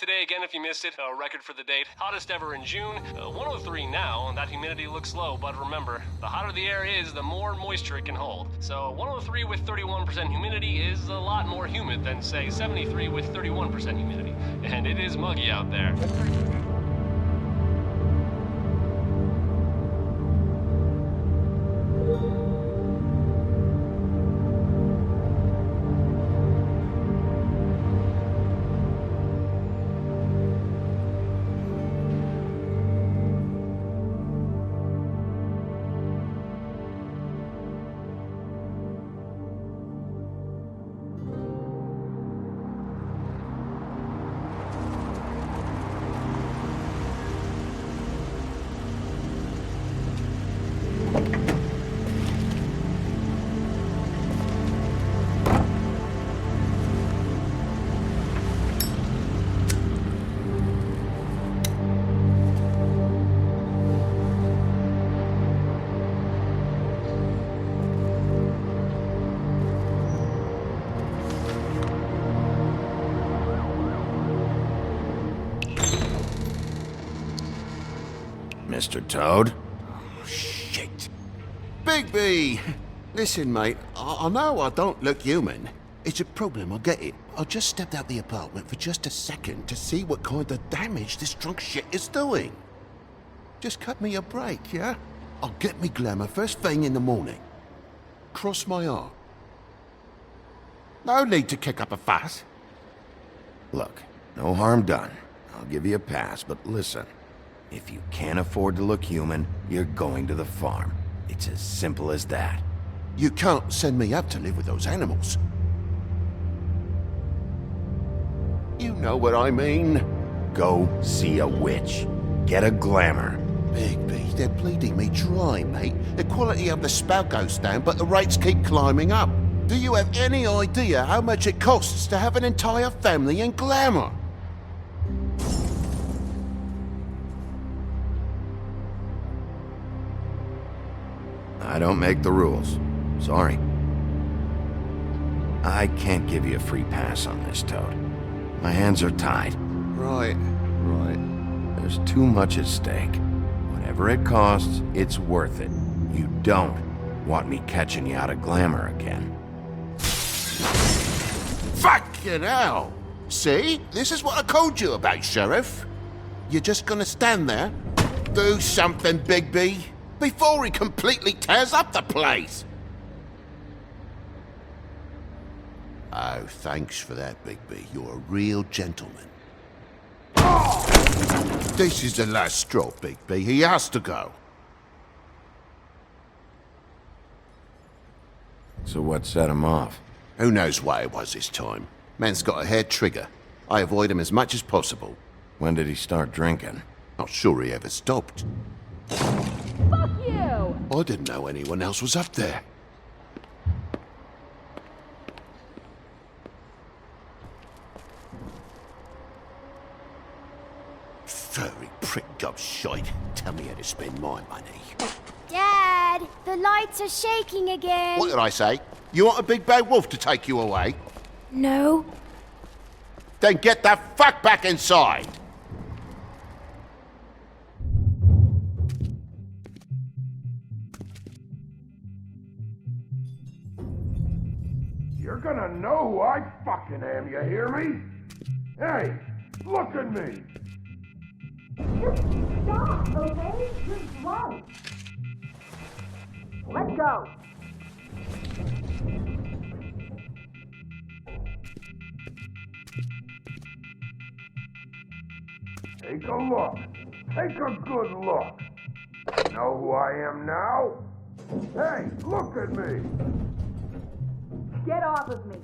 Today again if you missed it, a record for the date, hottest ever in June, 103 now, and that humidity looks low, but remember, the hotter the air is, the more moisture it can hold. So 103 with 31% humidity is a lot more humid than, say, 73 with 31% humidity, and it is muggy out there. Mr. Toad? Oh, shit. Bigby! Listen, mate, I know I don't look human. It's a problem, I get it. I just stepped out the apartment for just a second to see what kind of damage this drunk shit is doing. Just cut me a break, yeah? I'll get me glamour first thing in the morning. Cross my heart. No need to kick up a fuss. Look, no harm done. I'll give you a pass, but listen. If you can't afford to look human, you're going to the farm. It's as simple as that. You can't send me up to live with those animals. You know what I mean. Go see a witch. Get a glamour. Bigby, they're bleeding me dry, mate. The quality of the spout goes down, but the rates keep climbing up. Do you have any idea how much it costs to have an entire family in glamour? I don't make the rules. Sorry. I can't give you a free pass on this, Toad. My hands are tied. Right. There's too much at stake. Whatever it costs, it's worth it. You don't want me catching you out of glamour again. Fucking hell! See? This is what I told you about, Sheriff. You're just gonna stand there? Do something, Bigby, before he completely tears up the place! Oh, thanks for that, Bigby. You're a real gentleman. This is the last straw, Bigby. He has to go. So what set him off? Who knows why it was this time? Man's got a hair trigger. I avoid him as much as possible. When did he start drinking? Not sure he ever stopped. Fuck you! I didn't know anyone else was up there. Furry prick gobshite. Tell me how to spend my money. Dad, the lights are shaking again. What did I say? You want a big bad wolf to take you away? No. Then get the fuck back inside! You're gonna know who I fucking am, you hear me? Hey, look at me! Just stop, okay? You're drunk. Let's go. Take a look. Take a good look. Know who I am now? Hey, look at me! Get off of me.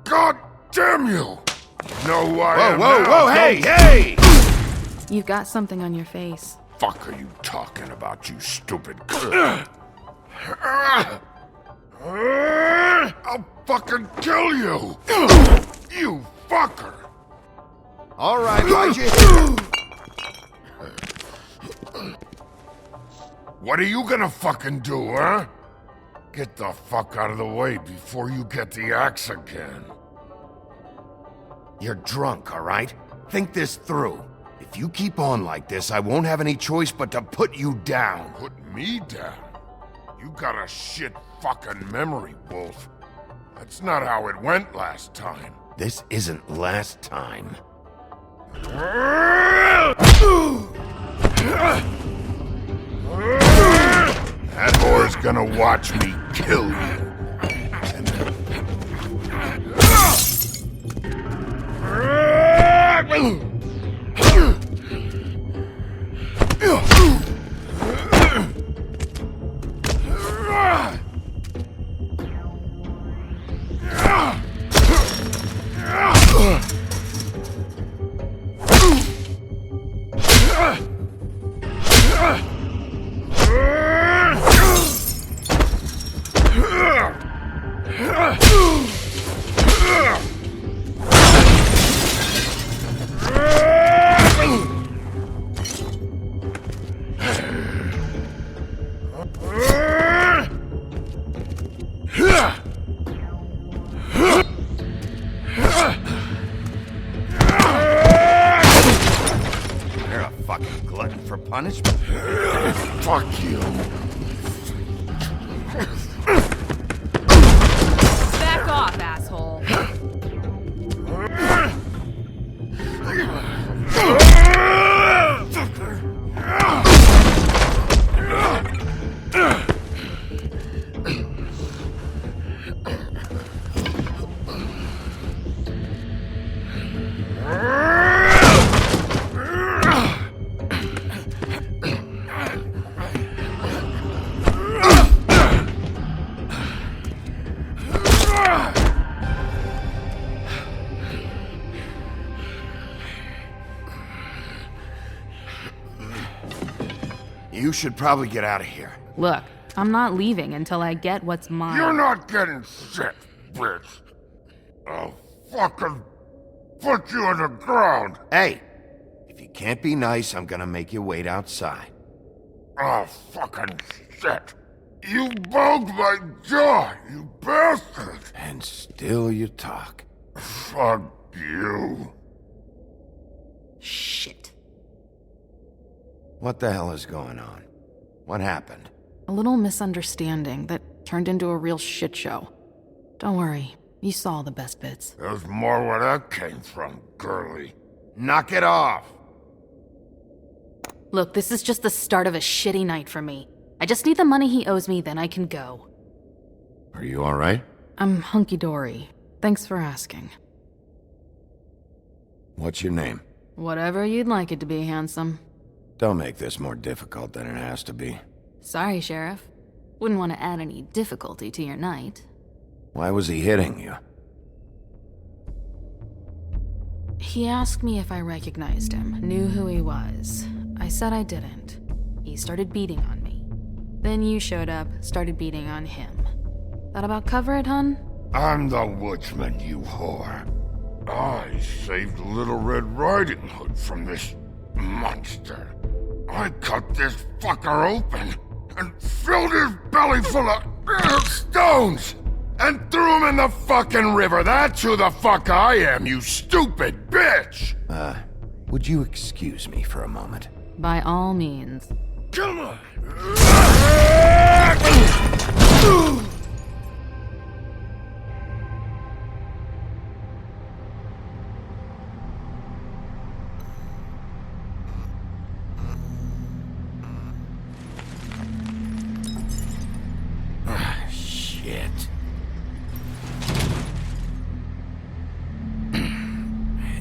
God damn you! Know who I am Whoa, now? whoa, hey, hey! You've got something on your face. Fuck are you talking about, you stupid I'll fucking kill you! You fucker! All right, why'd you... What are you gonna fucking do, huh? Get the fuck out of the way before you get the axe again. You're drunk, all right? Think this through. If you keep on like this, I won't have any choice but to put you down. Put me down? You got a shit fucking memory, Wolf. That's not how it went last time. This isn't last time. That whore's gonna watch me kill you. You're a fucking glutton for punishment. Fuck you. Back off, asshole. You should probably get out of here. Look, I'm not leaving until I get what's mine. You're not getting shit, bitch. I'll fucking put you on the ground. Hey, if you can't be nice, I'm gonna make you wait outside. Oh, fucking shit. You bugged my jaw, you bastard. And still you talk. Fuck you. What the hell is going on? What happened? A little misunderstanding that turned into a real shit show. Don't worry, you saw the best bits. There's more where that came from, girly. Knock it off! Look, this is just the start of a shitty night for me. I just need the money he owes me, then I can go. Are you alright? I'm hunky-dory. Thanks for asking. What's your name? Whatever you'd like it to be, handsome. Don't make this more difficult than it has to be. Sorry, Sheriff. Wouldn't want to add any difficulty to your night. Why was he hitting you? He asked me if I recognized him, knew who he was. I said I didn't. He started beating on me. Then you showed up, started beating on him. That about cover it, hun? I'm the woodsman, you whore. I saved Little Red Riding Hood from this monster. I cut this fucker open and filled his belly full of stones and threw him in the fucking river. That's who the fuck I am, you stupid bitch! Would you excuse me for a moment? By all means. Come on! Shit.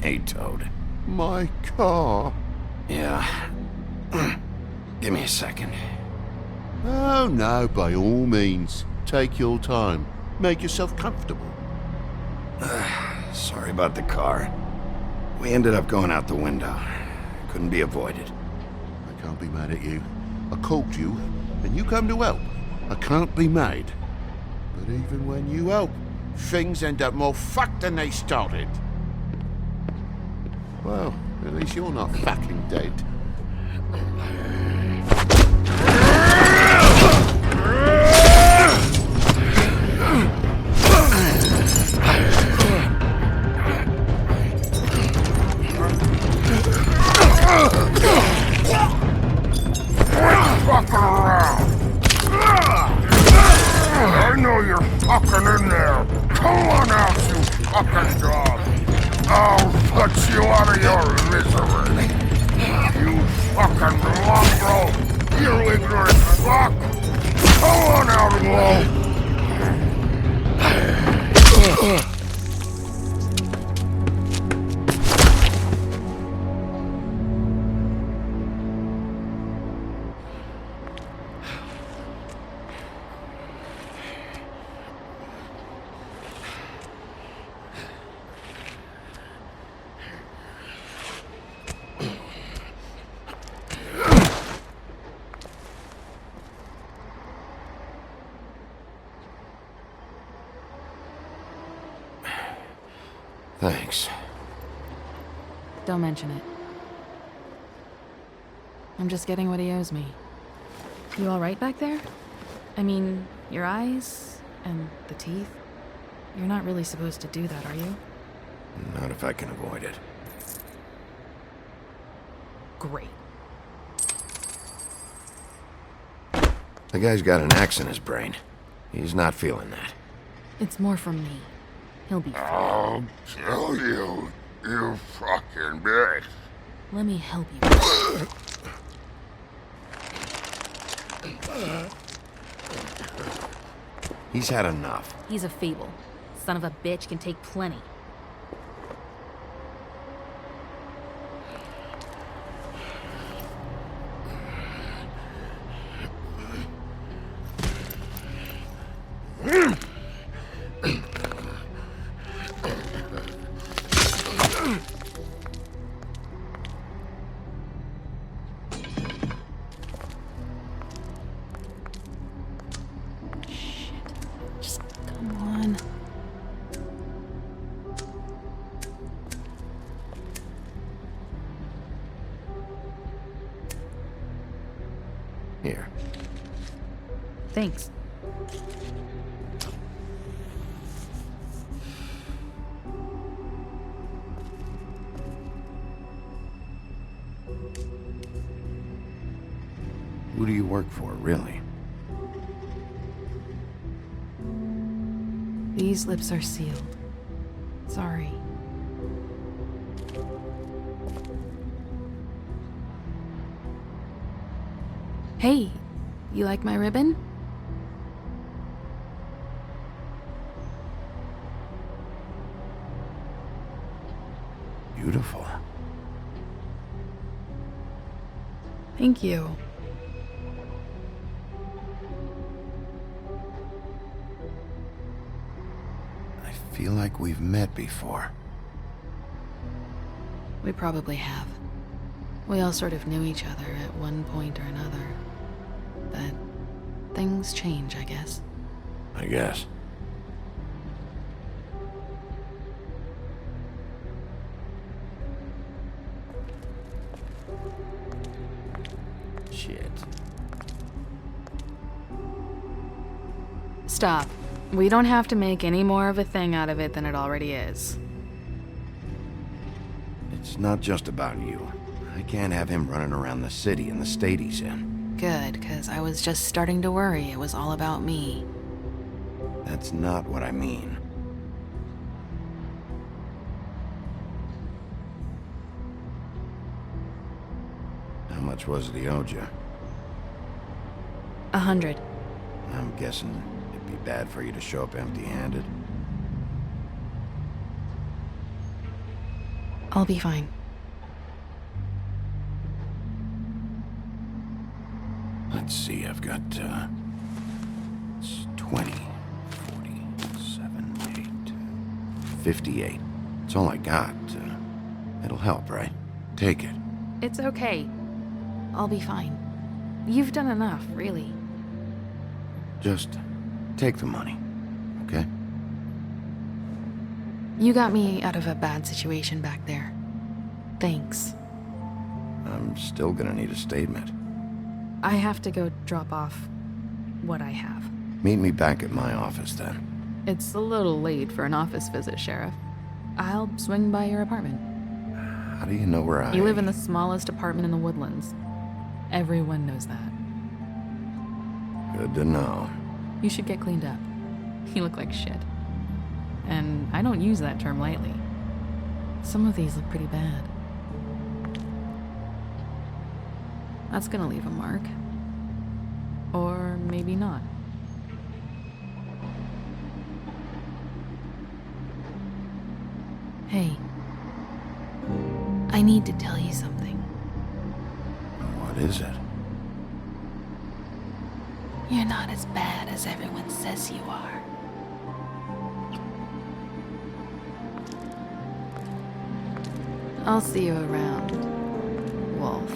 Hey, Toad. My car? Yeah. Give me a second. Oh no, by all means. Take your time. Make yourself comfortable. Sorry about the car. We ended up going out the window. Couldn't be avoided. I can't be mad at you. I called you, and you come to help. I can't be mad. But even when you help, things end up more fucked than they started. Well, at least you're not fucking dead. Fucking around! I know you're fucking in there! Come on out, you fucking dog! I'll put you out of your misery! You fucking mongrel! You ignorant fuck! Come on out and Thanks. Don't mention it. I'm just getting what he owes me. You alright back there? I mean, your eyes and the teeth? You're not really supposed to do that, are you? Not if I can avoid it. Great. The guy's got an axe in his brain. He's not feeling that. It's more from me. He'll be fine. I'll kill you, you fucking bitch! Let me help you. He's had enough. He's a fable. Son of a bitch can take plenty. Just come on. Here. Thanks. Who do you work for, really? These lips are sealed. Sorry. Hey, you like my ribbon? Beautiful. Thank you. I feel like we've met before. We probably have. We all sort of knew each other at one point or another. But things change, I guess. I guess. Shit. Stop. We don't have to make any more of a thing out of it than it already is. It's not just about you. I can't have him running around the city in the state he's in. Good, 'cause I was just starting to worry it was all about me. That's not what I mean. How much was it he owed you? 100. I'm guessing it'd be bad for you to show up empty-handed. I'll be fine. Let's see, I've got, it's 20, 47, 8, 58. It's all I got. It'll help, right? Take it. It's okay. I'll be fine. You've done enough, really. Just take the money, okay? You got me out of a bad situation back there. Thanks. I'm still gonna need a statement. I have to go drop off what I have. Meet me back at my office, then. It's a little late for an office visit, Sheriff. I'll swing by your apartment. How do you know where I... You live in the smallest apartment in the Woodlands. Everyone knows that. Good to know. You should get cleaned up. You look like shit. And I don't use that term lightly. Some of these look pretty bad. That's gonna leave a mark. Or maybe not. Hey. I need to tell you something. What is it? You're not as bad as everyone says you are. I'll see you around, Wolf.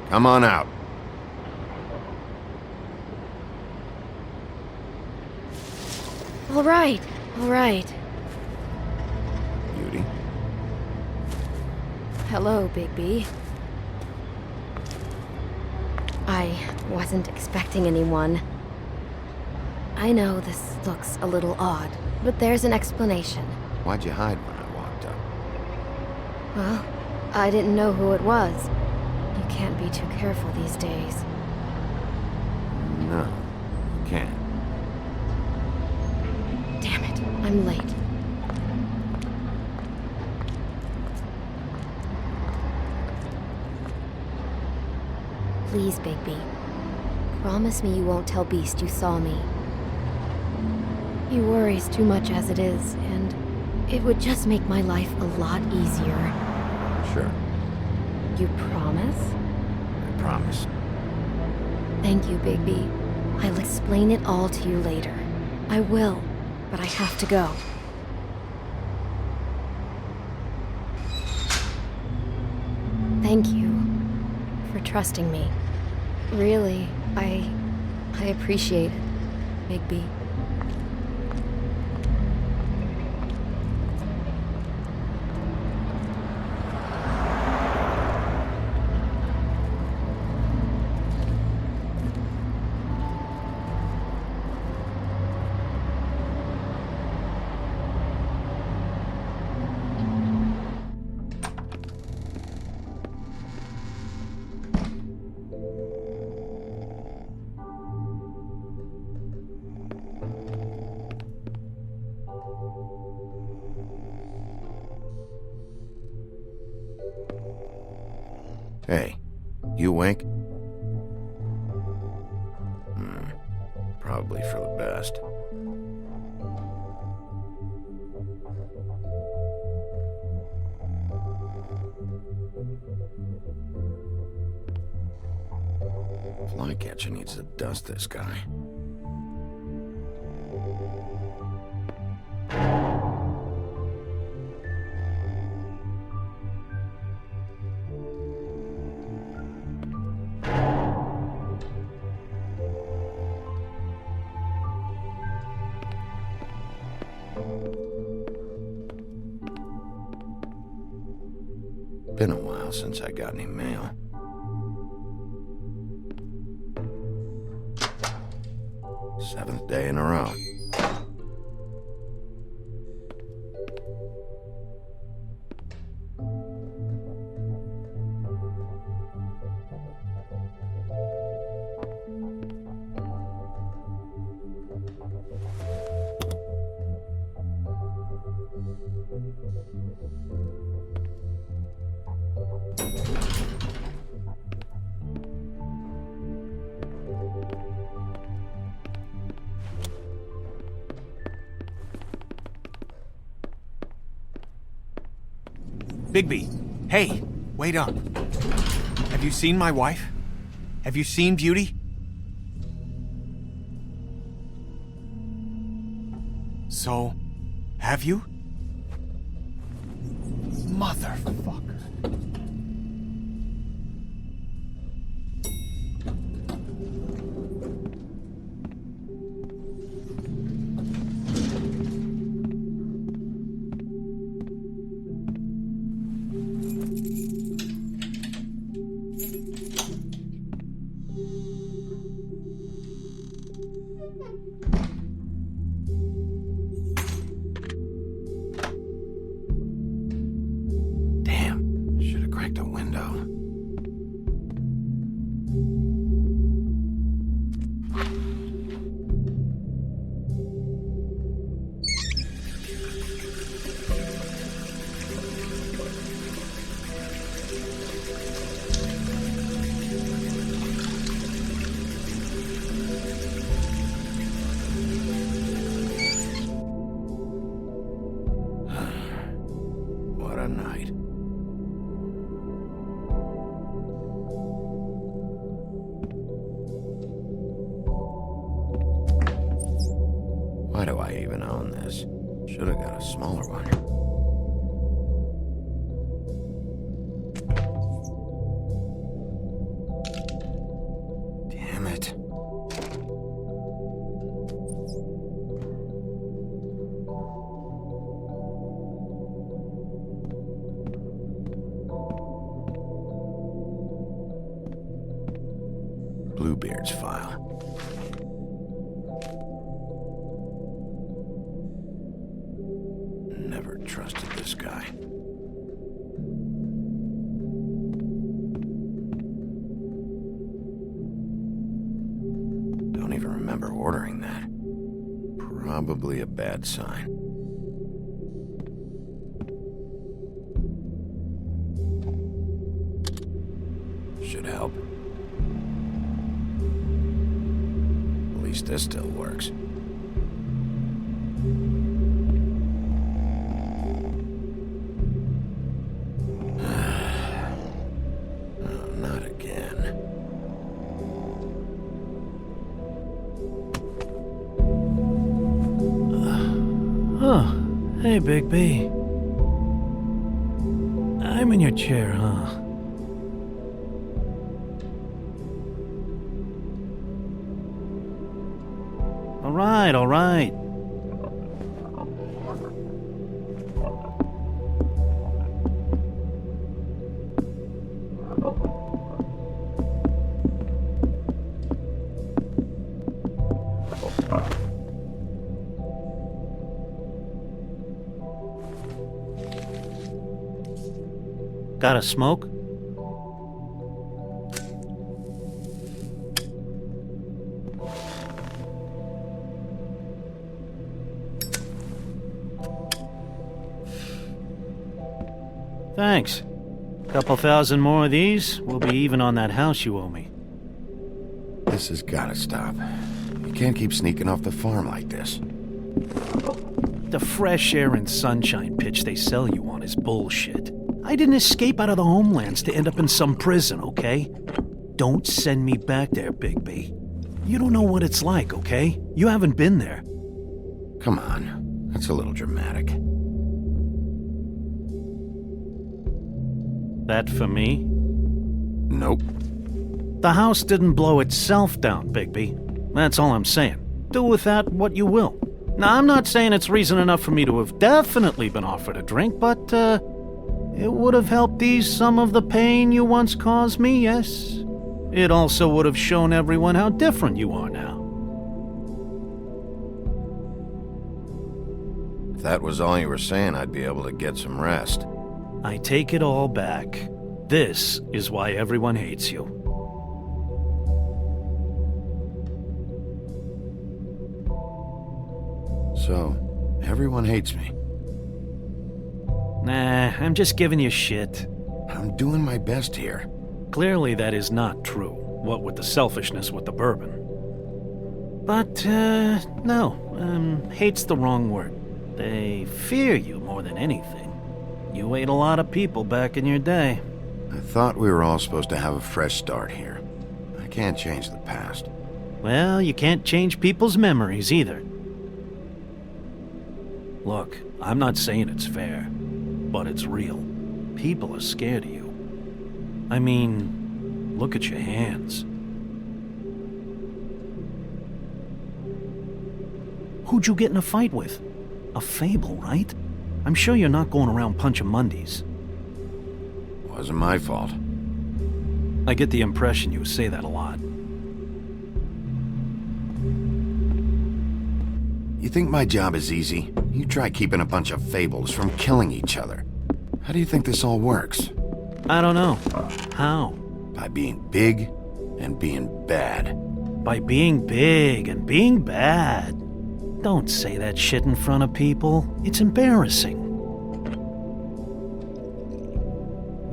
Come on out. All right, all right. Beauty. Hello, Bigby. I wasn't expecting anyone. I know this looks a little odd, but there's an explanation. Why'd you hide when I walked up? Well, I didn't know who it was. You can't be too careful these days. No, you can't. Damn it, I'm late. Please, Bigby. Promise me you won't tell Beast you saw me. He worries too much as it is, and it would just make my life a lot easier. Sure, You promise? I promise. Thank you, Bigby. I'll explain it all to you later. I will, but I have to go. Thank you for trusting me. Really, I appreciate it, Bigby. Hey, you awake? Probably for the best. Flycatcher needs to dust this guy. Been a while since I got any mail. Seventh day in a row. Bigby, hey, wait up. Have you seen my wife? Have you seen Beauty? So, have you? Motherfucker. Damn, should have cracked a window. What a night. Why do I even own this? Should have got a smaller one. Bluebeard's file. Never trusted this guy. Don't even remember ordering that. Probably a bad sign. Should help. At least this still works. Oh, not again. Oh, hey, Big B. I'm in your chair, huh? All right. Got a smoke? Thanks. Couple thousand more of these, we'll be even on that house you owe me. This has gotta stop. You can't keep sneaking off the farm like this. The fresh air and sunshine pitch they sell you on is bullshit. I didn't escape out of the homelands to end up in some prison, okay? Don't send me back there, Big B. You don't know what it's like, okay? You haven't been there. Come on, that's a little dramatic. That for me? Nope. The house didn't blow itself down, Bigby. That's all I'm saying. Do with that what you will. Now, I'm not saying it's reason enough for me to have definitely been offered a drink, but, it would have helped ease some of the pain you once caused me, yes? It also would have shown everyone how different you are now. If that was all you were saying, I'd be able to get some rest. I take it all back. This is why everyone hates you. So, everyone hates me. Nah, I'm just giving you shit. I'm doing my best here. Clearly that is not true, what with the selfishness with the bourbon. But, no, hate's the wrong word. They fear you more than anything. You ate a lot of people back in your day. I thought we were all supposed to have a fresh start here. I can't change the past. Well, you can't change people's memories either. Look, I'm not saying it's fair, but it's real. People are scared of you. I mean, look at your hands. Who'd you get in a fight with? A fable, right? I'm sure you're not going around punching Mondays. Wasn't my fault. I get the impression you say that a lot. You think my job is easy? You try keeping a bunch of fables from killing each other. How do you think this all works? I don't know. How? By being big and being bad. By being big and being bad. Don't say that shit in front of people. It's embarrassing.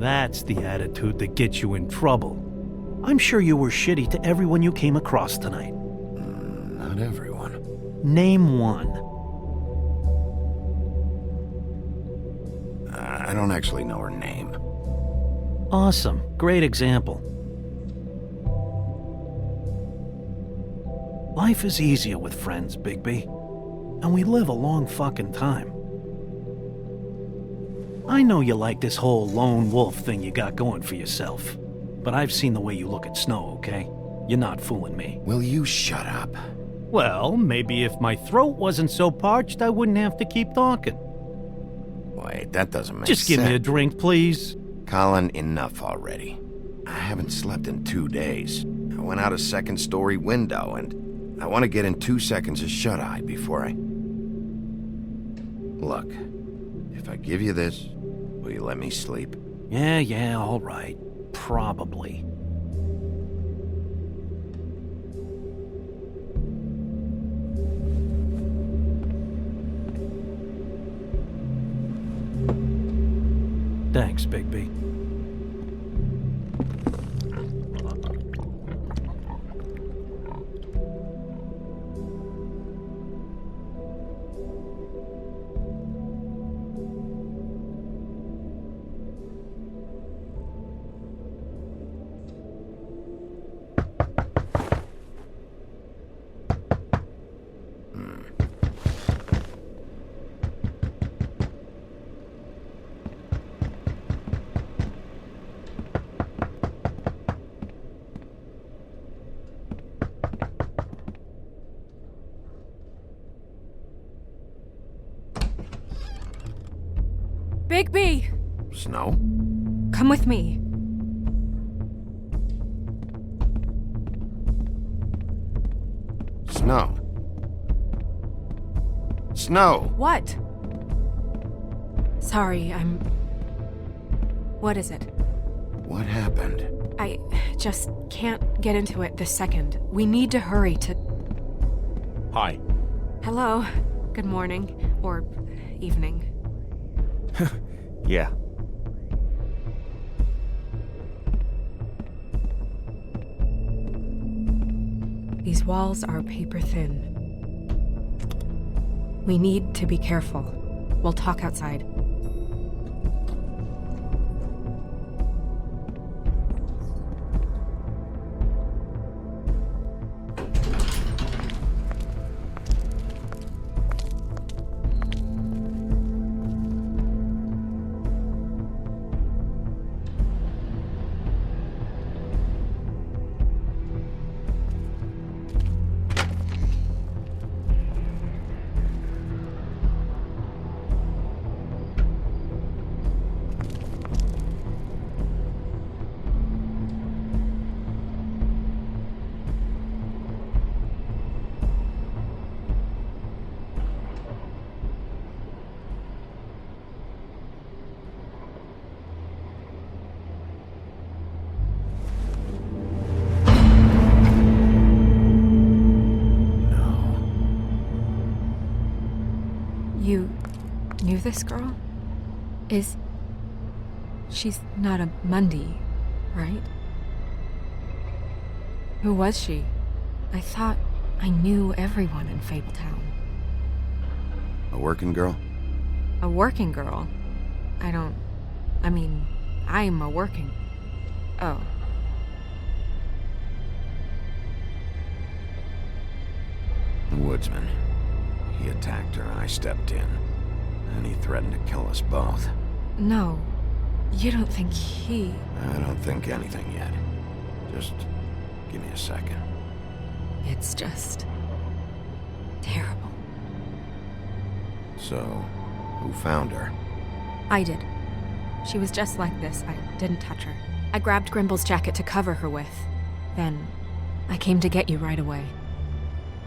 That's the attitude that gets you in trouble. I'm sure you were shitty to everyone you came across tonight. Not everyone. Name one. I don't actually know her name. Awesome. Great example. Life is easier with friends, Bigby. And we live a long fucking time. I know you like this whole lone wolf thing you got going for yourself. But I've seen the way you look at Snow, okay? You're not fooling me. Will you shut up? Well, maybe if my throat wasn't so parched, I wouldn't have to keep talking. Wait, that doesn't make sense. Just give me a drink, please. Colin, enough already. I haven't slept in 2 days. I went out a second-story window, and I want to get in 2 seconds of shut-eye before I... Look, if I give you this, will you let me sleep? Yeah, all right. Probably. Thanks, Bigby. Bigby! Snow? Come with me. Snow. Snow! What? Sorry, What is it? What happened? I just can't get into it this second. We need to hurry to... Hi. Hello. Good morning. Or evening. Yeah. These walls are paper thin. We need to be careful. We'll talk outside. You knew this girl? She's not a Mundy, right? Who was she? I thought I knew everyone in Fabletown. A working girl? A working girl? I'm a working... Oh. The woodsman. He attacked her, I stepped in. And he threatened to kill us both. No. You don't think he... I don't think anything yet. Just give me a second. It's just... terrible. So, who found her? I did. She was just like this. I didn't touch her. I grabbed Grimble's jacket to cover her with. Then, I came to get you right away.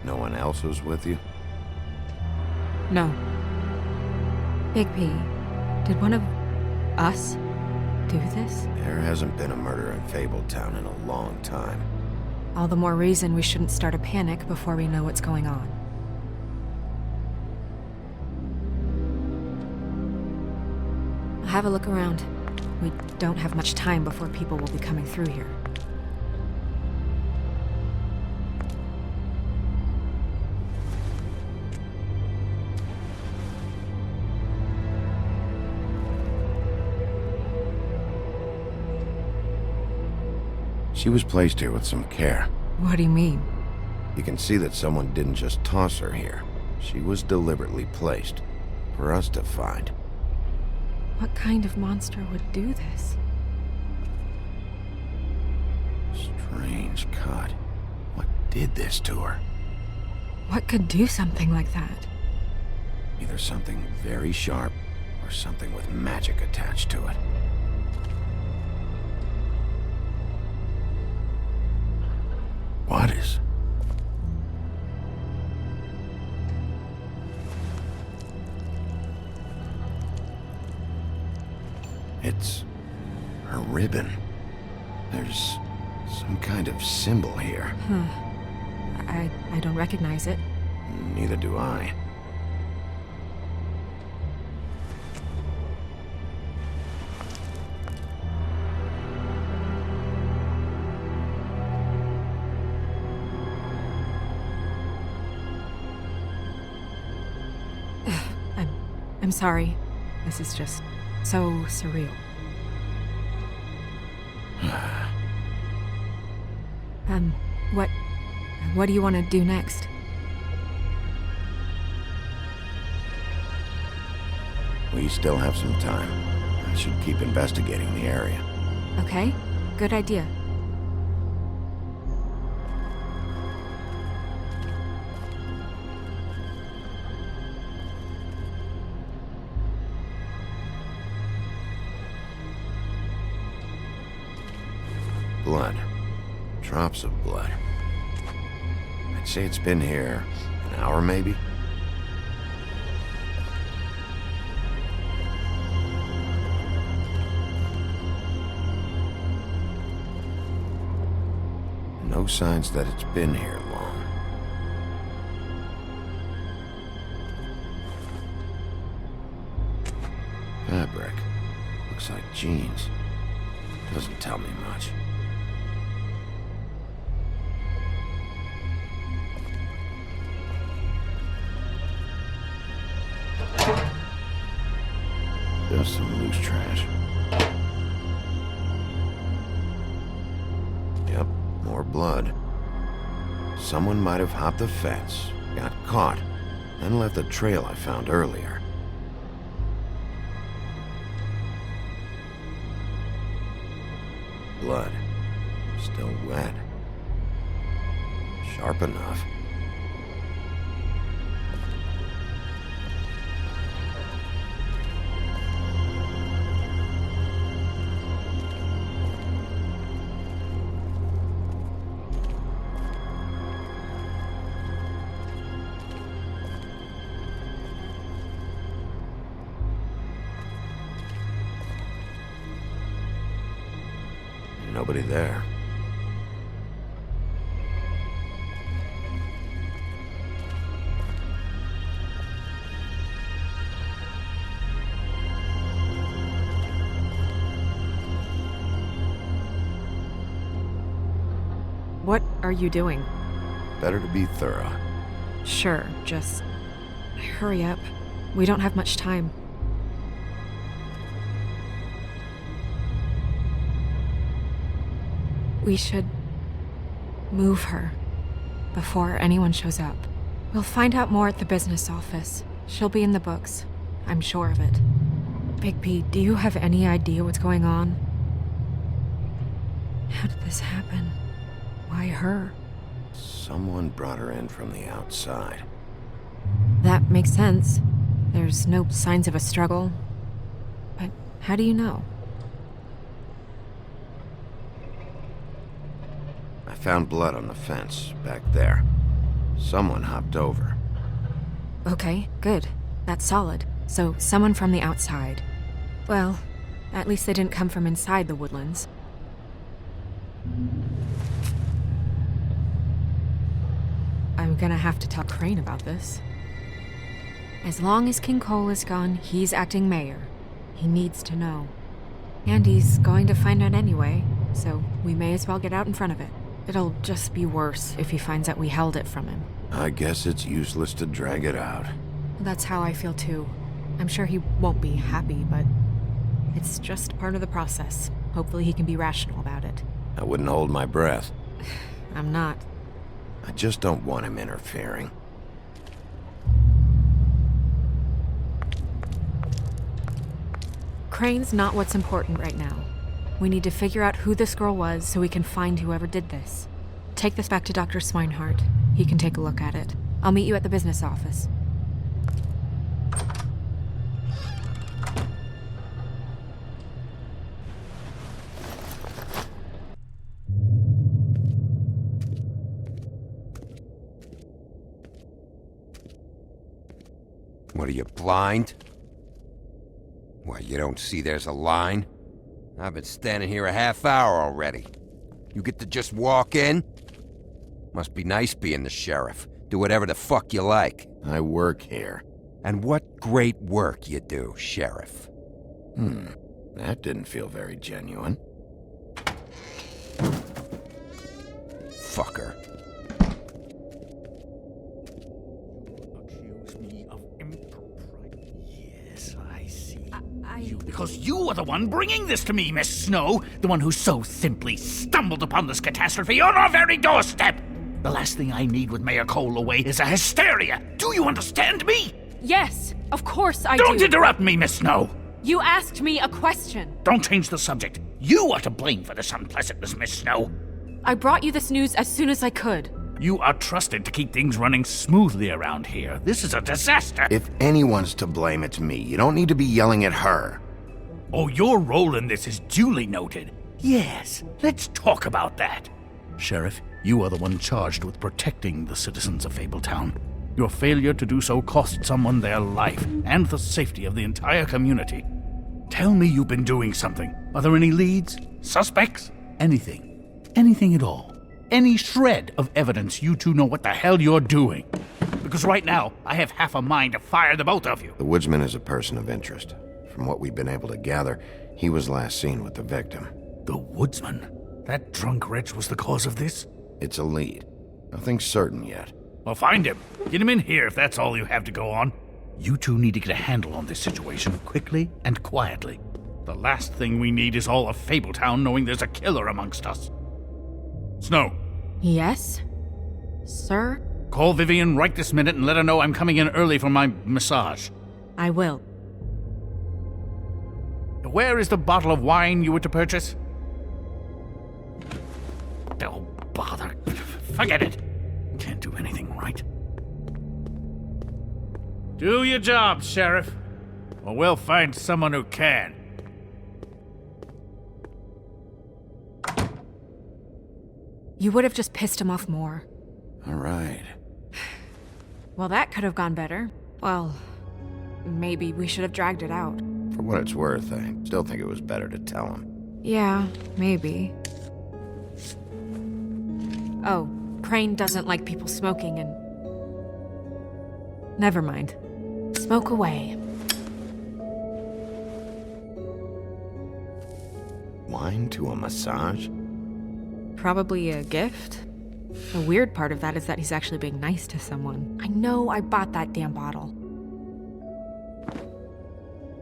No one else was with you? No. Bigby, did one of us do this? There hasn't been a murder in Fabletown in a long time. All the more reason we shouldn't start a panic before we know what's going on. I'll have a look around. We don't have much time before people will be coming through here. She was placed here with some care. What do you mean? You can see that someone didn't just toss her here. She was deliberately placed for us to find. What kind of monster would do this? Strange cut. What did this to her? What could do something like that? Either something very sharp or something with magic attached to it. It's her ribbon. There's some kind of symbol here. I don't recognize it. Neither do I. I'm sorry. This is just so surreal. What do you want to do next? We still have some time. I should keep investigating the area. Okay, good idea. Blood. Drops of blood. I'd say it's been here an hour, maybe? No signs that it's been here long. Fabric. Looks like jeans. Doesn't tell me much. Just some loose trash. Yep, more blood. Someone might have hopped the fence, got caught, then left the trail I found earlier. Blood. Still wet. Sharp enough. Nobody there. What are you doing? Better to be thorough. Sure, just hurry up. We don't have much time. We should move her before anyone shows up. We'll find out more at the business office. She'll be in the books. I'm sure of it. Big P, do you have any idea what's going on? How did this happen? Why her? Someone brought her in from the outside. That makes sense. There's no signs of a struggle. But how do you know? I found blood on the fence, back there. Someone hopped over. Okay, good. That's solid. So, someone from the outside. Well, at least they didn't come from inside the woodlands. I'm gonna have to tell Crane about this. As long as King Cole is gone, he's acting mayor. He needs to know. And he's going to find out anyway, so we may as well get out in front of it. It'll just be worse if he finds out we held it from him. I guess it's useless to drag it out. That's how I feel too. I'm sure he won't be happy, but it's just part of the process. Hopefully he can be rational about it. I wouldn't hold my breath. I'm not. I just don't want him interfering. Crane's not what's important right now. We need to figure out who this girl was so we can find whoever did this. Take this back to Dr. Swinehart. He can take a look at it. I'll meet you at the business office. What are you, blind? What, you don't see there's a line? I've been standing here a half hour already. You get to just walk in? Must be nice being the sheriff. Do whatever the fuck you like. I work here. And what great work you do, Sheriff. That didn't feel very genuine. Fucker. Accuse me of impropriety. Yes, I see. Because you are the one bringing this to me, Miss Snow. The one who so simply stumbled upon this catastrophe on our very doorstep. The last thing I need with Mayor Cole away is a hysteria. Do you understand me? Yes, of course I do. Don't interrupt me, Miss Snow. You asked me a question. Don't change the subject. You are to blame for this unpleasantness, Miss Snow. I brought you this news as soon as I could. You are trusted to keep things running smoothly around here. This is a disaster. If anyone's to blame, it's me. You don't need to be yelling at her. Oh, your role in this is duly noted. Yes, let's talk about that. Sheriff, you are the one charged with protecting the citizens of Fabletown. Your failure to do so cost someone their life and the safety of the entire community. Tell me you've been doing something. Are there any leads? Suspects? Anything. Anything at all. Any shred of evidence you two know what the hell you're doing. Because right now, I have half a mind to fire the both of you. The woodsman is a person of interest. From what we've been able to gather, he was last seen with the victim. The woodsman? That drunk wretch was the cause of this? It's a lead. Nothing's certain yet. Well, find him. Get him in here if that's all you have to go on. You two need to get a handle on this situation quickly and quietly. The last thing we need is all of Fabletown knowing there's a killer amongst us. Snow. Yes? Sir? Call Vivian right this minute and let her know I'm coming in early for my massage. I will. Where is the bottle of wine you were to purchase? Oh, bother. Forget it. Can't do anything right. Do your job, Sheriff, or we'll find someone who can. You would have just pissed him off more. All right. Well, that could have gone better. Well, maybe we should have dragged it out. For what it's worth, I still think it was better to tell him. Yeah, maybe. Oh, Crane doesn't like people smoking and... Never mind. Smoke away. Wine to a massage? Probably a gift. The weird part of that is that he's actually being nice to someone. I know I bought that damn bottle.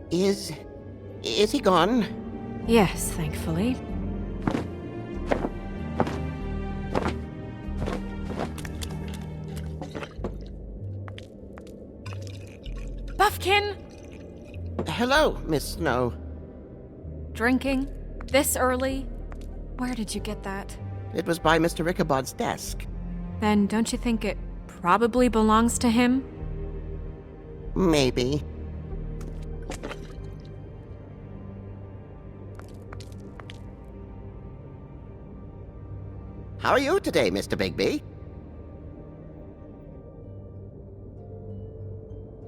Is he gone? Yes, thankfully. Buffkin! Hello, Miss Snow. Drinking? This early? Where did you get that? It was by Mr. Ichabod's desk. Then don't you think it probably belongs to him? Maybe. How are you today, Mr. Bigby?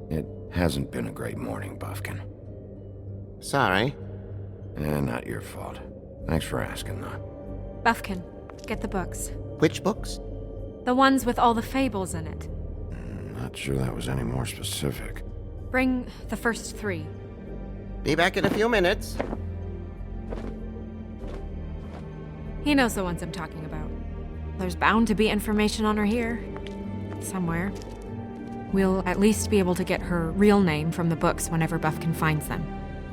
It hasn't been a great morning, Buffkin. Sorry. Not your fault. Thanks for asking, though. Buffkin, get the books. Which books? The ones with all the fables in it. Not sure that was any more specific. Bring the first 3. Be back in a few minutes. He knows the ones I'm talking about. There's bound to be information on her here. Somewhere. We'll at least be able to get her real name from the books whenever Buffkin finds them.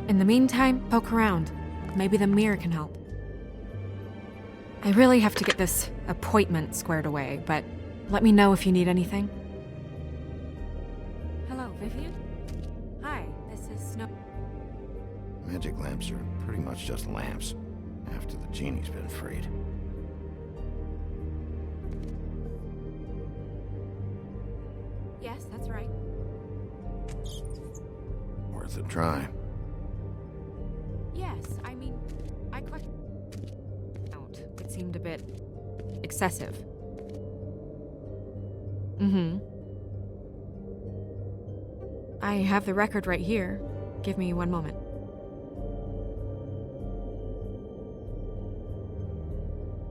In the meantime, poke around. Maybe the mirror can help. I really have to get this appointment squared away, but let me know if you need anything. Hello, Vivian? Hi, this is Snow. Magic lamps are pretty much just lamps, after the genie's been freed. Yes, that's right. Worth a try. Yes, I mean, I questioned. It seemed a bit excessive. I have the record right here. Give me one moment.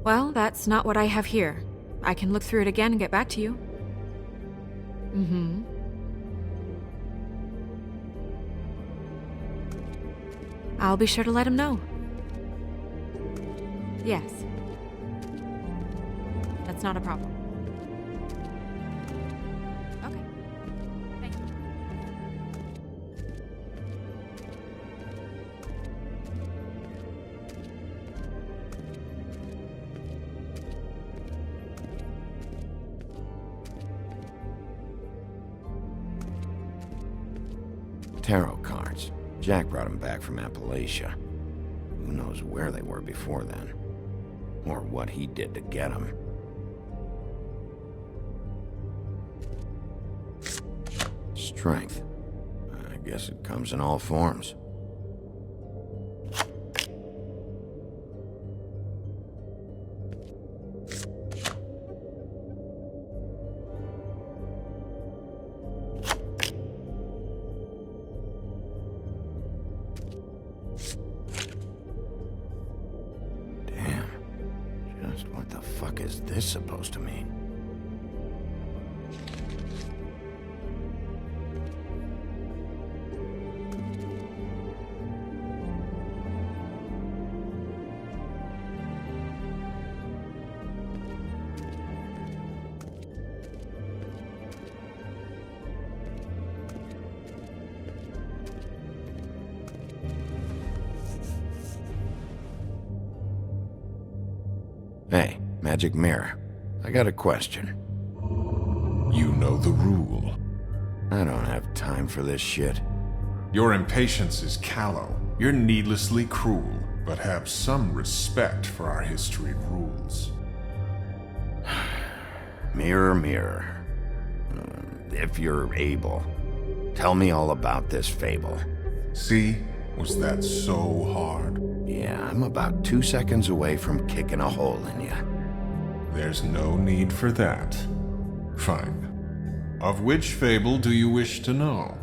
Well, that's not what I have here. I can look through it again and get back to you. Mm-hmm. I'll be sure to let him know. Yes. That's not a problem. Okay. Thank you. Tarot cards. Jack brought them back from Appalachia. Who knows where they were before then? Or what he did to get them. Strength. I guess it comes in all forms. What the fuck is this supposed to mean? Hey, magic mirror. I got a question. You know the rule. I don't have time for this shit. Your impatience is callow. You're needlessly cruel, but have some respect for our history of rules. Mirror, mirror. If you're able, tell me all about this fable. See? Was that so hard? Yeah, I'm about 2 seconds away from kicking a hole in you. There's no need for that. Fine. Of which fable do you wish to know?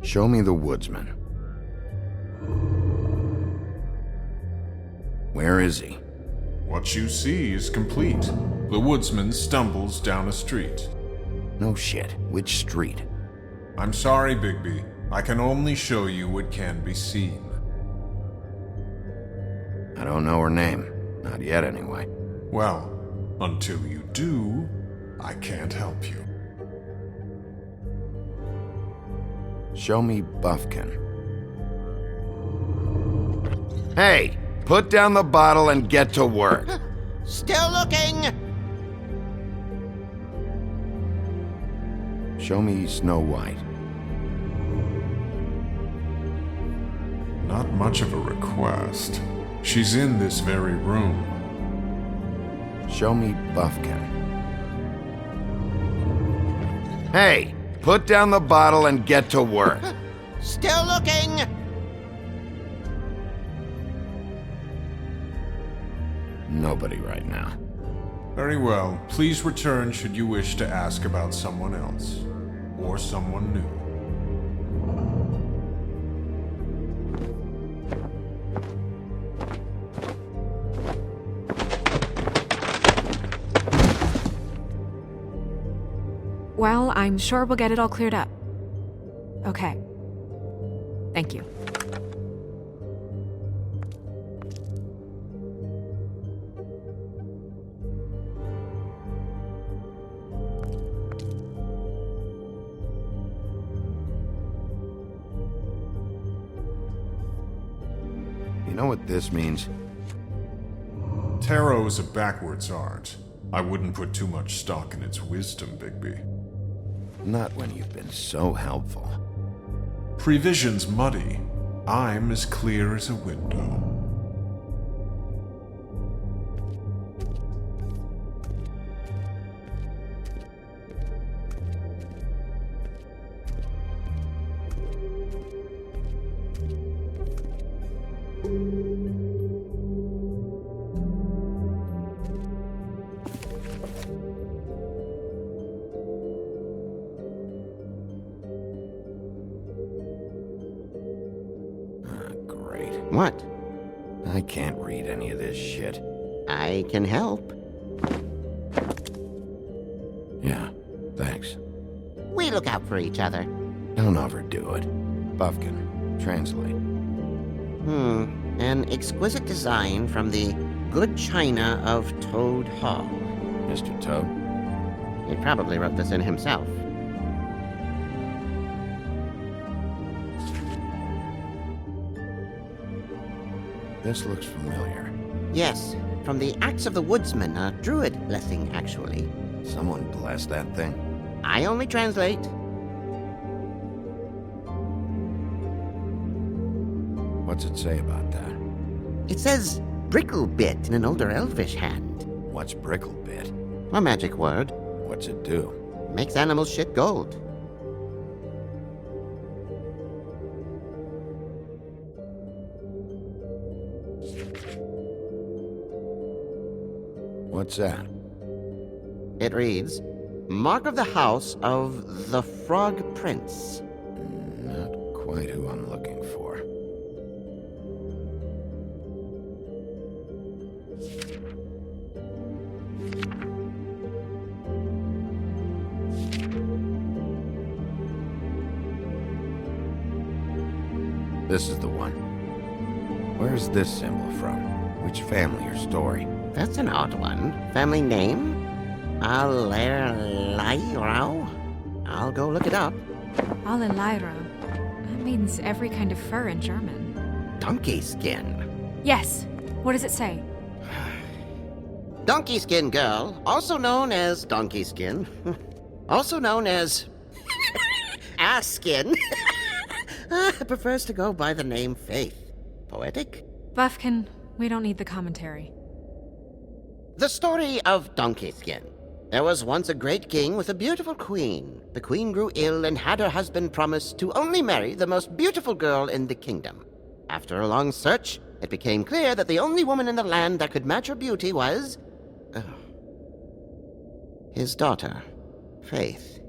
Show me the woodsman. Where is he? What you see is complete. The woodsman stumbles down a street. No shit. Which street? I'm sorry, Bigby. I can only show you what can be seen. I don't know her name. Not yet, anyway. Well, until you do, I can't help you. Show me Buffkin. Hey! Put down the bottle and get to work. Still looking! Show me Snow White. Not much of a request. She's in this very room. Show me Buffkin. Hey! Put down the bottle and get to work. Still looking! Nobody right now. Very well. Please return should you wish to ask about someone else. Or someone new. Well, I'm sure we'll get it all cleared up. Okay. Thank you. You know what this means? Tarot is a backwards art. I wouldn't put too much stock in its wisdom, Bigby. Not when you've been so helpful. Prevision's muddy. I'm as clear as a window. What? I can't read any of this shit. I can help. Yeah, thanks. We look out for each other. Don't overdo it. Buffkin, translate. An exquisite design from the good china of Toad Hall. Mr. Toad? He probably wrote this in himself. This looks familiar. Yes, from the Acts of the Woodsman, a druid blessing, actually. Someone bless that thing? I only translate. What's it say about that? It says bricklebit in an older elvish hand. What's bricklebit? A magic word. What's it do? Makes animals shit gold. What's that? It reads, Mark of the House of the Frog Prince. Not quite who I'm looking for. This is the one. Where's this symbol from? Which family or story? That's an odd one. Family name? Allerleirau? I'll go look it up. Allerleirau. That means every kind of fur in German. Donkey skin. Yes. What does it say? Donkey skin girl, also known as donkey skin. Also known as ass skin. Prefers to go by the name Faith. Poetic? Buffkin, we don't need the commentary. The story of Donkey Skin. There was once a great king with a beautiful queen. The queen grew ill and had her husband promise to only marry the most beautiful girl in the kingdom. After a long search, it became clear that the only woman in the land that could match her beauty was... his daughter, Faith.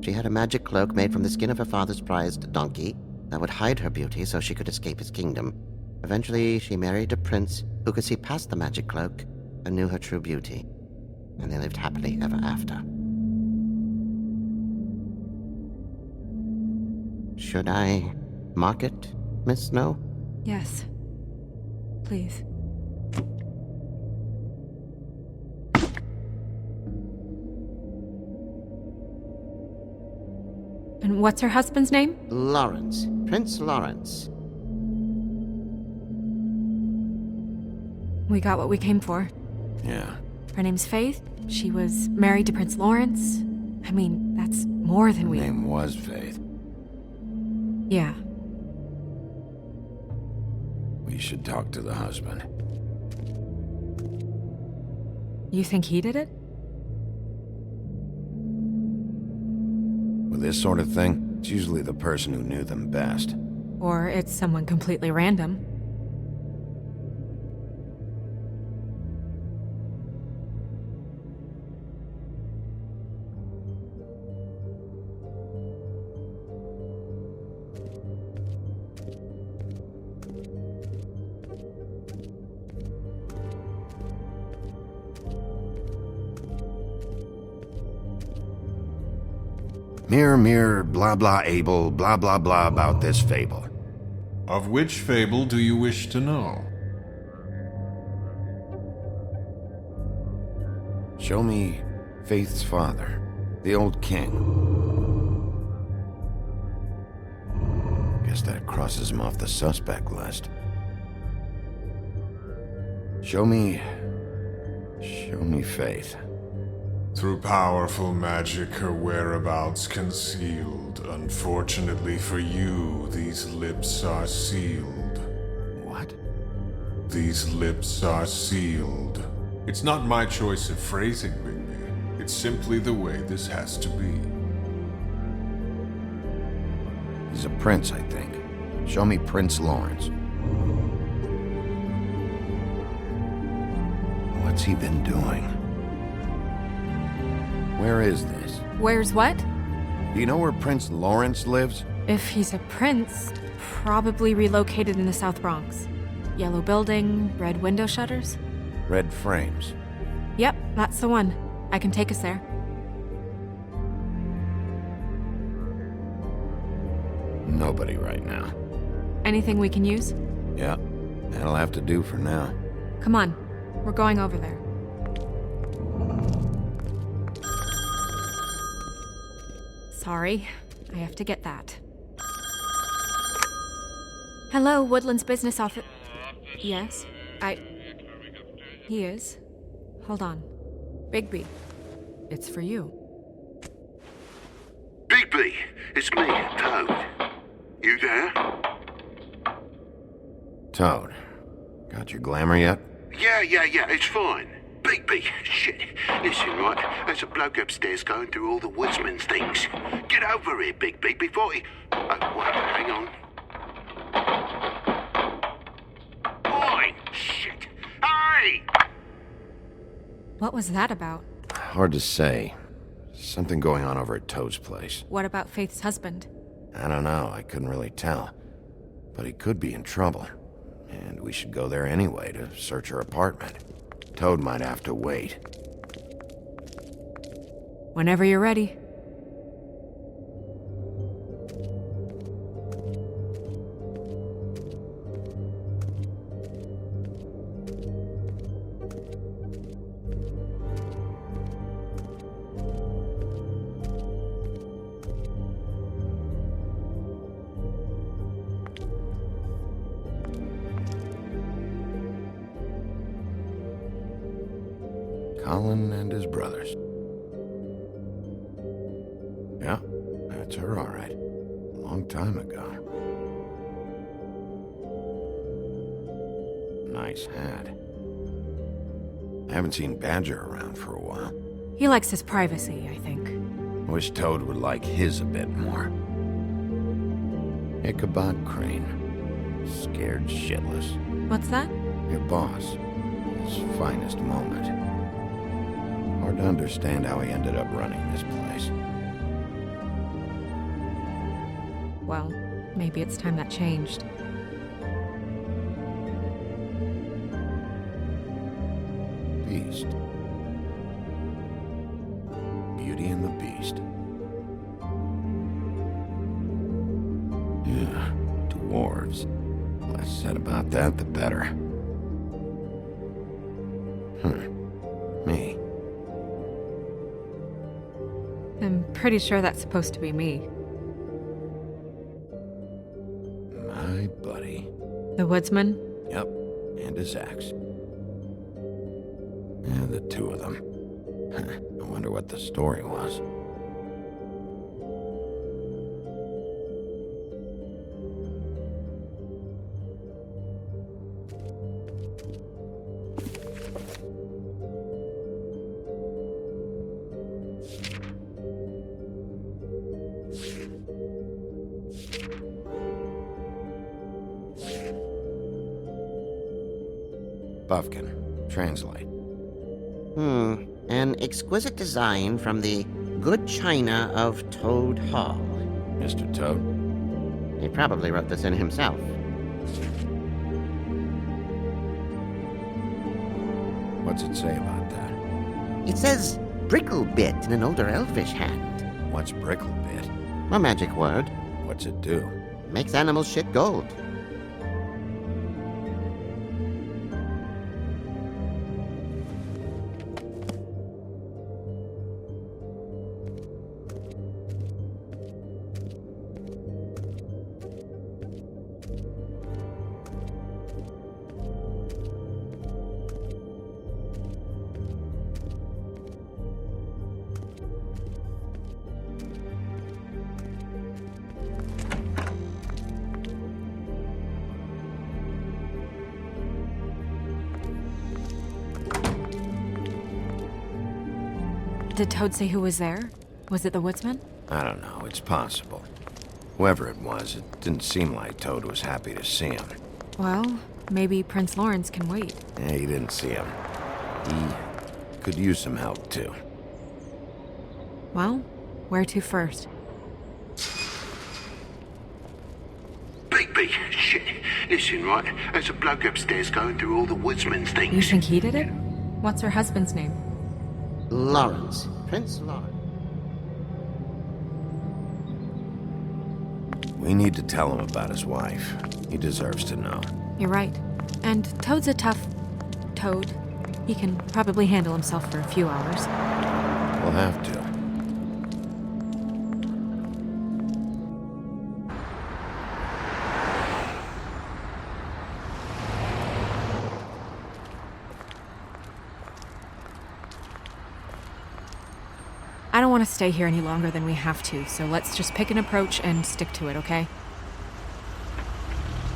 She had a magic cloak made from the skin of her father's prized donkey that would hide her beauty so she could escape his kingdom. Eventually, she married a prince who could see past the magic cloak and knew her true beauty. And they lived happily ever after. Should I mark it, Miss Snow? Yes. Please. And what's her husband's name? Lawrence. Prince Lawrence. We got what we came for. Yeah. Her name's Faith. She was married to Prince Lawrence. I mean, that's more than we... Her name was Faith. Yeah. We should talk to the husband. You think he did it? With this sort of thing, it's usually the person who knew them best. Or it's someone completely random. Mirror, mirror, blah blah able, blah blah blah about this fable. Of which fable do you wish to know? Show me Faith's father, the old king. Guess that crosses him off the suspect list. Show me Faith. Through powerful magic, her whereabouts concealed. Unfortunately for you, these lips are sealed. What? These lips are sealed. It's not my choice of phrasing, Bigby. It's simply the way this has to be. He's a prince, I think. Show me Prince Lawrence. What's he been doing? Where is this? Where's what? Do you know where Prince Lawrence lives? If he's a prince, probably relocated in the South Bronx. Yellow building, red window shutters? Red frames. Yep, that's the one. I can take us there. Nobody right now. Anything we can use? Yeah, that'll have to do for now. Come on, we're going over there. Sorry, I have to get that. Hello, Woodland's business office. Yes, He is. Hold on. Bigby, it's for you. Bigby, it's me, Toad. You there? Toad, got your glamour yet? Yeah, it's fine. Bigby, shit. Listen, right, there's a bloke upstairs going through all the woodsman's things. Get over here, Bigby, before he... Oh, wait, hang on. Oi, shit. Hey! What was that about? Hard to say. Something going on over at Toad's place. What about Faith's husband? I don't know, I couldn't really tell. But he could be in trouble. And we should go there anyway to search her apartment. Toad might have to wait. Whenever you're ready. Colin and his brothers. Yeah, that's her, all right. A long time ago. Nice hat. I haven't seen Badger around for a while. He likes his privacy, I think. Wish Toad would like his a bit more. Ichabod Crane. Scared shitless. What's that? Your boss. His finest moment. Hard to understand how he ended up running this place. Well, maybe it's time that changed. Beast. Beauty and the Beast. Yeah, dwarves. Less said about that, the better. Me. I'm pretty sure that's supposed to be me. My buddy. The woodsman? Yep, and his axe. Yeah, the two of them. I wonder what the story was. Buffkin, translate. An exquisite design from the good china of Toad Hall. Mr. Toad? He probably wrote this in himself. What's it say about that? It says Bricklebit in an older elvish hand. What's Bricklebit? A magic word. What's it do? Makes animals shit gold. Did Toad say who was there? Was it the woodsman? I don't know, it's possible. Whoever it was, it didn't seem like Toad was happy to see him. Well, maybe Prince Lawrence can wait. Yeah, he didn't see him. He could use some help, too. Well, where to first? Bigby. Shit. Listen, right? There's a bloke upstairs going through all the woodsman's things. You think he did it? What's her husband's name? Lawrence. Prince Lawrence. We need to tell him about his wife. He deserves to know. You're right. And Toad's a tough... Toad. He can probably handle himself for a few hours. We'll have to. I don't want to stay here any longer than we have to, so let's just pick an approach and stick to it, okay?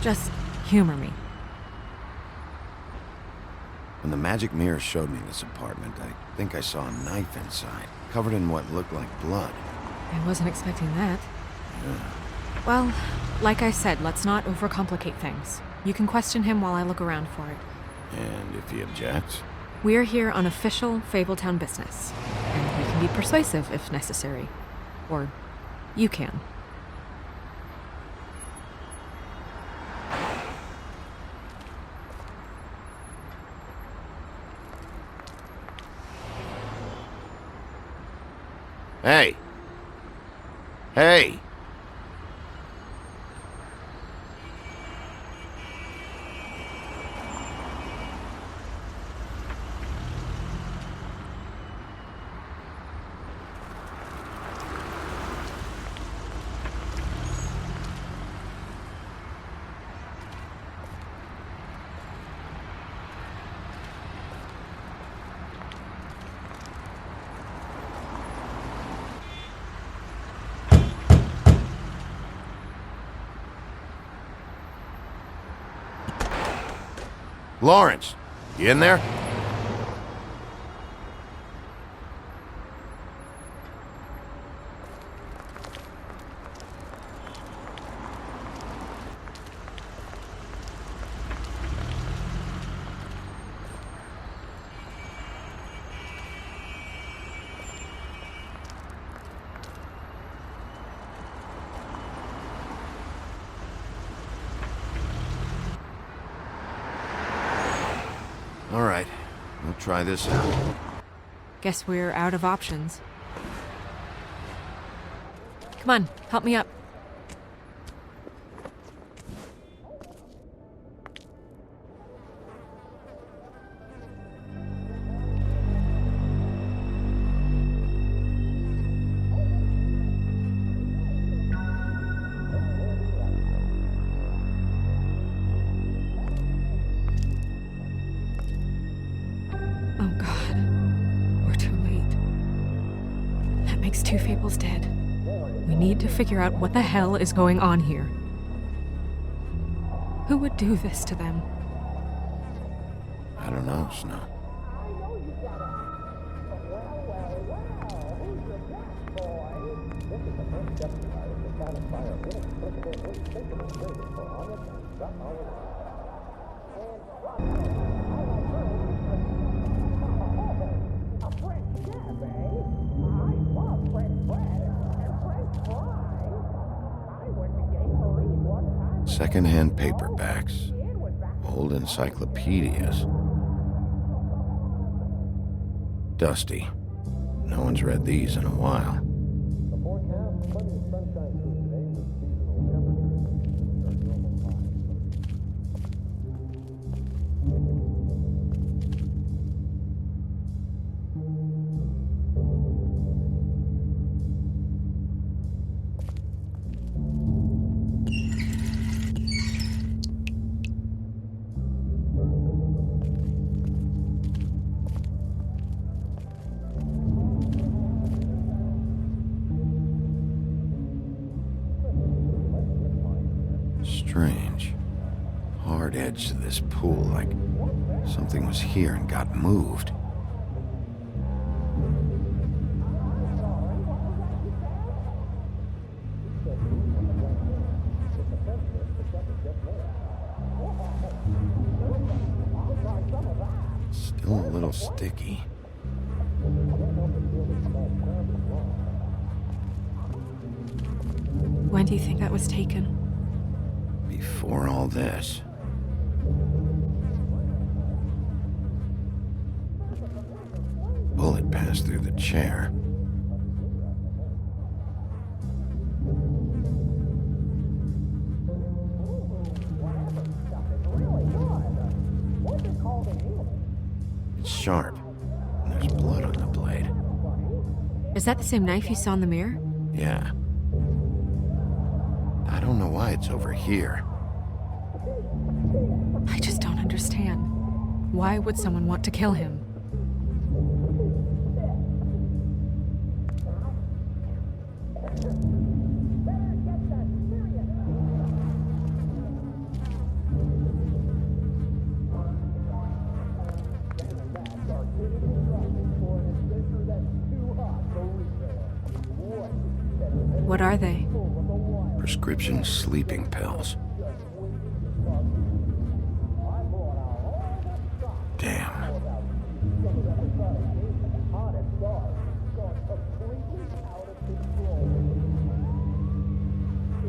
Just humor me. When the magic mirror showed me this apartment, I think I saw a knife inside, covered in what looked like blood. I wasn't expecting that. Yeah. Well, like I said, let's not overcomplicate things. You can question him while I look around for it. And if he objects? We're here on official Fabletown business, and we can be persuasive if necessary. Or you can. Hey! Hey! Lawrence, you in there? All right, we'll try this out. Guess we're out of options. Come on, help me up. Oh God, we're too late. That makes 2 Fables dead. We need to figure out what the hell is going on here. Who would do this to them? I don't know, Snow. Second-hand paperbacks, old encyclopedias. Dusty. No one's read these in a while. Strange. Hard edge to this pool, like something was here and got moved. Still a little sticky. When do you think that was taken? Before before all this. Bullet passed through the chair. It's sharp. And there's blood on the blade. Is that the same knife you saw in the mirror? Yeah. I don't know why it's over here. I just don't understand. Why would someone want to kill him? What are they? Prescription sleeping pills. Damn.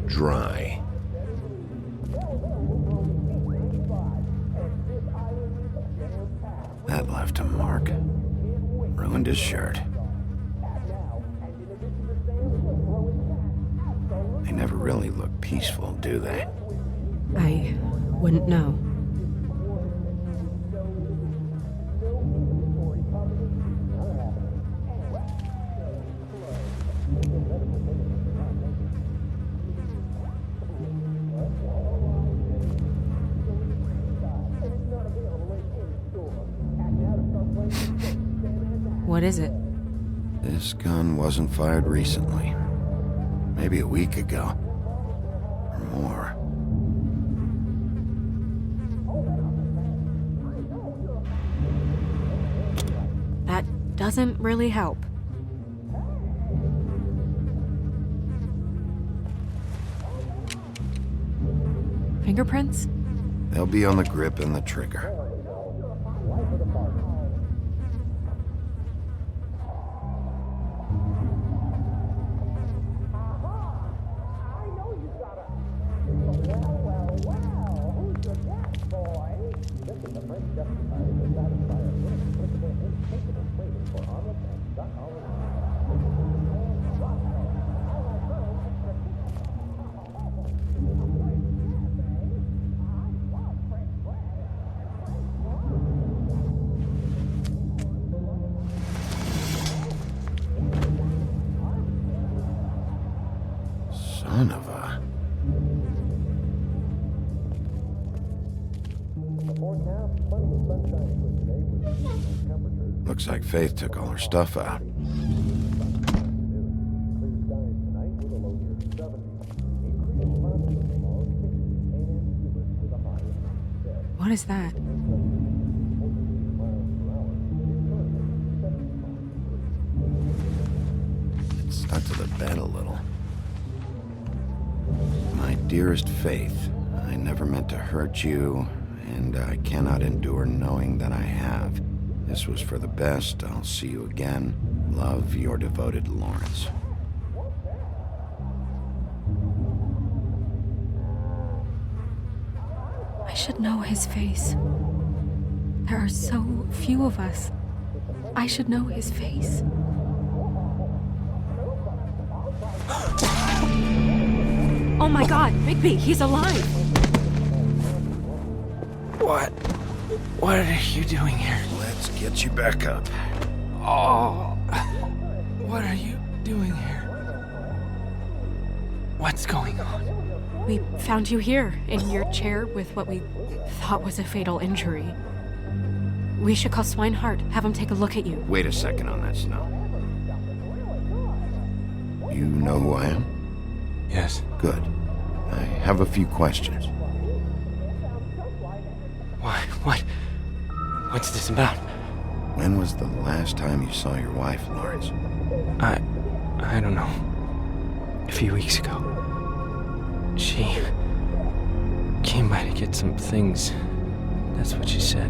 Dry. That left a mark. Ruined his shirt. They never really look peaceful, do they? I wouldn't know. What is it? This gun wasn't fired recently. Maybe a week ago. Or more. That doesn't really help. Fingerprints? They'll be on the grip and the trigger. Son of a... Looks like Faith took all her stuff out. What is that? It stuck to the bed a little. My dearest Faith, I never meant to hurt you, and I cannot endure knowing that I have. This was for the best. I'll see you again. Love, your devoted Lawrence. I should know his face. There are so few of us. I should know his face. Oh my God, Bigby, he's alive! What are you doing here? Let's get you back up. Oh, what are you doing here? What's going on? We found you here, in your chair with what we thought was a fatal injury. We should call Swinehart, have him take a look at you. Wait a second on that, Snow. You know who I am? Yes. Good. I have a few questions. Why? What's this about? When was the last time you saw your wife, Lawrence? I don't know. A few weeks ago. She came by to get some things. That's what she said.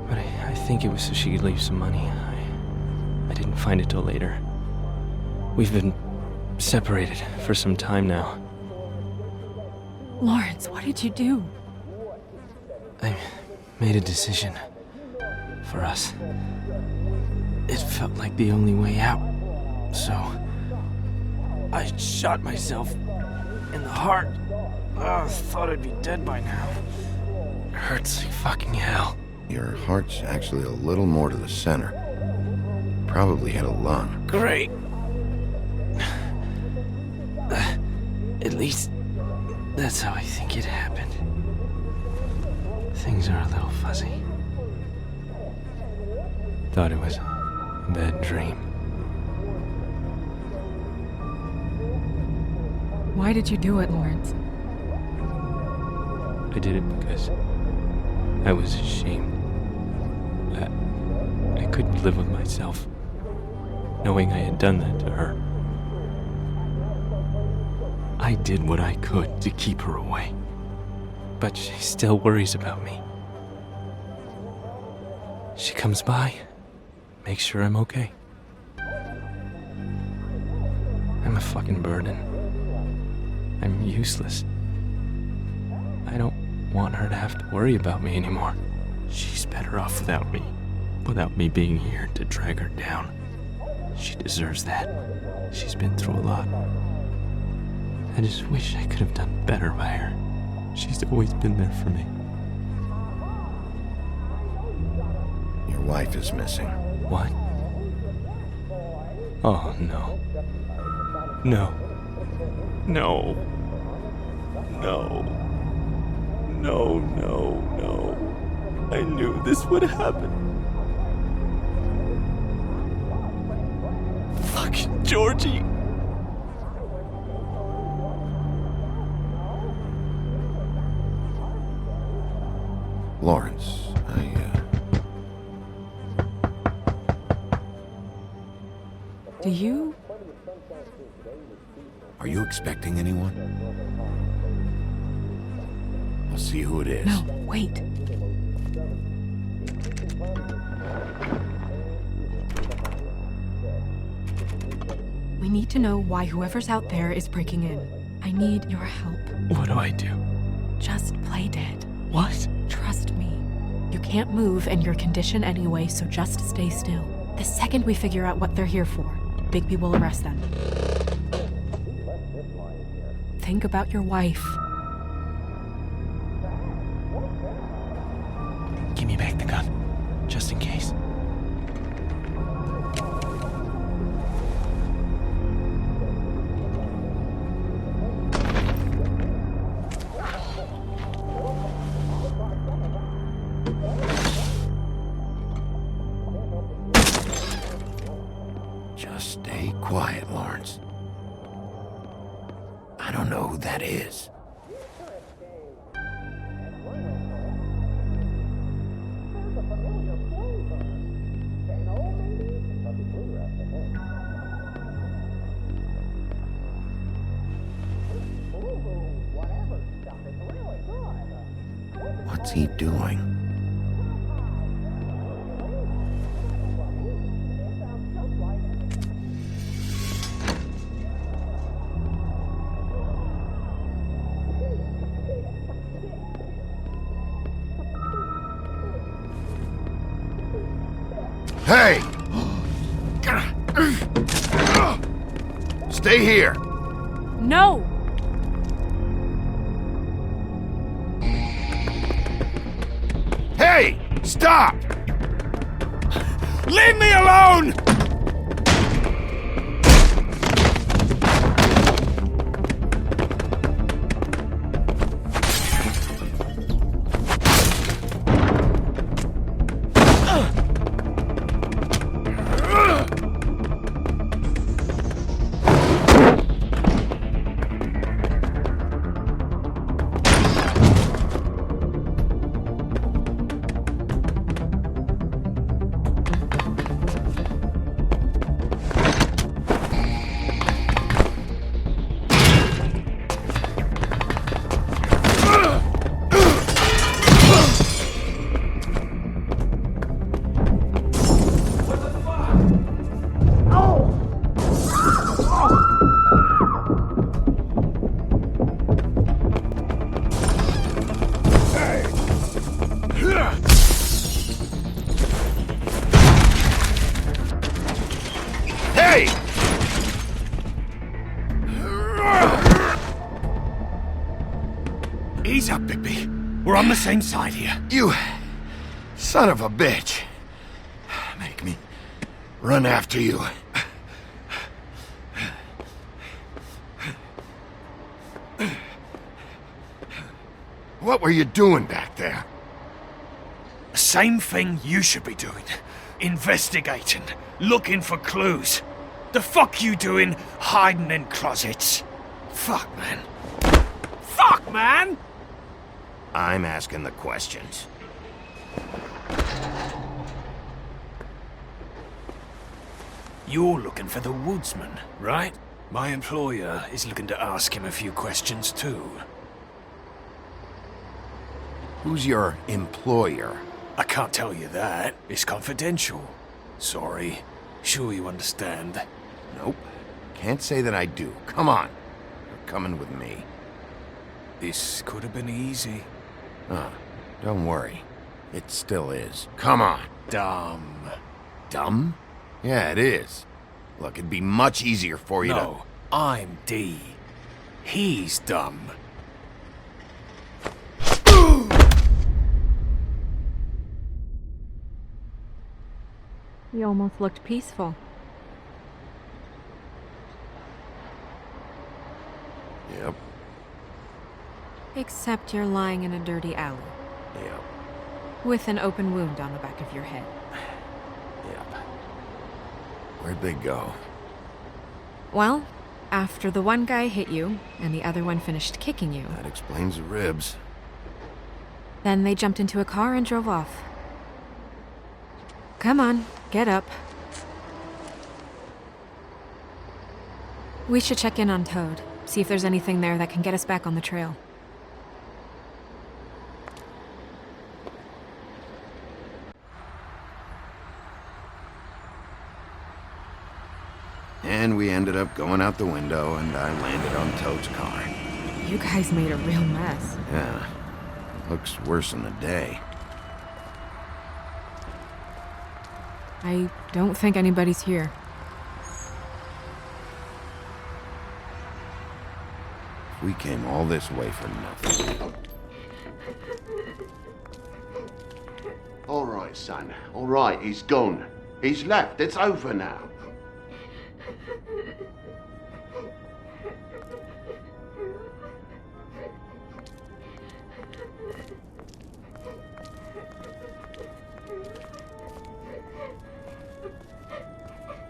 But I think it was so she could leave some money. I didn't find it till later. We've been separated for some time now. Lawrence, what did you do? I made a decision. For us. It felt like the only way out. So... I shot myself in the heart. Thought I'd be dead by now. It hurts like fucking hell. Your heart's actually a little more to the center. Probably hit a lung. Great. At least, that's how I think it happened. Things are a little fuzzy. Thought it was a bad dream. Why did you do it, Lawrence? I did it because I was ashamed. I couldn't live with myself, knowing I had done that to her. I did what I could to keep her away, but she still worries about me. She comes by, makes sure I'm okay. I'm a fucking burden. I'm useless. I don't want her to have to worry about me anymore. She's better off without me being here to drag her down. She deserves that. She's been through a lot. I just wish I could have done better by her. She's always been there for me. Your wife is missing. What? Oh, no. No. No. No. No, no, no. I knew this would happen. Fucking Georgie. Lawrence, Do you? Are you expecting anyone? I'll see who it is. No, wait. We need to know why whoever's out there is breaking in. I need your help. What do I do? Just play dead. What? Trust me. You can't move in your condition anyway, so just stay still. The second we figure out what they're here for, Bigby will arrest them. Think about your wife. Give me back the gun, just in case. Just stay quiet, Lawrence. I don't know who that is. What's he doing? Hey! Stay here! No! Hey! Stop! Leave me alone! Ease up, Bigby. We're on the same side here. You son of a bitch. Make me run after you. What were you doing back there? Same thing you should be doing. Investigating. Looking for clues. The fuck you doing hiding in closets? Fuck, man. Fuck, man! I'm asking the questions. You're looking for the woodsman, right? My employer is looking to ask him a few questions too. Who's your employer? I can't tell you that. It's confidential. Sorry. Sure you understand. Nope. Can't say that I do. Come on. You're coming with me. This could have been easy. Don't worry. It still is. Come on. Dumb. Dumb? Yeah, it is. Look, it'd be much easier for you to... No, I'm D. He's dumb. You almost looked peaceful. Yep. Except you're lying in a dirty alley. Yep. With an open wound on the back of your head. Yep. Where'd they go? Well, after the one guy hit you, and the other one finished kicking you, That explains the ribs. then they jumped into a car and drove off. Come on, get up. We should check in on Toad, see if there's anything there that can get us back on the trail. And we ended up going out the window, and I landed on Toad's car. You guys made a real mess. Yeah. Looks worse than the day. I don't think anybody's here. We came all this way for nothing. All right, son. All right, he's gone. He's left. It's over now.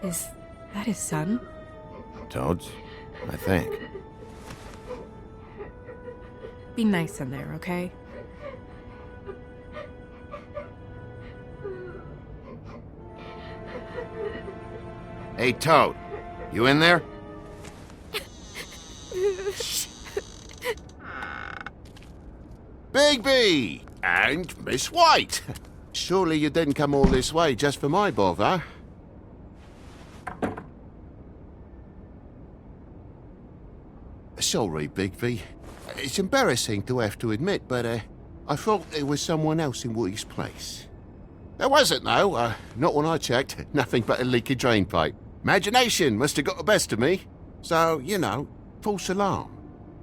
Is that his son? Toad's? I think. Be nice in there, okay? Hey, Toad. You in there? Bigby! And Miss White! Surely you didn't come all this way just for my bother? Sorry, Bigby. It's embarrassing to have to admit, but I thought there was someone else in Woody's place. There wasn't, though. Not when I checked. Nothing but a leaky drain pipe. Imagination must have got the best of me. So, you know, false alarm.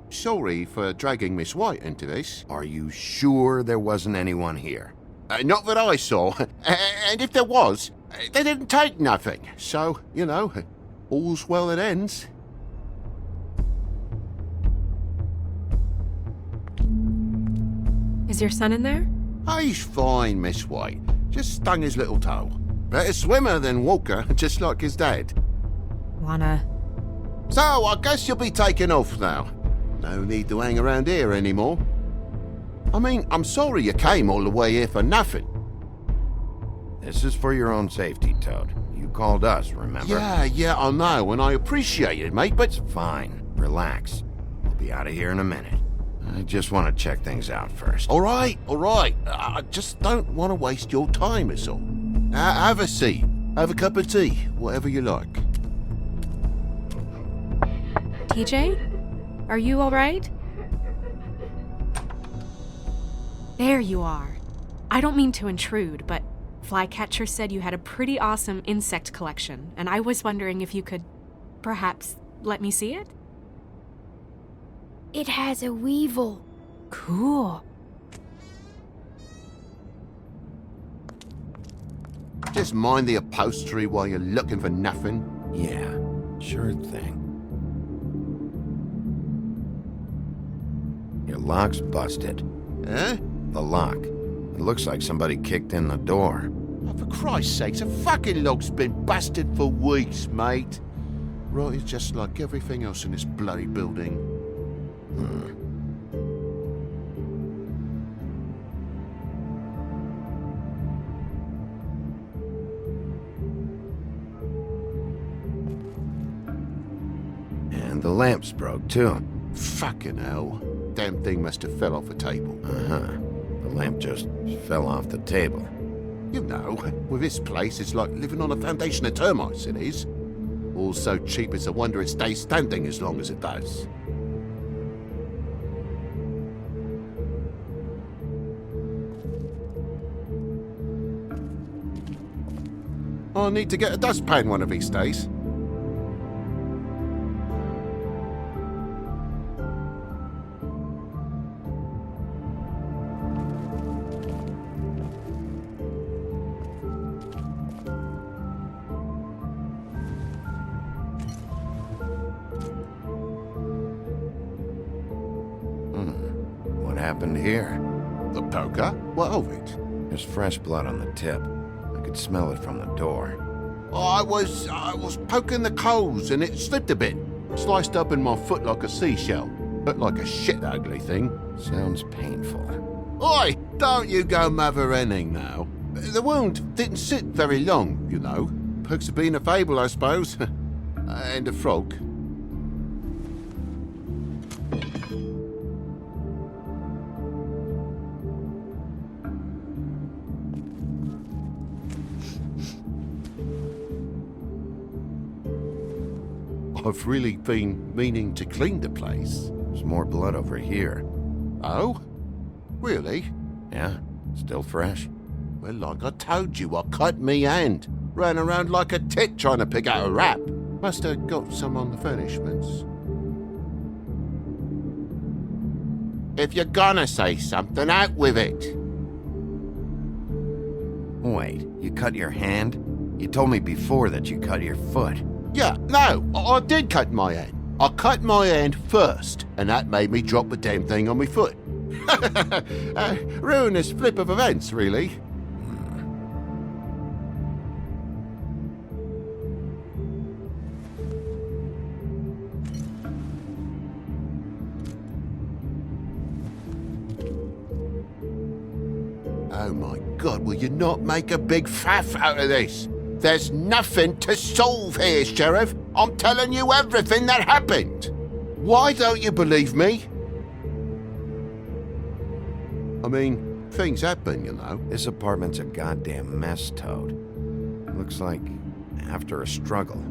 Sorry for dragging Miss White into this. Are you sure there wasn't anyone here? Not that I saw. And if there was, they didn't take nothing. So, you know, all's well that ends. Is your son in there? He's fine, Miss White. Just stung his little toe. Better swimmer than walker, just like his dad. Wanna... So, I guess you'll be taking off now. No need to hang around here anymore. I mean, I'm sorry you came all the way here for nothing. This is for your own safety, Toad. You called us, remember? Yeah, I know, and I appreciate it, mate, but... Fine. Relax. We'll be out of here in a minute. I just want to check things out first. All right. I just don't want to waste your time, is all. Have a seat. Have a cup of tea. Whatever you like. TJ? Are you all right? There you are. I don't mean to intrude, but Flycatcher said you had a pretty awesome insect collection, and I was wondering if you could perhaps let me see it? It has a weevil. Cool. Just mind the upholstery while you're looking for nothing. Yeah, sure thing. Your lock's busted. Eh? The lock. It looks like somebody kicked in the door. Oh, for Christ's sakes, a fucking lock's been busted for weeks, mate. Right, it's just like everything else in this bloody building. And the lamp's broke, too. Fucking hell. Damn thing must have fell off a table. Uh-huh. The lamp just fell off the table. You know, with this place, it's like living on a foundation of termites, it is. All so cheap it's a wonder it stays standing as long as it does. I need to get a dustpan one of these days. What happened here? The poker? What of it? There's fresh blood on the tip. I could smell it from the door. I was poking the coals and it slipped a bit. Sliced up in my foot like a seashell. Looked like a shit ugly thing. Sounds painful. Oi! Don't you go mother-henning now. The wound didn't sit very long, you know. Perks of being a fable, I suppose. And a frog. I've really been meaning to clean the place. There's more blood over here. Oh? Really? Yeah? Still fresh? Well, like I told you, I cut me hand. Ran around like a tit trying to pick out a wrap. Must have got some on the furnishments. If you're gonna say something, out with it. Wait, you cut your hand? You told me before that you cut your foot. Yeah, no, I did cut my hand. I cut my hand first, and that made me drop the damn thing on my foot. Ruinous flip of events, really. Oh my God, will you not make a big faff out of this? There's nothing to solve here, Sheriff. I'm telling you everything that happened. Why don't you believe me? I mean, things happen, you know. This apartment's a goddamn mess, Toad. Looks like after a struggle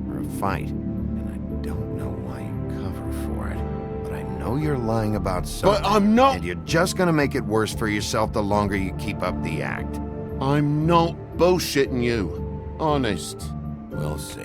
or a fight. And I don't know why you cover for it. But I know you're lying about something. But I'm not. And you're just gonna make it worse for yourself the longer you keep up the act. I'm not bullshitting you. Honest. We'll see.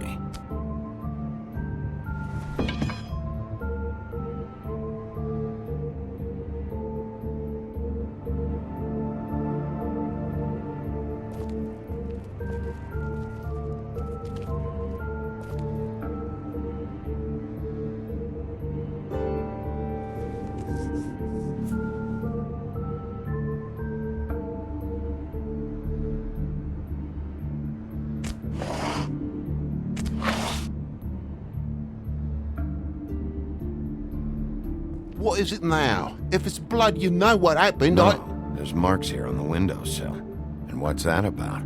What is it now? If it's blood, you know what happened. No, there's marks here on the windowsill. And what's that about?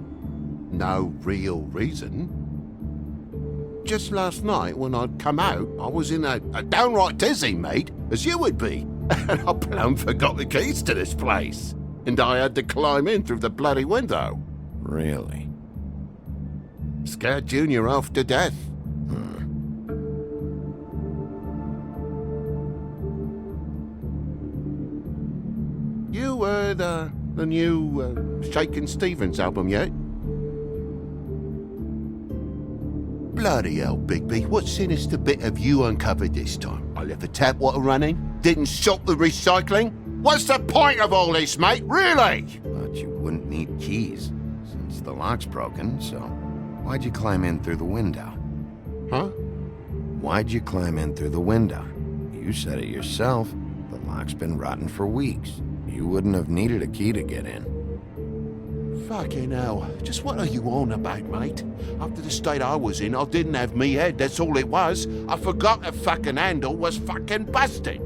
No real reason. Just last night, when I'd come out, I was in a downright dizzy, mate, as you would be. And I plumb forgot the keys to this place. And I had to climb in through the bloody window. Really? Scared Junior off to death. You heard the new Shakin' Stevens album yet? Bloody hell, Bigby, what sinister bit have you uncovered this time? I left the tap water running, didn't stop the recycling, What's the point of all this, mate? Really? But you wouldn't need keys, since the lock's broken, so why'd you climb in through the window? Huh? Why'd you climb in through the window? You said it yourself. The lock's been rotten for weeks. You wouldn't have needed a key to get in. Fucking hell. Just what are you on about, mate? After the state I was in, I didn't have me head, that's all it was. I forgot the fucking handle was fucking busted.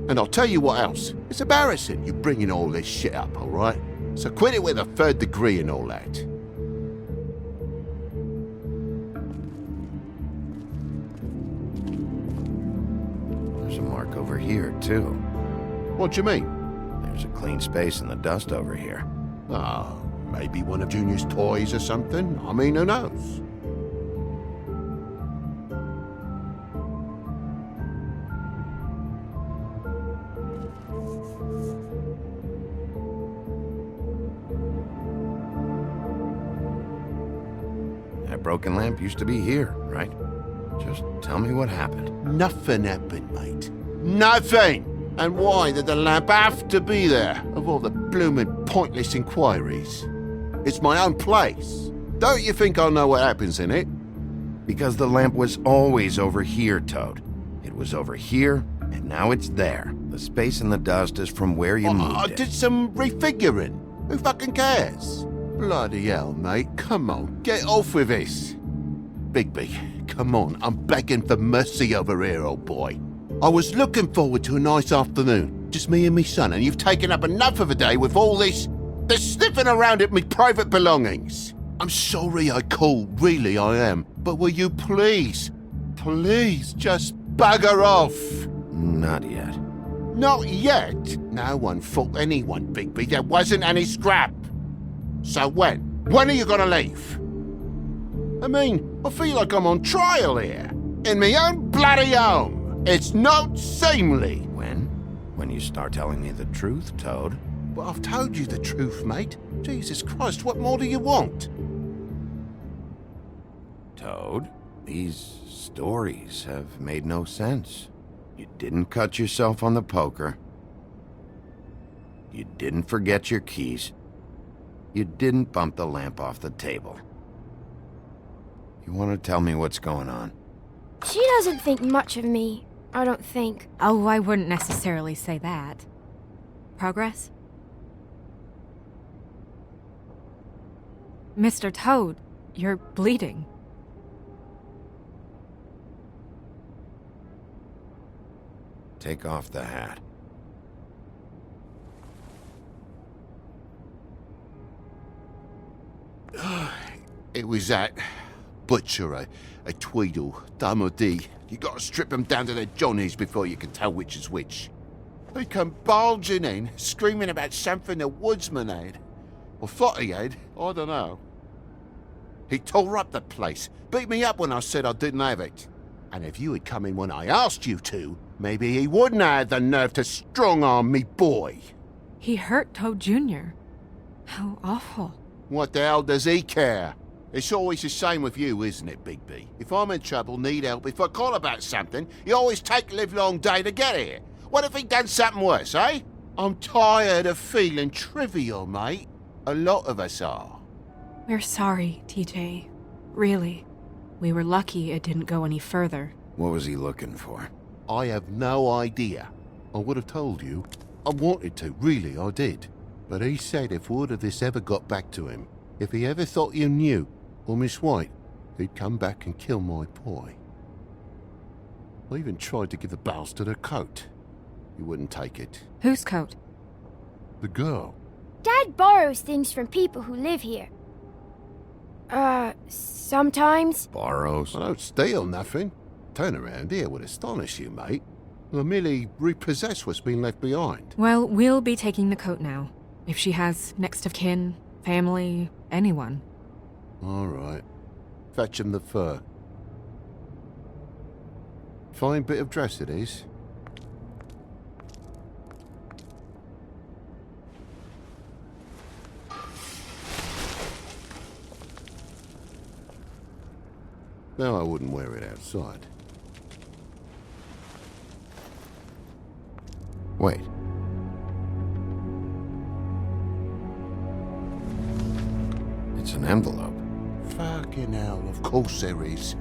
And I'll tell you what else. It's embarrassing you bringing all this shit up, alright? So quit it with a 3rd degree and all that. There's a mark over here, too. What do you mean? There's a clean space in the dust over here. Oh, maybe one of Junior's toys or something. I mean, who knows? That broken lamp used to be here, right? Just tell me what happened. Nothing happened, mate. Nothing! And why did the lamp have to be there, of all the bloomin' pointless inquiries? It's my own place. Don't you think I know what happens in it? Because the lamp was always over here, Toad. It was over here, and now it's there. The space in the dust is from where you moved I it. did some refiguring. Who fucking cares? Bloody hell, mate. Come on, get off with this. Bigby, come on. I'm begging for mercy over here, old boy. I was looking forward to a nice afternoon. Just me and me son, and you've taken up enough of a day with all this sniffing around at me private belongings. I'm sorry I called, really I am. But will you please just bugger off? Not yet. Not yet? No one fought anyone, Bigby. There wasn't any scrap. So when? When are you gonna leave? I mean, I feel like I'm on trial here. In my own bloody home. It's not seemly. When? When you start telling me the truth, Toad. Well, I've told you the truth, mate. Jesus Christ, what more do you want? Toad, these stories have made no sense. You didn't cut yourself on the poker. You didn't forget your keys. You didn't bump the lamp off the table. You want to tell me what's going on? She doesn't think much of me, I don't think. Oh, I wouldn't necessarily say that. Progress? Mr. Toad, you're bleeding. Take off the hat. It was that butcher, a Tweedle, Dumodee. You gotta strip them down to their johnnies before you can tell which is which. He come bulging in, screaming about something the woodsman had. Or thought he had, I don't know. He tore up the place, beat me up when I said I didn't have it. And if you had come in when I asked you to, maybe he wouldn't have had the nerve to strong-arm me boy. He hurt Toad Jr. How awful. What the hell does he care? It's always the same with you, isn't it, Bigby? If I'm in trouble, need help, if I call about something, you always take a livelong day to get here. What if he done something worse, eh? I'm tired of feeling trivial, mate. A lot of us are. We're sorry, TJ. Really. We were lucky it didn't go any further. What was he looking for? I have no idea. I would have told you. I wanted to, really, I did. But he said if word of this ever got back to him, if he ever thought you knew, or Miss White, he'd come back and kill my boy. I even tried to give the bastard a coat. He wouldn't take it. Whose coat? The girl. Dad borrows things from people who live here. Sometimes. Borrows? I don't steal nothing. Turn around here would astonish you, mate. I merely repossess what's been left behind. Well, we'll be taking the coat now. If she has next of kin, family, anyone. All right. Fetch him the fur. Fine bit of dress it is. No, I wouldn't wear it outside. Wait. It's an envelope. Fucking hell, of course there is.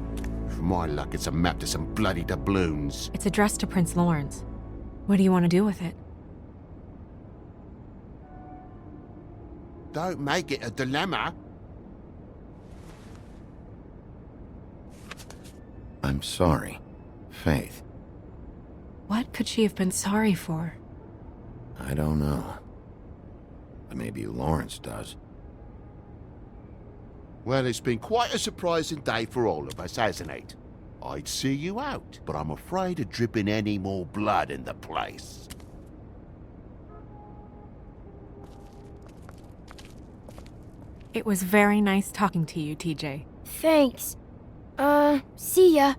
For my luck, it's a map to some bloody doubloons. It's addressed to Prince Lawrence. What do you want to do with it? Don't make it a dilemma. I'm sorry, Faith. What could she have been sorry for? I don't know. But maybe Lawrence does. Well, it's been quite a surprising day for all of us, hasn't it? I'd see you out, but I'm afraid of dripping any more blood in the place. It was very nice talking to you, TJ. Thanks. See ya.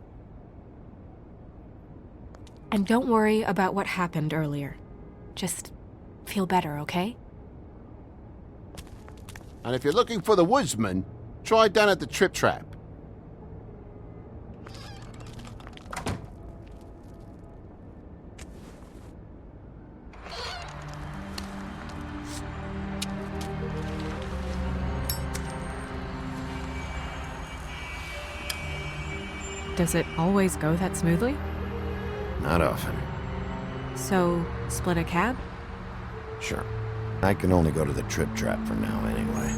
And don't worry about what happened earlier. Just feel better, okay? And if you're looking for the woodsman, try down at the Trip Trap. Does it always go that smoothly? Not often. So, split a cab? Sure. I can only go to the Trip Trap for now anyway.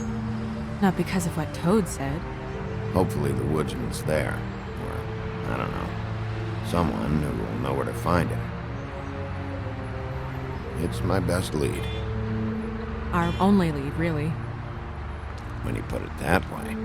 Not because of what Toad said. Hopefully the woodsman's there. Or, I don't know. Someone who will know where to find him. It's my best lead. Our only lead, really. When you put it that way.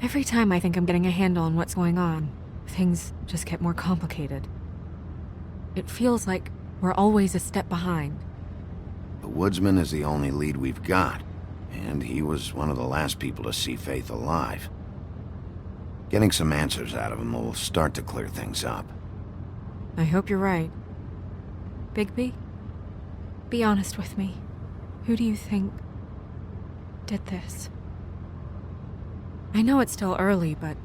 Every time I think I'm getting a handle on what's going on, things just get more complicated. It feels like we're always a step behind. The woodsman is the only lead we've got, and he was one of the last people to see Faith alive. Getting some answers out of him will start to clear things up. I hope you're right. Bigby, be honest with me. Who do you think did this? I know it's still early, but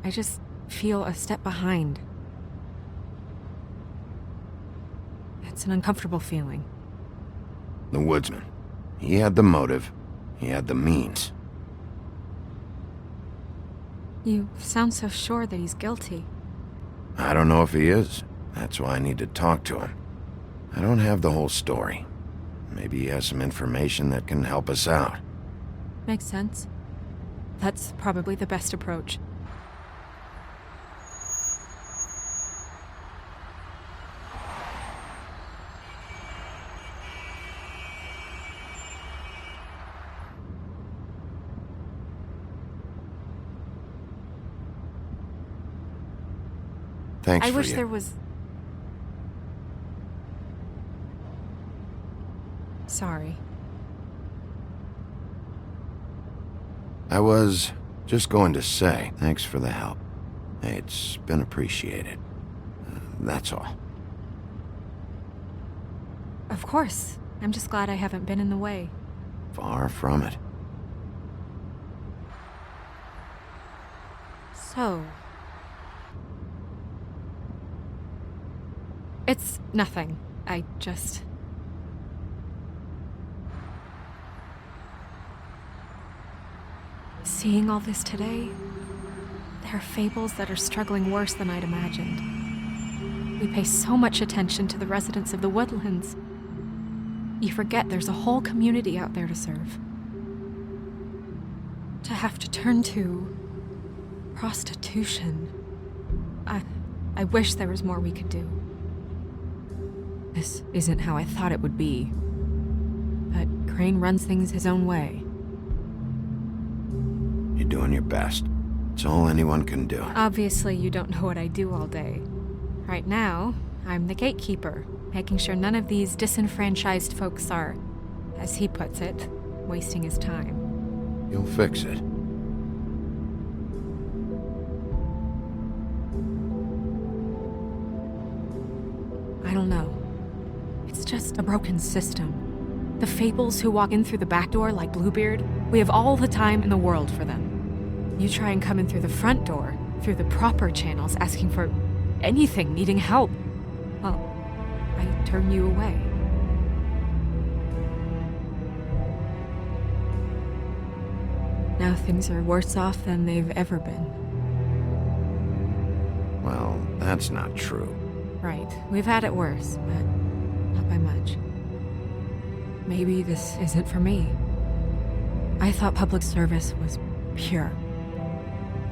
I just feel a step behind. It's an uncomfortable feeling. The woodsman. He had the motive. He had the means. You sound so sure that he's guilty. I don't know if he is. That's why I need to talk to him. I don't have the whole story. Maybe he has some information that can help us out. Makes sense. That's probably the best approach. Thanks I for wish you. there was... Sorry. I was just going to say, thanks for the help. It's been appreciated. That's all. Of course. I'm just glad I haven't been in the way. Far from it. So... It's nothing. I just... Seeing all this today, there are fables that are struggling worse than I'd imagined. We pay so much attention to the residents of the woodlands. You forget there's a whole community out there to serve. To have to turn to prostitution. I wish there was more we could do. This isn't how I thought it would be. But Crane runs things his own way. You're doing your best. It's all anyone can do. Obviously, you don't know what I do all day. Right now, I'm the gatekeeper, making sure none of these disenfranchised folks are, as he puts it, wasting his time. You'll fix it. I don't know. It's just a broken system. The fables who walk in through the back door like Bluebeard, we have all the time in the world for them. You try and come in through the front door, through the proper channels, asking for anything, needing help. Well, I turn you away. Now things are worse off than they've ever been. Well, that's not true. Right. We've had it worse, but not by much. Maybe this isn't for me. I thought public service was pure.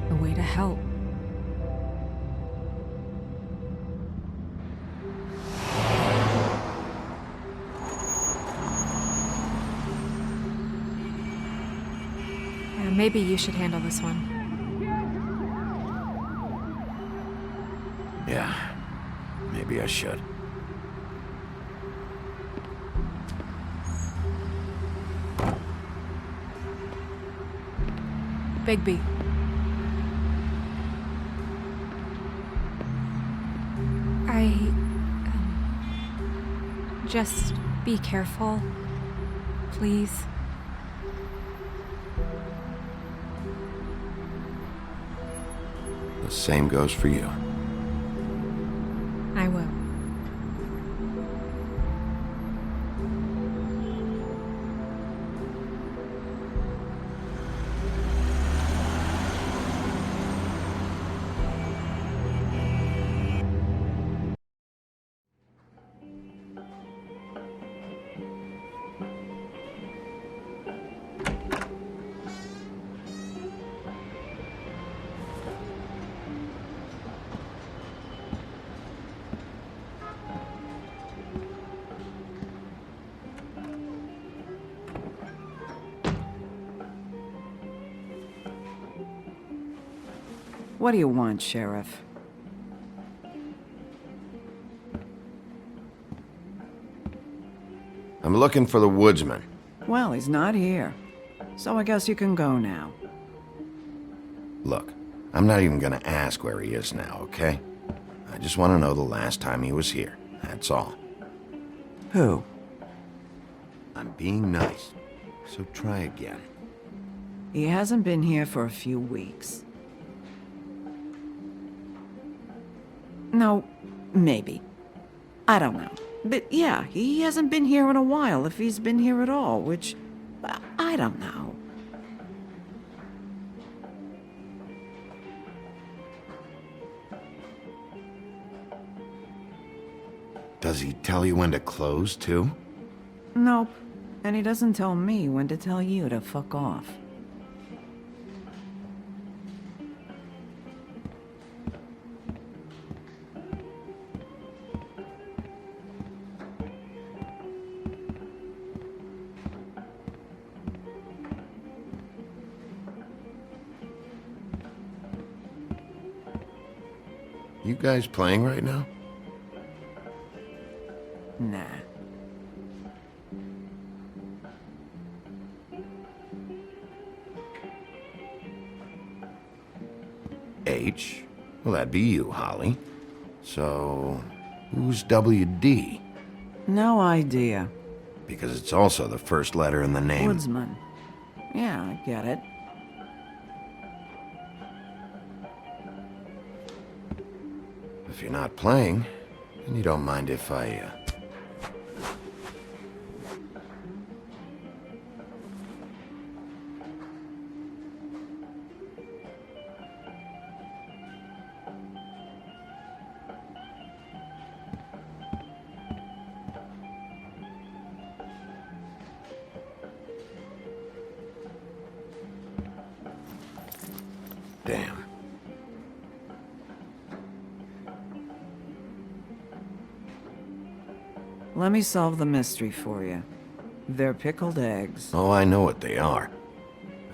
A way to help. Maybe you should handle this one. Yeah, maybe I should. Bigby. Just be careful, please. The same goes for you. I will. What do you want, Sheriff? I'm looking for the woodsman. Well, he's not here. So I guess you can go now. Look, I'm not even gonna ask where he is now, okay? I just want to know the last time he was here. That's all. Who? I'm being nice, so try again. He hasn't been here for a few weeks. No, maybe. I don't know. But yeah, he hasn't been here in a while, if he's been here at all, which... I don't know. Does he tell you when to close, too? Nope. And he doesn't tell me when to tell you to fuck off. You guys playing right now? Nah. H? Well, that'd be you, Holly. So, who's WD? No idea. Because it's also the first letter in the name. Woodsman. Yeah, I get it. If you're not playing, then you don't mind if I, Damn. Let me solve the mystery for you. They're pickled eggs. Oh, I know what they are.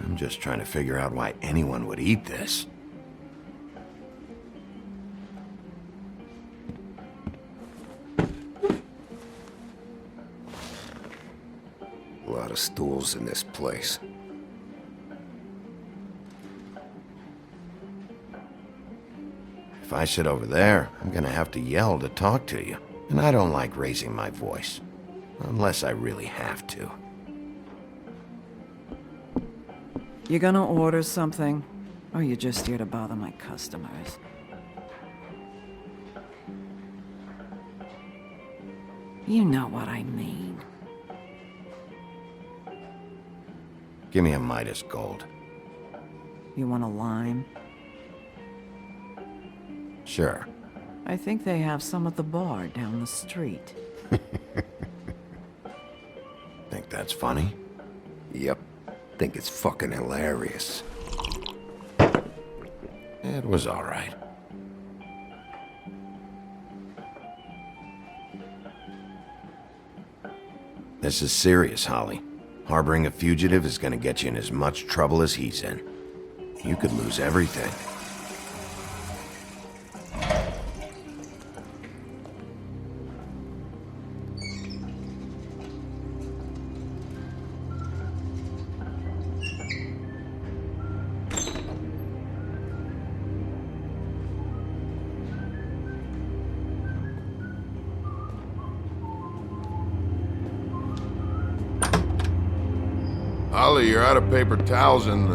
I'm just trying to figure out why anyone would eat this. A lot of stools in this place. If I sit over there, I'm gonna have to yell to talk to you. And I don't like raising my voice. Unless I really have to. You gonna order something? Or you just here to bother my customers? You know what I mean. Give me a Midas Gold. You want a lime? Sure. I think they have some at the bar down the street. Think that's funny? Yep. Think it's fucking hilarious. It was all right. This is serious, Holly. Harboring a fugitive is gonna get you in as much trouble as he's in. You could lose everything. Holly, you're out of paper towels and,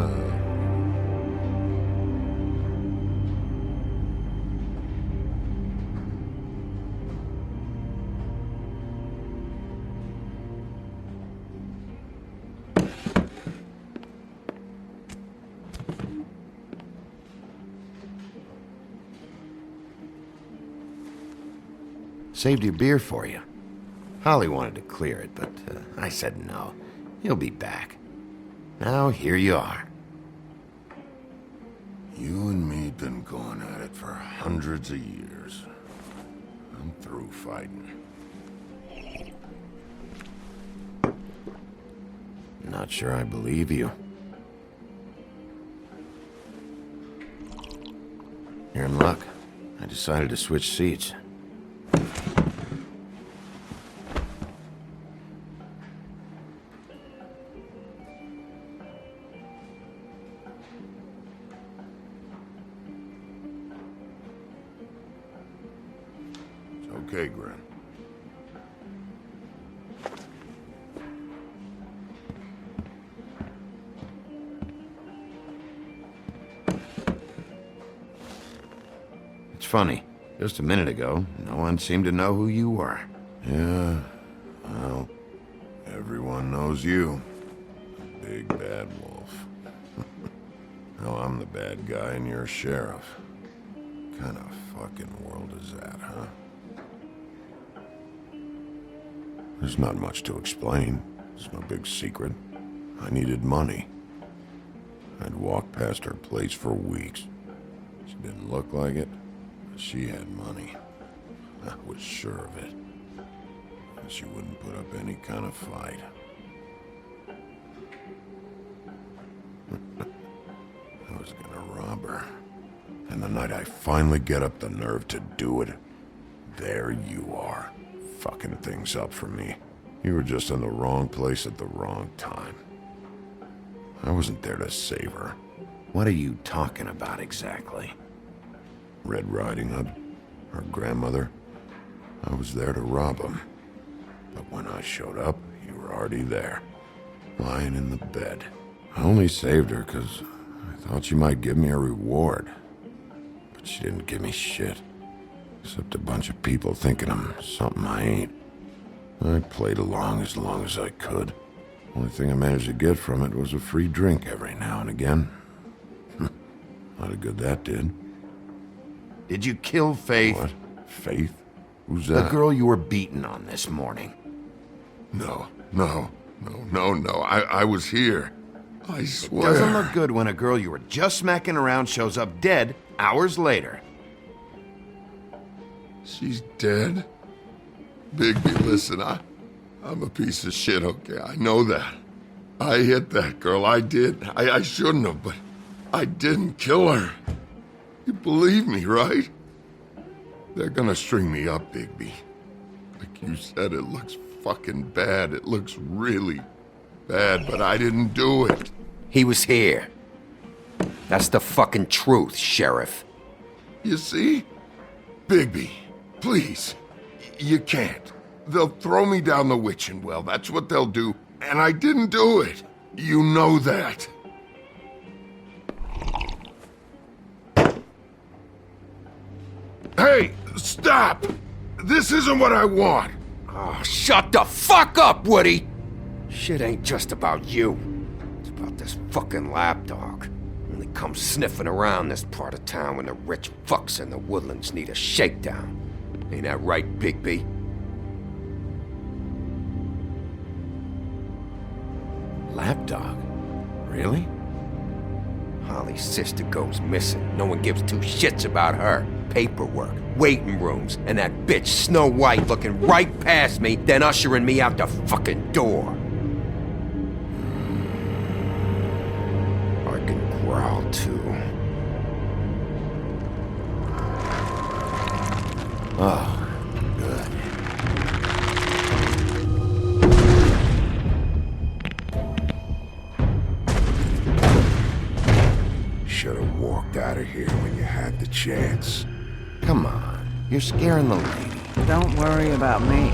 Saved your beer for you. Holly wanted to clear it, but I said no. He'll be back. Now here you are. You and me been going at it for hundreds of years. I'm through fighting. Not sure I believe you. You're in luck. I decided to switch seats. Okay, Gren. It's funny. Just a minute ago, no one seemed to know who you were. Yeah, well, everyone knows you. The big bad wolf. Now I'm the bad guy and you're sheriff. What kind of fucking world is that, huh? There's not much to explain. It's no big secret. I needed money. I'd walked past her place for weeks. She didn't look like it, but she had money. I was sure of it. And she wouldn't put up any kind of fight. I was gonna rob her. And the night I finally get up the nerve to do it, there you are. Fucking things up for me. You were just in the wrong place at the wrong time. I wasn't there to save her. What are you talking about exactly? Red Riding Hood, her grandmother. I was there to rob them. But when I showed up, you were already there, lying in the bed. I only saved her because I thought she might give me a reward. But she didn't give me shit. Except a bunch of people thinking I'm something I ain't. I played along as I could. Only thing I managed to get from it was a free drink every now and again. Lot of good that did. Did you kill Faith? What? Faith? Who's that? The girl you were beating on this morning. No. I was here. I swear. It doesn't look good when a girl you were just smacking around shows up dead hours later. She's dead? Bigby, listen, I'm a piece of shit, okay? I know that. I hit that girl, I did. I shouldn't have, but I didn't kill her. You believe me, right? They're gonna string me up, Bigby. Like you said, it looks fucking bad. It looks really bad, but I didn't do it. He was here. That's the fucking truth, Sheriff. You see? Bigby, please. You can't. They'll throw me down the witching well, that's what they'll do. And I didn't do it. You know that. Hey, stop! This isn't what I want! Oh, shut the fuck up, Woody! Shit ain't just about you. It's about this fucking lapdog. Only comes sniffing around this part of town when the rich fucks in the woodlands need a shakedown. Ain't that right, Bigby? Lapdog? Really? Holly's sister goes missing. No one gives two shits about her. Paperwork, waiting rooms, and that bitch Snow White looking right past me, then ushering me out the fucking door. I can growl too. Oh, good. Should have walked out of here when you had the chance. Come on, you're scaring the lady. Don't worry about me.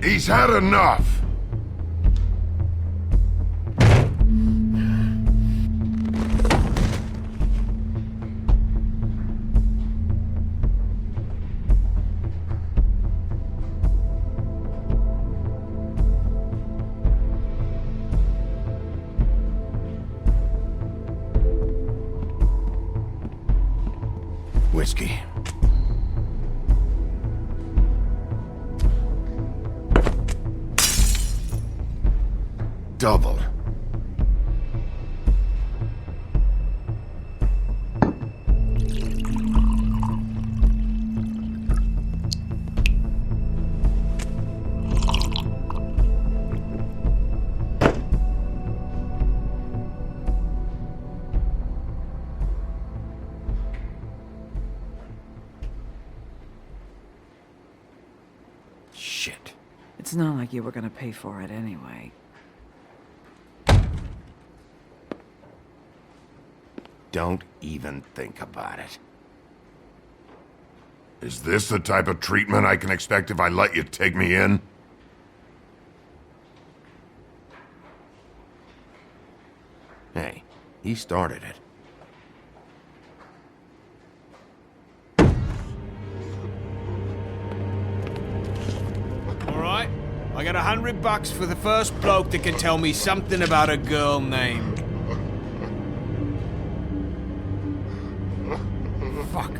He's had enough. Whiskey. Double. Shit. It's not like you were gonna pay for it anyway. Don't even think about it. Is this the type of treatment I can expect if I let you take me in? Hey, he started it. Alright, I got $100 for the first bloke that can tell me something about a girl named... Fuck.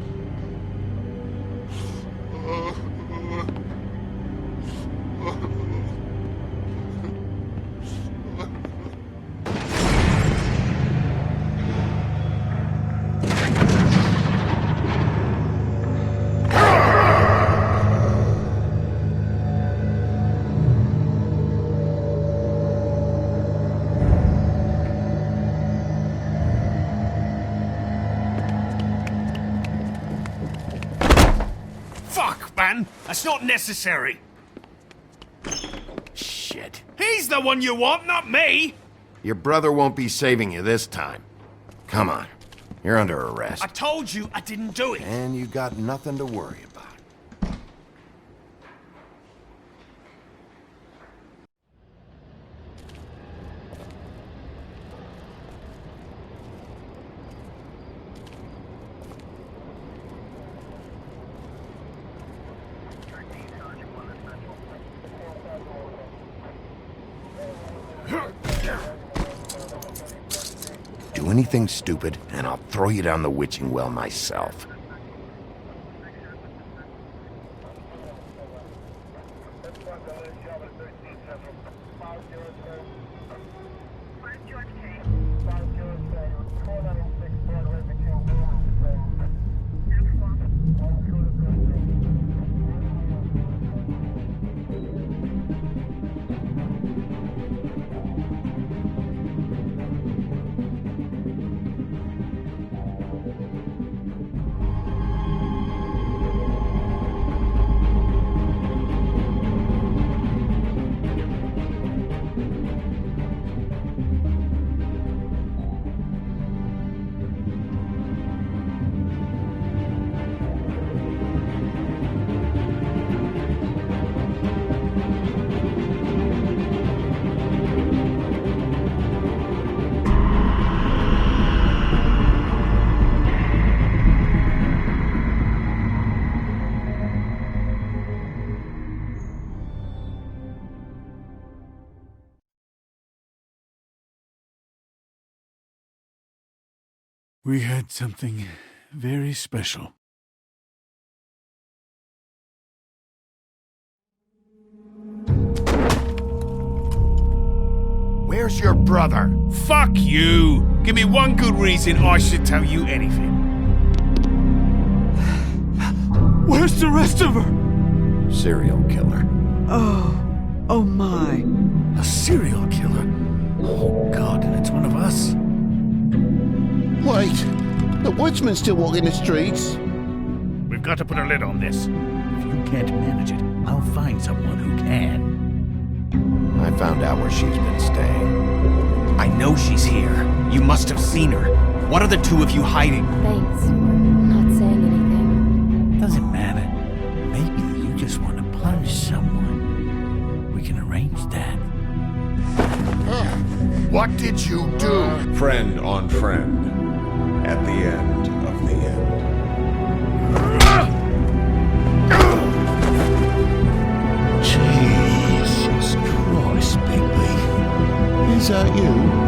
man. That's not necessary. Shit. He's the one you want, not me. Your brother won't be saving you this time. Come on. You're under arrest. I told you I didn't do it. And you got nothing to worry about. Do anything stupid, and I'll throw you down the witching well myself. We had something very special. Where's your brother? Fuck you! Give me one good reason I should tell you anything. Where's the rest of her? Serial killer. Oh my. A serial killer? Oh God, and it's one of us? Wait, the woodsman's still walking the streets. We've got to put a lid on this. If you can't manage it, I'll find someone who can. I found out where she's been staying. I know she's here. You must have seen her. What are the two of you hiding? Thanks for not saying anything. Doesn't matter. Maybe you just want to punish someone. We can arrange that. What did you do? Friend on friend. At the end of the end. Jesus Christ, Bigby. Is that you?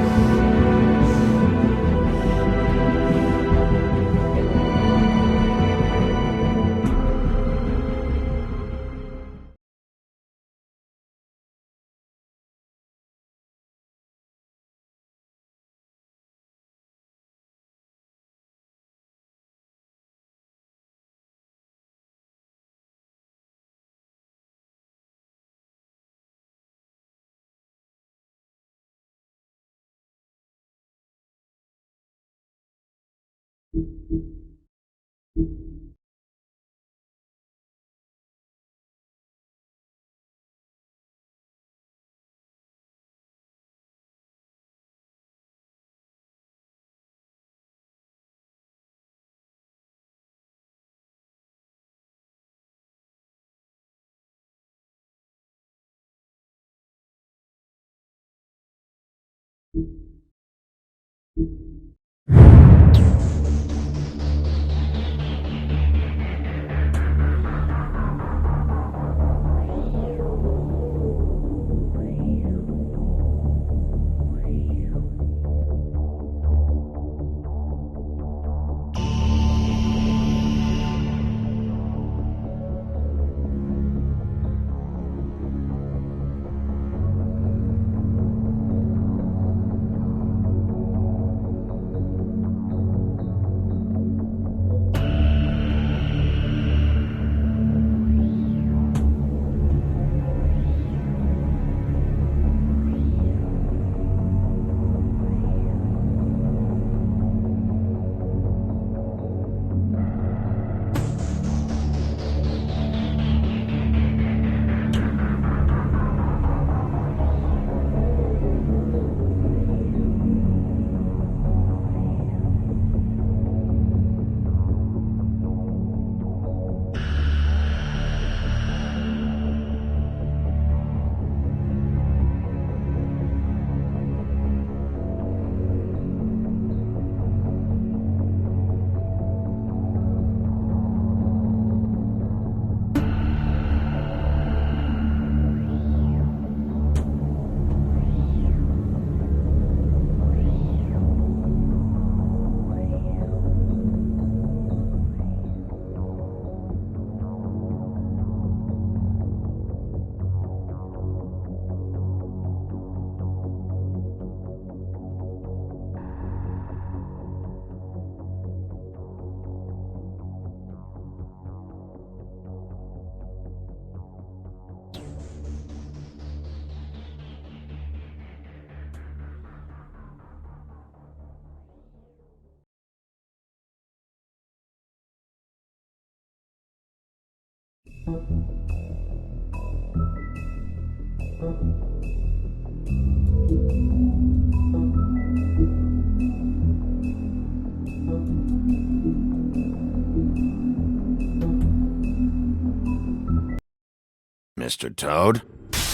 Mr. Toad?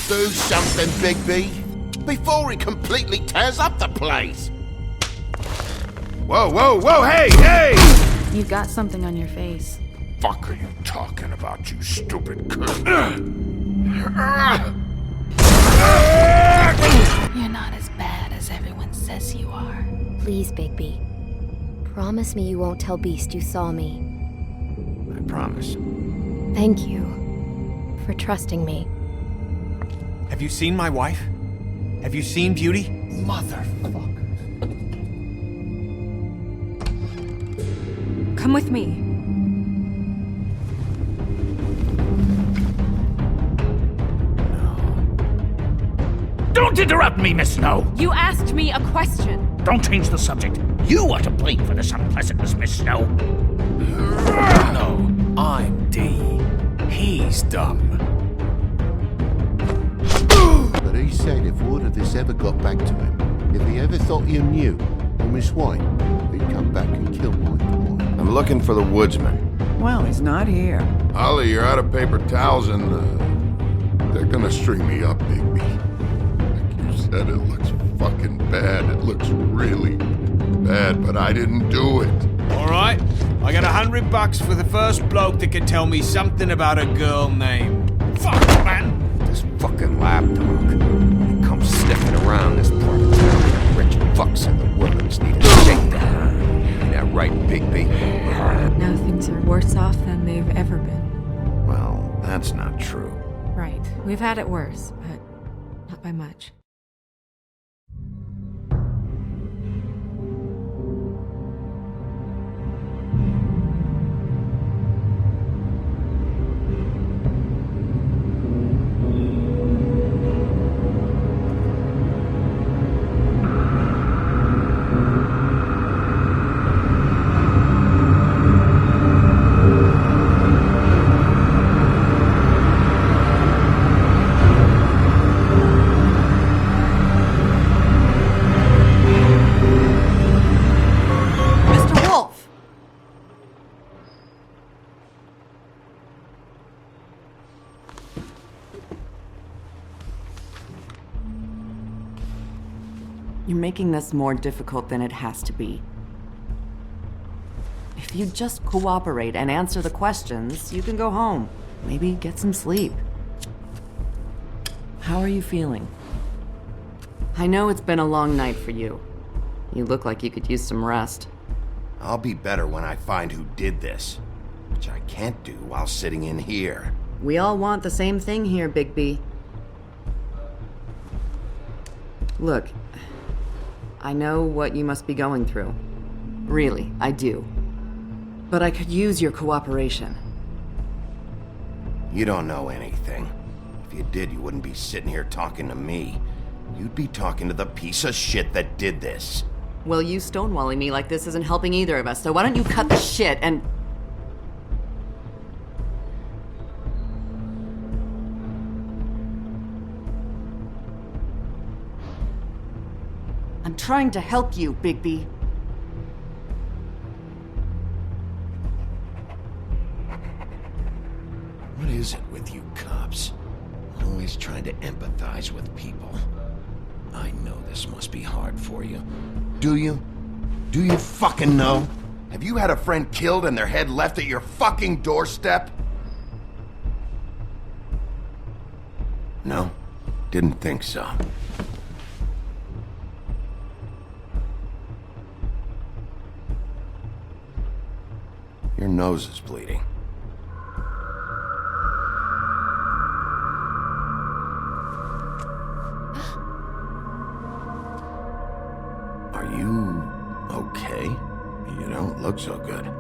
Do something, Bigby, before he completely tears up the place. Whoa, whoa, whoa, hey, hey! You've got something on your face. Fuck are you talking about, you stupid cunt? You're not as bad as everyone says you are. Please, Bigby. Promise me you won't tell Beast you saw me. I promise. Thank you for trusting me. Have you seen my wife? Have you seen Beauty? Motherfucker. Come with me. Don't interrupt me, Miss Snow! You asked me a question. Don't change the subject. You are to blame for this unpleasantness, Miss Snow. No, I'm D. He's dumb. But he said if word of this ever got back to him, if he ever thought you knew, or Miss White, he'd come back and kill my boy. I'm looking for the woodsman. Well, he's not here. Holly, you're out of paper towels and, they're gonna string me up, Bigby. Like you said, it looks fucking bad. It looks really bad, but I didn't do it. Alright, I got $100 for the first bloke that can tell me something about a girl name. Fuck, man! This fucking lapdog. He comes sniffing around this part of town. Rich fucks in the woodlands need a shakedown. Ain't that right, Bigby? Now things are worse off than they've ever been. Well, that's not true. Right. We've had it worse, but not by much. You're making this more difficult than it has to be. If you just cooperate and answer the questions, you can go home. Maybe get some sleep. How are you feeling? I know it's been a long night for you. You look like you could use some rest. I'll be better when I find who did this, which I can't do while sitting in here. We all want the same thing here, Bigby. Look, I know what you must be going through. Really, I do. But I could use your cooperation. You don't know anything. If you did, you wouldn't be sitting here talking to me. You'd be talking to the piece of shit that did this. Well, you stonewalling me like this isn't helping either of us, so why don't you cut the shit and... I'm trying to help you, Bigby. What is it with you cops? Always trying to empathize with people. I know this must be hard for you. Do you? Do you fucking know? Have you had a friend killed and their head left at your fucking doorstep? No? Didn't think so. Your nose is bleeding. Are you okay? You don't look so good.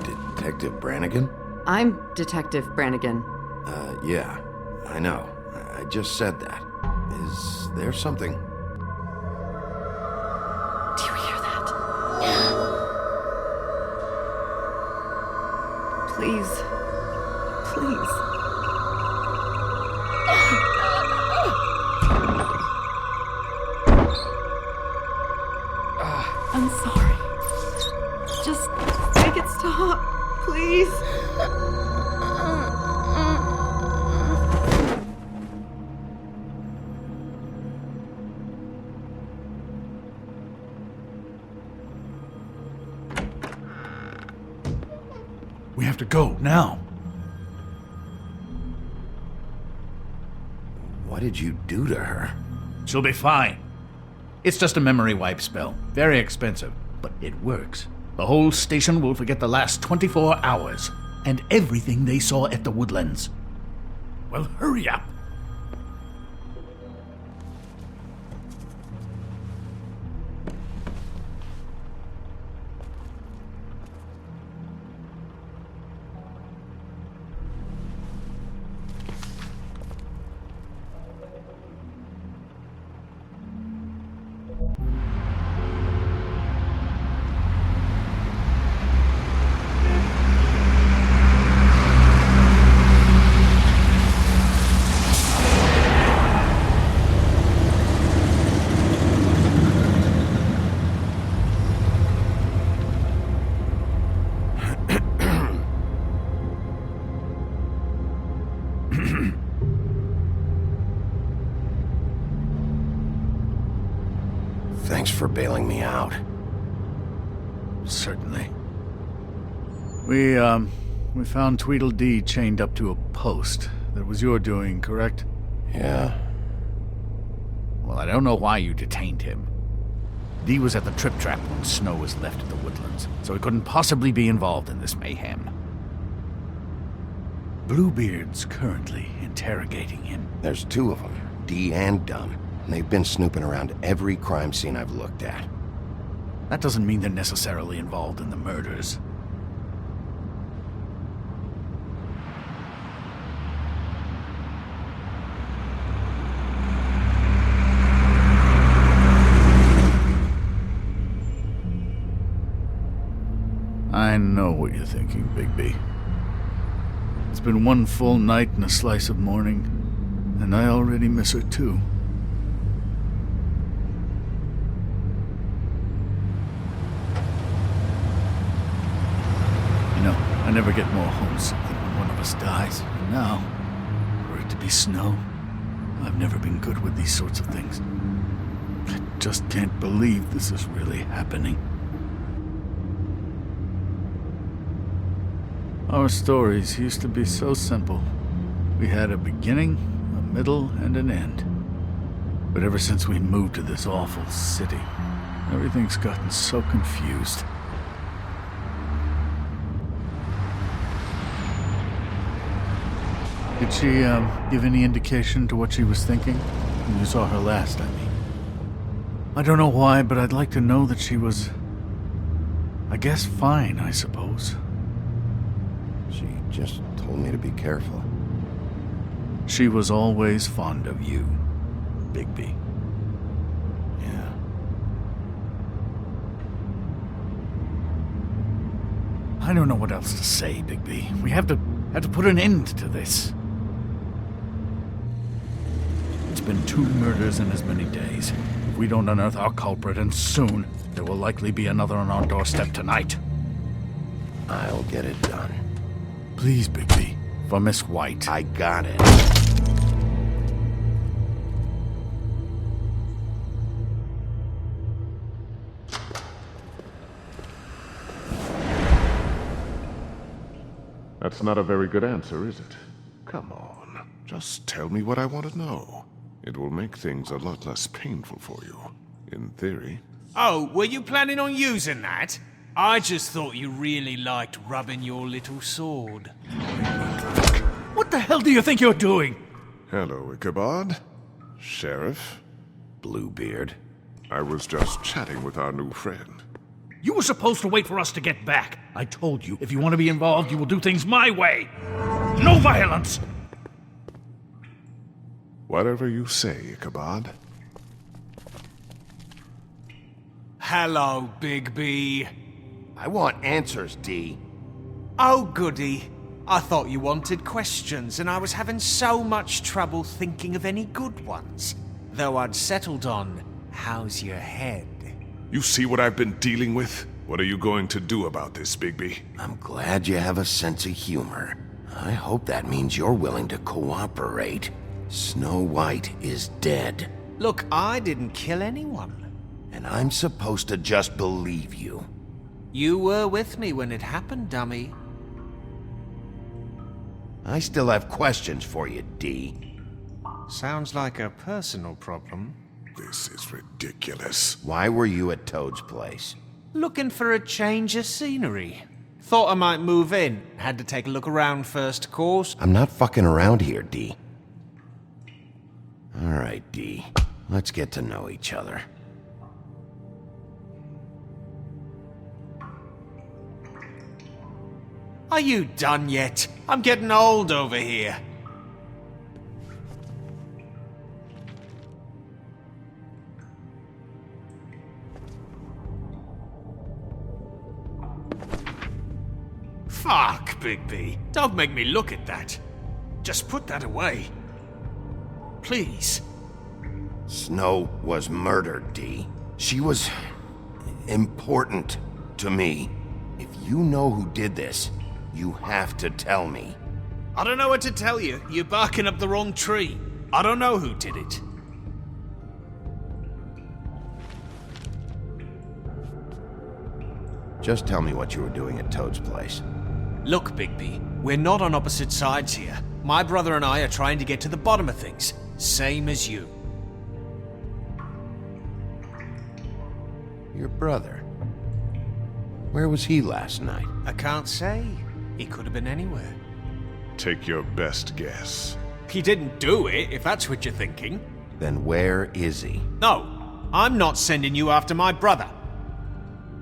Detective Brannigan? I'm Detective Brannigan. Yeah, I know. I just said that. Is there something? Do you hear that? Please, Please. I'm sorry. Just make it stop, please. We have to go, now. What did you do to her? She'll be fine. It's just a memory wipe spell. Very expensive, but it works. The whole station will forget the last 24 hours, and everything they saw at the Woodlands. Well, hurry up. Thanks for bailing me out. Certainly. We found Tweedledee chained up to a post. That was your doing, correct? Yeah. Well, I don't know why you detained him. Dee was at the Trip Trap when Snow was left at the Woodlands, so he couldn't possibly be involved in this mayhem. Bluebeard's currently interrogating him. There's two of them, Dee and Dunn. And they've been snooping around every crime scene I've looked at. That doesn't mean they're necessarily involved in the murders. I know what you're thinking, Bigby. It's been one full night and a slice of morning, and I already miss her too. You know, I never get more homesick than when one of us dies. And now, for it to be Snow, I've never been good with these sorts of things. I just can't believe this is really happening. Our stories used to be so simple. We had a beginning, a middle, and an end. But ever since we moved to this awful city, everything's gotten so confused. Did she, give any indication to what she was thinking? When you saw her last, I mean. I don't know why, but I'd like to know that she was, I guess, fine, I suppose. She just told me to be careful. She was always fond of you, Bigby. Yeah. I don't know what else to say, Bigby. We have to put an end to this. It's been 2 murders in as many days. If we don't unearth our culprit, and soon, there will likely be another on our doorstep tonight. I'll get it done. Please, Bigby. For Miss White. I got it. That's not a very good answer, is it? Come on, just tell me what I want to know. It will make things a lot less painful for you, in theory. Oh, were you planning on using that? I just thought you really liked rubbing your little sword. What the hell do you think you're doing? Hello, Ichabod. Sheriff. Bluebeard. I was just chatting with our new friend. You were supposed to wait for us to get back. I told you, if you want to be involved, you will do things my way. No violence! Whatever you say, Ichabod. Hello, Bigby. I want answers, Dee. Oh, goody. I thought you wanted questions, and I was having so much trouble thinking of any good ones. Though I'd settled on, how's your head? You see what I've been dealing with? What are you going to do about this, Bigby? I'm glad you have a sense of humor. I hope that means you're willing to cooperate. Snow White is dead. Look, I didn't kill anyone. And I'm supposed to just believe you. You were with me when it happened, dummy. I still have questions for you, D. Sounds like a personal problem. This is ridiculous. Why were you at Toad's place? Looking for a change of scenery. Thought I might move in. Had to take a look around first, of course. I'm not fucking around here, D. All right, D. Let's get to know each other. Are you done yet? I'm getting old over here. Fuck, Bigby. Don't make me look at that. Just put that away. Please. Snow was murdered, D. She was important to me. If you know who did this, you have to tell me. I don't know what to tell you. You're barking up the wrong tree. I don't know who did it. Just tell me what you were doing at Toad's place. Look, Bigby, we're not on opposite sides here. My brother and I are trying to get to the bottom of things. Same as you. Your brother? Where was he last night? I can't say. He could have been anywhere. Take your best guess. He didn't do it, if that's what you're thinking. Then where is he? No, I'm not sending you after my brother.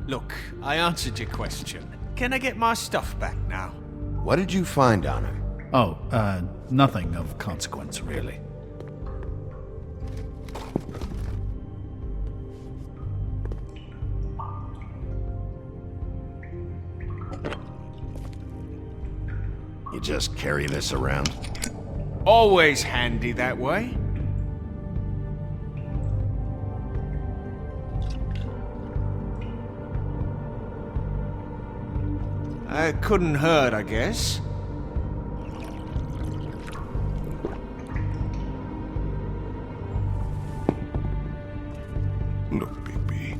Look, I answered your question. Can I get my stuff back now? What did you find on him? Oh, nothing of consequence, really. You just carry this around? Always handy that way. Couldn't hurt, I guess. Look, Bigby,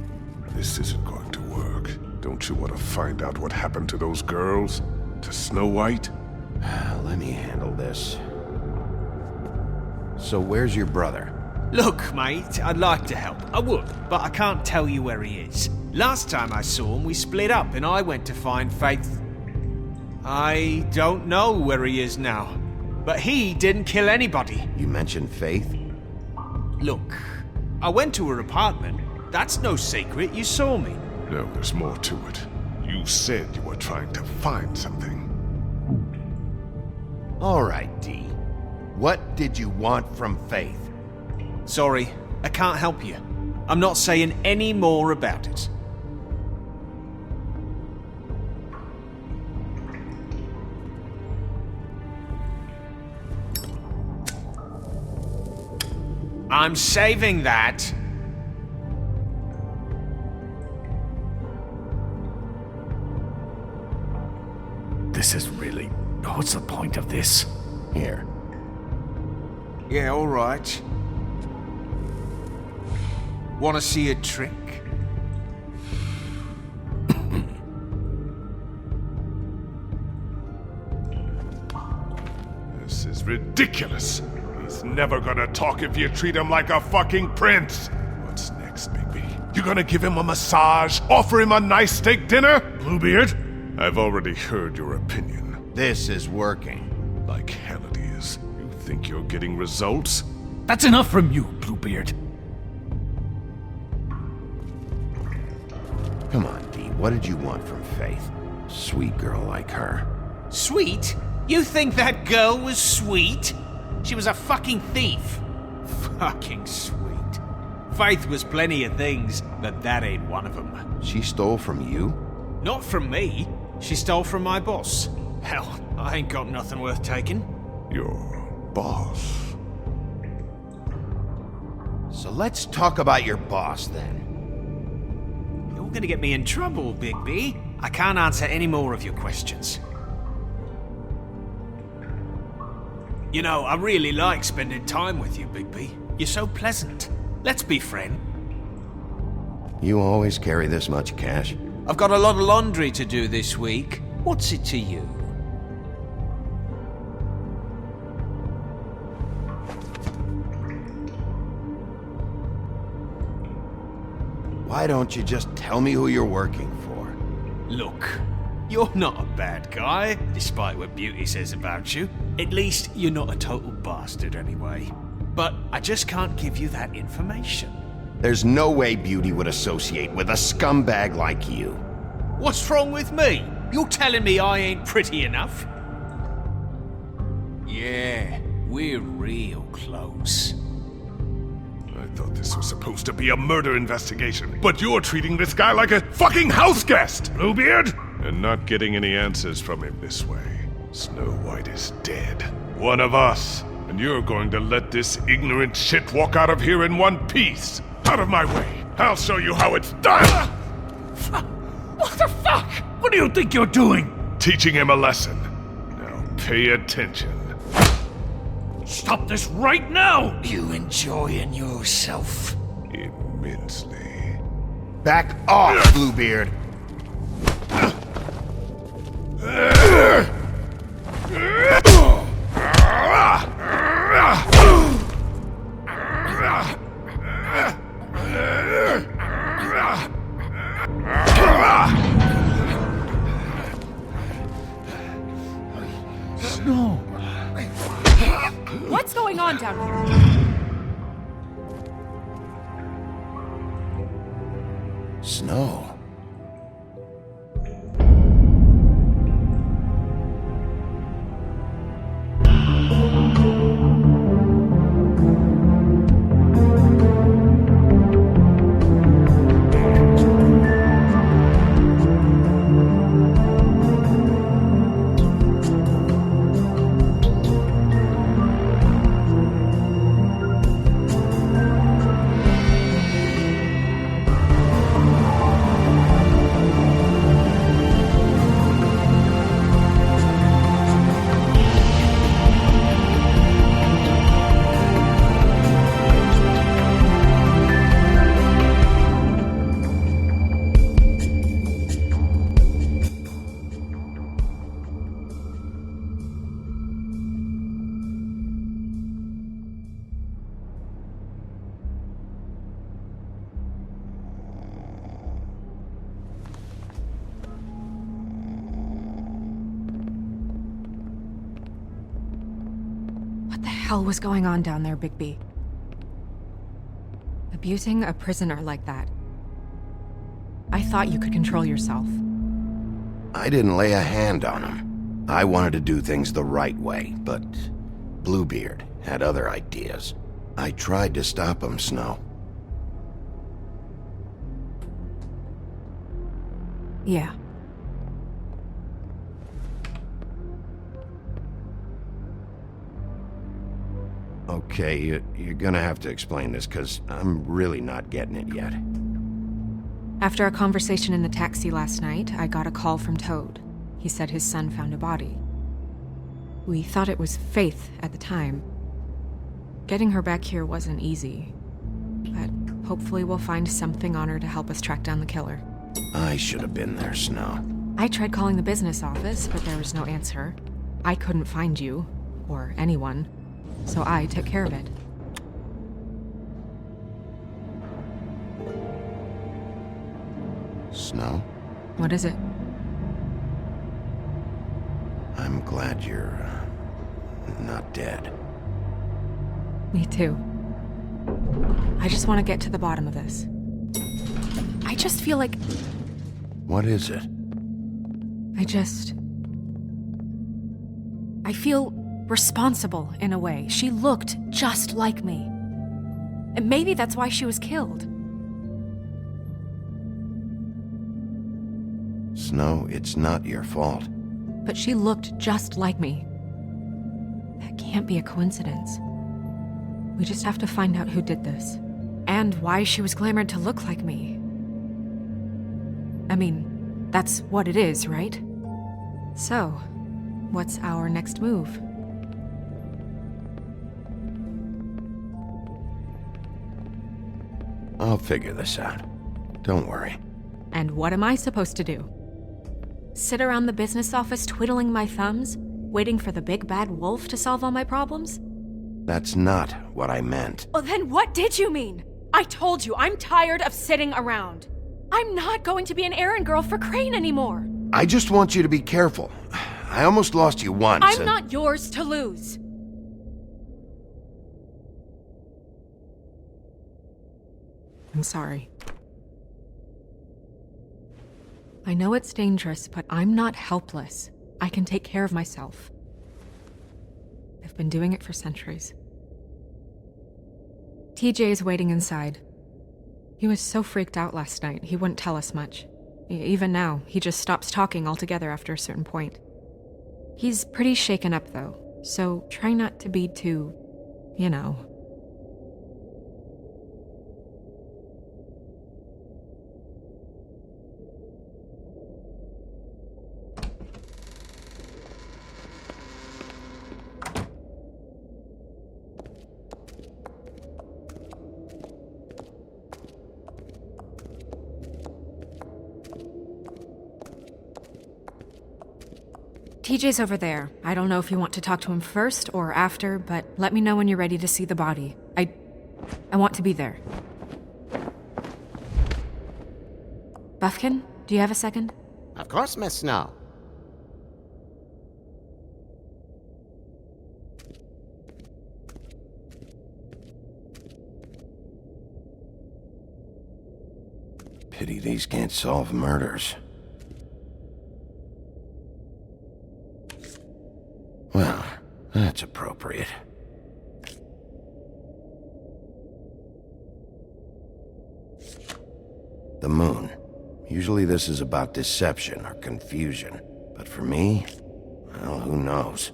this isn't going to work. Don't you want to find out what happened to those girls? To Snow White? Let me handle this. So where's your brother? Look, mate, I'd like to help. I would, but I can't tell you where he is. Last time I saw him, we split up and I went to find Faith. I don't know where he is now, but he didn't kill anybody. You mentioned Faith? Look, I went to her apartment. That's no secret, you saw me. No, there's more to it. You said you were trying to find something. All right, D. What did you want from Faith? Sorry, I can't help you. I'm not saying any more about it. I'm saving that. This is really... What's the point of this? Here. Yeah, all right. Want to see a trick? This is ridiculous. He's never gonna talk if you treat him like a fucking prince. What's next, Bigby? You gonna give him a massage? Offer him a nice steak dinner? Bluebeard? I've already heard your opinion. This is working. Like hell it is. You think you're getting results? That's enough from you, Bluebeard. Come on, D. What did you want from Faith? Sweet girl like her. Sweet? You think that girl was sweet? She was a fucking thief. Fucking sweet. Faith was plenty of things, but that ain't one of them. She stole from you? Not from me. She stole from my boss. Hell, I ain't got nothing worth taking. Your boss. So let's talk about your boss, then. You're gonna get me in trouble, Bigby. I can't answer any more of your questions. You know, I really like spending time with you, Bigby. You're so pleasant. Let's be friends. You always carry this much cash? I've got a lot of laundry to do this week. What's it to you? Why don't you just tell me who you're working for? Look, you're not a bad guy, despite what Beauty says about you. At least you're not a total bastard anyway. But I just can't give you that information. There's no way Beauty would associate with a scumbag like you. What's wrong with me? You're telling me I ain't pretty enough? Yeah, we're real close. I thought this was supposed to be a murder investigation, but you're treating this guy like a fucking house guest, Bluebeard! And not getting any answers from him this way. Snow White is dead. One of us. And you're going to let this ignorant shit walk out of here in one piece. Out of my way. I'll show you how it's done! What the fuck? What do you think you're doing? Teaching him a lesson. Now pay attention. Stop this right now! You enjoying yourself? Immensely. Back off, Bluebeard! Snow! What's going on down here? Snow. What the hell was going on down there, Bigby? Abusing a prisoner like that. I thought you could control yourself. I didn't lay a hand on him. I wanted to do things the right way, but Bluebeard had other ideas. I tried to stop him, Snow. Yeah. Okay, you're gonna have to explain this, because I'm really not getting it yet. After a conversation in the taxi last night, I got a call from Toad. He said his son found a body. We thought it was Faith at the time. Getting her back here wasn't easy, but hopefully we'll find something on her to help us track down the killer. I should have been there, Snow. I tried calling the business office, but there was no answer. I couldn't find you, or anyone, so I took care of it. Snow? What is it? I'm glad you're not dead. Me too. I just want to get to the bottom of this. I just feel like... What is it? I feel responsible in a way. She looked just like me. And maybe that's why she was killed. Snow, it's not your fault. but she looked just like me. That can't be a coincidence. We just have to find out who did this, and why she was glamored to look like me. I mean, that's what it is, right? So, what's our next move? I'll figure this out. Don't worry. And what am I supposed to do? Sit around the business office twiddling my thumbs, waiting for the big bad wolf to solve all my problems? That's not what I meant. Well, then what did you mean? I told you, I'm tired of sitting around. I'm not going to be an errand girl for Crane anymore. I just want you to be careful. I almost lost you once. I'm not yours to lose. I'm sorry. I know it's dangerous, but I'm not helpless. I can take care of myself. I've been doing it for centuries. TJ is waiting inside. He was so freaked out last night, he wouldn't tell us much. Even now, he just stops talking altogether after a certain point. He's pretty shaken up, though, so try not to be too, you know. TJ's over there. I don't know if you want to talk to him first or after, but let me know when you're ready to see the body. I want to be there. Buffkin, do you have a second? Of course, Miss Snow. Pity these can't solve murders. Well, that's appropriate. The moon. Usually this is about deception or confusion. But for me, well, who knows?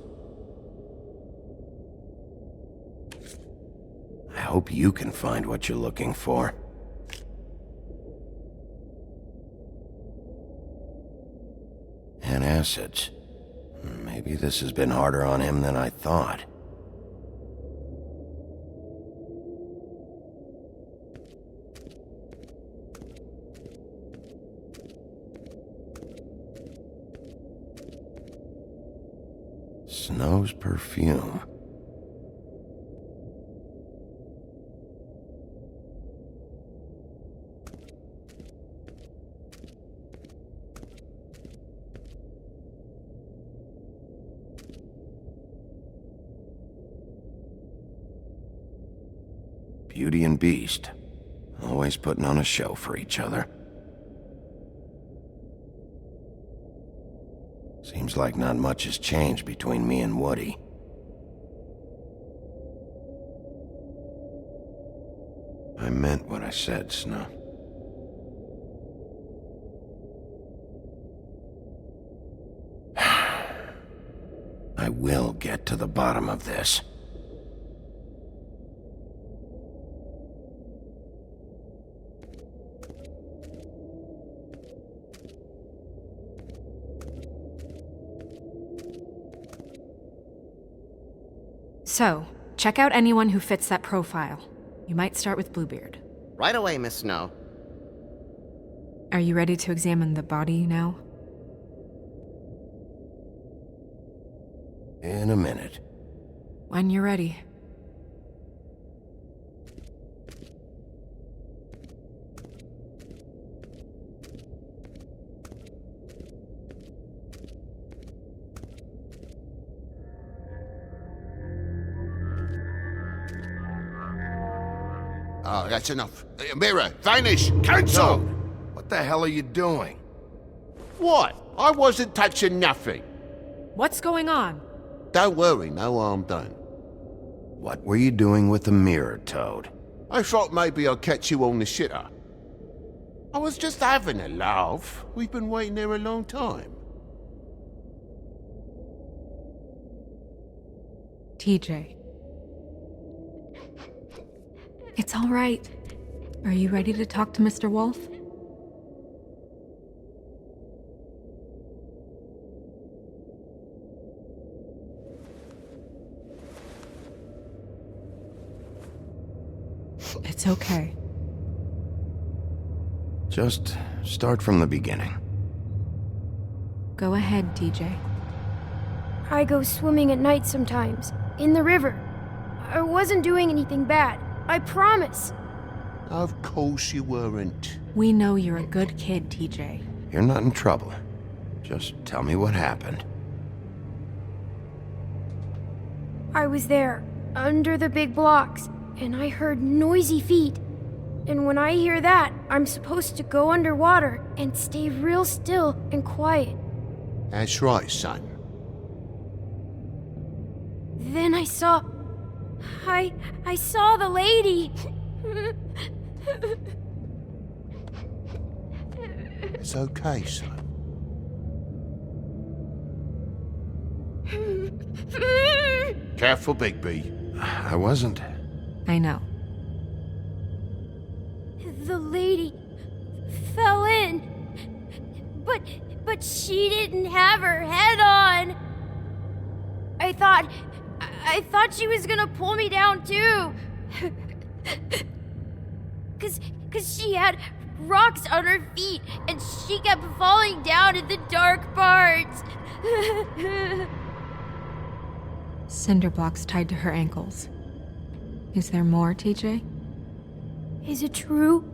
I hope you can find what you're looking for. And acids. Maybe this has been harder on him than I thought. Snow's perfume. Beauty and Beast. Always putting on a show for each other. Seems like not much has changed between me and Woody. I meant what I said, Snow. I will get to the bottom of this. So, check out anyone who fits that profile. You might start with Bluebeard. Right away, Miss Snow. Are you ready to examine the body now? In a minute. When you're ready. Oh, that's enough. Mirror, vanish, cancel! What the hell are you doing? What? I wasn't touching nothing. What's going on? Don't worry, no harm done. What were you doing with the mirror, Toad? I thought maybe I'd catch you on the shitter. I was just having a laugh. We've been waiting there a long time. TJ. It's all right. Are you ready to talk to Mr. Wolf? It's okay. Just start from the beginning. Go ahead, TJ. I go swimming at night sometimes, in the river. I wasn't doing anything bad, I promise. Of course you weren't. We know you're a good kid, TJ. You're not in trouble. Just tell me what happened. I was there, under the big blocks, and I heard noisy feet. And when I hear that, I'm supposed to go underwater and stay real still and quiet. That's right, son. Then I saw the lady. It's okay, son. Careful, Bigby. I wasn't. I know. The lady fell in. But she didn't have her head on. I thought she was gonna pull me down too. Cause she had rocks on her feet and she kept falling down in the dark parts. Cinder blocks tied to her ankles. Is there more, TJ? Is it true?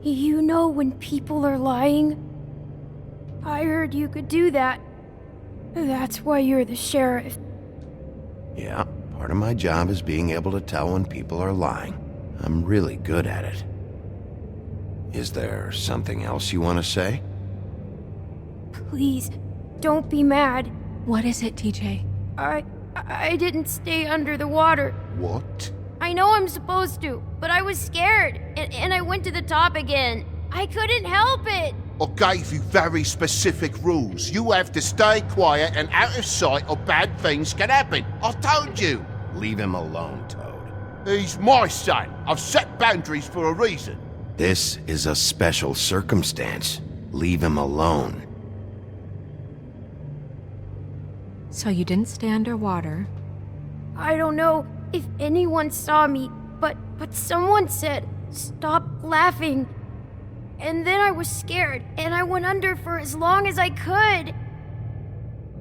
You know when people are lying? I heard you could do that. That's why you're the sheriff. Yeah, part of my job is being able to tell when people are lying. I'm really good at it. Is there something else you want to say? Please, don't be mad. What is it, TJ? I didn't stay under the water. What? I know I'm supposed to, but I was scared, and I went to the top again. I couldn't help it. I gave you very specific rules. You have to stay quiet and out of sight or bad things can happen. I told you. Leave him alone, Toad. He's my son. I've set boundaries for a reason. This is a special circumstance. Leave him alone. So you didn't stay underwater? I don't know if anyone saw me, but someone said, "Stop laughing." And then I was scared, and I went under for as long as I could.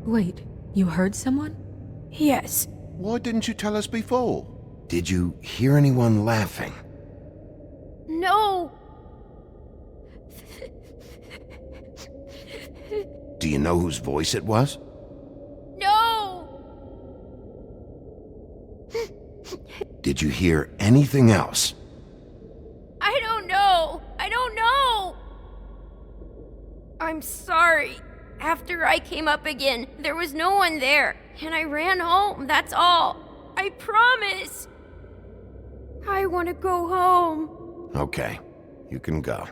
Wait, you heard someone? Yes. Why didn't you tell us before? Did you hear anyone laughing? No. Do you know whose voice it was? No. Did you hear anything else? I don't know. I'm sorry. After I came up again, there was no one there, and I ran home, that's all. I promise. I want to go home. Okay, you can go.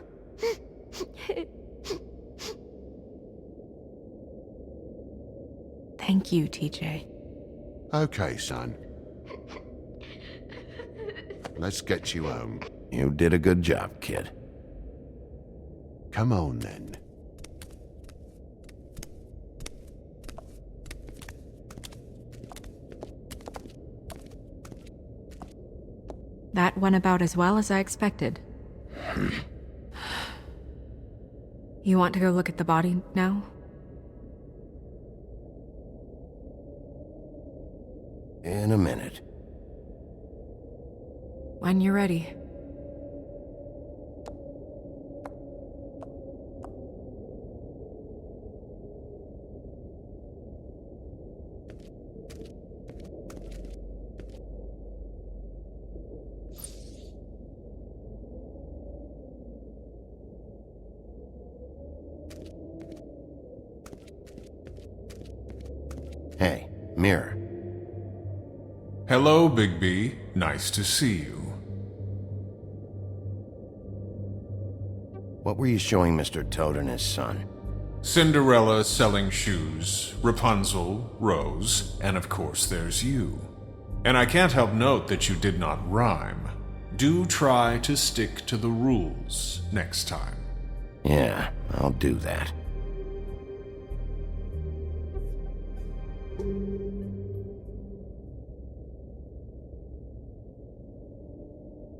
Thank you, TJ. Okay, son. Let's get you home. You did a good job, kid. Come on, then. That went about as well as I expected. You want to go look at the body now? In a minute. When you're ready. Hey, Mirror. Hello, Bigby. Nice to see you. What were you showing Mr. Toad and his son? Cinderella selling shoes, Rapunzel, Rose, and of course there's you. And I can't help note that you did not rhyme. Do try to stick to the rules next time. Yeah, I'll do that.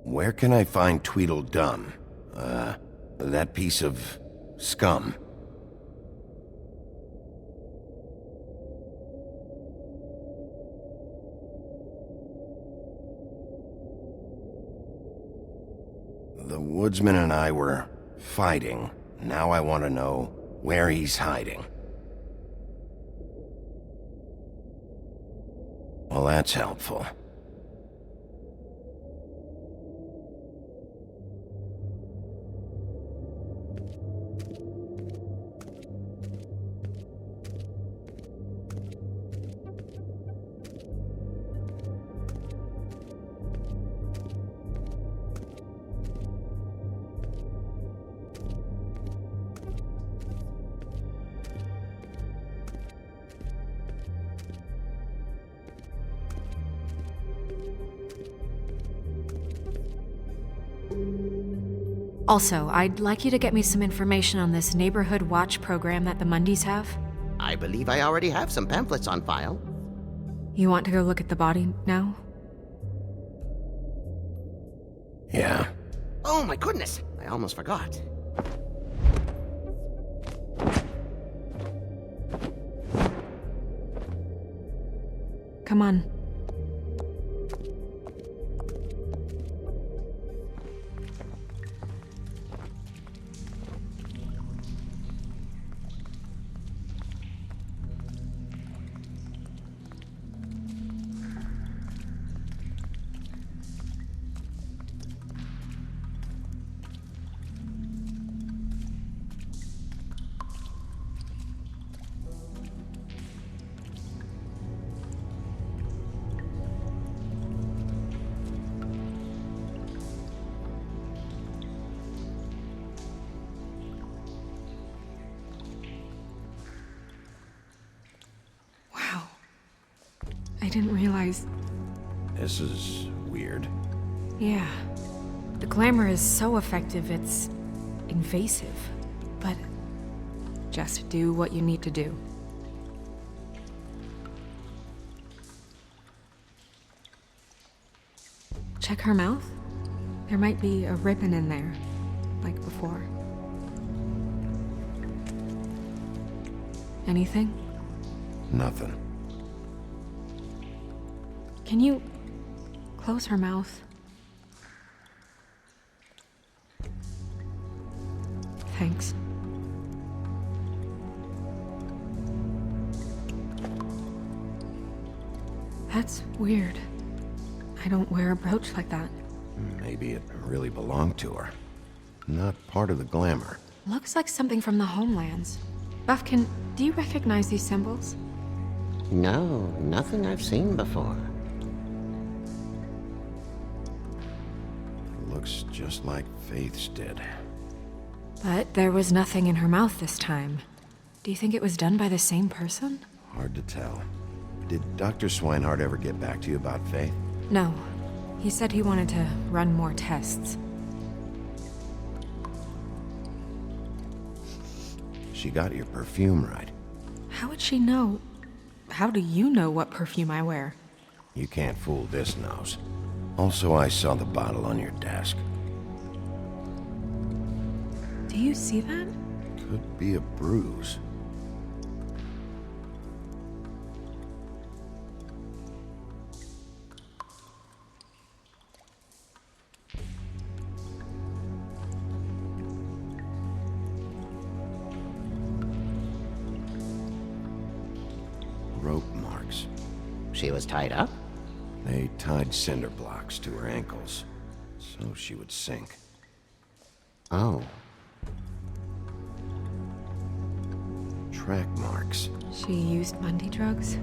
Where can I find Tweedledum? That piece of scum. The woodsman and I were fighting. Now I want to know where he's hiding. Well, that's helpful. Also, I'd like you to get me some information on this neighborhood watch program that the Mundys have. I believe I already have some pamphlets on file. You want to go look at the body now? Yeah. Oh my goodness! I almost forgot. Come on. I didn't realize... This is weird. Yeah. The glamour is so effective, it's invasive. But just do what you need to do. Check her mouth. There might be a ribbon in there, like before. Anything? Nothing. Can you close her mouth? Thanks. That's weird. I don't wear a brooch like that. Maybe it really belonged to her. Not part of the glamour. Looks like something from the homelands. Buffkin, do you recognize these symbols? No, nothing I've seen before. Looks just like Faith's did. But there was nothing in her mouth this time. Do you think it was done by the same person? Hard to tell. Did Dr. Swinehart ever get back to you about Faith? No. He said he wanted to run more tests. She got your perfume right. How would she know? How do you know what perfume I wear? You can't fool this nose. Also, I saw the bottle on your desk. Do you see that? Could be a bruise. Rope marks. She was tied up? They tied cinder blocks to her ankles, so she would sink. Oh. Track marks. She used Mundy drugs?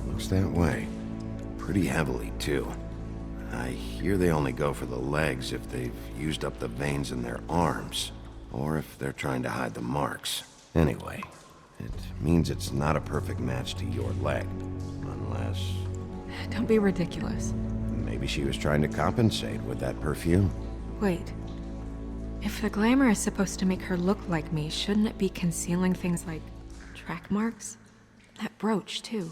Looks that way. Pretty heavily, too. I hear they only go for the legs if they've used up the veins in their arms, or if they're trying to hide the marks. Anyway, it means it's not a perfect match to your leg, unless... Don't be ridiculous. Maybe she was trying to compensate with that perfume. Wait. If the glamour is supposed to make her look like me, shouldn't it be concealing things like track marks? That brooch, too.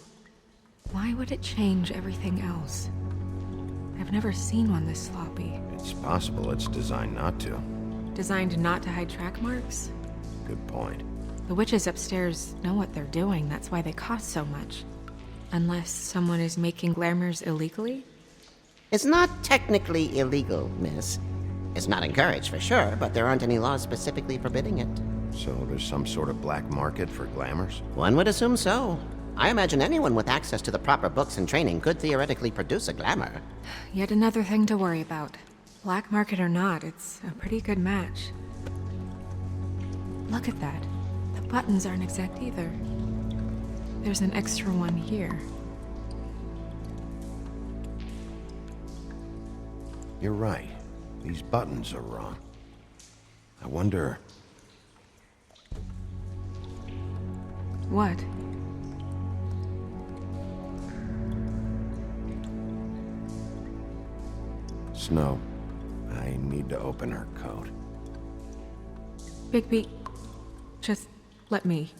Why would it change everything else? I've never seen one this sloppy. It's possible it's designed not to. Designed not to hide track marks? Good point. The witches upstairs know what they're doing, that's why they cost so much. Unless someone is making glamours illegally? It's not technically illegal, miss. It's not encouraged for sure, but there aren't any laws specifically forbidding it. So there's some sort of black market for glamours? One would assume so. I imagine anyone with access to the proper books and training could theoretically produce a glamour. Yet another thing to worry about. Black market or not, it's a pretty good match. Look at that. The buttons aren't exact either. There's an extra one here. You're right. These buttons are wrong. I wonder... What? Snow, I need to open her coat. Bigby, just let me.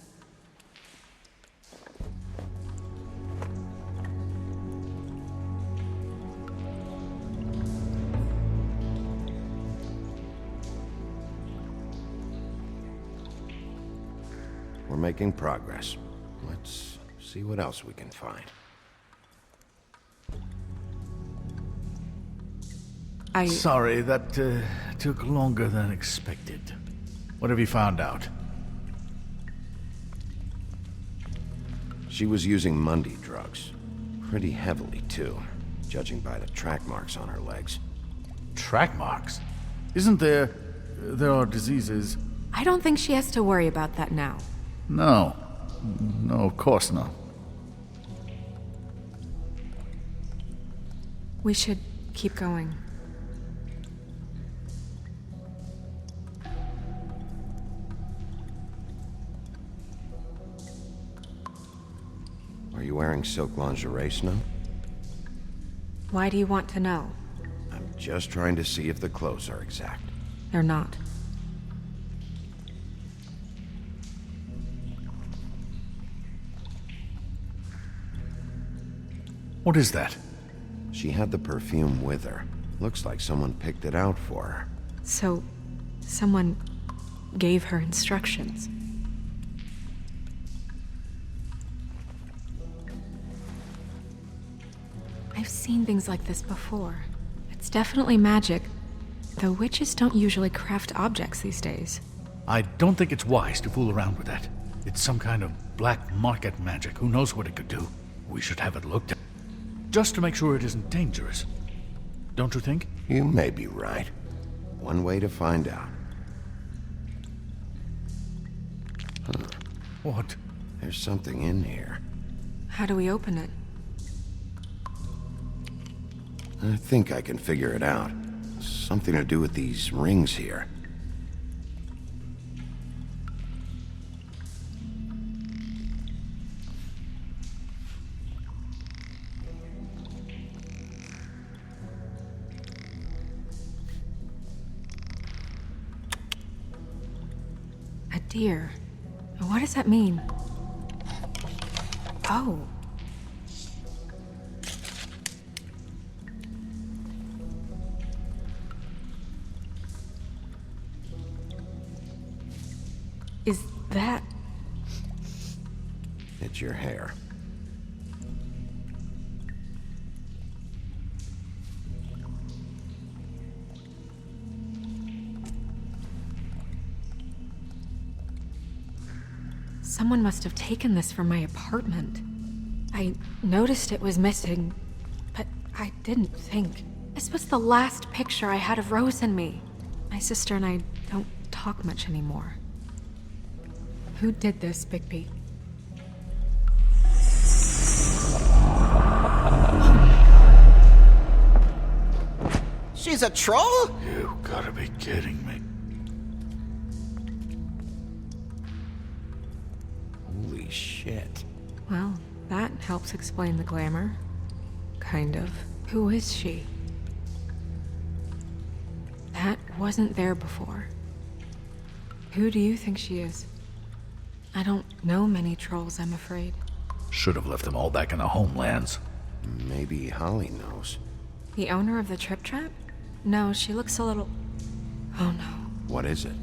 We're making progress. Let's see what else we can find. Sorry, that took longer than expected. What have you found out? She was using Mundy drugs. Pretty heavily, too, judging by the track marks on her legs. Track marks? Isn't there... there are diseases... I don't think she has to worry about that now. No. No, of course not. We should keep going. Are you wearing silk lingerie, Snow? Why do you want to know? I'm just trying to see if the clothes are exact. They're not. What is that? She had the perfume with her. Looks like someone picked it out for her. So, someone gave her instructions. I've seen things like this before. It's definitely magic, though witches don't usually craft objects these days. I don't think it's wise to fool around with that. It's some kind of black market magic. Who knows what it could do? We should have it looked at. Just to make sure it isn't dangerous. Don't you think? You may be right. One way to find out. Huh. What? There's something in here. How do we open it? I think I can figure it out. Something to do with these rings here. A deer. What does that mean? Oh. Is that... It's your hair. Someone must have taken this from my apartment. I noticed it was missing, but I didn't think. This was the last picture I had of Rose and me. My sister and I don't talk much anymore. Who did this, Bigby? She's a troll? You gotta be kidding me. Holy shit. Well, that helps explain the glamour. kind of. Who is she? That wasn't there before. Who do you think she is? I don't know many trolls, I'm afraid. Should have left them all back in the homelands. Maybe Holly knows. The owner of the Trip Trap? No, she looks a little... Oh no. What is it?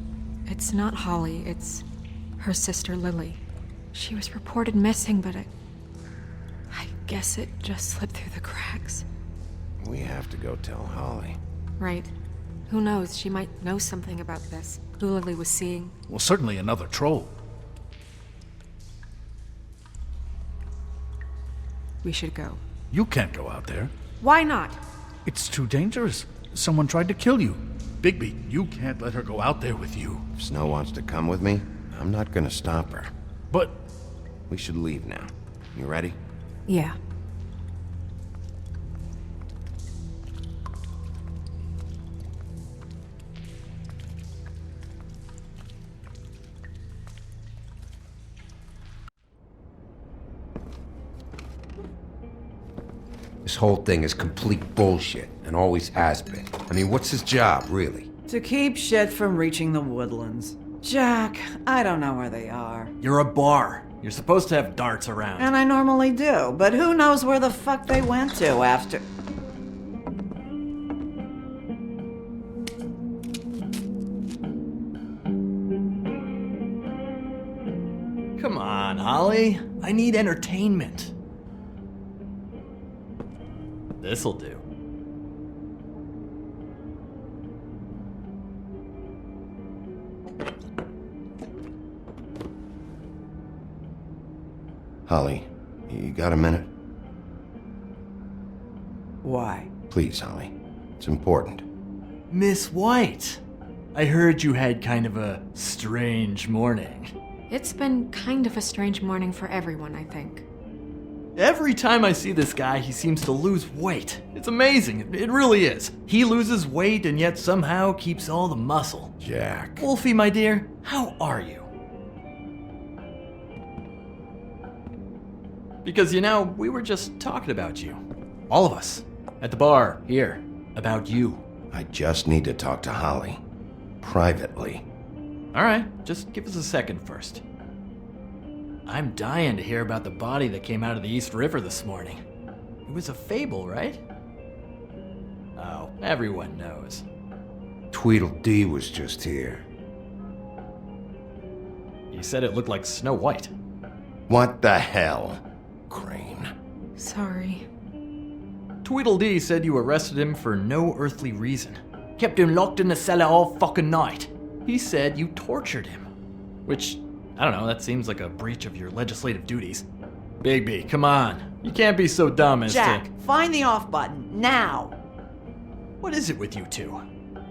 It's not Holly, it's her sister Lily. She was reported missing, but I guess it just slipped through the cracks. We have to go tell Holly. Right. Who knows, she might know something about this. Who Lily was seeing. Well, certainly another troll. We should go. You can't go out there. Why not? It's too dangerous. Someone tried to kill you. Bigby, you can't let her go out there with you. If Snow wants to come with me, I'm not gonna stop her. But... We should leave now. You ready? Yeah. This whole thing is complete bullshit, and always has been. I mean, what's his job, really? To keep shit from reaching the woodlands. Jack, I don't know where they are. You're a bar. You're supposed to have darts around. And I normally do, but who knows where the fuck they went to after... Come on, Holly. I need entertainment. This'll do. Holly, you got a minute? Why? Please, Holly. It's important. Miss White, I heard you had kind of a strange morning. It's been kind of a strange morning for everyone, I think. Every time I see this guy, he seems to lose weight. It's amazing. It really is. He loses weight and yet somehow keeps all the muscle. Jack. Wolfie, my dear, how are you? Because, you know, we were just talking about you. All of us. At the bar, here. About you. I just need to talk to Holly. Privately. Alright, just give us a second first. I'm dying to hear about the body that came out of the East River this morning. It was a fable, right? Oh, everyone knows. Tweedledee was just here. You said it looked like Snow White. What the hell, Crane? Sorry. Tweedledee said you arrested him for no earthly reason. Kept him locked in the cellar all fucking night. He said you tortured him. Which, I don't know, that seems like a breach of your legislative duties. Bigby, come on. You can't be so dumb as Jack, find the off button, now! What is it with you two?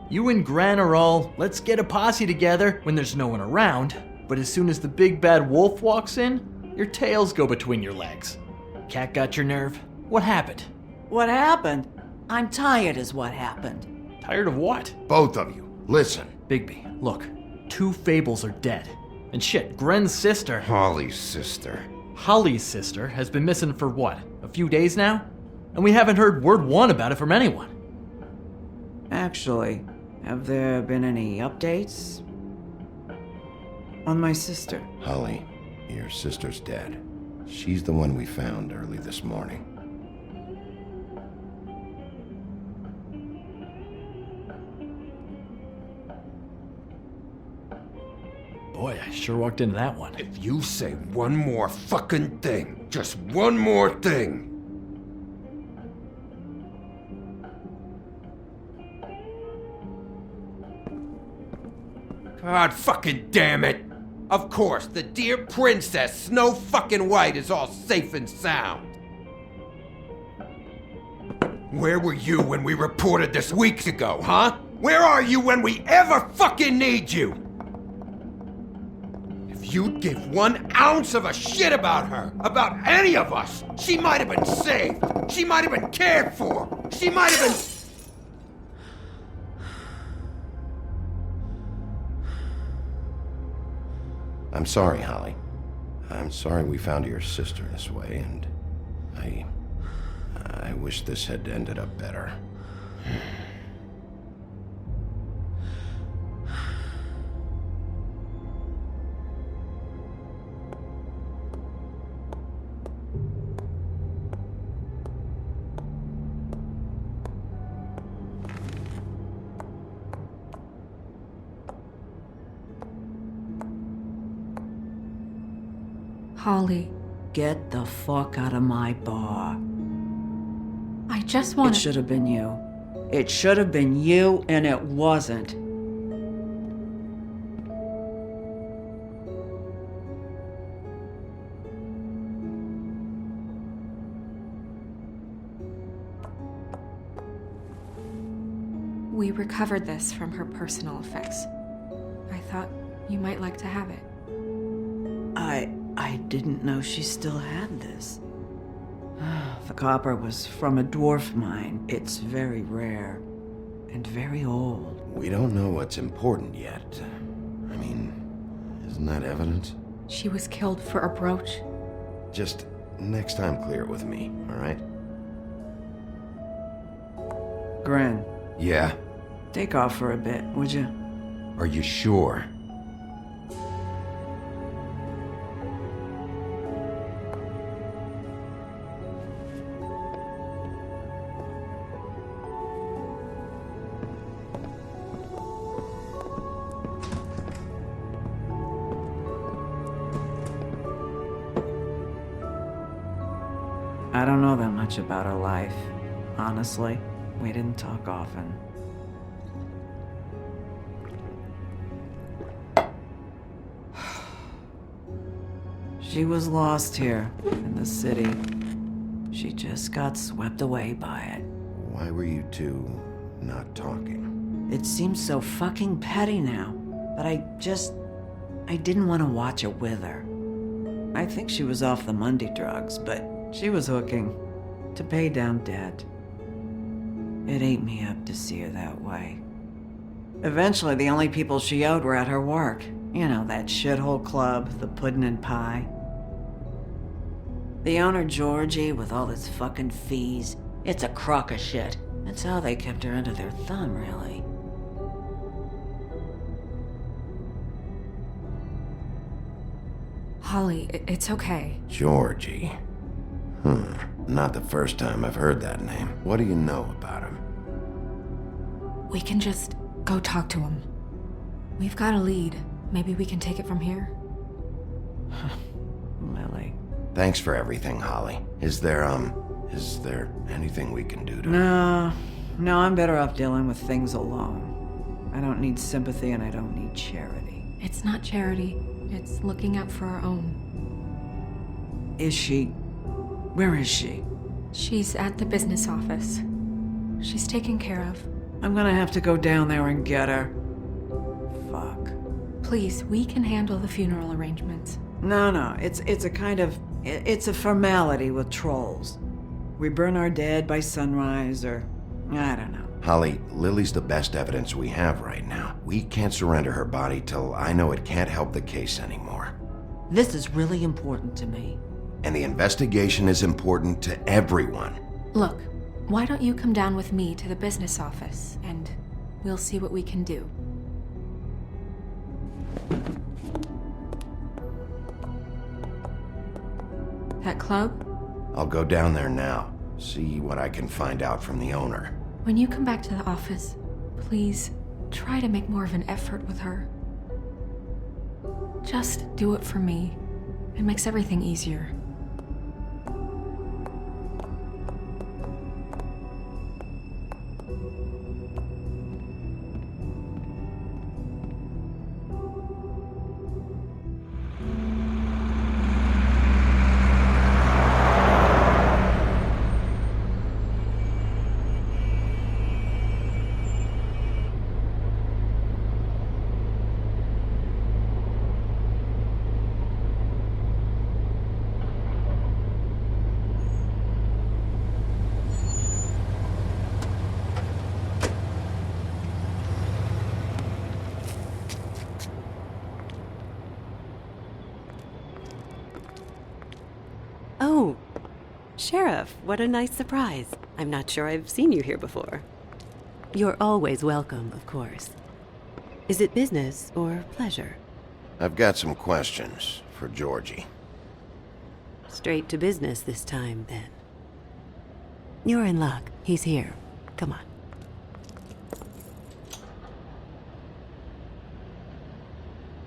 You and Gran are all, let's get a posse together when there's no one around, but as soon as the big bad wolf walks in, your tails go between your legs. Cat got your nerve? What happened? What happened? I'm tired is what happened. Tired of what? Both of you, listen. Bigby, look, 2 fables are dead. And shit, Gren's sister... Holly's sister. Holly's sister has been missing for what, a few days now? And we haven't heard word one about it from anyone. Actually, have there been any updates? On my sister? Holly, your sister's dead. She's the one we found early this morning. Boy, I sure walked into that one. If you say one more fucking thing, just one more thing. God fucking damn it! Of course, the dear princess Snow fucking White is all safe and sound. Where were you when we reported this weeks ago, huh? Where are you when we ever fucking need you? If you'd give 1 ounce of a shit about her, about any of us, she might have been saved. She might have been cared for. She might have been... I'm sorry, Holly. I'm sorry we found your sister this way, and I wish this had ended up better. Holly, Get the fuck out of my bar. I just want It should have been you. It should have been you, and it wasn't. We recovered this from her personal effects. I thought you might like to have it. I didn't know she still had this. The copper was from a dwarf mine. It's very rare and very old. We don't know what's important yet. I mean, isn't that evidence? She was killed for a brooch. Just next time clear it with me, all right? Gren, Yeah? take off for a bit, would you? Are you sure? I don't know that much about her life. Honestly, we didn't talk often. She was lost here in the city. She just got swept away by it. Why were you two not talking? It seems so fucking petty now, but I didn't want to watch it with her. I think she was off the Monday drugs, but she was hooking to pay down debt. It ate me up to see her that way. Eventually, the only people she owed were at her work. You know, that shithole club, the Puddin' and Pie. The owner, Georgie, with all his fucking fees, it's a crock of shit. That's how they kept her under their thumb, really. Holly, it's okay. Georgie. Not the first time I've heard that name. What do you know about him? We can just go talk to him. We've got a lead. Maybe we can take it from here? Lily. Thanks for everything, Holly. Is there anything we can do to... No, I'm better off dealing with things alone. I don't need sympathy and I don't need charity. It's not charity. It's looking out for our own. Is she... Where is she? She's at the business office. She's taken care of. I'm gonna have to go down there and get her. Fuck. Please, we can handle the funeral arrangements. No, it's a kind of... It's a formality with trolls. We burn our dead by sunrise, or... I don't know. Holly, Lily's the best evidence we have right now. We can't surrender her body till I know it can't help the case anymore. This is really important to me. And the investigation is important to everyone. Look, why don't you come down with me to the business office, and we'll see what we can do. That club? I'll go down there now, see what I can find out from the owner. When you come back to the office, please try to make more of an effort with her. Just do it for me. It makes everything easier. Sheriff, what a nice surprise. I'm not sure I've seen you here before. You're always welcome, of course. Is it business or pleasure? I've got some questions for Georgie. Straight to business this time, then. You're in luck. He's here. Come on.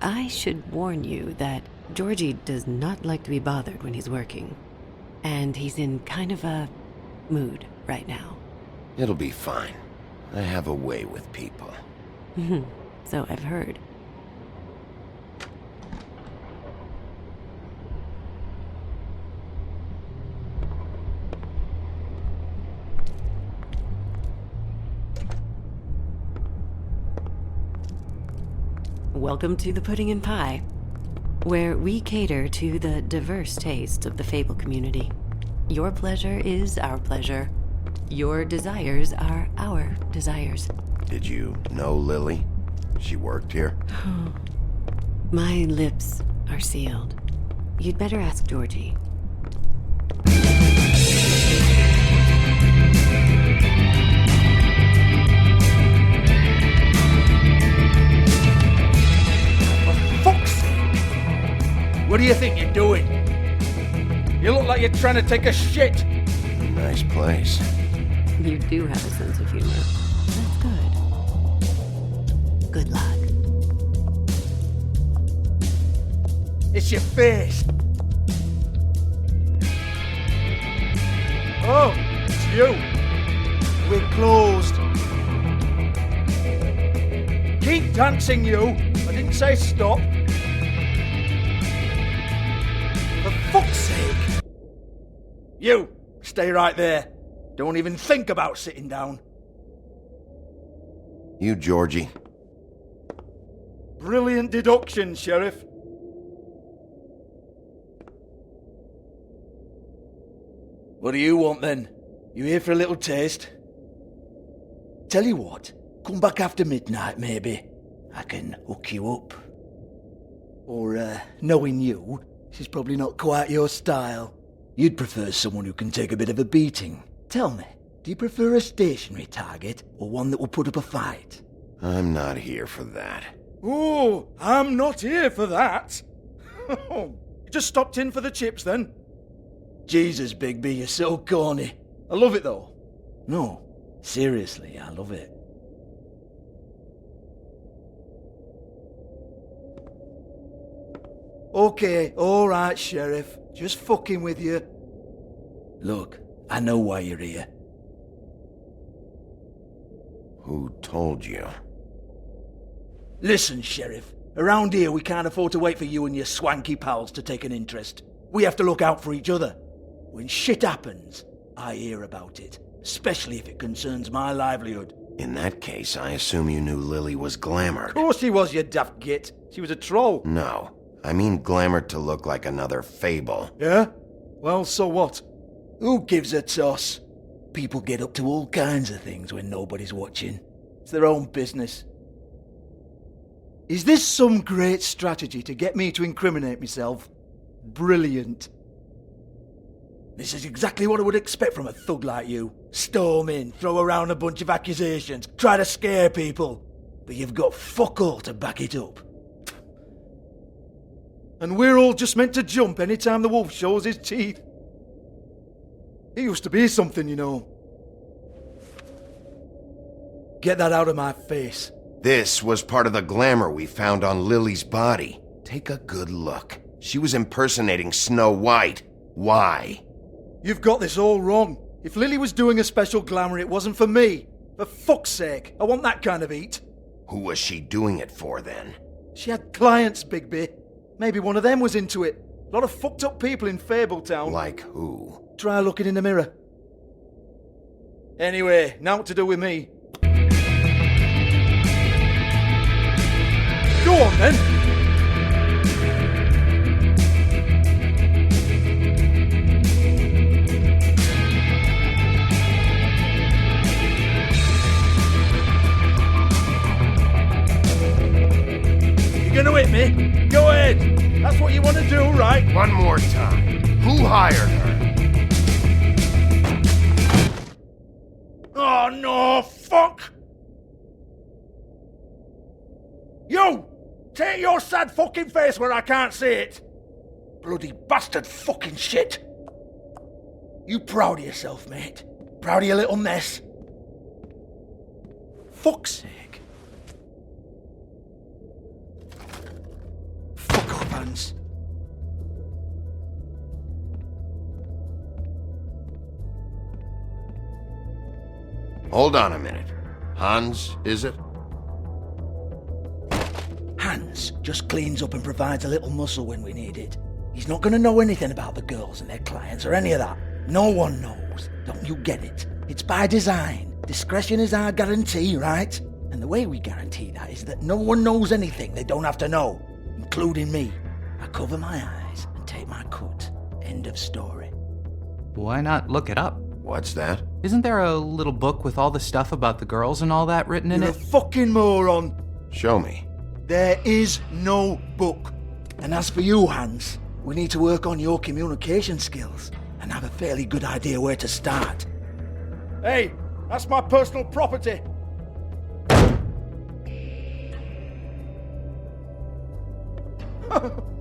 I should warn you that Georgie does not like to be bothered when he's working. And he's in kind of a mood right now. It'll be fine. I have a way with people. So I've heard. Welcome to the Pudding and Pie, where we cater to the diverse tastes of the Fable community. Your pleasure is our pleasure. Your desires are our desires. Did you know Lily? She worked here? My lips are sealed. You'd better ask Georgie. What do you think you're doing? You look like you're trying to take a shit. Nice place. You do have a sense of humor. That's good. Good luck. It's your face. Oh, it's you. We're closed. Keep dancing, you. I didn't say stop. For fuck's sake! You, stay right there. Don't even think about sitting down. You, Georgie. Brilliant deduction, Sheriff. What do you want then? You here for a little taste? Tell you what, come back after midnight maybe. I can hook you up. Or, knowing you, this is probably not quite your style. You'd prefer someone who can take a bit of a beating. Tell me, do you prefer a stationary target or one that will put up a fight? I'm not here for that. Oh, I'm not here for that. You just stopped in for the chips then? Jesus, Bigby, you're so corny. I love it though. No, seriously, I love it. Okay, alright, Sheriff. Just fucking with you. Look, I know why you're here. Who told you? Listen, Sheriff. Around here, we can't afford to wait for you and your swanky pals to take an interest. We have to look out for each other. When shit happens, I hear about it. Especially if it concerns my livelihood. In that case, I assume you knew Lily was glamored. Of course she was, you daft git. She was a troll. No. I mean glamored to look like another Fable. Yeah? Well, so what? Who gives a toss? People get up to all kinds of things when nobody's watching. It's their own business. Is this some great strategy to get me to incriminate myself? Brilliant. This is exactly what I would expect from a thug like you. Storm in, throw around a bunch of accusations, try to scare people. But you've got fuck all to back it up. And we're all just meant to jump any time the wolf shows his teeth. He used to be something, you know. Get that out of my face. This was part of the glamour we found on Lily's body. Take a good look. She was impersonating Snow White. Why? You've got this all wrong. If Lily was doing a special glamour, it wasn't for me. For fuck's sake, I want that kind of eat. Who was she doing it for, then? She had clients, Bigby. Maybe one of them was into it. A lot of fucked up people in Fabletown. Like who? Try looking in the mirror. Anyway, now what to do with me? Go on, then. You gonna hit me? Go ahead. That's what you want to do, right? One more time. Who hired her? Oh no, fuck! You! Take your sad fucking face where I can't see it! Bloody bastard fucking shit! You proud of yourself, mate? Proud of your little mess? Fuck's sake. Fuck up, Hans. Hold on a minute. Hans, is it? Hans just cleans up and provides a little muscle when we need it. He's not going to know anything about the girls and their clients or any of that. No one knows. Don't you get it? It's by design. Discretion is our guarantee, right? And the way we guarantee that is that no one knows anything they don't have to know, including me. I cover my eyes and take my cut. End of story. Why not look it up? What's that? Isn't there a little book with all the stuff about the girls and all that written in You're it? a fucking moron. Show me. There is no book. And as for you, Hans, we need to work on your communication skills and have a fairly good idea where to start. Hey, that's my personal property.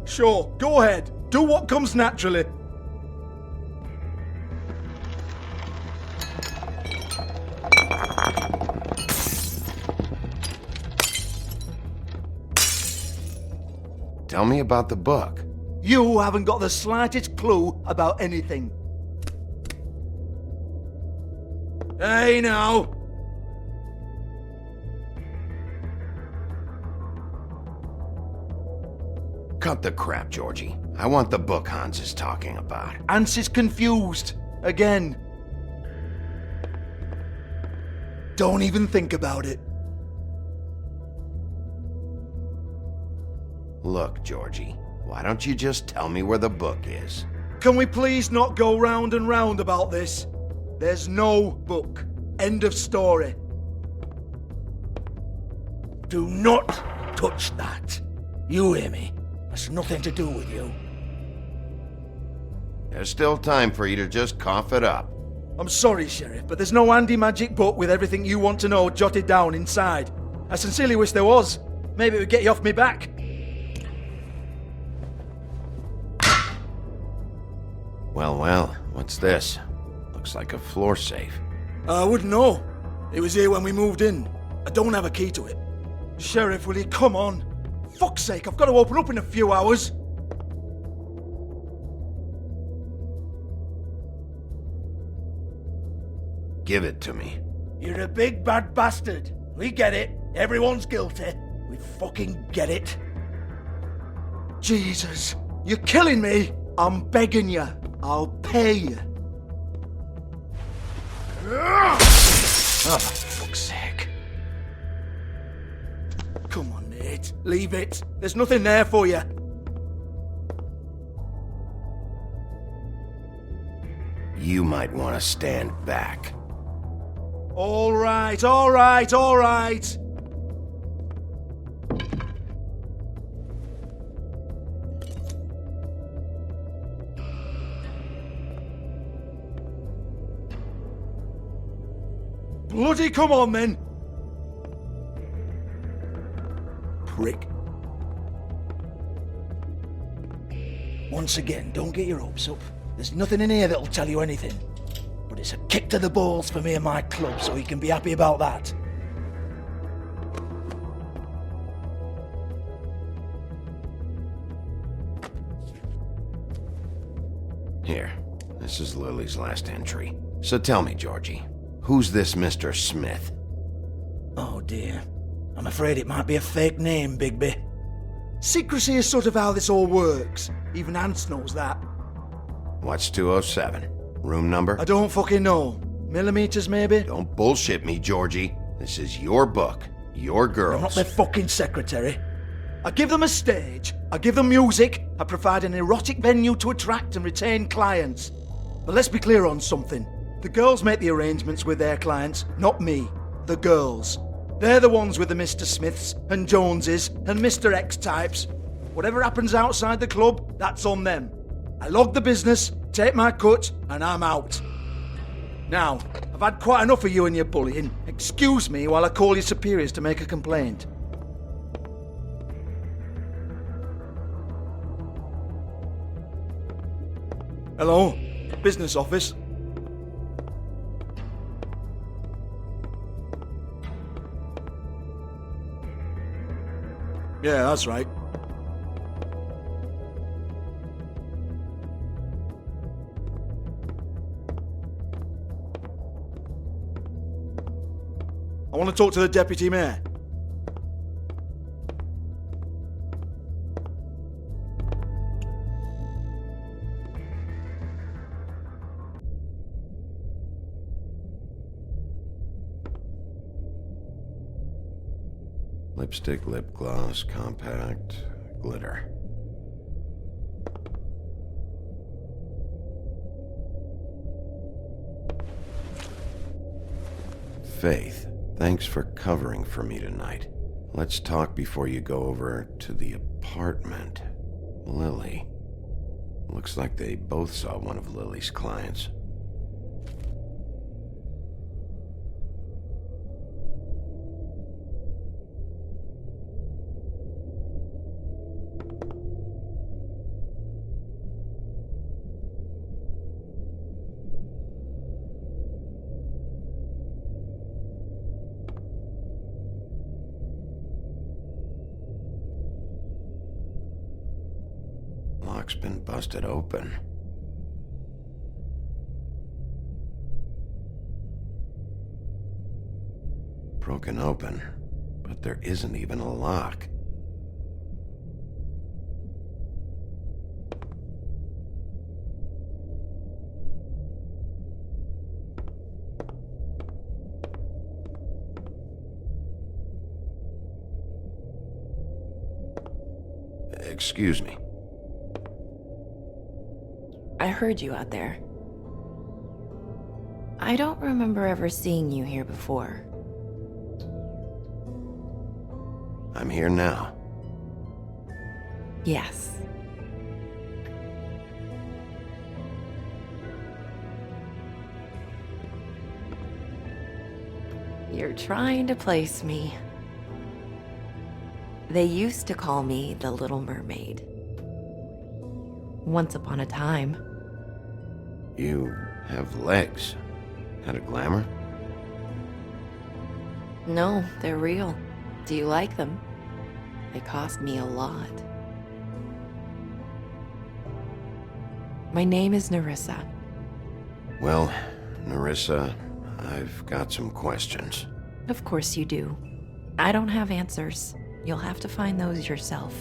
Sure, go ahead. Do what comes naturally. Tell me about the book. You haven't got the slightest clue about anything. Hey, now. Cut the crap, Georgie. I want the book Hans is talking about. Hans is confused. Again. Don't even think about it. Look, Georgie, why don't you just tell me where the book is? Can we please not go round and round about this? There's no book. End of story. Do not touch that. You hear me? That's nothing to do with you. There's still time for you to just cough it up. I'm sorry, Sheriff, but there's no handy magic book with everything you want to know jotted down inside. I sincerely wish there was. Maybe it would get you off me back. Well, what's this? Looks like a floor safe. I wouldn't know. It was here when we moved in. I don't have a key to it. Sheriff, will you come on? Fuck's sake, I've got to open up in a few hours. Give it to me. You're a big bad bastard. We get it. Everyone's guilty. We fucking get it. Jesus, you're killing me. I'm begging you. I'll pay you. Oh, for fuck's sake. Come on, Nate. Leave it. There's nothing there for you. You might want to stand back. All right, all right, all right. Bloody come on, then! Prick. Once again, don't get your hopes up. There's nothing in here that'll tell you anything. But it's a kick to the balls for me and my club, so you can be happy about that. Here, this is Lily's last entry. So tell me, Georgie, who's this Mr. Smith? Oh dear. I'm afraid it might be a fake name, Bigby. Secrecy is sort of how this all works. Even Hans knows that. What's 207? Room number? I don't fucking know. Millimeters, maybe? Don't bullshit me, Georgie. This is your book. Your girls. I'm not their fucking secretary. I give them a stage. I give them music. I provide an erotic venue to attract and retain clients. But let's be clear on something. The girls make the arrangements with their clients, not me. The girls. They're the ones with the Mr. Smiths and Joneses and Mr. X types. Whatever happens outside the club, that's on them. I log the business, take my cut, and I'm out. Now, I've had quite enough of you and your bullying. Excuse me while I call your superiors to make a complaint. Hello? Business office? Yeah, that's right. I want to talk to the deputy mayor. Lipstick, lip gloss, compact, glitter. Faith, thanks for covering for me tonight. Let's talk before you go over to the apartment. Lily. Looks like they both saw one of Lily's clients. Lock's been busted open. Broken open, but there isn't even a lock. Excuse me. I heard you out there. I don't remember ever seeing you here before. I'm here now. Yes. You're trying to place me. They used to call me the Little Mermaid. Once upon a time. You have legs. Had a glamour? No, they're real. Do you like them? They cost me a lot. My name is Nerissa. Well, Nerissa, I've got some questions. Of course you do. I don't have answers. You'll have to find those yourself.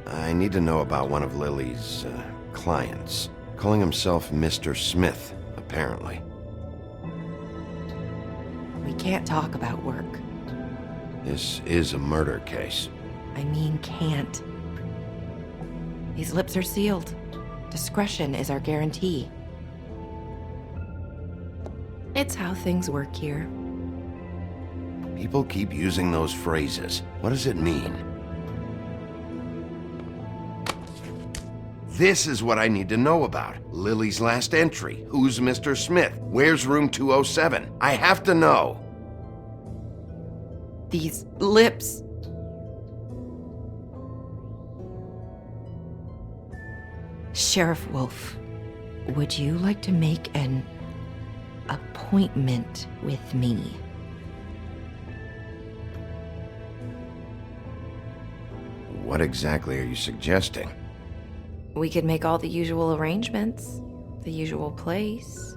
I need to know about one of Lily's clients. Calling himself Mr. Smith, apparently. We can't talk about work. This is a murder case. I mean can't. These lips are sealed. Discretion is our guarantee. It's how things work here. People keep using those phrases. What does it mean? This is what I need to know about. Lily's last entry. Who's Mr. Smith? Where's room 207? I have to know. These lips. Sheriff Wolf, would you like to make an appointment with me? What exactly are you suggesting? We could make all the usual arrangements, the usual place.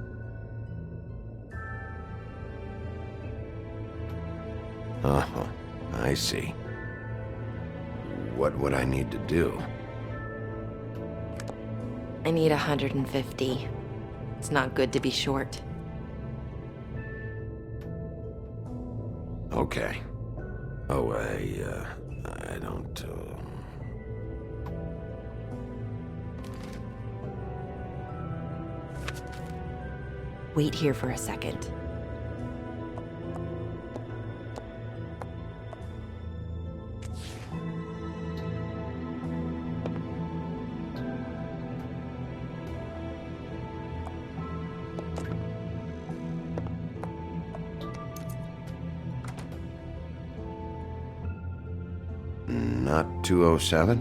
Uh-huh, I see. What would I need to do? I need 150. It's not good to be short. Okay. Oh, I don't, Wait here for a second. Not 207?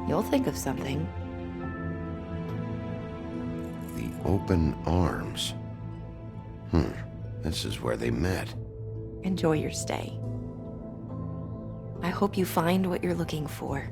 You'll think of something. The Open Arms. This is where they met. Enjoy your stay. I hope you find what you're looking for.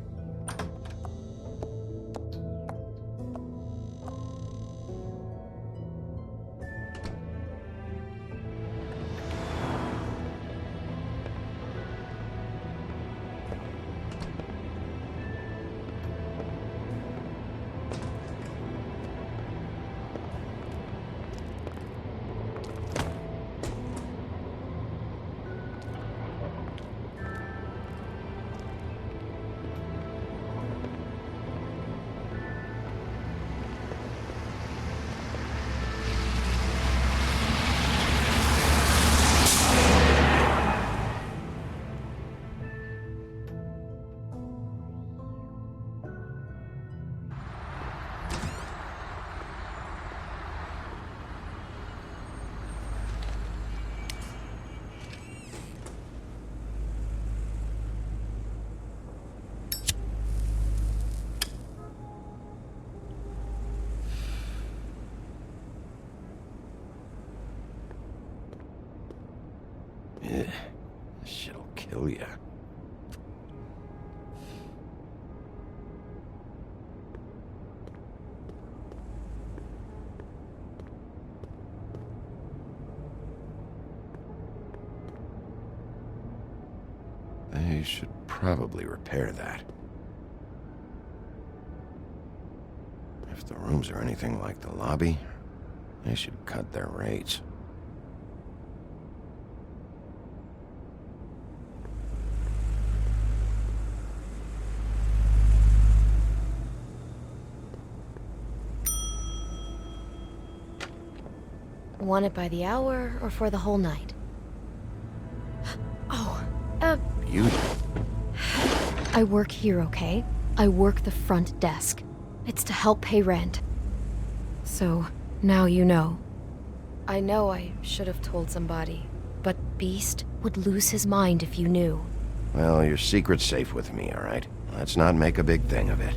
This shit'll kill ya. They should probably repair that. If the rooms are anything like the lobby, they should cut their rates. Want it by the hour or for the whole night? Beauty. I work here, okay? I work the front desk. It's to help pay rent. So, now you know. I know I should have told somebody, but Beast would lose his mind if you knew. Well, your secret's safe with me, all right? Let's not make a big thing of it.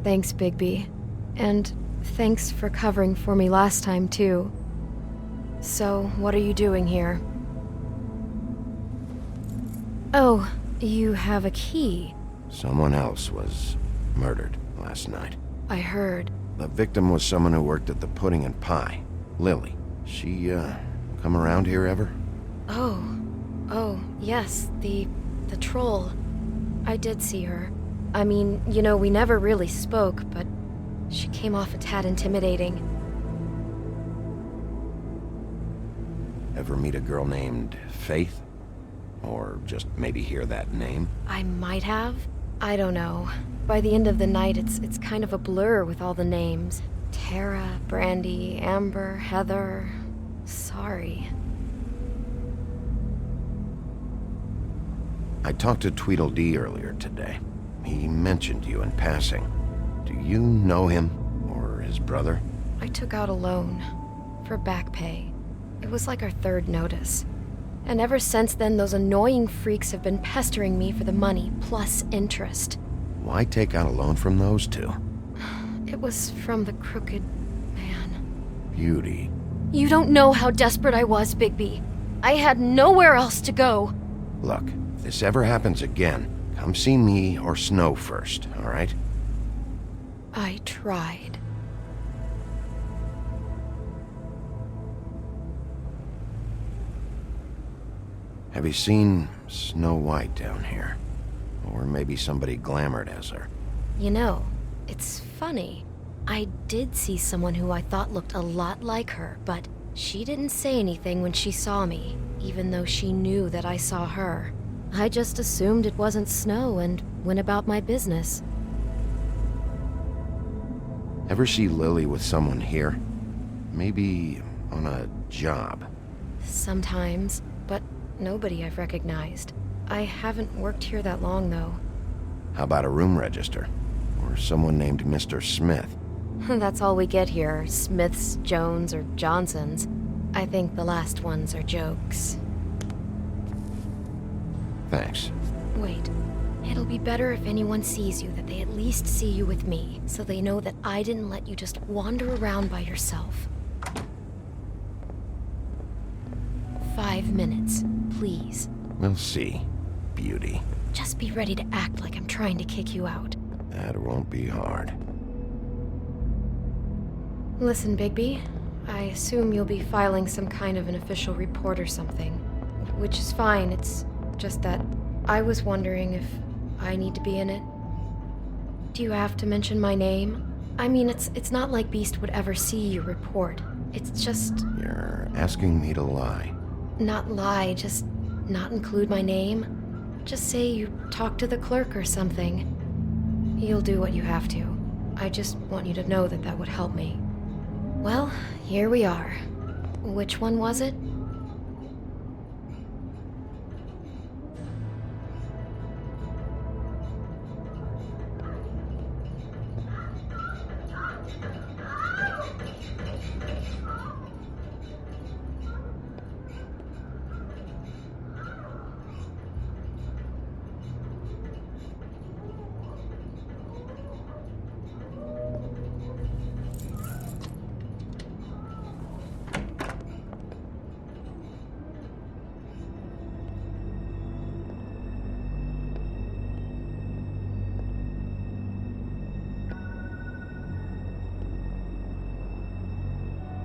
Thanks, Bigby. And thanks for covering for me last time, too. So, what are you doing here? Oh, you have a key. Someone else was murdered last night. I heard. The victim was someone who worked at the Pudding and Pie. Lily. She, come around here ever? Oh, yes, the troll. I did see her. I mean, you know, we never really spoke, but she came off a tad intimidating. Ever meet a girl named Faith? Or just maybe hear that name? I might have. I don't know. By the end of the night, it's kind of a blur with all the names. Tara, Brandy, Amber, Heather. Sorry. I talked to Tweedledee earlier today. He mentioned you in passing. Do you know him? Or his brother? I took out a loan. For back pay. It was like our third notice. And ever since then, those annoying freaks have been pestering me for the money, plus interest. Why take out a loan from those two? It was from the crooked man. Beauty. You don't know how desperate I was, Bigby. I had nowhere else to go. Look, if this ever happens again, come see me or Snow first, all right? I tried. Have you seen Snow White down here? Or maybe somebody glamored as her? You know, it's funny. I did see someone who I thought looked a lot like her, but she didn't say anything when she saw me, even though she knew that I saw her. I just assumed it wasn't Snow and went about my business. Ever see Lily with someone here? Maybe on a job? Sometimes, but nobody I've recognized. I haven't worked here that long, though. How about a room register? Or someone named Mr. Smith? That's all we get here, Smiths, Jones, or Johnsons. I think the last ones are jokes. Thanks. Wait. It'll be better if anyone sees you that they at least see you with me, so they know that I didn't let you just wander around by yourself. 5 minutes, please. We'll see, beauty. Just be ready to act like I'm trying to kick you out. That won't be hard. Listen, Bigby, I assume you'll be filing some kind of an official report or something. Which is fine, it's just that I was wondering if I need to be in it. Do you have to mention my name? I mean, it's not like Beast would ever see your report. It's just... You're asking me to lie. Not lie, just not include my name. Just say you talked to the clerk or something. You'll do what you have to. I just want you to know that that would help me. Well, here we are. Which one was it?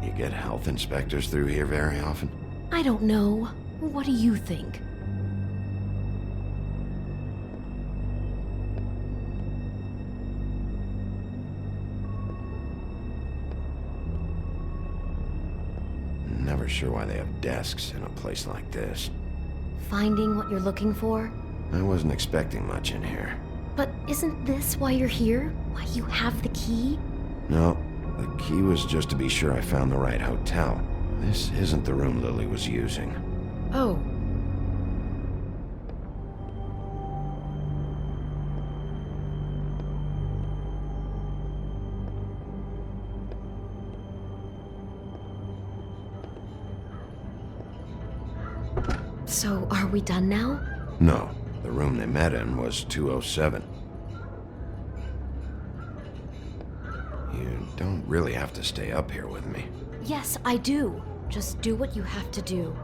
You get health inspectors through here very often? I don't know. What do you think? Never sure why they have desks in a place like this. Finding what you're looking for? I wasn't expecting much in here. But isn't this why you're here? Why you have the key? No, the key was just to be sure I found the right hotel. This isn't the room Lily was using. Oh. So, are we done now? No, the room they met in was 207. You don't really have to stay up here with me. Yes, I do. Just do what you have to do.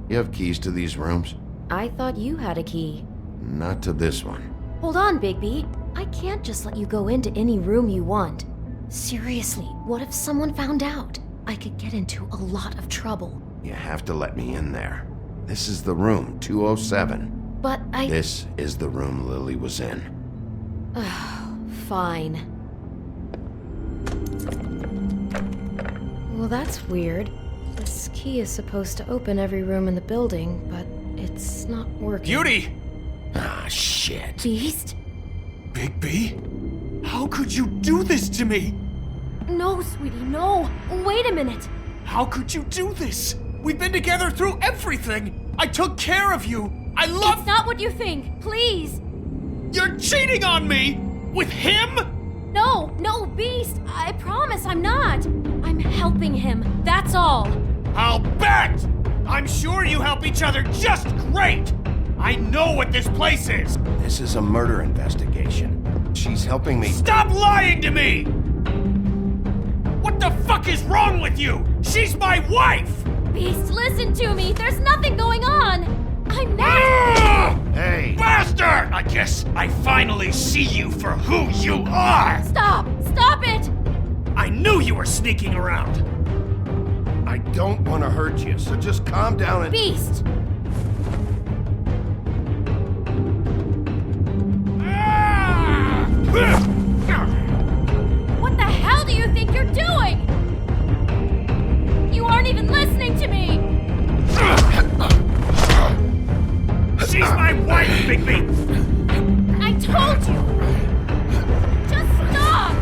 You have keys to these rooms? I thought you had a key. Not to this one. Hold on, Bigby. I can't just let you go into any room you want. Seriously, what if someone found out? I could get into a lot of trouble. You have to let me in there. This is the room, 207. But This is the room Lily was in. Fine. Well, that's weird. This key is supposed to open every room in the building, but it's not working. Beauty! Ah, shit. Beast? Bigby? How could you do this to me? No, sweetie, no. Wait a minute. How could you do this? We've been together through everything. I took care of you. I love... It's not what you think. Please. You're cheating on me! With him? No, Beast. I promise I'm not. I'm helping him. That's all. I'll bet! I'm sure you help each other just great! I know what this place is! This is a murder investigation. She's helping me... Stop lying to me! What the fuck is wrong with you? She's my wife! Beast, listen to me. There's nothing going on. I'm not... Hey! Bastard! I guess I finally see you for who you are! Stop! Stop it! I knew you were sneaking around! I don't want to hurt you, so just calm down and... Beast! What the hell do you think you're doing? You aren't even listening to me! She's my wife, Bigby! I told you! Just stop!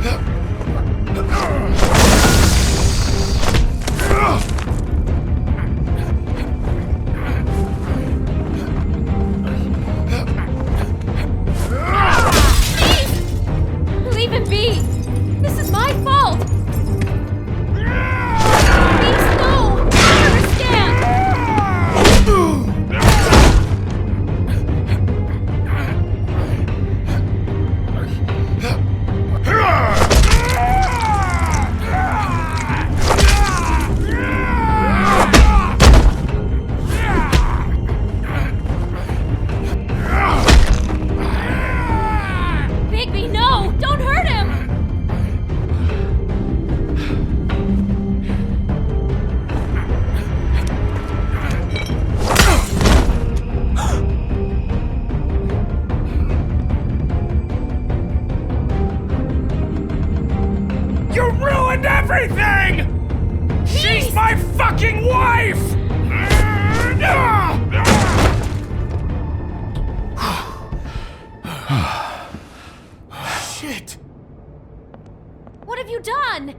Please! Leave him be! This is my fault! Please, no! I understand! Bigby, no! Don't hurt him! You ruined everything! She's my fucking wife! Shit! What have you done?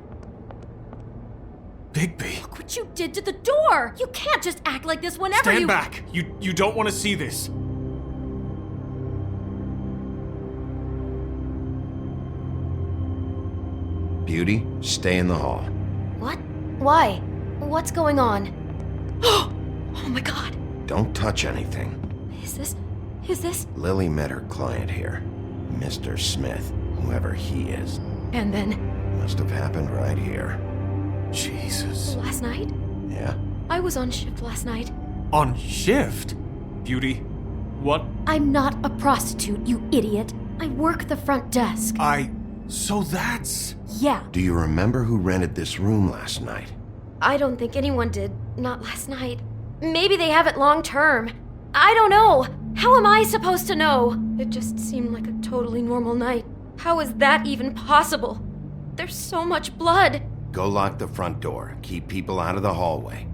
Bigby. Look what you did to the door! You can't just act like this whenever Stand you- back! You don't want to see this. Beauty, stay in the hall. What? Why? What's going on? Oh my god. Don't touch anything. Is this? Lily met her client here, Mr. Smith, whoever he is. And then, Must have happened right here. Jesus. last night? Yeah? I was on shift last night. On shift? Beauty, what? I'm not a prostitute, you idiot. I work the front desk. So that's... Yeah. Do you remember who rented this room last night? I don't think anyone did. Not last night. Maybe they have it long term. I don't know. How am I supposed to know? It just seemed like a totally normal night. How is that even possible? There's so much blood. Go lock the front door. Keep people out of the hallway.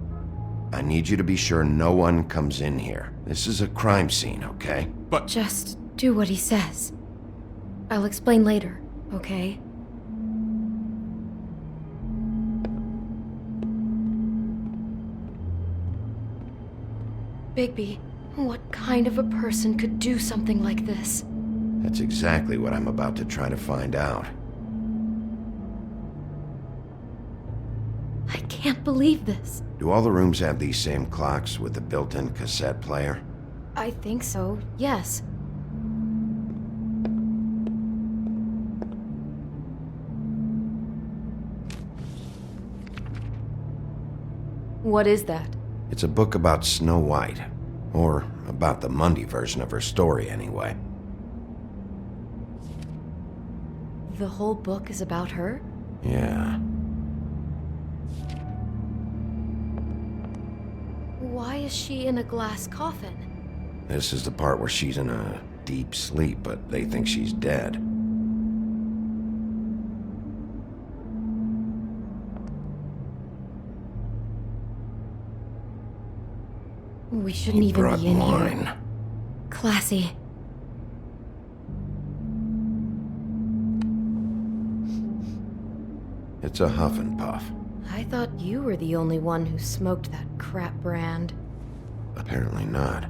I need you to be sure no one comes in here. This is a crime scene, okay? But... Just do what he says. I'll explain later, okay? Bigby, what kind of a person could do something like this? That's exactly what I'm about to try to find out. I can't believe this. Do all the rooms have these same clocks with the built-in cassette player? I think so, yes. What is that? It's a book about Snow White. Or about the Monday version of her story, anyway. The whole book is about her? Yeah. Why is she in a glass coffin? This is the part where she's in a deep sleep, but they think she's dead. We shouldn't He even brought be in wine. here. Classy. It's a huff and puff. I thought you were the only one who smoked that crap brand. Apparently not.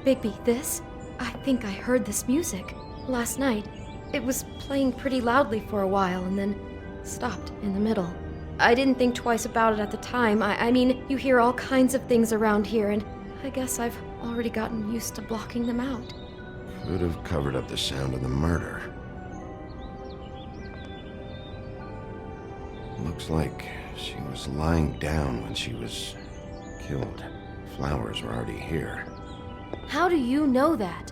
Bigby, this? I think I heard this music last night. It was playing pretty loudly for a while and then stopped in the middle. I didn't think twice about it at the time. I mean, you hear all kinds of things around here, and I guess I've already gotten used to blocking them out. Could have covered up the sound of the murder. Looks like she was lying down when she was killed. Flowers were already here. How do you know that?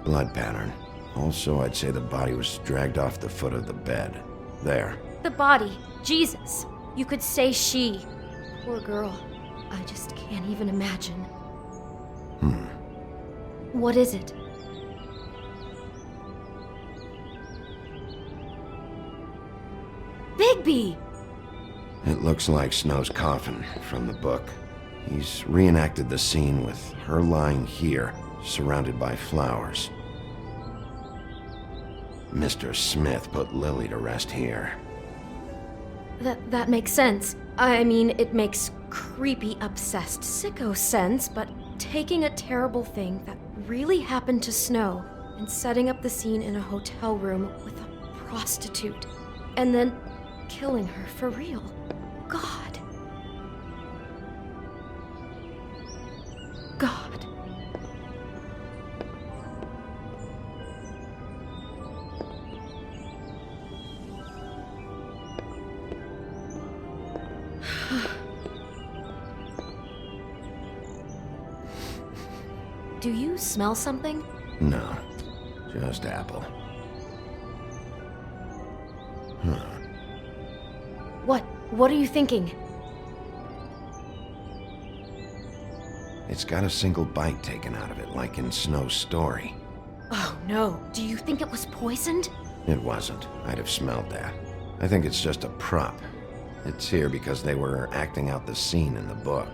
Blood pattern. Also, I'd say the body was dragged off the foot of the bed. There. The body. Jesus. You could say she. Poor girl. I just can't even imagine. What is it? Bigby! It looks like Snow's coffin from the book. He's reenacted the scene with her lying here, surrounded by flowers. Mr. Smith put Lily to rest here. That makes sense. I mean, it makes creepy, obsessed, sicko sense, but taking a terrible thing that really happened to Snow and setting up the scene in a hotel room with a prostitute, and then killing her for real. God. God. Do you smell something? No, just apple. What are you thinking? It's got a single bite taken out of it, like in Snow's story. Oh no, do you think it was poisoned? It wasn't. I'd have smelled that. I think it's just a prop. It's here because they were acting out the scene in the book.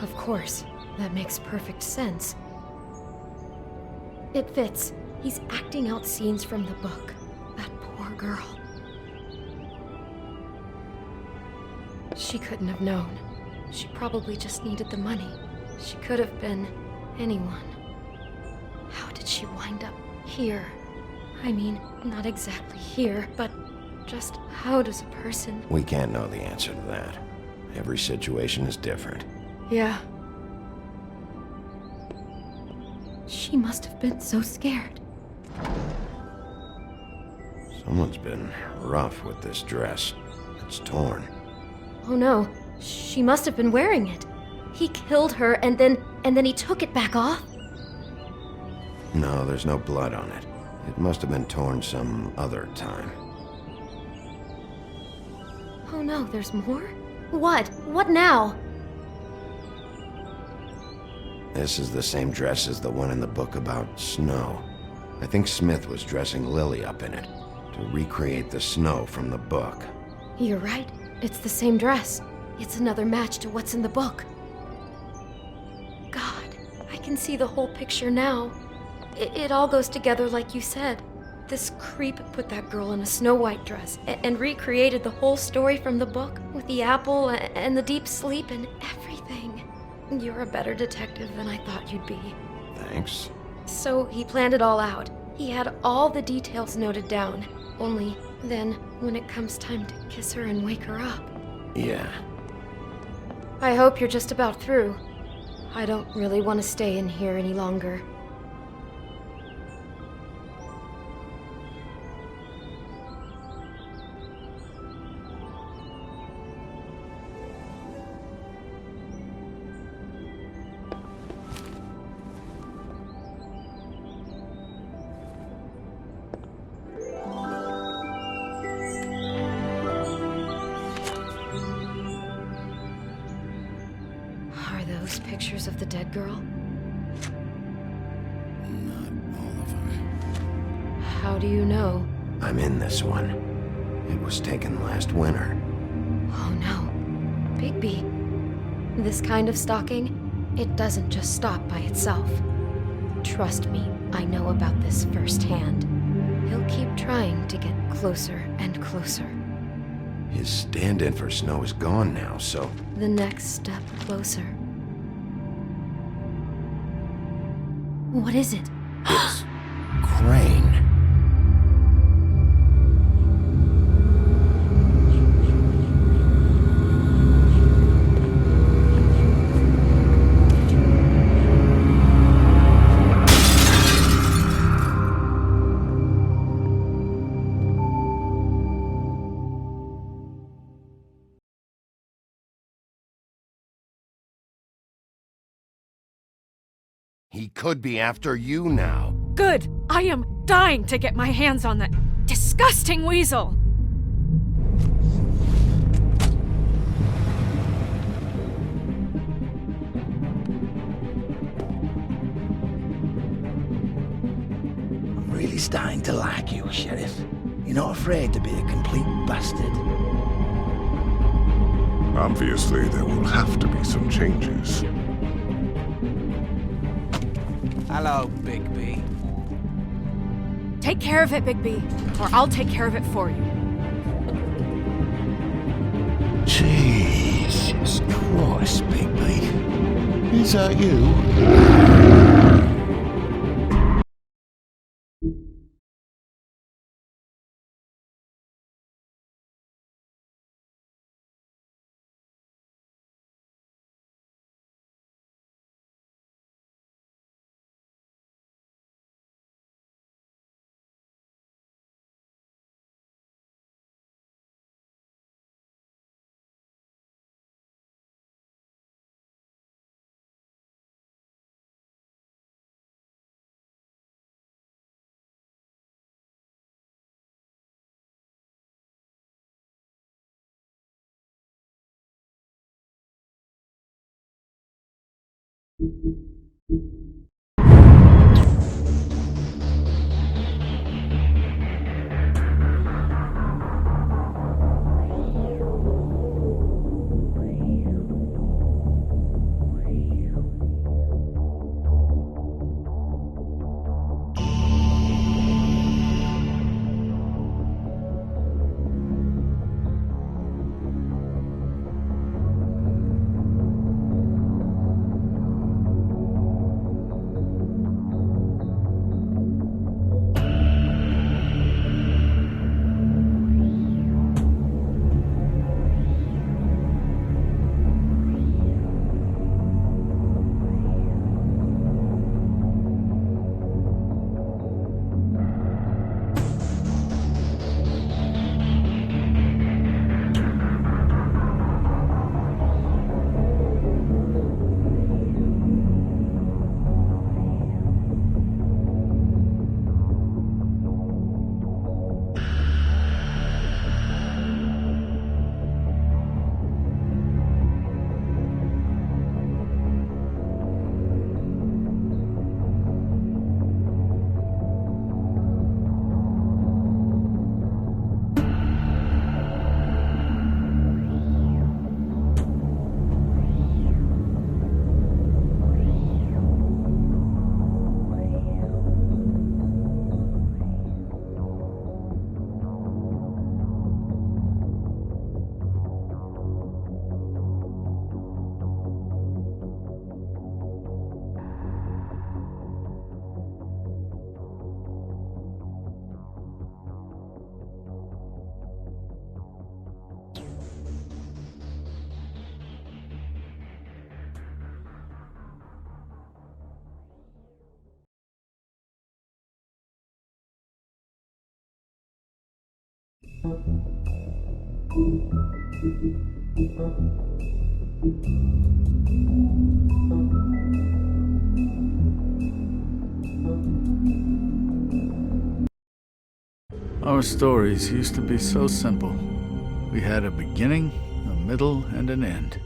Of course. That makes perfect sense. It fits. He's acting out scenes from the book. That poor girl. She couldn't have known. She probably just needed the money. She could have been anyone. How did she wind up here? I mean, not exactly here, but just how does a person... We can't know the answer to that. Every situation is different. Yeah. She must have been so scared. Someone's been rough with this dress. It's torn. Oh no, she must have been wearing it. He killed her and then he took it back off? No, there's no blood on it. It must have been torn some other time. Oh no, there's more? What? What now? This is the same dress as the one in the book about Snow. I think Smith was dressing Lily up in it to recreate the Snow from the book. You're right. It's the same dress. It's another match to what's in the book. God, I can see the whole picture now. It all goes together like you said. This creep put that girl in a Snow White dress and recreated the whole story from the book with the apple and the deep sleep and everything. You're a better detective than I thought you'd be. Thanks. So he planned it all out. He had all the details noted down. Only then, when it comes time to kiss her and wake her up. Yeah. I hope you're just about through. I don't really want to stay in here any longer. Pictures of the dead girl? Not all of them. How do you know? I'm in this one. It was taken last winter. Oh no. Bigby. This kind of stalking, it doesn't just stop by itself. Trust me, I know about this firsthand. He'll keep trying to get closer and closer. His stand-in for Snow is gone now, so... The next step closer. What is it? It's Crane. He could be after you now. Good! I am dying to get my hands on that disgusting weasel! I'm really starting to like you, Sheriff. You're not afraid to be a complete bastard. Obviously, there will have to be some changes. Hello, Bigby. Take care of it, Bigby, or I'll take care of it for you. Jesus Christ, Bigby. Is that you? Our stories used to be so simple. We had a beginning, a middle, and an end.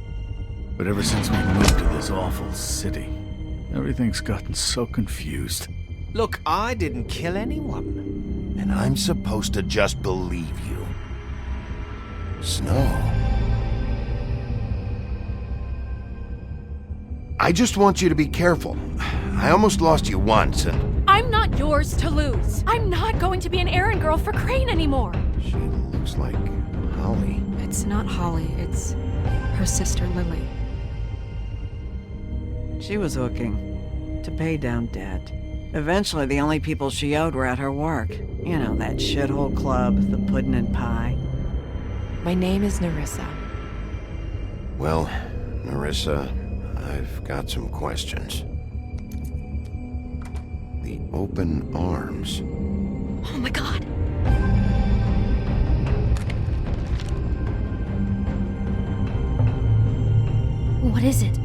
But ever since we moved to this awful city, everything's gotten so confused. Look, I didn't kill anyone. And I'm supposed to just believe you. Snow. I just want you to be careful. I almost lost you once, and... I'm not yours to lose. I'm not going to be an errand girl for Crane anymore. She looks like Holly. It's not Holly, it's her sister Lily. She was hooking. to pay down debt. Eventually, the only people she owed were at her work. You know, that shithole club, the pudding and pie. My name is Nerissa. Well, Nerissa, I've got some questions. The open arms. Oh my god! What is it?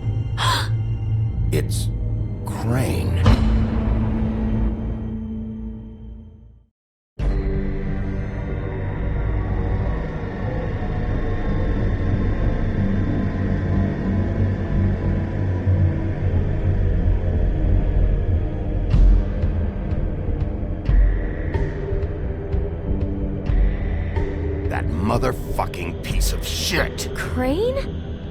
It's Crane. That motherfucking piece of shit! Crane?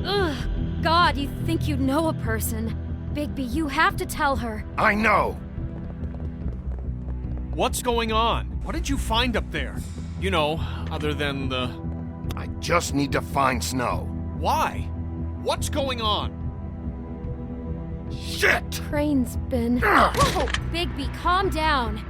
Ugh, God, you think you know a person. Bigby, you have to tell her. I know! What's going on? What did you find up there? You know, other than the... I just need to find Snow. Why? What's going on? Shit! Crane's been... Whoa! Bigby, calm down.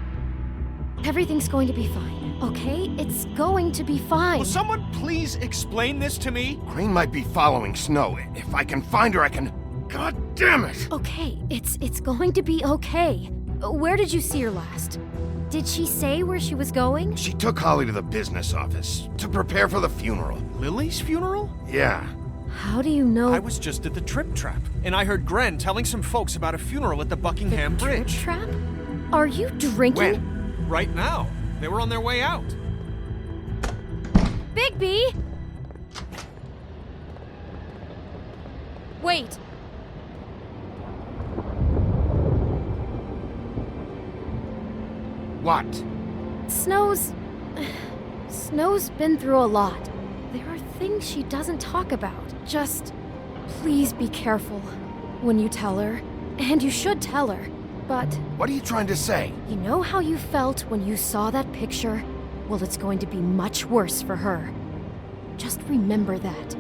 Everything's going to be fine, okay? It's going to be fine. Will someone please explain this to me? Crane might be following Snow. If I can find her, I can... God damn it! Okay, it's going to be okay. Where did you see her last? Did she say where she was going? She took Holly to the business office to prepare for the funeral. Lily's funeral? Yeah. How do you know? I was just at the Trip Trap, and I heard Gren telling some folks about a funeral at the Buckingham Bridge. Trip Trap? Are you drinking? When? Right now. They were on their way out. Bigby! Wait. What? Snow's been through a lot. There are things she doesn't talk about. Just please be careful when you tell her. And you should tell her. But what are you trying to say? You know how you felt when you saw that picture? Well, it's going to be much worse for her. Just remember that.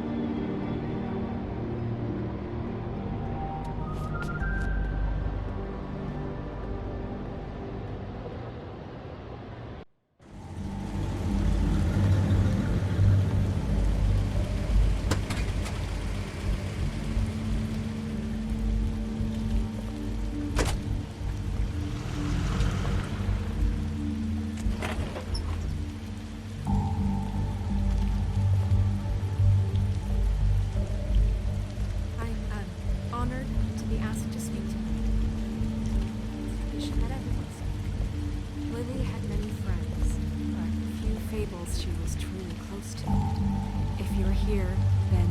She was truly close to. If you're here, then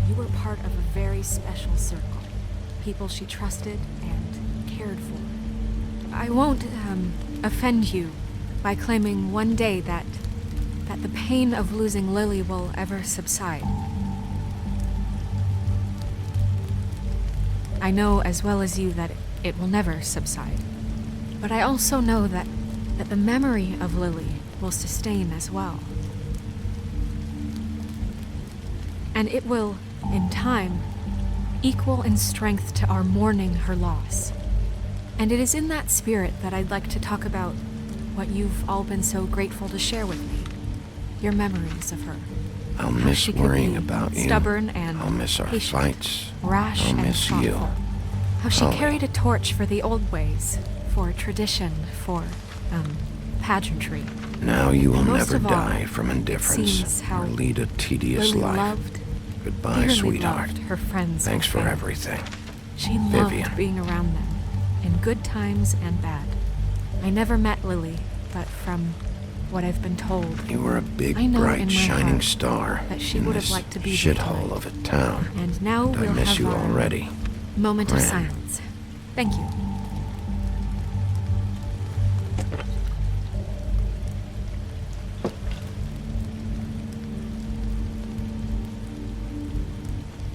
you were part of a very special circle. People she trusted and cared for. I won't offend you by claiming one day that the pain of losing Lily will ever subside. I know as well as you that it will never subside. But I also know that the memory of Lily will sustain as well. And it will, in time, equal in strength to our mourning her loss. And it is in that spirit that I'd like to talk about what you've all been so grateful to share with me. Your memories of her. I'll miss worrying about you. Stubborn and I'll miss our patient, fights. rash I'll and miss thoughtful. you. How she Holly. carried a torch for the old ways, for tradition, for, pageantry. Now you will And most never of all, die from it indifference seems how or lead a tedious Lily life. loved, Goodbye, dearly sweetheart. loved her friends. Thanks and for family. everything. She Vivian. loved being around them, in good times and bad. I never met Lily, but from what I've been told, You were a big, I know in bright, my shining heart star that she in would have this liked to be shithole of a town. And now And I we'll miss have you our already. moment of Fran. silence. Thank you.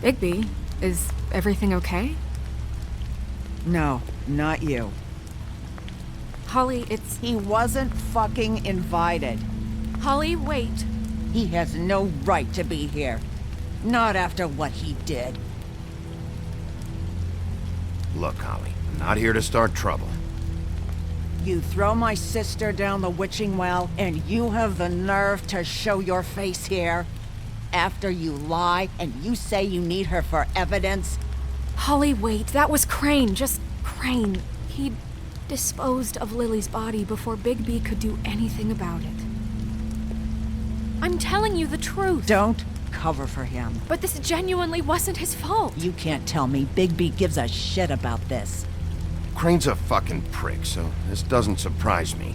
Bigby, is everything okay? No, not you. Holly, it's... He wasn't fucking invited. Holly, wait. He has no right to be here. Not after what he did. Look, Holly, I'm not here to start trouble. You throw my sister down the witching well, and you have the nerve to show your face here? After you lie, and you say you need her for evidence? Holly, wait. That was Crane. Just Crane. He disposed of Lily's body before Bigby could do anything about it. I'm telling you the truth. Don't cover for him. But this genuinely wasn't his fault. You can't tell me Bigby gives a shit about this. Crane's a fucking prick, so this doesn't surprise me.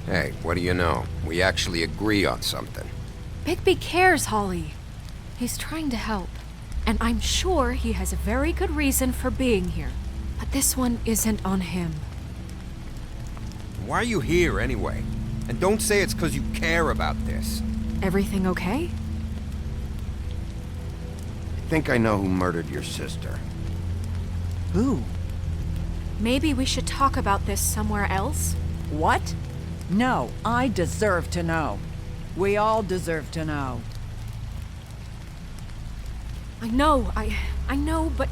Hey, what do you know? We actually agree on something. Bigby cares, Holly. He's trying to help. And I'm sure he has a very good reason for being here. But this one isn't on him. Why are you here, anyway? And don't say it's because you care about this. Everything okay? I think I know who murdered your sister. Who? Maybe we should talk about this somewhere else? What? No, I deserve to know. We all deserve to know. I know, but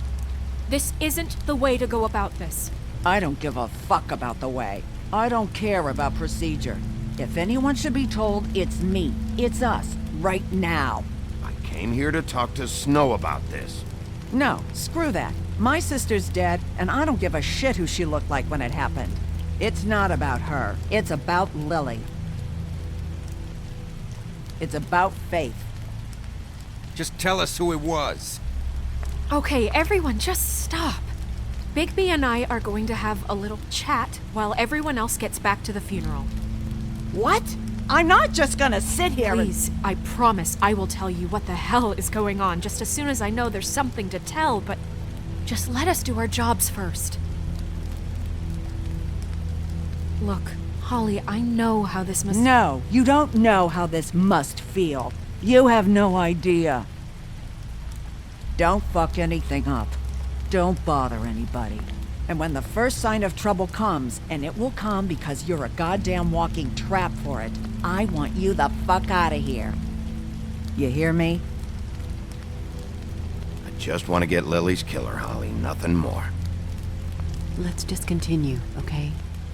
this isn't the way to go about this. I don't give a fuck about the way. I don't care about procedure. If anyone should be told, it's me. It's us, right now. I came here to talk to Snow about this. No, screw that. My sister's dead, and I don't give a shit who she looked like when it happened. It's not about her. It's about Lily. It's about Faith. Just tell us who it was. Okay, everyone, just stop. Bigby and I are going to have a little chat while everyone else gets back to the funeral. What? I'm not just gonna sit here Please, I promise I will tell you what the hell is going on just as soon as I know there's something to tell, but just let us do our jobs first. Look, Holly, I know how this must... No, you don't know how this must feel. You have no idea. Don't fuck anything up. Don't bother anybody. And when the first sign of trouble comes, and it will come because you're a goddamn walking trap for it, I want you the fuck out of here. You hear me? I just want to get Lily's killer, Holly, nothing more. Let's just continue, okay?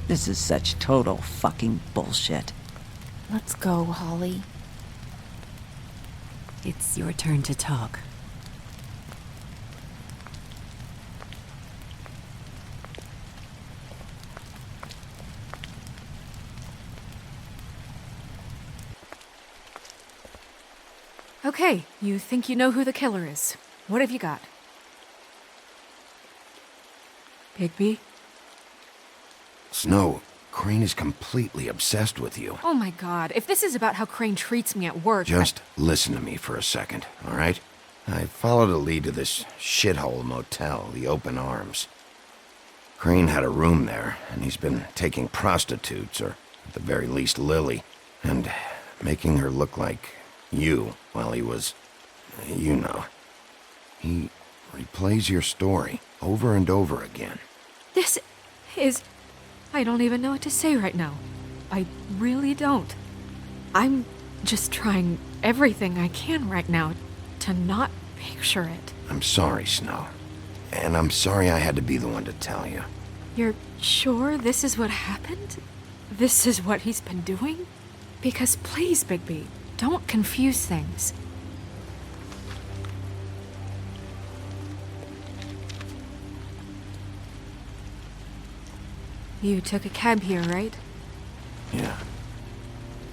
This is such total fucking bullshit. Let's go, Holly. It's your turn to talk. Okay, you think you know who the killer is. What have you got? Bigby? Snow, Crane is completely obsessed with you. Oh my god, if this is about how Crane treats me at work... Just listen to me for a second, all right? I followed a lead to this shithole motel, the Open Arms. Crane had a room there, and he's been taking prostitutes, or at the very least Lily, and making her look like you while he was, you know. He replays your story over and over again. This is... I don't even know what to say right now. I really don't. I'm just trying everything I can right now to not picture it. I'm sorry, Snow. And I'm sorry I had to be the one to tell you. You're sure this is what happened? This is what he's been doing? Because please, Bigby, don't confuse things. You took a cab here, right? Yeah.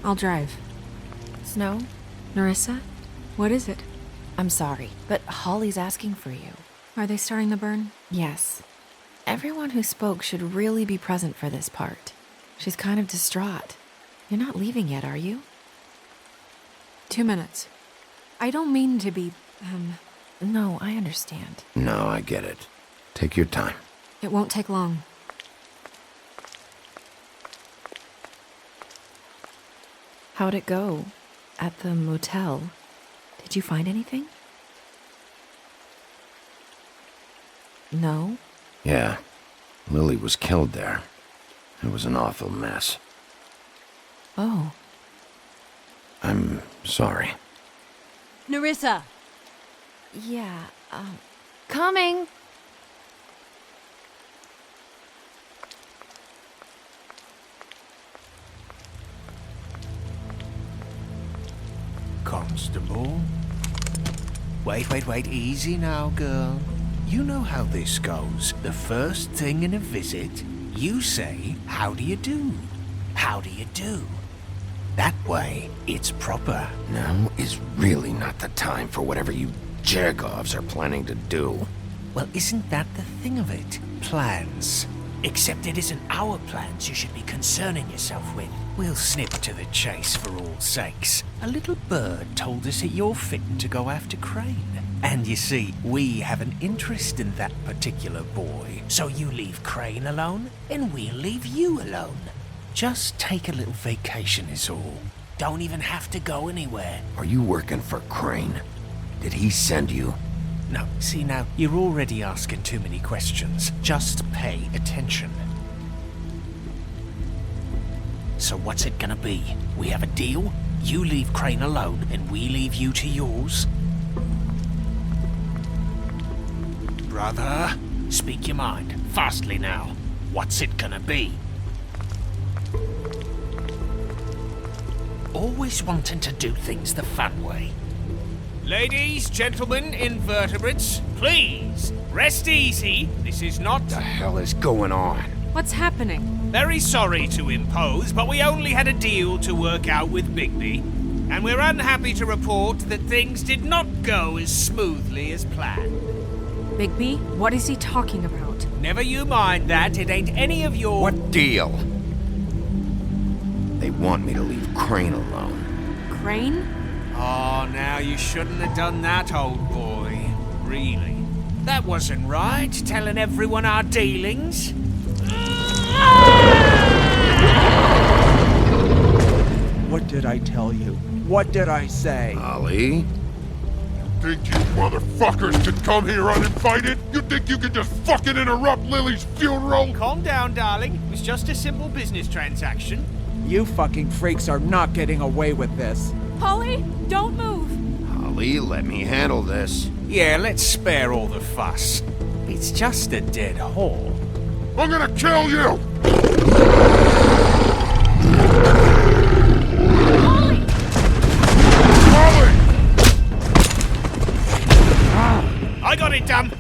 I'll drive. Snow? Nerissa? What is it? I'm sorry, but Holly's asking for you. Are they starting the burn? Yes. Everyone who spoke should really be present for this part. She's kind of distraught. You're not leaving yet, are you? 2 minutes. I don't mean to be, No, I understand. No, I get it. Take your time. It won't take long. How'd it go? At the motel? Did you find anything? No? Yeah. Lily was killed there. It was an awful mess. Oh. I'm sorry. Nerissa! Yeah, Coming! Constable. Wait, easy now, girl. You know how this goes. The first thing in a visit, you say, "How do you do? How do you do?" That way, it's proper. Now is really not the time for whatever you jerk-offs are planning to do. Well, isn't that the thing of it? Plans. Except it isn't our plans you should be concerning yourself with. We'll snip to the chase for all sakes. A little bird told us that you're fitting to go after Crane. And you see, we have an interest in that particular boy. So you leave Crane alone, and we'll leave you alone. Just take a little vacation is all. Don't even have to go anywhere. Are you working for Crane? Did he send you? No, see now, you're already asking too many questions. Just pay attention. So what's it gonna be? We have a deal? You leave Crane alone, and we leave you to yours? Brother, speak your mind, fastly now. What's it gonna be? Always wanting to do things the fun way. Ladies, gentlemen, invertebrates, please, rest easy. This is not... What the hell is going on? What's happening? Very sorry to impose, but we only had a deal to work out with Bigby. And we're unhappy to report that things did not go as smoothly as planned. Bigby, what is he talking about? Never you mind that, it ain't any of your... What deal? They want me to leave Crane alone. Crane? Oh, now you shouldn't have done that, old boy. Really. That wasn't right, telling everyone our dealings. What did I tell you? What did I say? Ollie? Think you motherfuckers could come here uninvited? You think you could just fucking interrupt Lily's funeral? Calm down, darling. It was just a simple business transaction. You fucking freaks are not getting away with this. Polly, don't move. Ollie, let me handle this. Yeah, let's spare all the fuss. It's just a dead hole. I'm gonna kill you! Polly! Ollie! I got it done.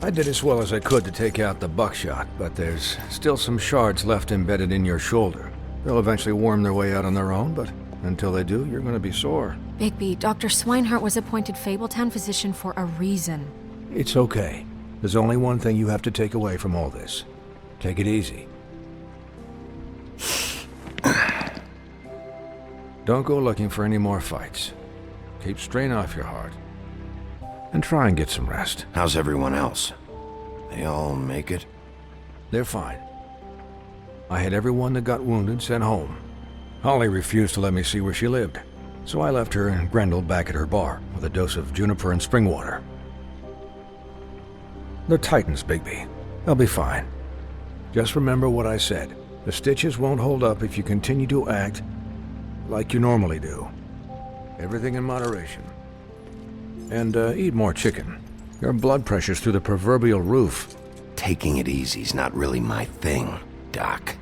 I did as well as I could to take out the buckshot, but there's still some shards left embedded in your shoulder. They'll eventually worm their way out on their own, but until they do, you're gonna be sore. Bigby, Dr. Swinehart was appointed Fabletown physician for a reason. It's okay. There's only one thing you have to take away from all this. Take it easy. Don't go looking for any more fights. Keep strain off your heart. And try and get some rest. How's everyone else? They all make it? They're fine. I had everyone that got wounded sent home. Holly refused to let me see where she lived, so I left her and Grendel back at her bar with a dose of juniper and spring water. They're Titans, Bigby. They'll be fine. Just remember what I said. The stitches won't hold up if you continue to act like you normally do. Everything in moderation. And eat more chicken. Your blood pressure's through the proverbial roof. Taking it easy's not really my thing, Doc.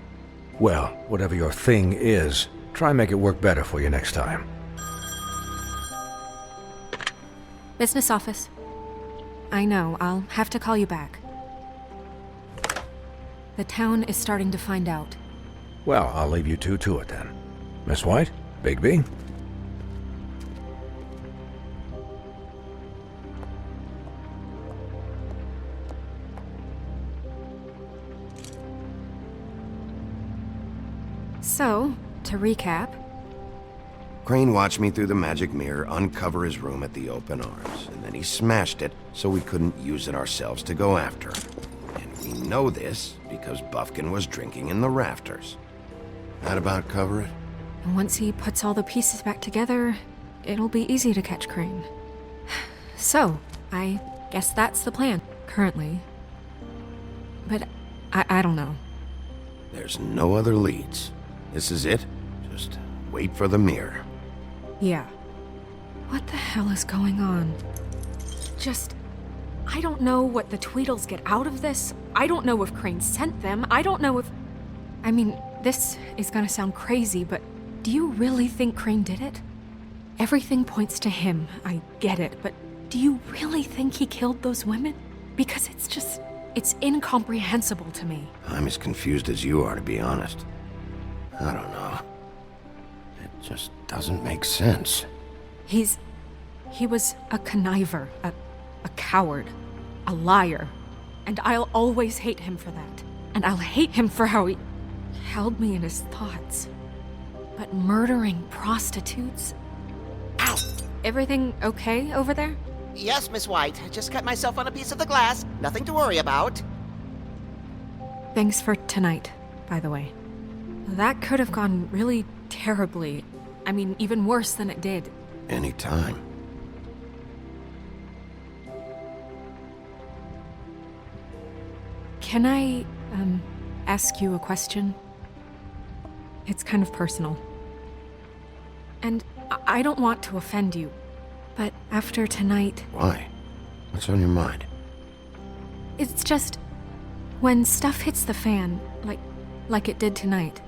Well, whatever your thing is, try and make it work better for you next time. Business office. I know, I'll have to call you back. The town is starting to find out. Well, I'll leave you two to it then. Miss White? Bigby? So, to recap... Crane watched me through the magic mirror uncover his room at the open arms, and then he smashed it so we couldn't use it ourselves to go after him. And we know this because Buffkin was drinking in the rafters. That about cover it? And once he puts all the pieces back together, it'll be easy to catch Crane. So, I guess that's the plan, currently. But I don't know. There's no other leads. This is it. Just wait for the mirror. Yeah. What the hell is going on? I don't know what the Tweedles get out of this. I don't know if Crane sent them. I don't know if... I mean, this is gonna sound crazy, but do you really think Crane did it? Everything points to him, I get it, but do you really think he killed those women? Because it's incomprehensible to me. I'm as confused as you are, to be honest. I don't know. It just doesn't make sense. He was a conniver, a coward, a liar. And I'll always hate him for that. And I'll hate him for how he held me in his thoughts. But murdering prostitutes? Ow! Everything okay over there? Yes, Miss White. Just cut myself on a piece of the glass. Nothing to worry about. Thanks for tonight, by the way. That could have gone really terribly. I mean, even worse than it did. Anytime. Can I, ask you a question? It's kind of personal. And I don't want to offend you, but after tonight... Why? What's on your mind? It's just... when stuff hits the fan, like it did tonight,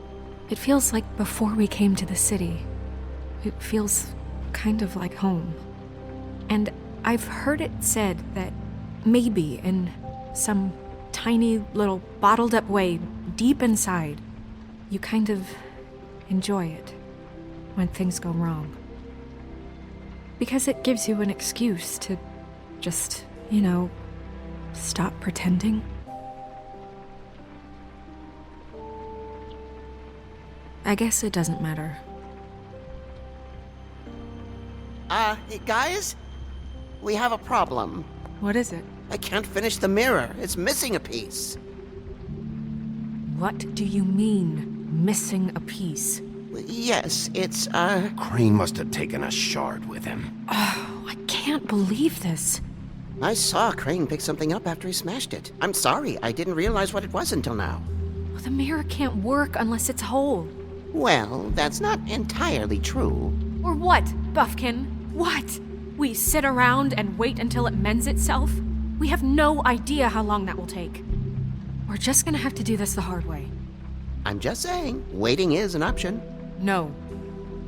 it feels like before we came to the city. It feels kind of like home. And I've heard it said that maybe in some tiny little bottled up way deep inside, you kind of enjoy it when things go wrong. Because it gives you an excuse to just, stop pretending. I guess it doesn't matter. Hey, guys? We have a problem. What is it? I can't finish the mirror. It's missing a piece. What do you mean, missing a piece? Yes, it's, Crane must have taken a shard with him. Oh, I can't believe this. I saw Crane pick something up after he smashed it. I'm sorry, I didn't realize what it was until now. Well, the mirror can't work unless it's whole. Well, that's not entirely true. Or what, Buffkin? What? We sit around and wait until it mends itself? We have no idea how long that will take. We're just gonna have to do this the hard way. I'm just saying, waiting is an option. No.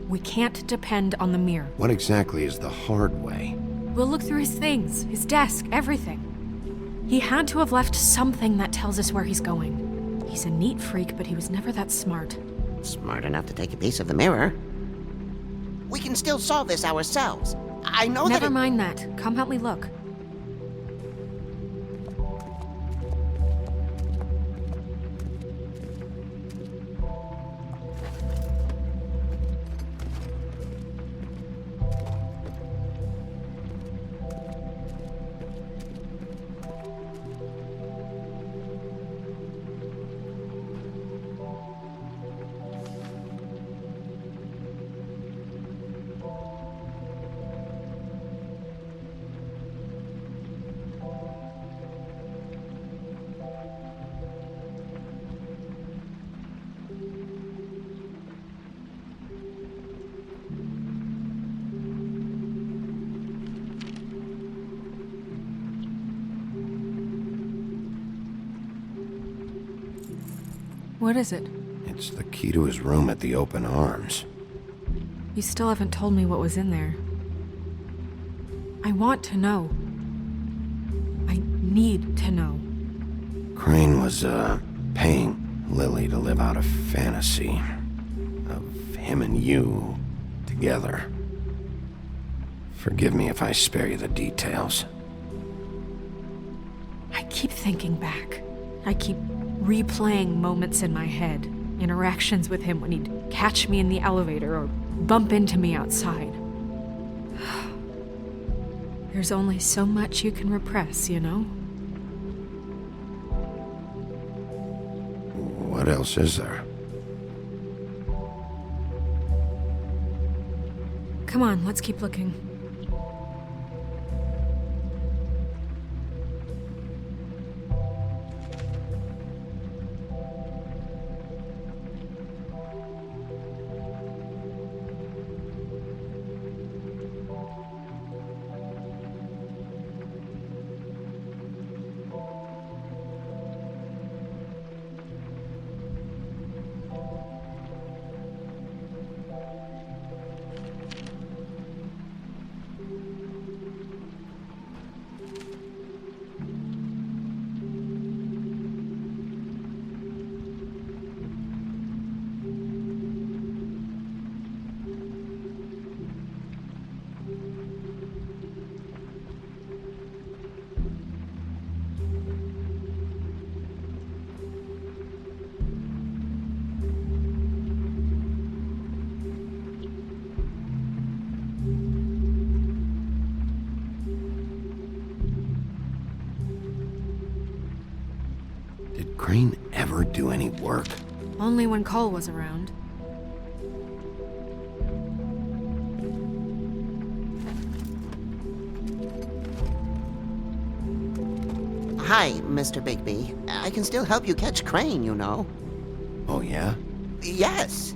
We can't depend on the mirror. What exactly is the hard way? We'll look through his things, his desk, everything. He had to have left something that tells us where he's going. He's a neat freak, but he was never that smart. Smart enough to take a piece of the mirror. We can still solve this ourselves. I know Never mind that. Come help me look. What is it? It's the key to his room at the Open Arms. You still haven't told me what was in there. I want to know. I need to know. Crane was, paying Lily to live out a fantasy of him and you together. Forgive me if I spare you the details. I keep thinking back. I keep replaying moments in my head. Interactions with him when he'd catch me in the elevator or bump into me outside. There's only so much you can repress, you know? What else is there? Come on, let's keep looking. Did Crane ever do any work? Only when Cole was around. Hi, Mr. Bigby. I can still help you catch Crane, you know. Oh, yeah? Yes.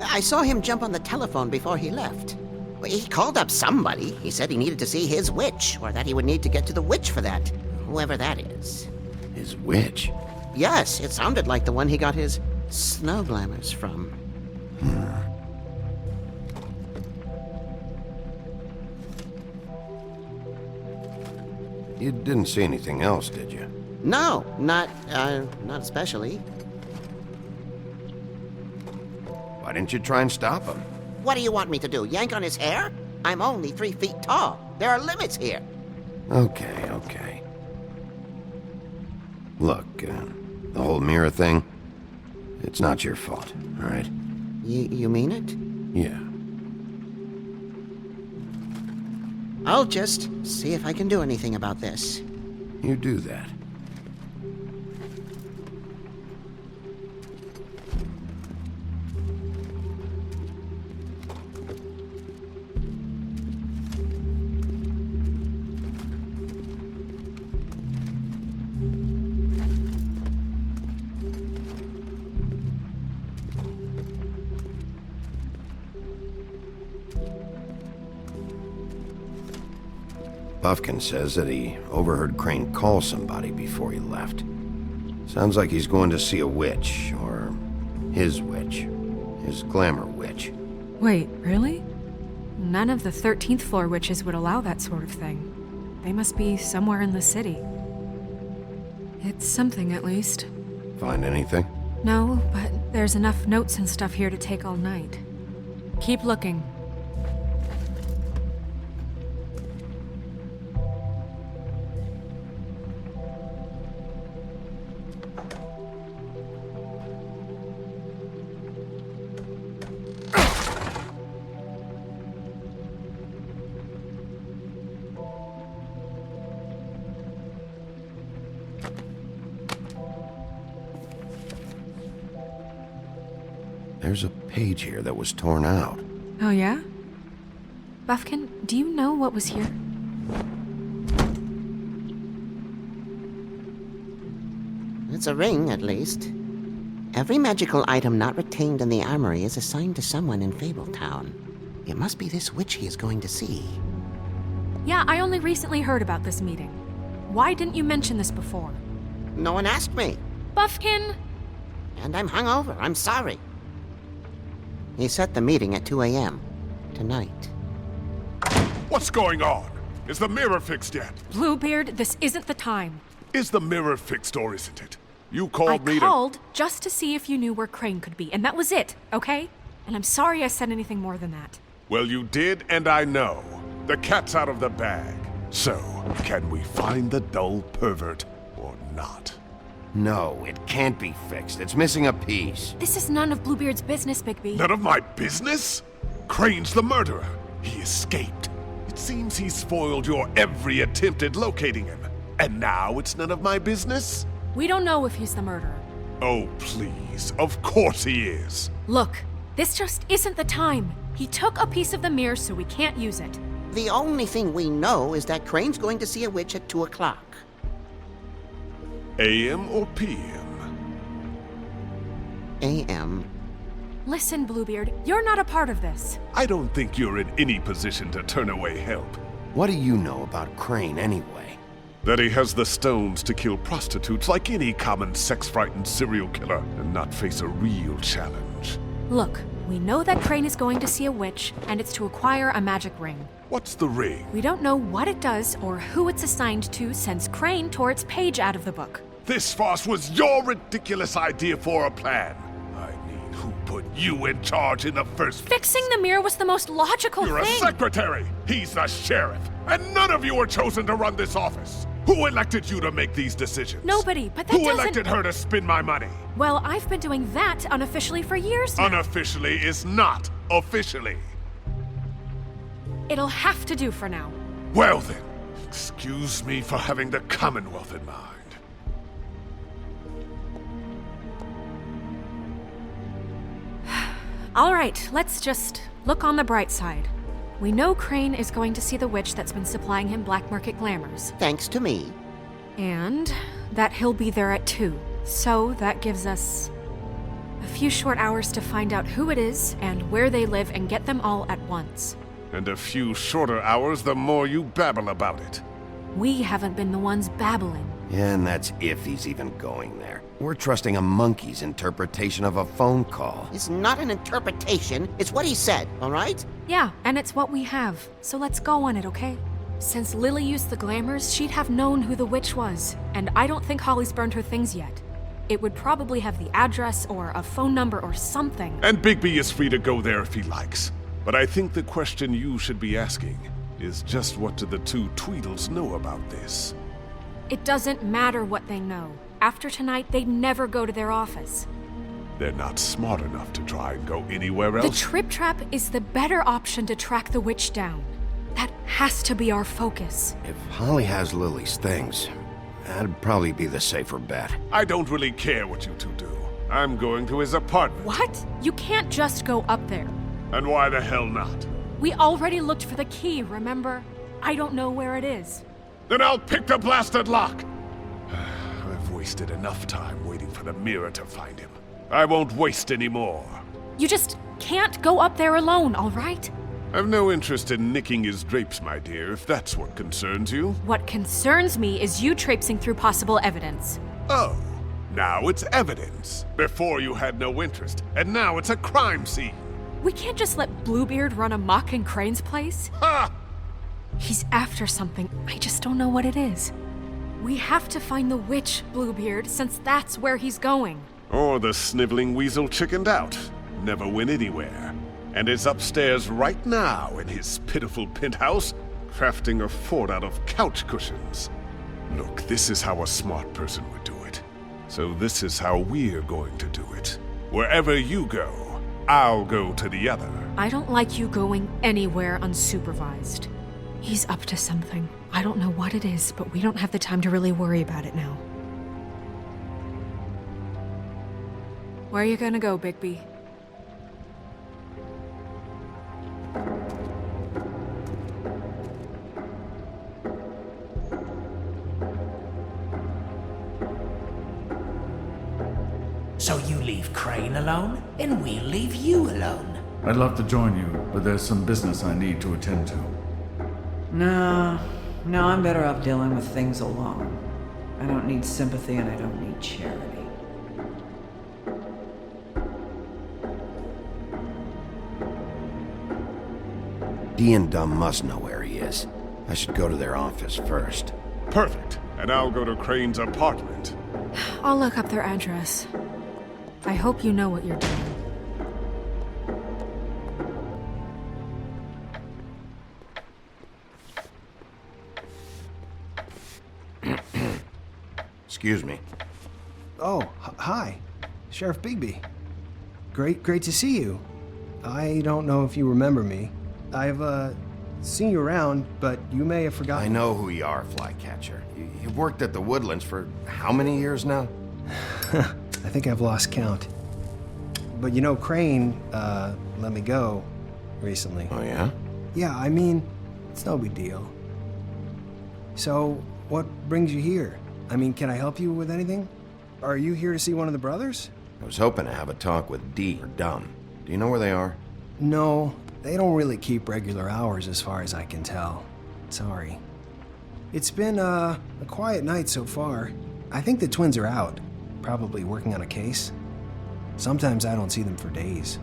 I saw him jump on the telephone before he left. He called up somebody. He said he needed to see his witch, or that he would need to get to the witch for that, whoever that is. His witch? Yes, it sounded like the one he got his snow glamours from. You didn't see anything else, did you? No, not especially. Why didn't you try and stop him? What do you want me to do, yank on his hair? I'm only 3 feet tall. There are limits here. Okay. Look, the whole mirror thing, it's not your fault, all right? You mean it? Yeah. I'll just see if I can do anything about this. You do that. Buffkin says that he overheard Crane call somebody before he left. Sounds like he's going to see a witch, or his witch. His glamour witch. Wait, really? None of the 13th floor witches would allow that sort of thing. They must be somewhere in the city. It's something, at least. Find anything? No, but there's enough notes and stuff here to take all night. Keep looking. There's a page here that was torn out. Oh, yeah? Buffkin, do you know what was here? It's a ring, at least. Every magical item not retained in the armory is assigned to someone in Fabletown. It must be this witch he is going to see. Yeah, I only recently heard about this meeting. Why didn't you mention this before? No one asked me. Buffkin! And I'm hungover. I'm sorry. He set the meeting at 2 a.m. tonight. What's going on? Is the mirror fixed yet? Bluebeard, this isn't the time. Is the mirror fixed or isn't it? You called me I called just to see if you knew where Crane could be, and that was it, okay? And I'm sorry I said anything more than that. Well, you did, and I know. The cat's out of the bag. So, can we find the dull pervert or not? No, it can't be fixed. It's missing a piece. This is none of Bluebeard's business, Bigby. None of my business? Crane's the murderer. He escaped. It seems he spoiled your every attempt at locating him. And now it's none of my business? We don't know if he's the murderer. Oh, please. Of course he is. Look, this just isn't the time. He took a piece of the mirror, so we can't use it. The only thing we know is that Crane's going to see a witch at 2 o'clock. AM or PM? AM. Listen, Bluebeard, you're not a part of this. I don't think you're in any position to turn away help. What do you know about Crane anyway? That he has the stones to kill prostitutes like any common sex-frightened serial killer and not face a real challenge. Look, we know that Crane is going to see a witch, and it's to acquire a magic ring. What's the ring? We don't know what it does or who it's assigned to since Crane tore its page out of the book. This farce was your ridiculous idea for a plan. I mean, who put you in charge in the first place? Fixing the mirror was the most logical You're thing. a secretary! He's the sheriff! And none of you were chosen to run this office! Who elected you to make these decisions? Nobody, but that Who doesn't... elected her to spend my money? Well, I've been doing that unofficially for years now. Unofficially is not officially. It'll have to do for now. Well then, excuse me for having the Commonwealth in mind. All right, let's just look on the bright side. We know Crane is going to see the witch that's been supplying him black market glamours. Thanks to me. And that he'll be there at 2. So that gives us a few short hours to find out who it is and where they live and get them all at once. And a few shorter hours the more you babble about it. We haven't been the ones babbling. And that's if he's even going there. We're trusting a monkey's interpretation of a phone call. It's not an interpretation, it's what he said, all right? Yeah, and it's what we have. So let's go on it, okay? Since Lily used the glamours, she'd have known who the witch was. And I don't think Holly's burned her things yet. It would probably have the address or a phone number or something. And Bigby is free to go there if he likes. But I think the question you should be asking is just what do the two Tweedles know about this? It doesn't matter what they know. After tonight, they'd never go to their office. They're not smart enough to try and go anywhere else. The Trip Trap is the better option to track the witch down. That has to be our focus. If Holly has Lily's things, that'd probably be the safer bet. I don't really care what you two do. I'm going to his apartment. What? You can't just go up there. And why the hell not? We already looked for the key, remember? I don't know where it is. Then I'll pick the blasted lock! I've wasted enough time waiting for the mirror to find him. I won't waste any more. You just can't go up there alone, all right? I've no interest in nicking his drapes, my dear, if that's what concerns you. What concerns me is you traipsing through possible evidence. Oh, now it's evidence. Before you had no interest, and now it's a crime scene. We can't just let Bluebeard run amok in Crane's place. Ha! He's after something. I just don't know what it is. We have to find the witch, Bluebeard, since that's where he's going. Or the sniveling weasel chickened out. Never went anywhere. And is upstairs right now in his pitiful penthouse, crafting a fort out of couch cushions. Look, this is how a smart person would do it. So this is how we're going to do it. Wherever you go, I'll go to the other. I don't like you going anywhere unsupervised. He's up to something. I don't know what it is, but we don't have the time to really worry about it now. Where are you gonna go, Bigby? So you leave Crane alone, and we'll leave you alone. I'd love to join you, but there's some business I need to attend to. No, I'm better off dealing with things alone. I don't need sympathy and I don't need charity. Dee and Dumb must know where he is. I should go to their office first. Perfect. And I'll go to Crane's apartment. I'll look up their address. I hope you know what you're doing. Excuse me. Oh, hi. Sheriff Bigby. Great to see you. I don't know if you remember me. I've, seen you around, but you may have forgotten. I know who you are, Flycatcher. You've worked at the Woodlands for how many years now? I think I've lost count. But you know, Crane, let me go recently. Oh, yeah? Yeah, I mean, it's no big deal. So, what brings you here? I mean, can I help you with anything? Are you here to see one of the brothers? I was hoping to have a talk with Dee or Dumb. Do you know where they are? No, they don't really keep regular hours as far as I can tell. Sorry. It's been, a quiet night so far. I think the twins are out, probably working on a case. Sometimes I don't see them for days.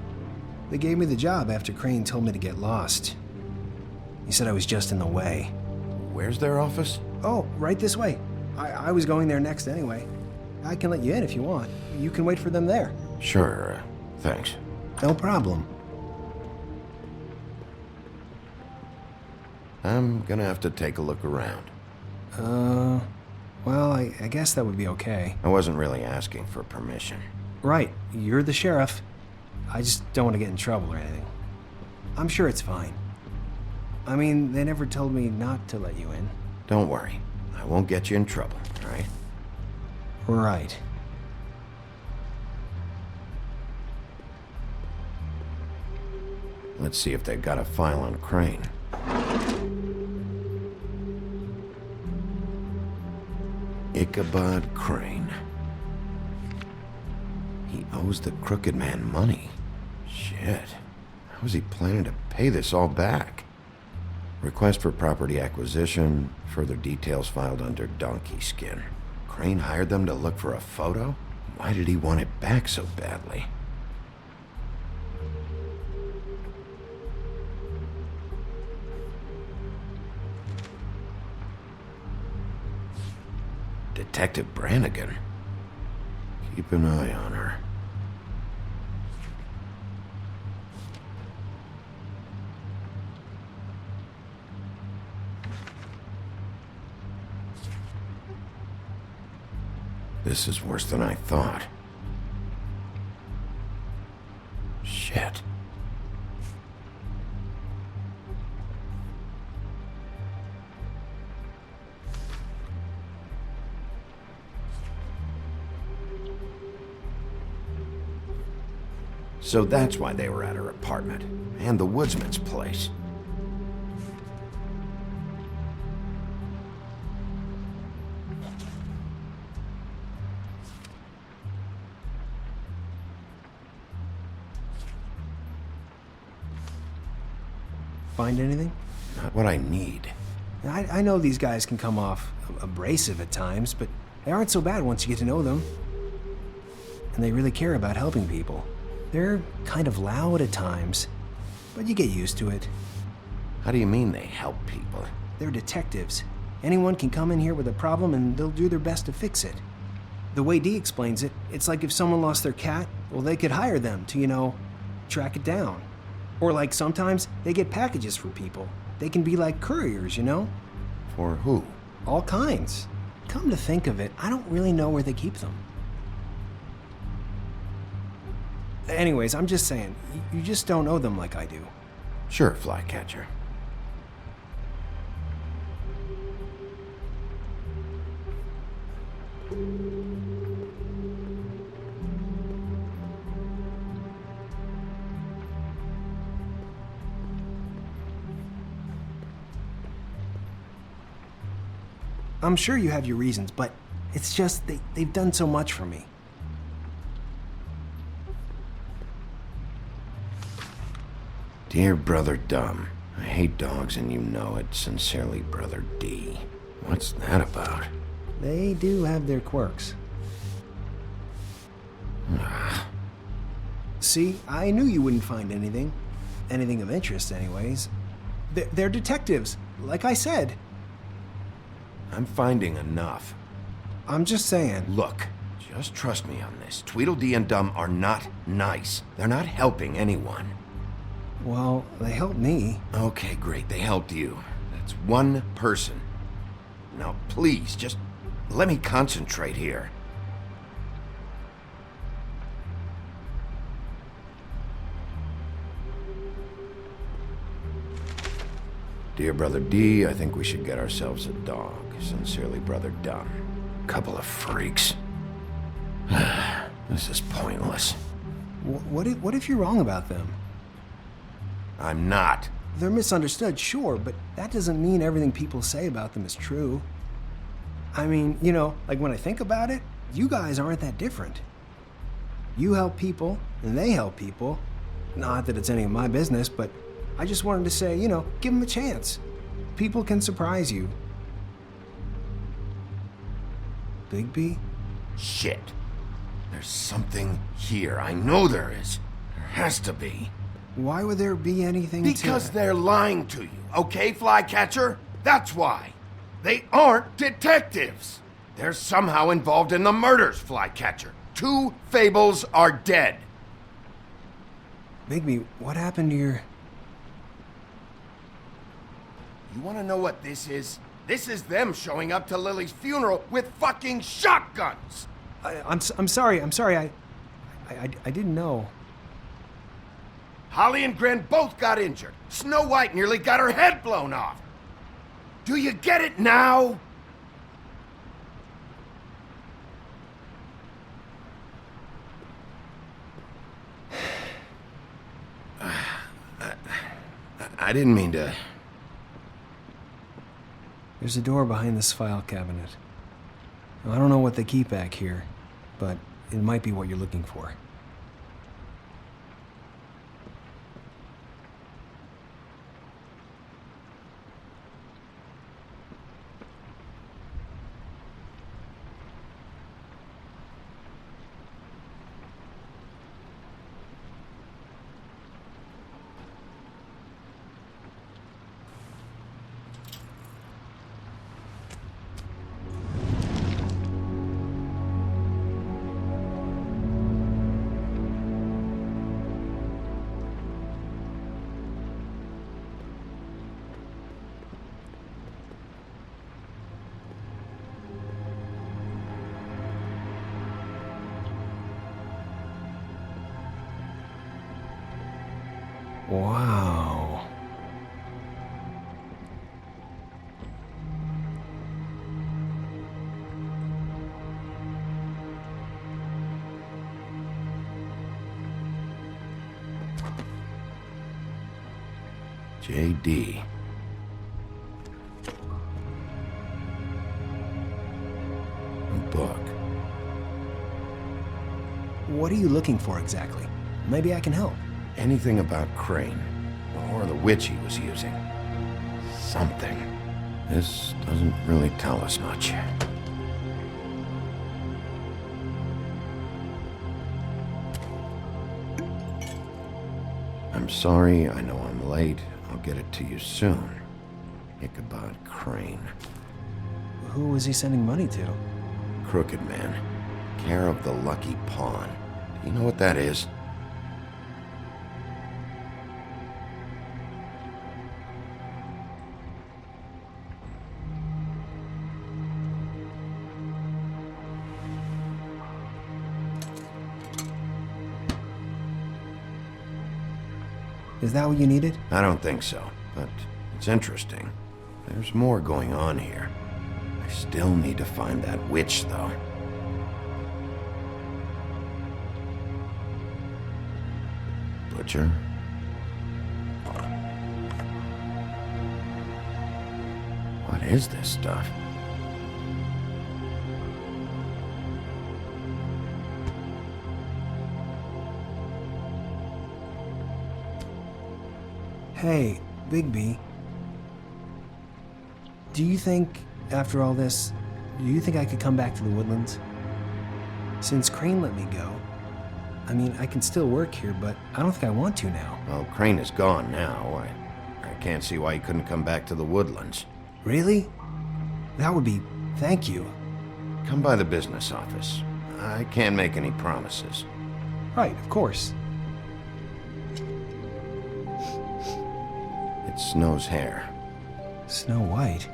They gave me the job after Crane told me to get lost. He said I was just in the way. Where's their office? Oh, right this way. I was going there next anyway. I can let you in if you want. You can wait for them there. Sure, thanks. No problem. I'm gonna have to take a look around. Well, I guess that would be okay. I wasn't really asking for permission. Right, you're the sheriff. I just don't want to get in trouble or anything. I'm sure it's fine. I mean, they never told me not to let you in. Don't worry. I won't get you in trouble, all right? Right. Let's see if they've got a file on Crane. Ichabod Crane. He owes the crooked man money. Shit. How is he planning to pay this all back? Request for property acquisition. Further details filed under donkey skin. Crane hired them to look for a photo? Why did he want it back so badly? Detective Brannigan. Keep an eye on her. This is worse than I thought. Shit. So that's why they were at her apartment, and the woodsman's place. Find anything? Not what I need. I know these guys can come off abrasive at times, but they aren't so bad once you get to know them. And they really care about helping people. They're kind of loud at times, but you get used to it. How do you mean they help people? They're detectives. Anyone can come in here with a problem and they'll do their best to fix it. The way Dee explains it, it's like if someone lost their cat, well, they could hire them to, track it down. Or like sometimes they get packages for people. They can be like couriers, For who? All kinds. Come to think of it, I don't really know where they keep them. Anyways, I'm just saying, you just don't know them like I do. Sure, Flycatcher. I'm sure you have your reasons, but it's just they've done so much for me. Dear Brother Dumb, I hate dogs and you know it. Sincerely, Brother D. What's that about? They do have their quirks. See, I knew you wouldn't find anything. Anything of interest, anyways. They're detectives, like I said. I'm finding enough. I'm just saying. Look, just trust me on this. Tweedledee and Dum are not nice. They're not helping anyone. Well, they helped me. Okay, great. They helped you. That's one person. Now, please, just let me concentrate here. Dear Brother D, I think we should get ourselves a dog. Sincerely, Brother Dum. Couple of freaks. This is pointless. What if you're wrong about them? I'm not. They're misunderstood, sure, but that doesn't mean everything people say about them is true. I mean, you know, like when I think about it, you guys aren't that different. You help people, and they help people. Not that it's any of my business, but I just wanted to say, you know, give them a chance. People can surprise you. Bigby? Shit. There's something here. I know there is. There has to be. Why would there be anything Because they're lying to you, okay, Flycatcher? That's why. They aren't detectives. They're somehow involved in the murders, Flycatcher. 2 fables are dead. Bigby, what happened to your... You want to know what this is? This is them showing up to Lily's funeral with fucking shotguns! I'm sorry. I didn't know. Holly and Gren both got injured. Snow White nearly got her head blown off. Do you get it now? I didn't mean to... There's a door behind this file cabinet. Now, I don't know what they keep back here, but it might be what you're looking for. Wow. J.D. A book. What are you looking for exactly? Maybe I can help. Anything about Crane, or the witch he was using. Something. This doesn't really tell us much. I'm sorry, I know I'm late. I'll get it to you soon. Ichabod Crane. Who was he sending money to? Crooked Man. Care of the Lucky Pawn. Do you know what that is? Is that what you needed? I don't think so, but it's interesting. There's more going on here. I still need to find that witch, though. Butcher? What is this stuff? Hey, Bigby. Do you think, after all this, do you think I could come back to the Woodlands? Since Crane let me go, I mean, I can still work here, but I don't think I want to now. Well, Crane is gone now. I can't see why he couldn't come back to the woodlands. Really? That would be... thank you. Come by the business office. I can't make any promises. Right, of course. It's Snow's hair. Snow White?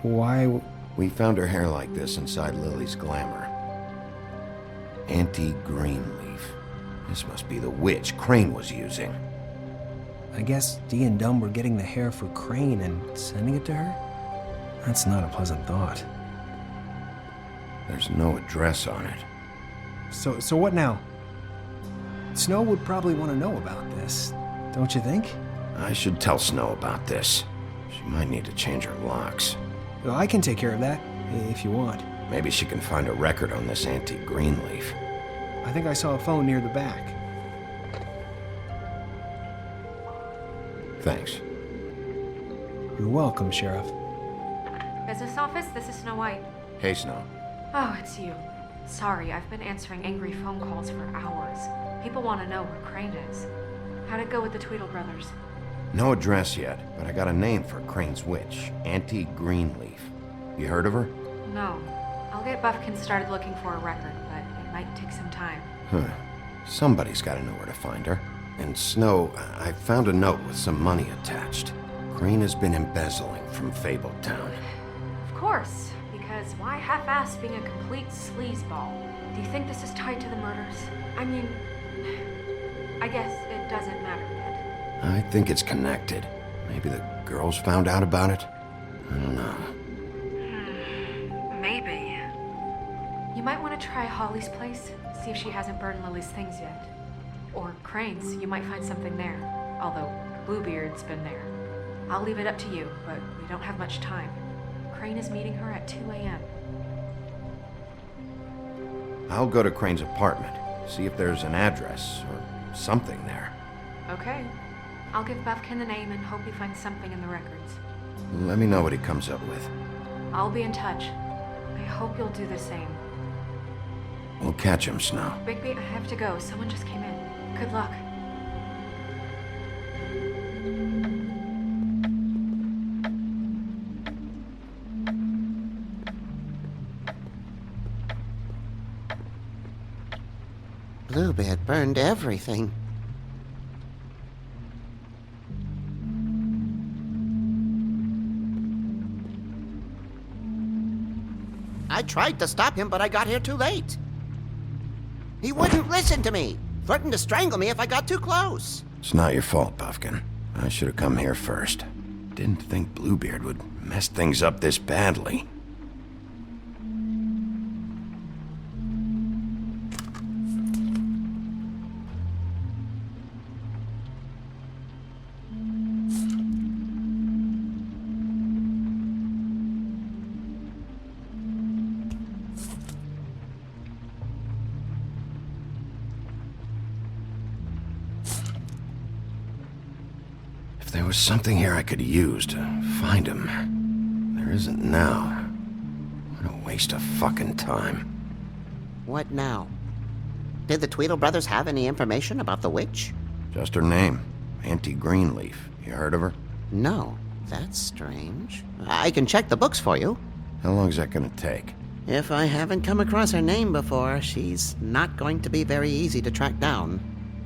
Why... We found her hair like this inside Lily's glamour. Auntie Greenleaf. This must be the witch Crane was using. I guess Dee and Dumb were getting the hair for Crane and sending it to her? That's not a pleasant thought. There's no address on it. So what now? Snow would probably want to know about this, don't you think? I should tell Snow about this. She might need to change her locks. Well, I can take care of that, if you want. Maybe she can find a record on this Auntie Greenleaf. I think I saw a phone near the back. Thanks. You're welcome, Sheriff. Business office, this is Snow White. Hey, Snow. Oh, it's you. Sorry, I've been answering angry phone calls for hours. People want to know where Crane is. How'd it go with the Tweedle brothers? No address yet, but I got a name for Crane's witch, Auntie Greenleaf. You heard of her? No. I'll get Buffkin started looking for a record, but it might take some time. Huh. Somebody's got to know where to find her. And Snow, I found a note with some money attached. Crane has been embezzling from Fabletown. Of course, because why half-ass being a complete sleazeball? Do you think this is tied to the murders? I mean, I guess it doesn't matter yet. I think it's connected. Maybe the girls found out about it? I don't know. Maybe. You might want to try Holly's place, see if she hasn't burned Lily's things yet. Or Crane's, you might find something there. Although, Bluebeard's been there. I'll leave it up to you, but we don't have much time. Crane is meeting her at 2 a.m. I'll go to Crane's apartment, see if there's an address or something there. Okay. I'll give Buffkin the name and hope he finds something in the records. Let me know what he comes up with. I'll be in touch. I hope you'll do the same. We'll catch him, Snow. Bigby, I have to go. Someone just came in. Good luck. Bluebeard burned everything. I tried to stop him, but I got here too late. He wouldn't listen to me. Threatened to strangle me if I got too close. It's not your fault, Buffkin. I should have come here first. Didn't think Bluebeard would mess things up this badly. If there was something here I could use to find him, there isn't now. What a waste of fucking time. What now? Did the Tweedle brothers have any information about the witch? Just her name, Auntie Greenleaf. You heard of her? No. That's strange. I can check the books for you. How long's that gonna take? If I haven't come across her name before, she's not going to be very easy to track down.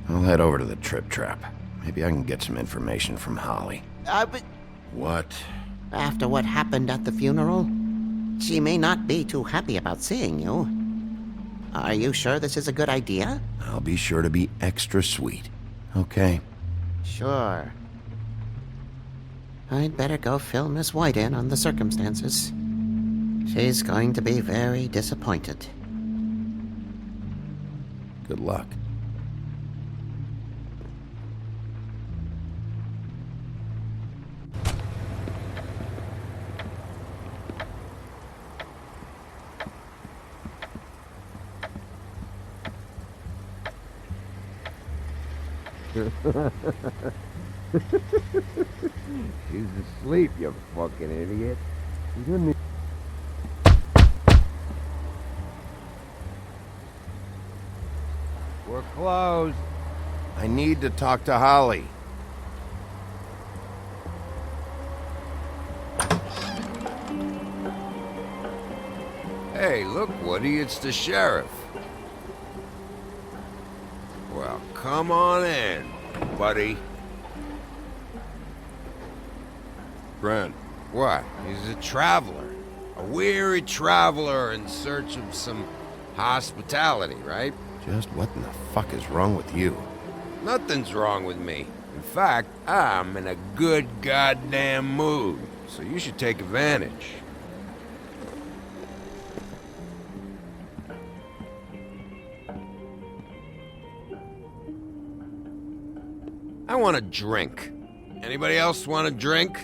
I'll head over to the Trip Trap. Maybe I can get some information from Holly. But... What? After what happened at the funeral, she may not be too happy about seeing you. Are you sure this is a good idea? I'll be sure to be extra sweet. Okay. Sure. I'd better go fill Miss White in on the circumstances. She's going to be very disappointed. Good luck. She's asleep, you fucking idiot. You didn't e- We're closed. I need to talk to Holly. Hey, look, Woody, it's the sheriff. Well, come on in, buddy. Grant. What? He's a traveler. A weary traveler in search of some hospitality, right? Just what in the fuck is wrong with you? Nothing's wrong with me. In fact, I'm in a good goddamn mood, so you should take advantage. I want a drink. Anybody else want a drink?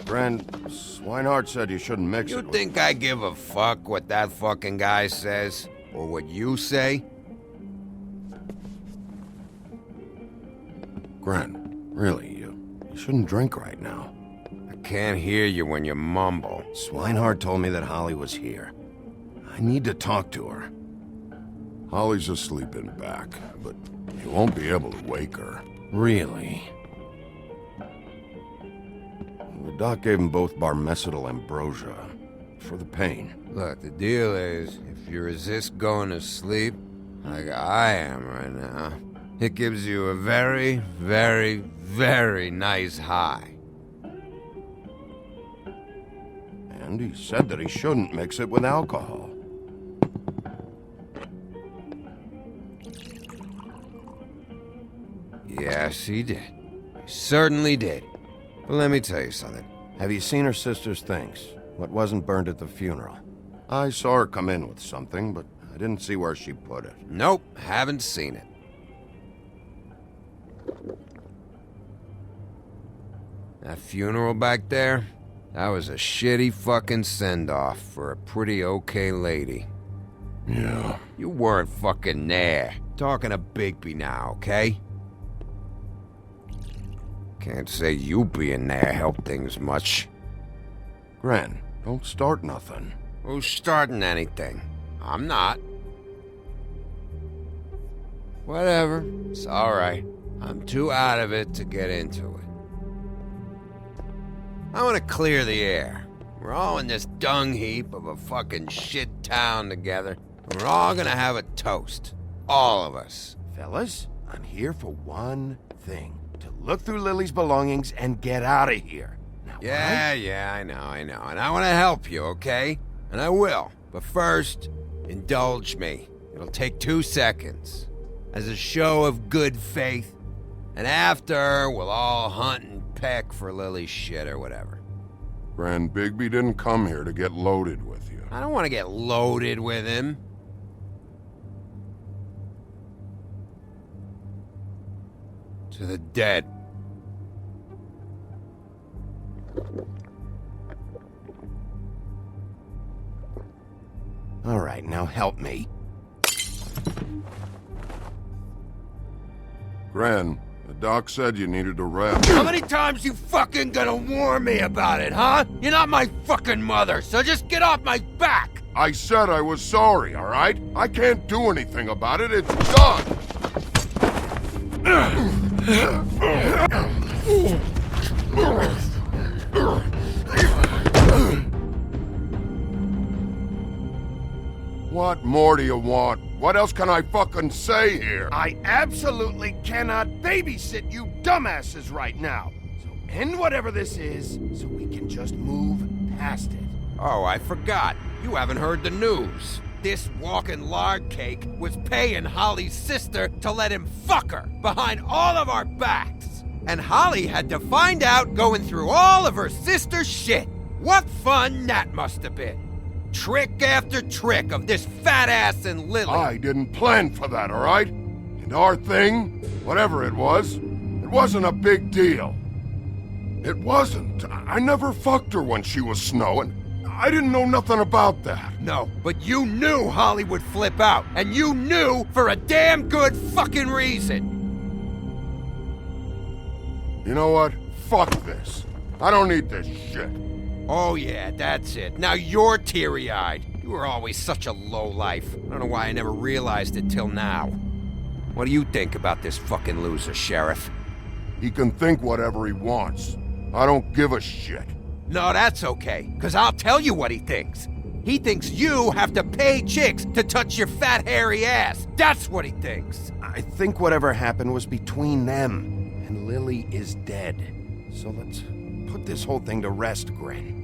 Friend, Swinehart said you shouldn't mix it You with... think I give a fuck what that fucking guy says? Or what you say? Grant, really, you shouldn't drink right now. I can't hear you when you mumble. Swinehart told me that Holly was here. I need to talk to her. Holly's asleep in back, but you won't be able to wake her. Really? The doc gave them both barmecidal ambrosia for the pain. Look, the deal is, if you resist going to sleep, like I am right now, it gives you a very, very, very nice high. And he said that he shouldn't mix it with alcohol. Yes, he did. He certainly did. But let me tell you something. Have you seen her sister's things? What wasn't burned at the funeral? I saw her come in with something, but I didn't see where she put it. Nope, haven't seen it. That funeral back there? That was a shitty fucking send-off for a pretty okay lady. Yeah. You weren't fucking there. Talking to Bigby now, okay? Can't say you being there helped things much. Gran, don't start nothing. Who's starting anything? I'm not. Whatever. It's alright. I'm too out of it to get into it. I want to clear the air. We're all in this dung heap of a fucking shit town together. And we're all gonna have a toast. All of us. Fellas, I'm here for one thing. To look through Lily's belongings and get out of here. Now, Yeah, I know. And I want to help you, okay? And I will. But first, indulge me. It'll take 2 seconds. As a show of good faith. And after, we'll all hunt and peck for Lily's shit or whatever. Grand Bigby didn't come here to get loaded with you. I don't want to get loaded with him. To the dead. All right, now help me. Gran, the doc said you needed to rest. How many times you fucking gonna warn me about it, huh? You're not my fucking mother, so just get off my back! I said I was sorry, all right? I can't do anything about it. It's done! What more do you want? What else can I fucking say here? I absolutely cannot babysit you dumbasses right now. So end whatever this is so we can just move past it. Oh, I forgot. You haven't heard the news. This walking lard cake was paying Holly's sister to let him fuck her behind all of our backs. And Holly had to find out going through all of her sister's shit. What fun that must have been. Trick after trick of this fat ass and Lily. I didn't plan for that, all right? And our thing, whatever it wasn't a big deal. It wasn't. I never fucked her when she was snowing. I didn't know nothing about that. No, but you knew Holly would flip out, and you knew for a damn good fucking reason. You know what? Fuck this. I don't need this shit. Oh yeah, that's it. Now you're teary-eyed. You were always such a lowlife. I don't know why I never realized it till now. What do you think about this fucking loser, Sheriff? He can think whatever he wants. I don't give a shit. No, that's okay, because I'll tell you what he thinks. He thinks you have to pay chicks to touch your fat, hairy ass. That's what he thinks. I think whatever happened was between them, and Lily is dead. So let's put this whole thing to rest, Gren.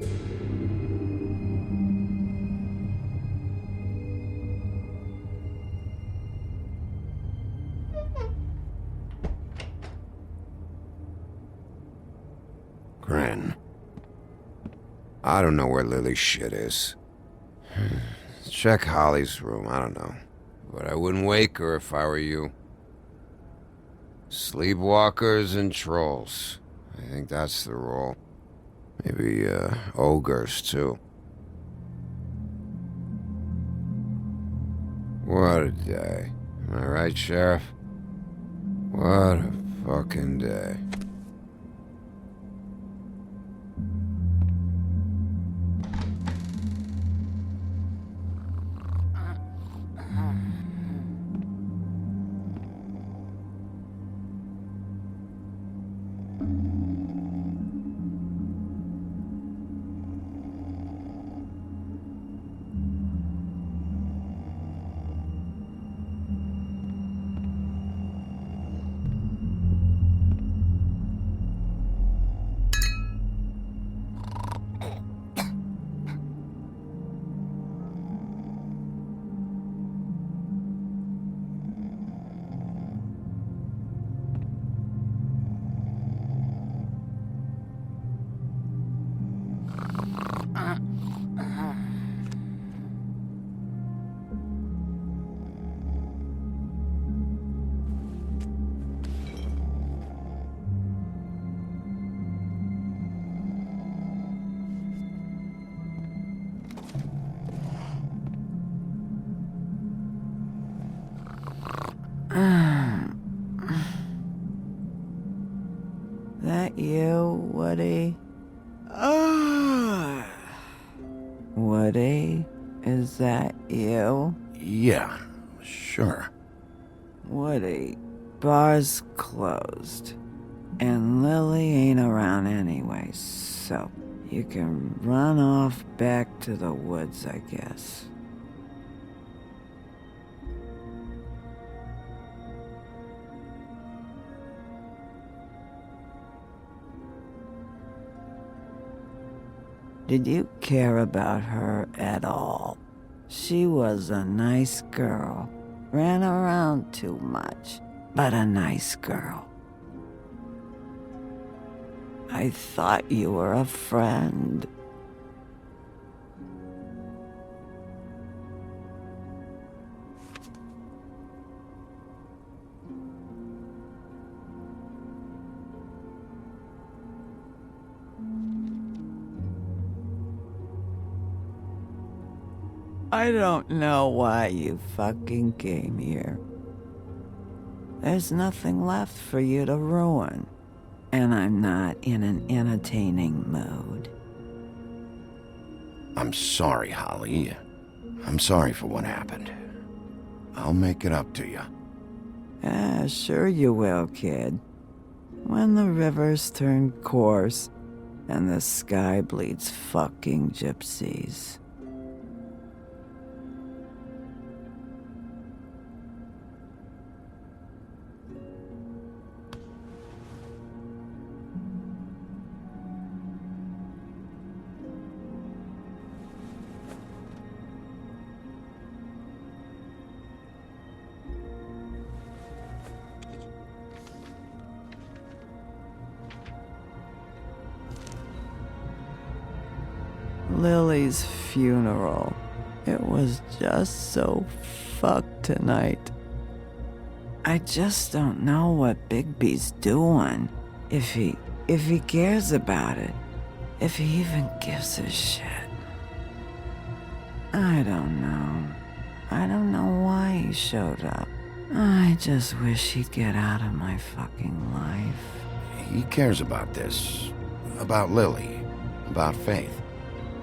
Gren. I don't know where Lily's shit is. Check Holly's room, I don't know. But I wouldn't wake her if I were you. Sleepwalkers and trolls. I think that's the rule. Maybe, ogres, too. What a day. Am I right, Sheriff? What a fucking day. That you, Woody? Woody? Is that you? Yeah, sure. Woody, bar's closed. And Lily ain't around anyway, so you can run off back to the woods, I guess. Did you care about her at all? She was a nice girl. Ran around too much, but a nice girl. I thought you were a friend. I don't know why you fucking came here. There's nothing left for you to ruin, and I'm not in an entertaining mood. I'm sorry, Holly. I'm sorry for what happened. I'll make it up to you. Sure you will, kid. When the rivers turn coarse and the sky bleeds fucking gypsies. Lily's funeral. It was just so fucked tonight. I just don't know what Bigby's doing. If he cares about it. If he even gives a shit. I don't know. I don't know why he showed up. I just wish he'd get out of my fucking life. He cares about this. About Lily. About Faith.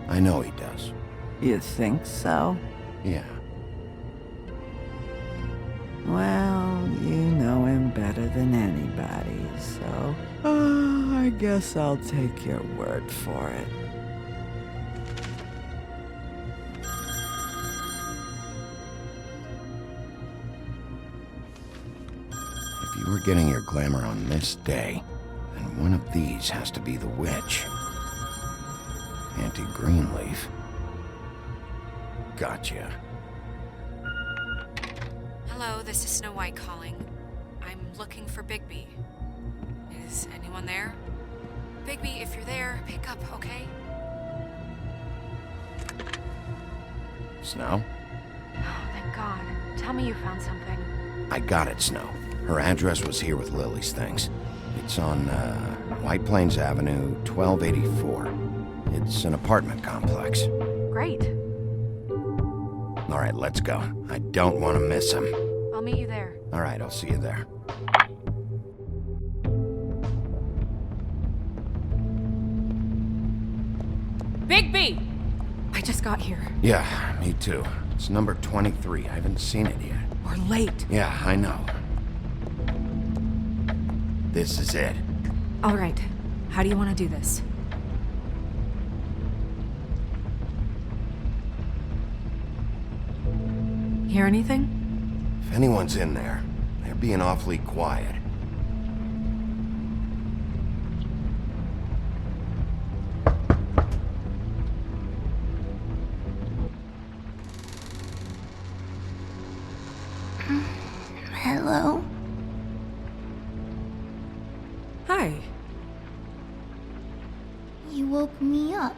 I know he does. You think so? Yeah. Well, you know him better than anybody, so... I guess I'll take your word for it. you were getting your glamour on this day, then one of these has to be the witch. Auntie Greenleaf. Gotcha. Hello, this is Snow White calling. I'm looking for Bigby. Is anyone there? Bigby, if you're there, pick up, okay? Snow? Oh, thank God. Tell me you found something. I got it, Snow. Her address was here with Lily's things. It's on, White Plains Avenue, 1284. It's an apartment complex. Great. All right, let's go. I don't want to miss him. I'll meet you there. All right, I'll see you there. Bigby! I just got here. Yeah, me too. It's number 23. I haven't seen it yet. We're late. Yeah, I know. This is it. All right. How do you want to do this? Hear anything? If anyone's in there, they're being awfully quiet. Hello? Hi. You woke me up.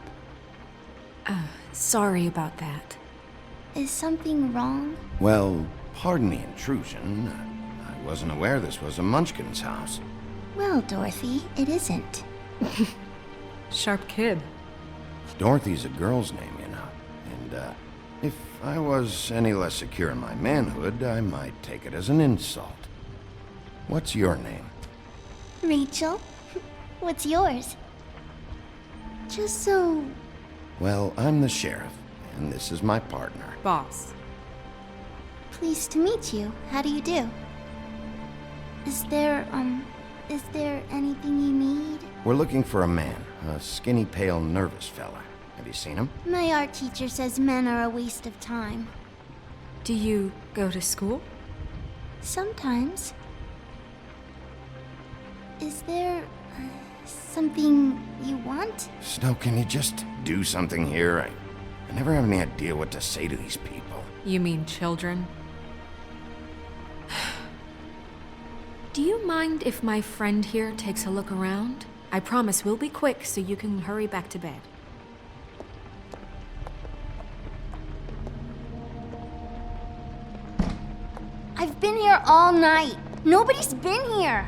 Sorry about that. Is something wrong? Well, pardon the intrusion. I wasn't aware this was a Munchkin's house. Well, Dorothy, it isn't. Sharp kid. Dorothy's a girl's name, you know. And, if I was any less secure in my manhood, I might take it as an insult. What's your name? Rachel? What's yours? Just so... Well, I'm the sheriff, and this is my partner. Boss. Pleased to meet you. How do you do? Is there anything you need? We're looking for a man, a skinny, pale, nervous fella. Have you seen him? My art teacher says men are a waste of time. Do you go to school? Sometimes. Is there something you want? Snow, can you just do something here? I never have any idea what to say to these people. You mean children? Do you mind if my friend here takes a look around? I promise we'll be quick so you can hurry back to bed. I've been here all night. Nobody's been here.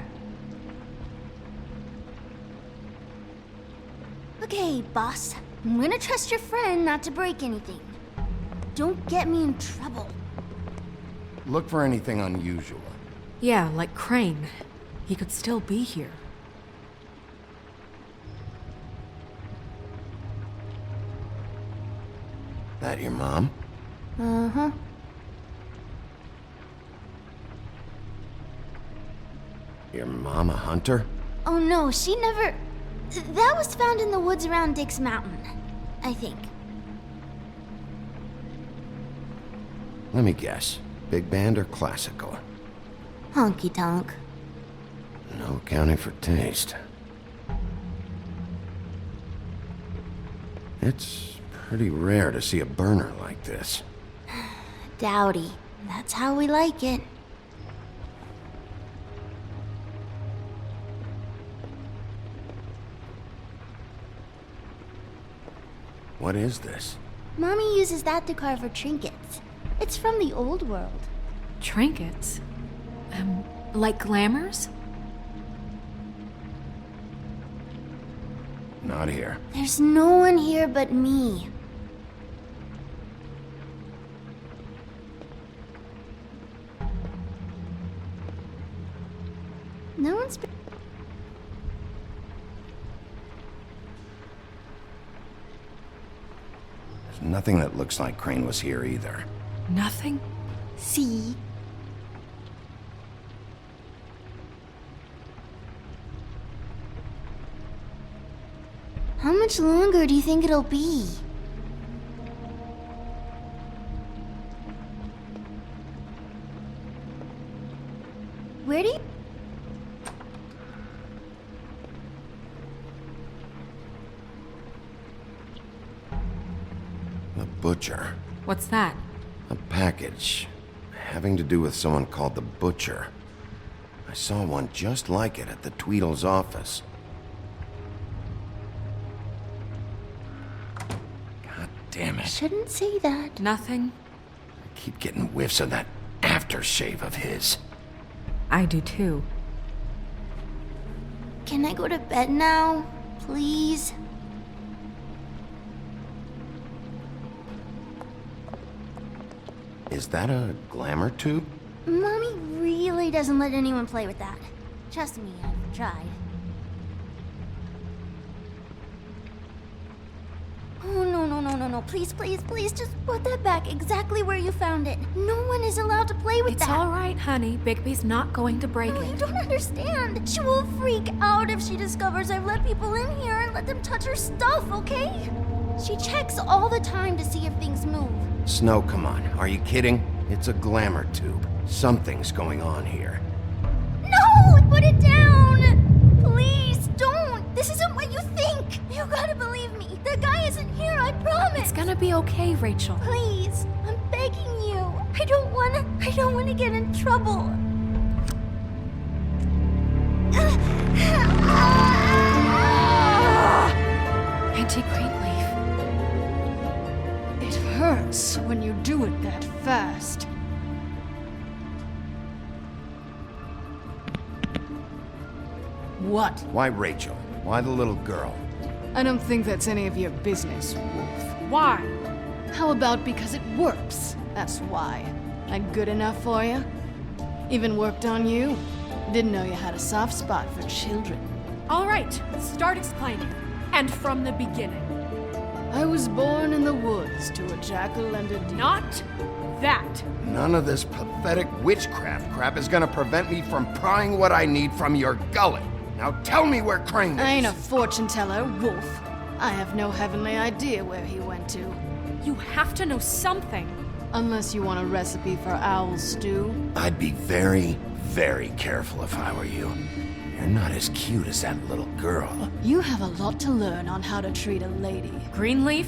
Okay, boss. I'm gonna trust your friend not to break anything. Don't get me in trouble. Look for anything unusual. Yeah, like Crane. He could still be here. That your mom? Uh-huh. Your mom a hunter? Oh no, she never... That was found in the woods around Dick's Mountain, I think. Let me guess. Big band or classical? Honky-tonk. No accounting for taste. It's pretty rare to see a burner like this. Dowdy. That's how we like it. What is this? Mommy uses that to carve her trinkets. It's from the old world. Trinkets? Like glamours? Not here. There's no one here but me. No one's been... There's nothing that looks like Crane was here either. Nothing? See? How much longer do you think it'll be? Where do you... butcher. What's that? A package having to do with someone called the Butcher. I saw one just like it at the Tweedle's office. God damn it. Shouldn't say that. Nothing. I keep getting whiffs of that aftershave of his. I do too. Can I go to bed now? Please? Is that a glamour tube? Mommy really doesn't let anyone play with that. Trust me, I've tried. Oh, no. Please, just put that back exactly where you found it. No one is allowed to play with that. It's all right, honey. Bigby's not going to break it. You don't understand. She will freak out if she discovers I've let people in here and let them touch her stuff, okay? She checks all the time to see if things move. Snow, come on. Are you kidding? It's a glamour tube. Something's going on here. No! Put it down! Please, don't! This isn't what you think! You gotta believe me. The guy isn't here, I promise! It's gonna be okay, Rachel. Please, I'm begging you. I don't wanna get in trouble. Auntie Greenleaf. It hurts when you do it that fast. What? Why Rachel? Why the little girl? I don't think that's any of your business, Wolf. Why? How about because it works? That's why. That good enough for you? Even worked on you? Didn't know you had a soft spot for children. All right, start explaining. And from the beginning. I was born in the woods to a jackal and a deer. Not that. None of this pathetic witchcraft crap is gonna prevent me from prying what I need from your gullet. Now tell me where Crane is. I ain't a fortune teller, Wolf. I have no heavenly idea where he went to. You have to know something. Unless you want a recipe for owl stew. I'd be very, very careful if I were you. You're not as cute as that little girl. You have a lot to learn on how to treat a lady. Greenleaf?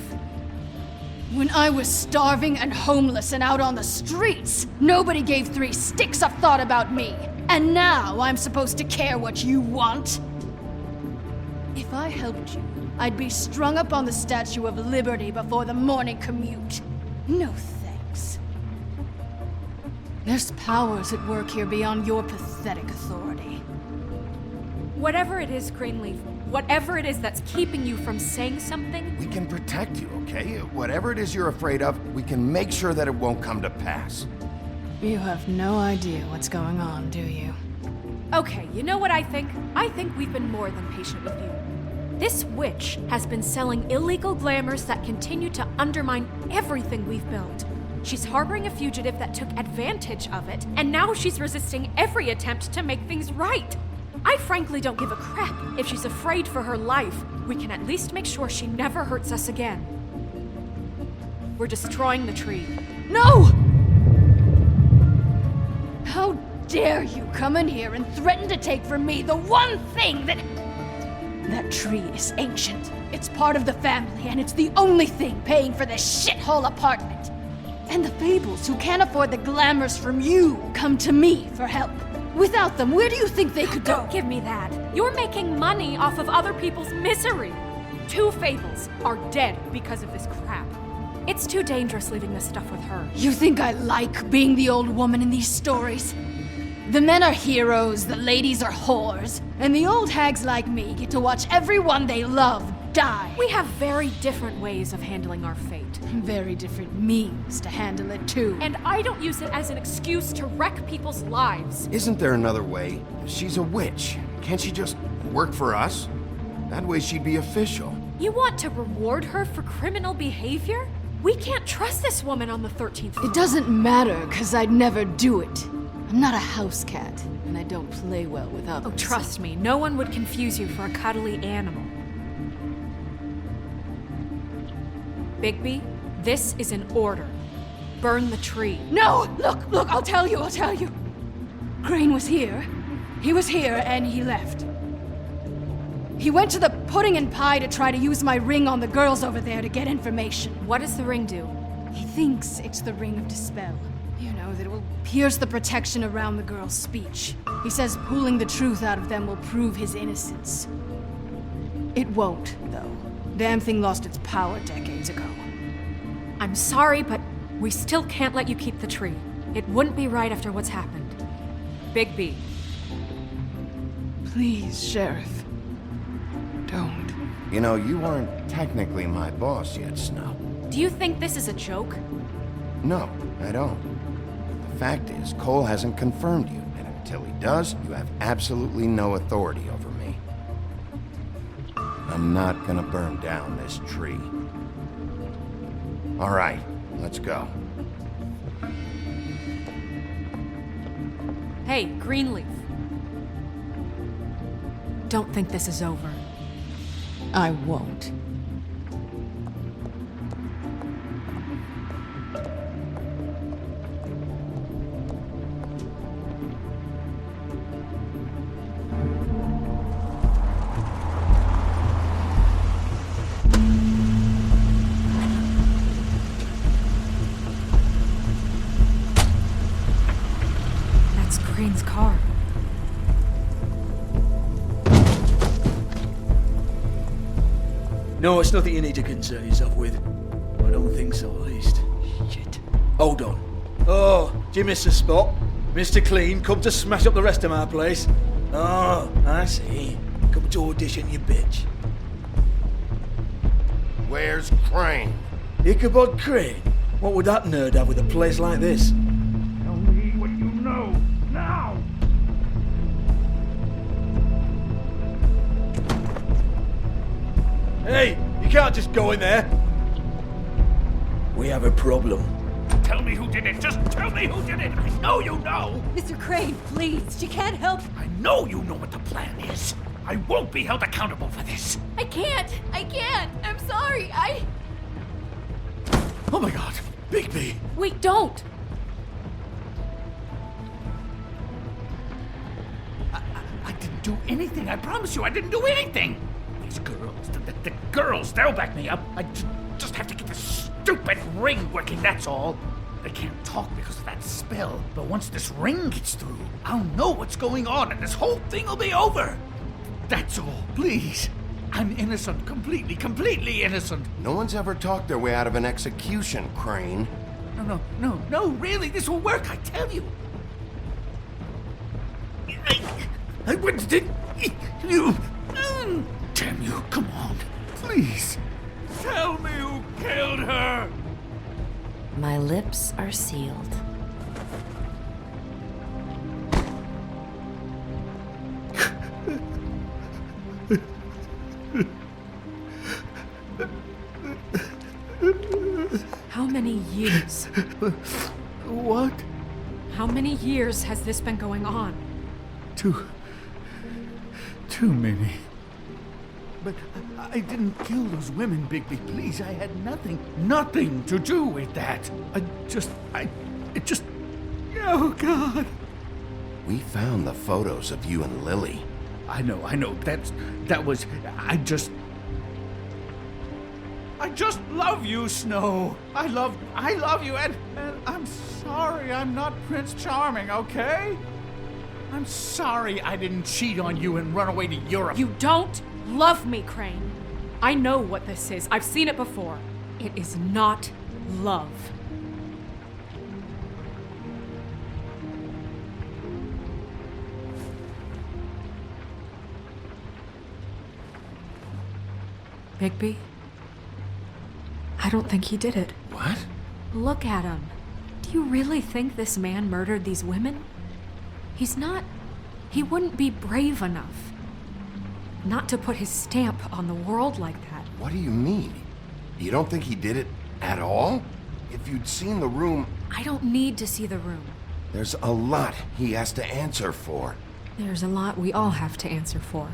When I was starving and homeless and out on the streets, nobody gave 3 sticks of thought about me. And now I'm supposed to care what you want? If I helped you, I'd be strung up on the Statue of Liberty before the morning commute. No thanks. There's powers at work here beyond your pathetic authority. Whatever it is, Greenleaf, whatever it is that's keeping you from saying something... We can protect you, okay? Whatever it is you're afraid of, we can make sure that it won't come to pass. You have no idea what's going on, do you? Okay, you know what I think? I think we've been more than patient with you. This witch has been selling illegal glamours that continue to undermine everything we've built. She's harboring a fugitive that took advantage of it, and now she's resisting every attempt to make things right. I frankly don't give a crap if she's afraid for her life. We can at least make sure she never hurts us again. We're destroying the tree. No! How dare you come in here and threaten to take from me the one thing that... That tree is ancient. It's part of the family, and it's the only thing paying for this shithole apartment. And the fables who can't afford the glamours from you come to me for help. Without them, where do you think they could go? Don't give me that. You're making money off of other people's misery. 2 fables are dead because of this crap. It's too dangerous leaving this stuff with her. You think I like being the old woman in these stories? The men are heroes, the ladies are whores, and the old hags like me get to watch everyone they love die. We have very different ways of handling our fate. Very different means to handle it too. And I don't use it as an excuse to wreck people's lives. Isn't there another way? She's a witch. Can't she just work for us? That way she'd be official. You want to reward her for criminal behavior? We can't trust this woman on the 13th floor. It doesn't matter, because I'd never do it. I'm not a house cat, and I don't play well with others. Oh, trust me, no one would confuse you for a cuddly animal. Bigby, this is an order. Burn the tree. No! Look, I'll tell you. Crane was here. He was here, and he left. He went to the pudding and pie to try to use my ring on the girls over there to get information. What does the ring do? He thinks it's the Ring of Dispel. You know, that it will pierce the protection around the girl's speech. He says pulling the truth out of them will prove his innocence. It won't, though. Damn thing lost its power decades ago. I'm sorry, but we still can't let you keep the tree. It wouldn't be right after what's happened. Bigby. Please, Sheriff. Don't. You know, you aren't technically my boss yet, Snow. Do you think this is a joke? No, I don't. The fact is, Cole hasn't confirmed you, and until he does, you have absolutely no authority over me. I'm not gonna burn down this tree. All right, let's go. Hey, Greenleaf. Don't think this is over. I won't. That's Crane's car. No, it's nothing you need to concern yourself with. I don't think so, at least. Shit. Hold on. Oh, do you miss a spot? Mr. Clean, come to smash up the rest of my place. Oh, I see. Come to audition, you bitch. Where's Crane? Ichabod Crane? What would that nerd have with a place like this? Tell me what you know, now! Hey, you can't just go in there. We have a problem. Tell me who did it! Just tell me who did it! I know you know! Mr. Crane, please, she can't help. I know you know what the plan is! I won't be held accountable for this! I can't! I'm sorry, Oh my god! Bigby! Wait, don't! I didn't do anything, I promise you, I didn't do anything! These girls, the girls, they'll back me up. I just have to get this stupid ring working, that's all. They can't talk because of that spell, but once this ring gets through, I'll know what's going on and this whole thing will be over. That's all, please. I'm innocent, completely innocent. No one's ever talked their way out of an execution, Crane. No, really, this will work, I tell you. I wouldn't did you. Damn you, come on, please. Tell me who killed her. My lips are sealed. How many years? What? How many years has this been going on? Too many. But I didn't kill those women, Bigby. Please, I had nothing to do with that. It just, oh God. We found the photos of you and Lily. I know, that was, I just love you, Snow. I love you, and I'm sorry I'm not Prince Charming, okay? I'm sorry I didn't cheat on you and run away to Europe. You don't love me, Crane. I know what this is. I've seen it before. It is not love. Bigby? I don't think he did it. What? Look at him. Do you really think this man murdered these women? He wouldn't be brave enough. Not to put his stamp on the world like that. What do you mean? You don't think he did it at all? If you'd seen the room... I don't need to see the room. There's a lot he has to answer for. There's a lot we all have to answer for.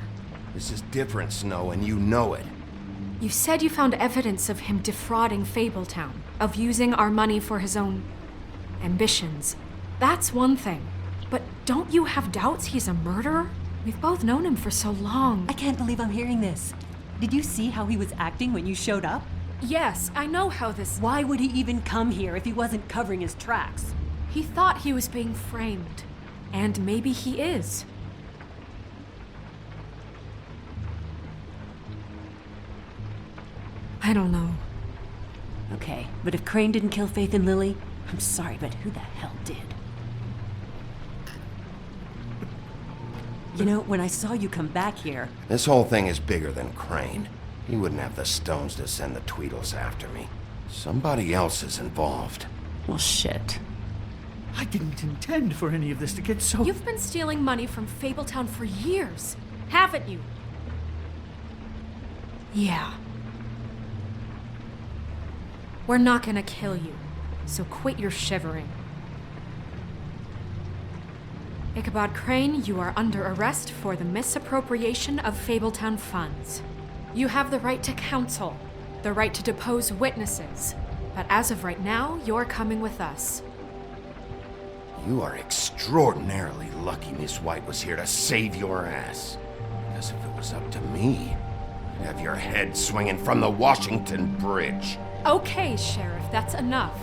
This is different, Snow, and you know it. You said you found evidence of him defrauding Fabletown, of using our money for his own ambitions. That's one thing. But don't you have doubts he's a murderer? We've both known him for so long. I can't believe I'm hearing this. Did you see how he was acting when you showed up? Yes, I know how this... Why would he even come here if he wasn't covering his tracks? He thought he was being framed. And maybe he is. I don't know. Okay, but if Crane didn't kill Faith and Lily, I'm sorry, but who the hell did? You know, when I saw you come back here... This whole thing is bigger than Crane. He wouldn't have the stones to send the Tweedles after me. Somebody else is involved. Well, shit. I didn't intend for any of this to get so... You've been stealing money from Fabletown for years, haven't you? Yeah. We're not gonna kill you, so quit your shivering. Ichabod Crane, you are under arrest for the misappropriation of Fabletown funds. You have the right to counsel, the right to depose witnesses, but as of right now, you're coming with us. You are extraordinarily lucky Miss White was here to save your ass. Because if it was up to me, I'd have your head swinging from the Washington Bridge. Okay, Sheriff, that's enough.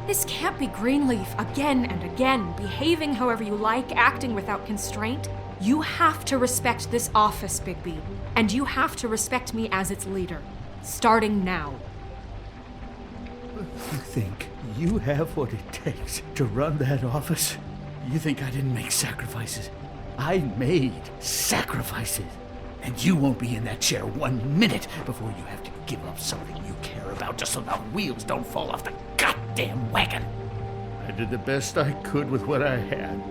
This can't be Greenleaf again and again, behaving however you like, acting without constraint. You have to respect this office, Bigby, and you have to respect me as its leader, starting now. You think you have what it takes to run that office? You think I didn't make sacrifices? I made sacrifices. And you won't be in that chair 1 minute before you have to give up something you care about just so the wheels don't fall off the goddamn wagon. I did the best I could with what I had,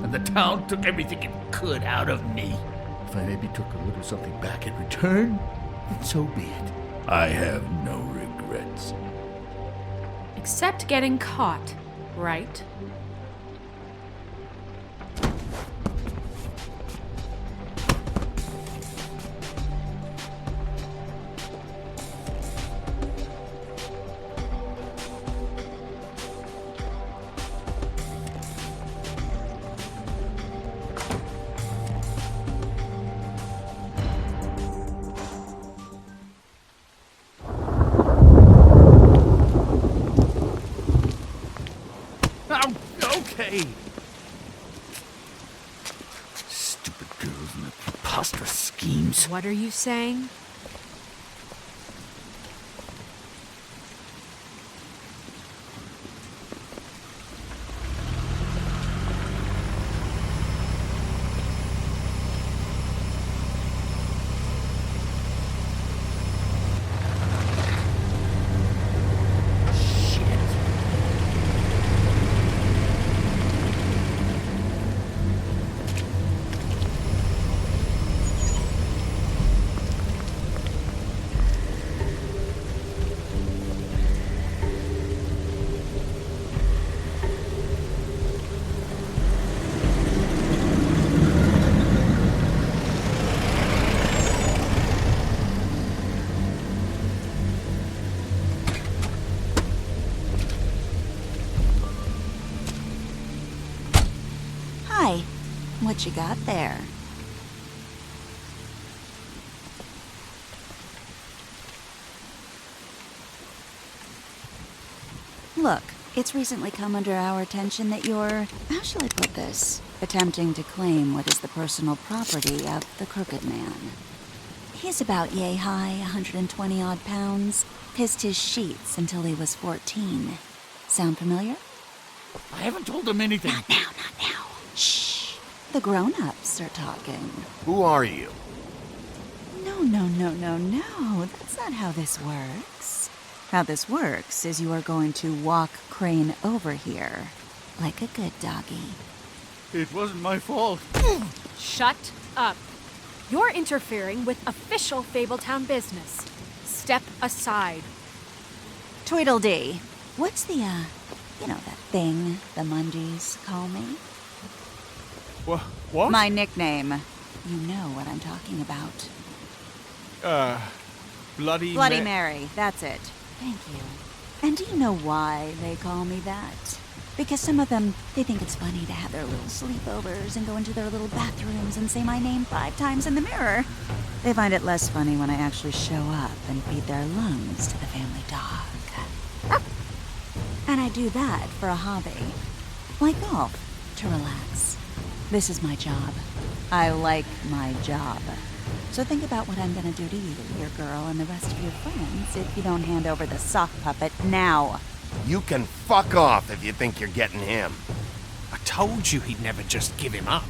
and the town took everything it could out of me. If I maybe took a little something back in return, then so be it. I have no regrets. Except getting caught, right? Okay. Stupid girls and their preposterous schemes. What are you saying? What you got there? Look, it's recently come under our attention that you're, how shall I put this, attempting to claim what is the personal property of the Crooked Man. He's about yay high, 120 odd pounds, pissed his sheets until he was 14. Sound familiar? I haven't told him anything. Not now. Shh. The grown-ups are talking. Who are you? No. That's not how this works. How this works is you are going to walk Crane over here. Like a good doggy. It wasn't my fault. Shut up. You're interfering with official Fabletown business. Step aside. Tweedledee. What's the, that thing the Mundies call me? What? My nickname. You know what I'm talking about. Bloody Mary. That's it. Thank you. And do you know why they call me that? Because some of them, they think it's funny to have their little sleepovers and go into their little bathrooms and say my name 5 times in the mirror. They find it less funny when I actually show up and feed their lungs to the family dog. And I do that for a hobby. Like golf, to relax. This is my job. I like my job. So think about what I'm gonna do to you, your girl, and the rest of your friends if you don't hand over the sock puppet now. You can fuck off if you think you're getting him. I told you he'd never just give him up.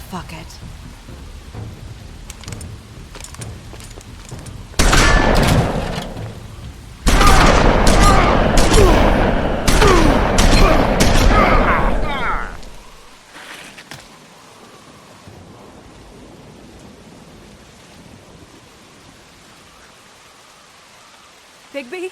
Fuck it. Bigby?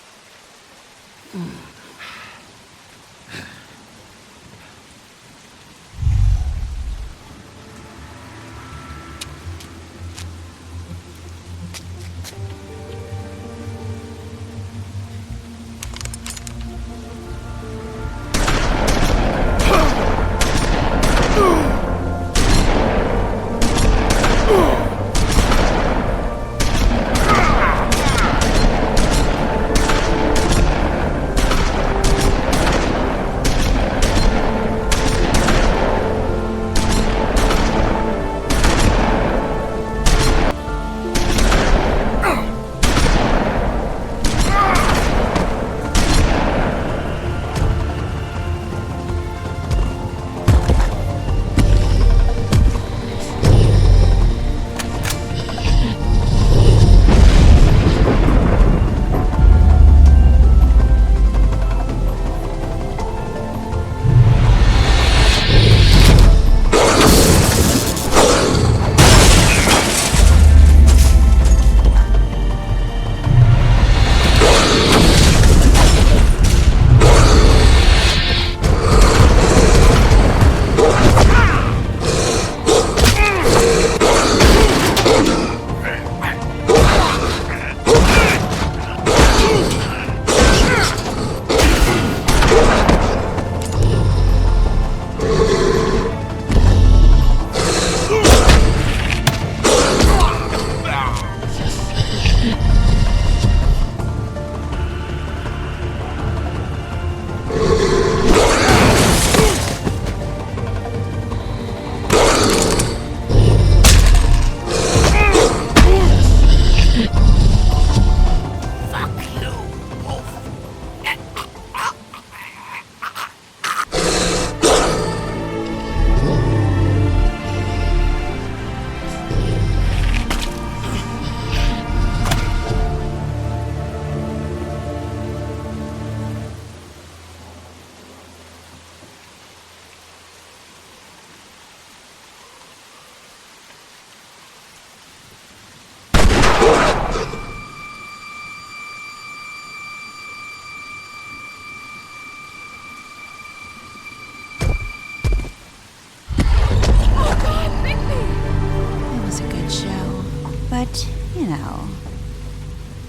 But, you know,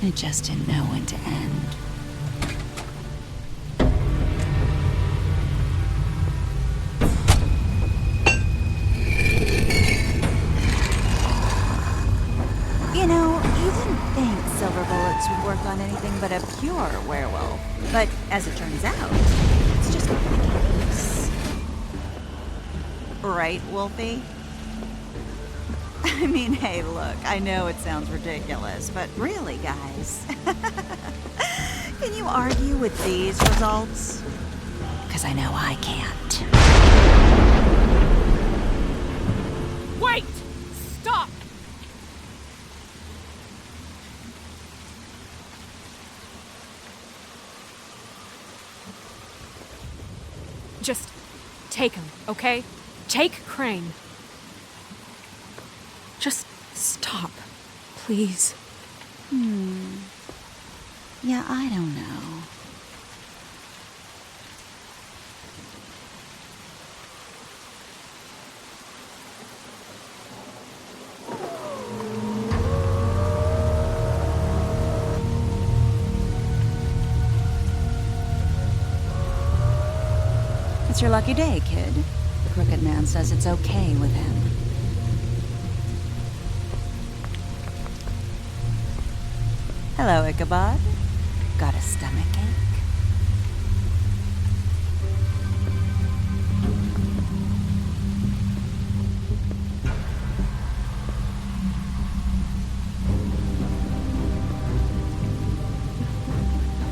it just didn't know when to end. You know, you didn't think silver bullets would work on anything but a pure werewolf. But as it turns out, it's just not the case. Right, Wolfie? I mean, hey, look, I know it sounds ridiculous, but really, guys, can you argue with these results? Because I know I can't. Wait! Stop! Just take him, okay? Take Crane. Just stop, please. Yeah, I don't know. It's your lucky day, kid. The Crooked Man says it's okay with him. Hello, Ichabod. Got a stomachache?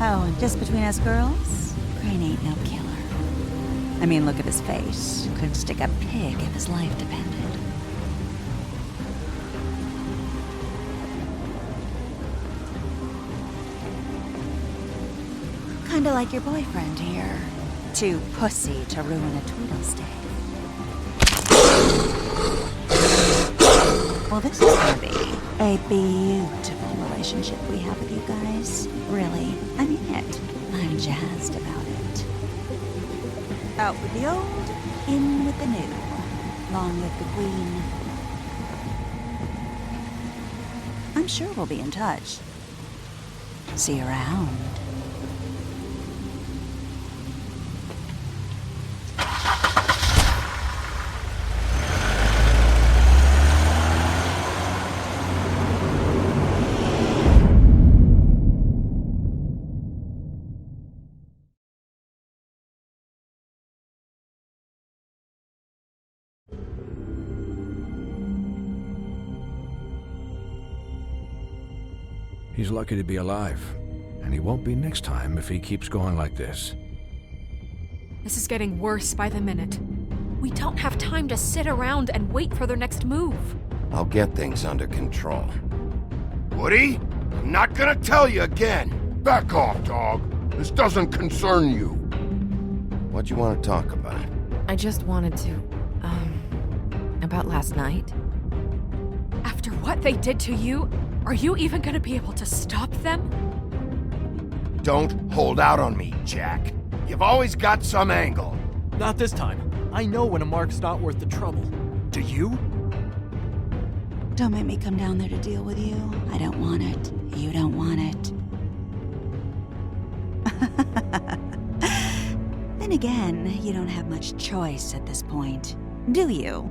Oh, and just between us girls, Crane ain't no killer. I mean, look at his face. Could stick a pig if his life depended. Kinda like your boyfriend here. Too pussy to ruin a Tweedle's day. Well, this is gonna be a beautiful relationship we have with you guys. Really, I mean it. I'm jazzed about it. Out with the old, in with the new. Long live the Queen. I'm sure we'll be in touch. See you around. He's lucky to be alive, and he won't be next time if he keeps going like this. This is getting worse by the minute. We don't have time to sit around and wait for their next move. I'll get things under control. Woody, I'm not gonna tell you again. Back off, dog. This doesn't concern you. What do you want to talk about? I just wanted to, about last night. After what they did to you, are you even gonna be able to stop them? Don't hold out on me, Jack. You've always got some angle. Not this time. I know when a mark's not worth the trouble. Do you? Don't make me come down there to deal with you. I don't want it. You don't want it. Then again, you don't have much choice at this point, do you?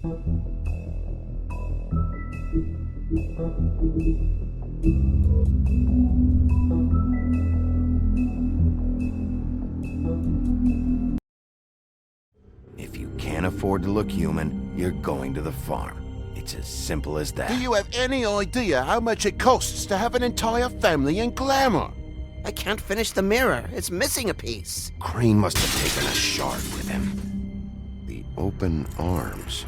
If you can't afford to look human, you're going to the farm. It's as simple as that. Do you have any idea how much it costs to have an entire family in glamour? I can't finish the mirror. It's missing a piece. Crane must have taken a shard with him. The open arms.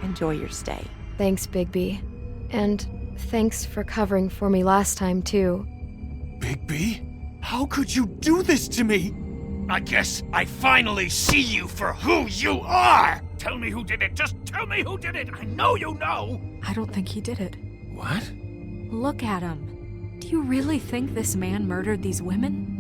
Enjoy your stay. Thanks, Bigby. And thanks for covering for me last time, too. Bigby? How could you do this to me? I guess I finally see you for who you are! Tell me who did it! Just tell me who did it! I know you know! I don't think he did it. What? Look at him. Do you really think this man murdered these women?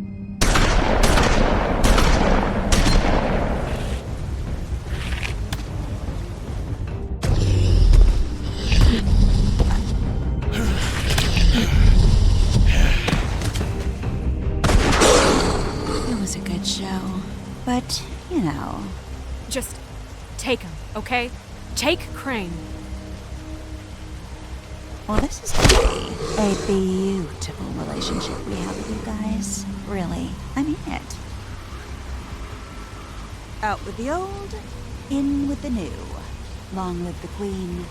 It was a good show. But, you know. Just take him, okay? Take Crane. Well, this is gonna be a beautiful relationship we have with you guys. Really. I mean it. Out with the old, in with the new. Long live the Queen.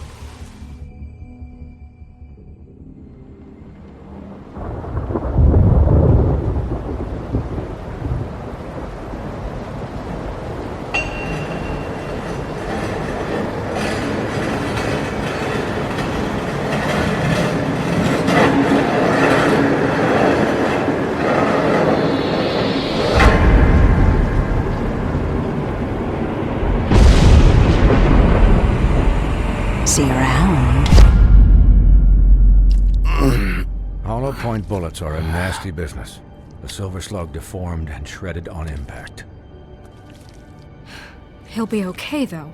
See you around. Hollow point bullets are a nasty business. The silver slug deformed and shredded on impact. He'll be okay, though.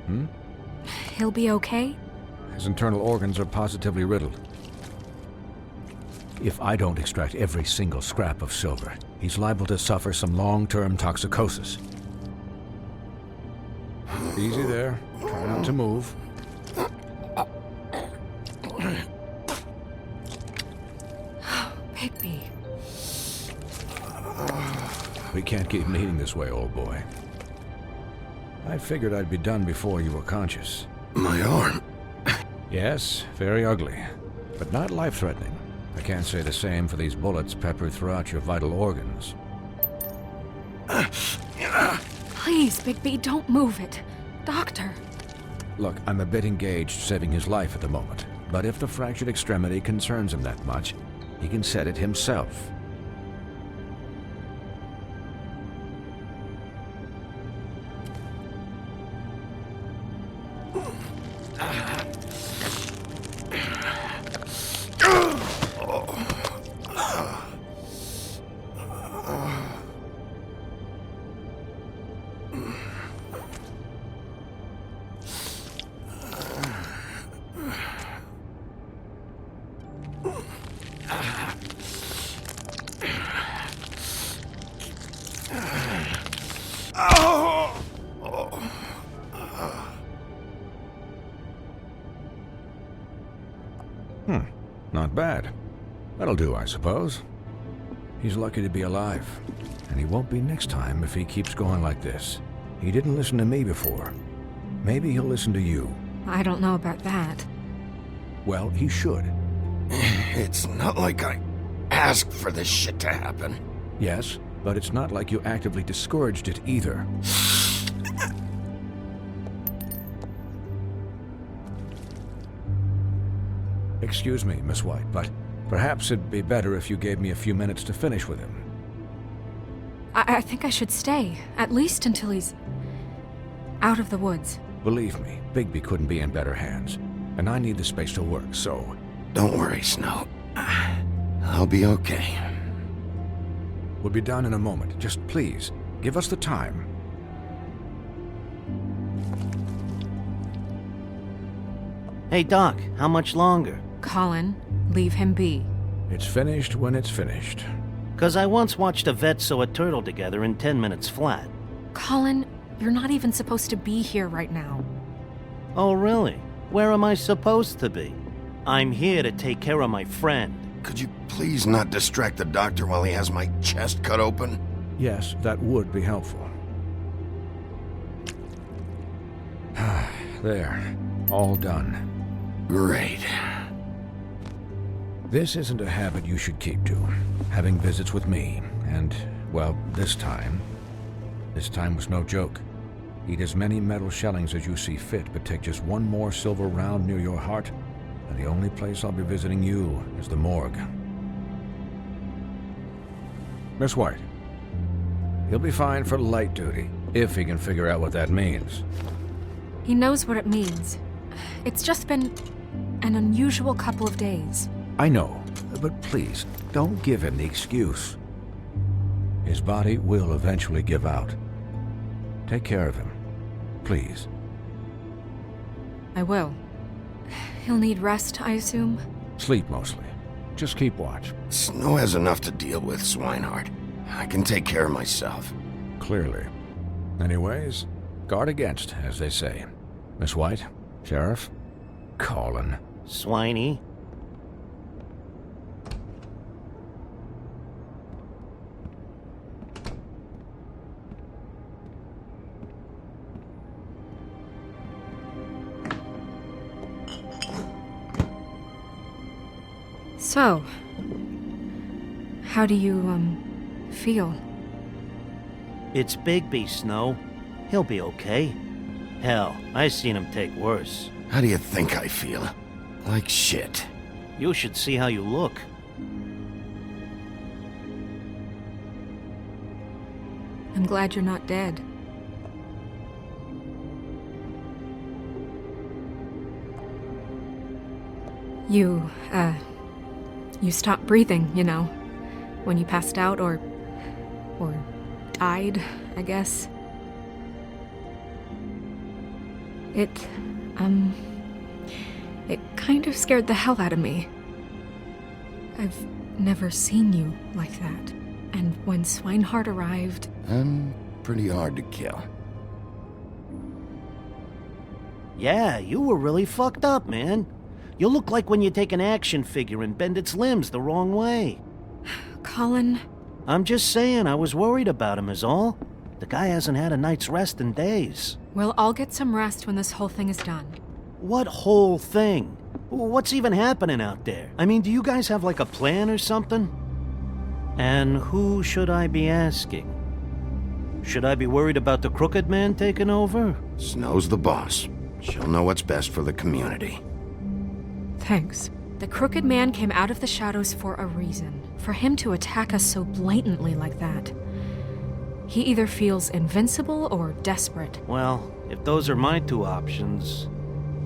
Hmm? He'll be okay? His internal organs are positively riddled. If I don't extract every single scrap of silver, he's liable to suffer some long-term toxicosis. Easy there. Try not to move. Bigby. We can't keep meeting this way, old boy. I figured I'd be done before you were conscious. My arm. Yes, very ugly, but not life-threatening. I can't say the same for these bullets peppered throughout your vital organs. Please, Bigby, don't move it. Doctor. Look, I'm a bit engaged saving his life at the moment, but if the fractured extremity concerns him that much, he can set it himself. Not bad. That'll do, I suppose. He's lucky to be alive, and he won't be next time if he keeps going like this. He didn't listen to me before. Maybe he'll listen to you. I don't know about that. Well, he should. It's not like I asked for this shit to happen. Yes, but it's not like you actively discouraged it either. Excuse me, Miss White, but perhaps it'd be better if you gave me a few minutes to finish with him. I think I should stay, at least until he's out of the woods. Believe me, Bigby couldn't be in better hands, and I need the space to work, so... Don't worry, Snow. I'll be okay. We'll be done in a moment. Just please, give us the time. Hey, Doc, how much longer? Colin, leave him be. It's finished when it's finished. 'Cause I once watched a vet sew a turtle together in 10 minutes flat. Colin, you're not even supposed to be here right now. Oh, really? Where am I supposed to be? I'm here to take care of my friend. Could you please not distract the doctor while he has my chest cut open? Yes, that would be helpful. There. All done. Great. This isn't a habit you should keep to. Having visits with me, and, well, this time was no joke. Eat as many metal shellings as you see fit, but take just one more silver round near your heart, and the only place I'll be visiting you is the morgue. Miss White. He'll be fine for light duty, if he can figure out what that means. He knows what it means. It's just been an unusual couple of days. I know, but please, don't give him the excuse. His body will eventually give out. Take care of him, please. I will. He'll need rest, I assume? Sleep mostly. Just keep watch. Snow has enough to deal with, Swinehart. I can take care of myself. Clearly. Anyways, guard against, as they say. Miss White, Sheriff, Colin. Swiney. So, how do you, feel? It's Bigby, Snow. He'll be okay. Hell, I seen him take worse. How do you think I feel? Like shit. You should see how you look. I'm glad you're not dead. You stopped breathing, you know, when you passed out or died, I guess. It kind of scared the hell out of me. I've never seen you like that. And when Swinehart arrived... I'm pretty hard to kill. Yeah, you were really fucked up, man. You look like when you take an action figure and bend its limbs the wrong way. Colin... I'm just saying, I was worried about him is all. The guy hasn't had a night's rest in days. Well, I'll get some rest when this whole thing is done. What whole thing? What's even happening out there? I mean, do you guys have like a plan or something? And who should I be asking? Should I be worried about the Crooked Man taking over? Snow's the boss. She'll know what's best for the community. Thanks. The Crooked Man came out of the shadows for a reason. For him to attack us so blatantly like that. He either feels invincible or desperate. Well, if those are my two options,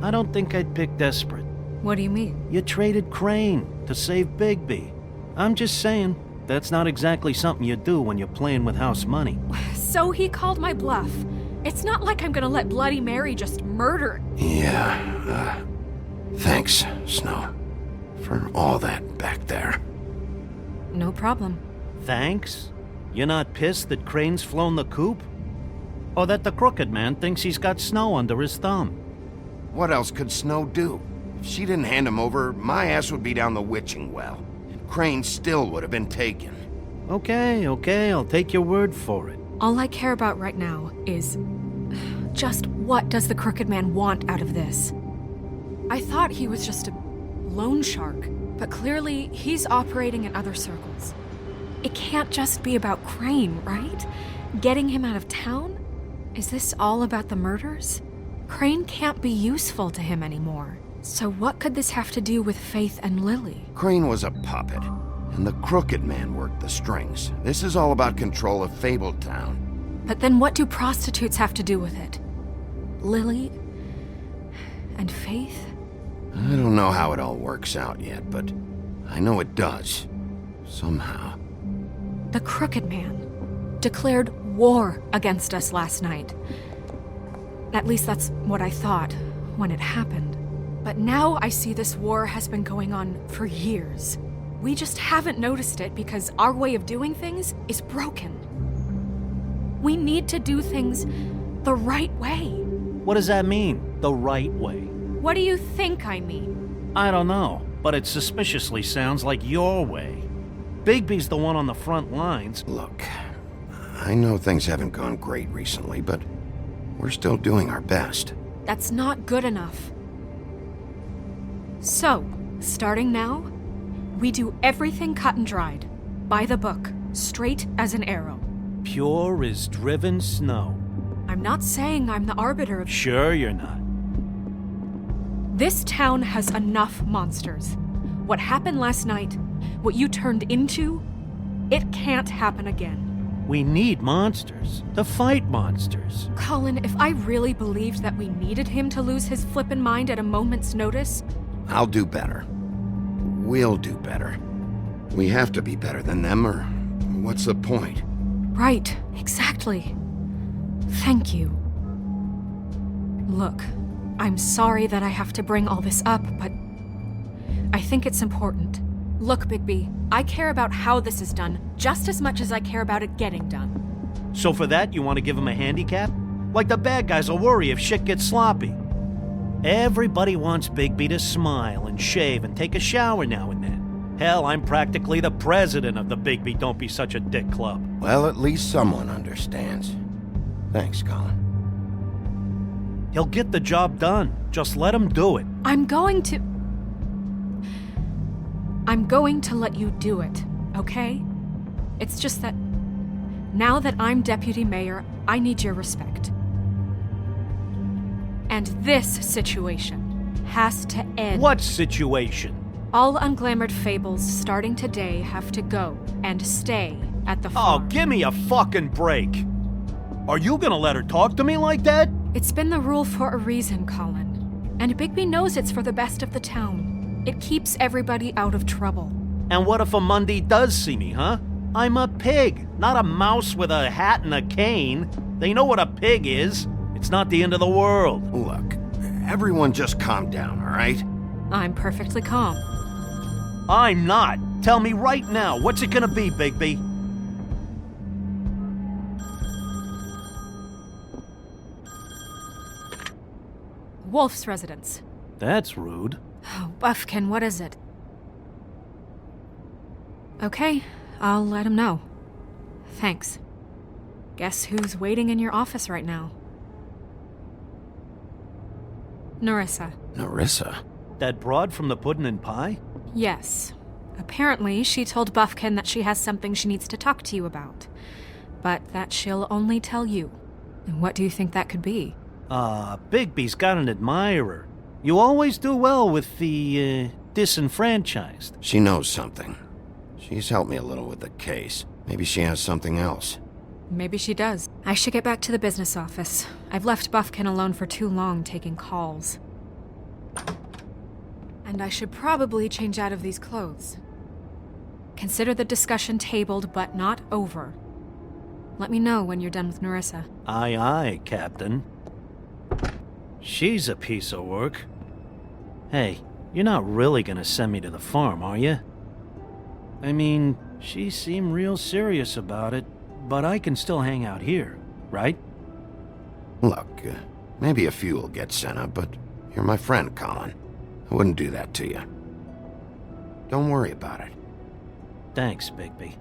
I don't think I'd pick desperate. What do you mean? You traded Crane to save Bigby. I'm just saying, that's not exactly something you do when you're playing with house money. So he called my bluff. It's not like I'm gonna let Bloody Mary just murder. Yeah, thanks, Snow, for all that back there. No problem. Thanks? You're not pissed that Crane's flown the coop? Or that the Crooked Man thinks he's got Snow under his thumb? What else could Snow do? If she didn't hand him over, my ass would be down the witching well. And Crane still would have been taken. Okay, I'll take your word for it. All I care about right now is... just what does the Crooked Man want out of this? I thought he was just a loan shark, but clearly he's operating in other circles. It can't just be about Crane, right? Getting him out of town? Is this all about the murders? Crane can't be useful to him anymore. So what could this have to do with Faith and Lily? Crane was a puppet, and the Crooked Man worked the strings. This is all about control of Fabletown. But then what do prostitutes have to do with it? Lily? And Faith? I don't know how it all works out yet, but I know it does. Somehow. The Crooked Man declared war against us last night. At least that's what I thought when it happened. But now I see this war has been going on for years. We just haven't noticed it because our way of doing things is broken. We need to do things the right way. What does that mean, the right way? What do you think I mean? I don't know, but it suspiciously sounds like your way. Bigby's the one on the front lines. Look, I know things haven't gone great recently, but we're still doing our best. That's not good enough. So, starting now, we do everything cut and dried, by the book, straight as an arrow. Pure as driven snow. I'm not saying I'm the arbiter of... Sure you're not. This town has enough monsters. What happened last night, what you turned into, it can't happen again. We need monsters to fight monsters. Colin, if I really believed that we needed him to lose his flippin' mind at a moment's notice... I'll do better. We'll do better. We have to be better than them, or what's the point? Right, exactly. Thank you. Look, I'm sorry that I have to bring all this up, but I think it's important. Look, Bigby, I care about how this is done just as much as I care about it getting done. So for that, you want to give him a handicap? Like the bad guys will worry if shit gets sloppy. Everybody wants Bigby to smile and shave and take a shower now and then. Hell, I'm practically the president of the Bigby Don't Be Such a Dick Club. Well, at least someone understands. Thanks, Colin. He'll get the job done. Just let him do it. I'm going to let you do it, okay? It's just that now that I'm deputy mayor, I need your respect. And this situation has to end. What situation? All unglamored fables starting today have to go and stay at the farm. Oh, give me a fucking break. Are you gonna let her talk to me like that? It's been the rule for a reason, Colin. And Bigby knows it's for the best of the town. It keeps everybody out of trouble. And what if a Mundy does see me, huh? I'm a pig, not a mouse with a hat and a cane. They know what a pig is. It's not the end of the world. Look, everyone just calm down, all right? I'm perfectly calm. I'm not. Tell me right now, what's it gonna be, Bigby? Wolf's residence. That's rude. Oh, Buffkin, what is it? Okay, I'll let him know. Thanks. Guess who's waiting in your office right now? Nerissa. Nerissa? That broad from the Puddin' and Pie? Yes. Apparently, she told Buffkin that she has something she needs to talk to you about. But that she'll only tell you. And what do you think that could be? Bigby's got an admirer. You always do well with the, disenfranchised. She knows something. She's helped me a little with the case. Maybe she has something else. Maybe she does. I should get back to the business office. I've left Buffkin alone for too long taking calls. And I should probably change out of these clothes. Consider the discussion tabled, but not over. Let me know when you're done with Nerissa. Aye, aye, Captain. She's a piece of work. Hey, you're not really gonna send me to the farm, are you? I mean, she seemed real serious about it, but I can still hang out here, right? Look, maybe a few will get sent up, but you're my friend, Colin. I wouldn't do that to you. Don't worry about it. Thanks, Bigby.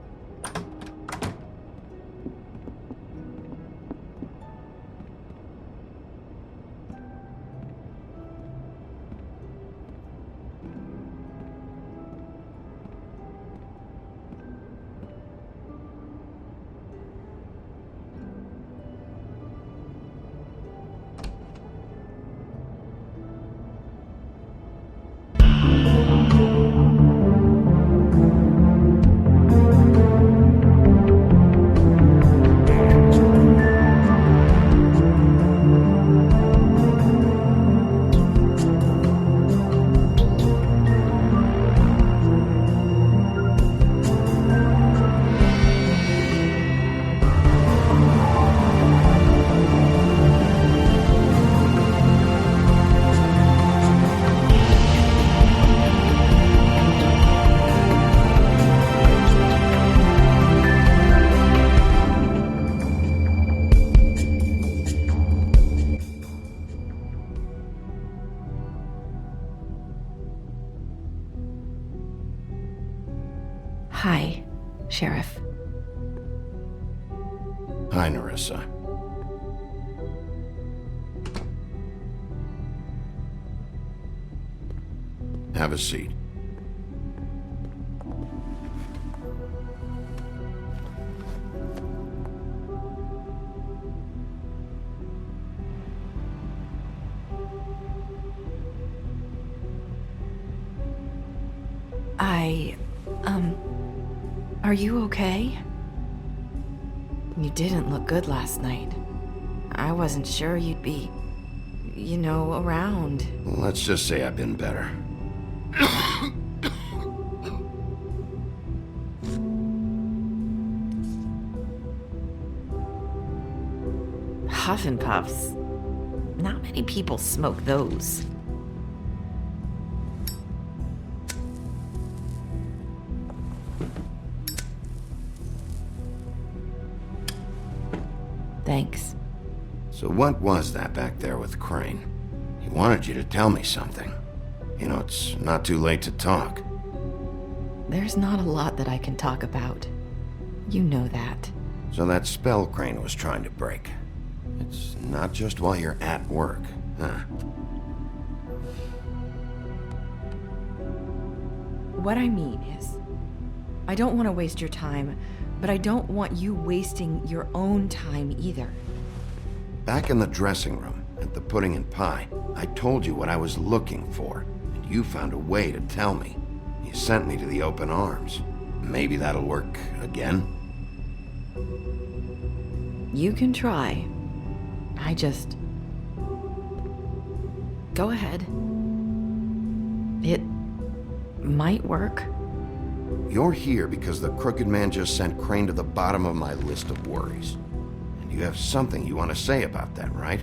Hi, Sheriff. Hi, Nerissa. Have a seat. Are you okay? You didn't look good last night. I wasn't sure you'd be, around. Let's just say I've been better. Huff and Puffs. Not many people smoke those. Thanks. So what was that back there with Crane? He wanted you to tell me something. It's not too late to talk. There's not a lot that I can talk about. You know that. So that spell Crane was trying to break. It's not just while you're at work, huh? What I mean is, I don't want to waste your time, but I don't want you wasting your own time either. Back in the dressing room, at the pudding and pie, I told you what I was looking for, and you found a way to tell me. You sent me to the open arms. Maybe that'll work again? You can try. Go ahead. It might work. You're here because the Crooked Man just sent Crane to the bottom of my list of worries. And you have something you want to say about that, right?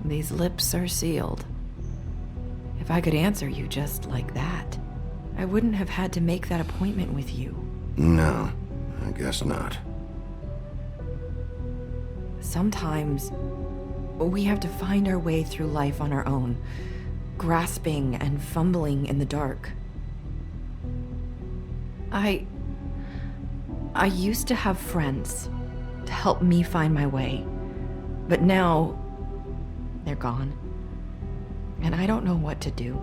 These lips are sealed. If I could answer you just like that, I wouldn't have had to make that appointment with you. No, I guess not. Sometimes we have to find our way through life on our own, grasping and fumbling in the dark. I used to have friends to help me find my way, but now they're gone, and I don't know what to do.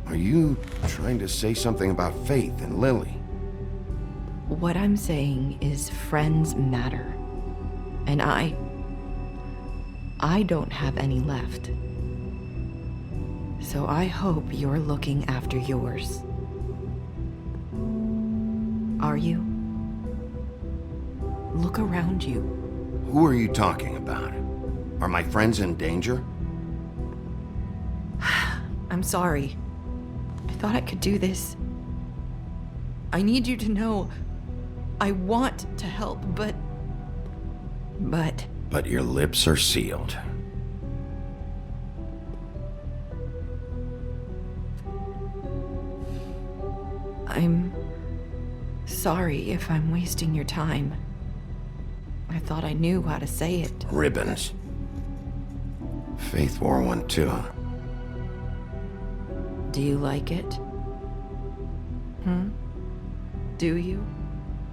Are you trying to say something about Faith and Lily? What I'm saying is friends matter, and I don't have any left. So I hope you're looking after yours. Are you? Look around you. Who are you talking about? Are my friends in danger? I'm sorry. I thought I could do this. I need you to know I want to help, but... But your lips are sealed. I'm sorry if I'm wasting your time. I thought I knew how to say it. Ribbons. Faith wore one too. Do you like it? Do you?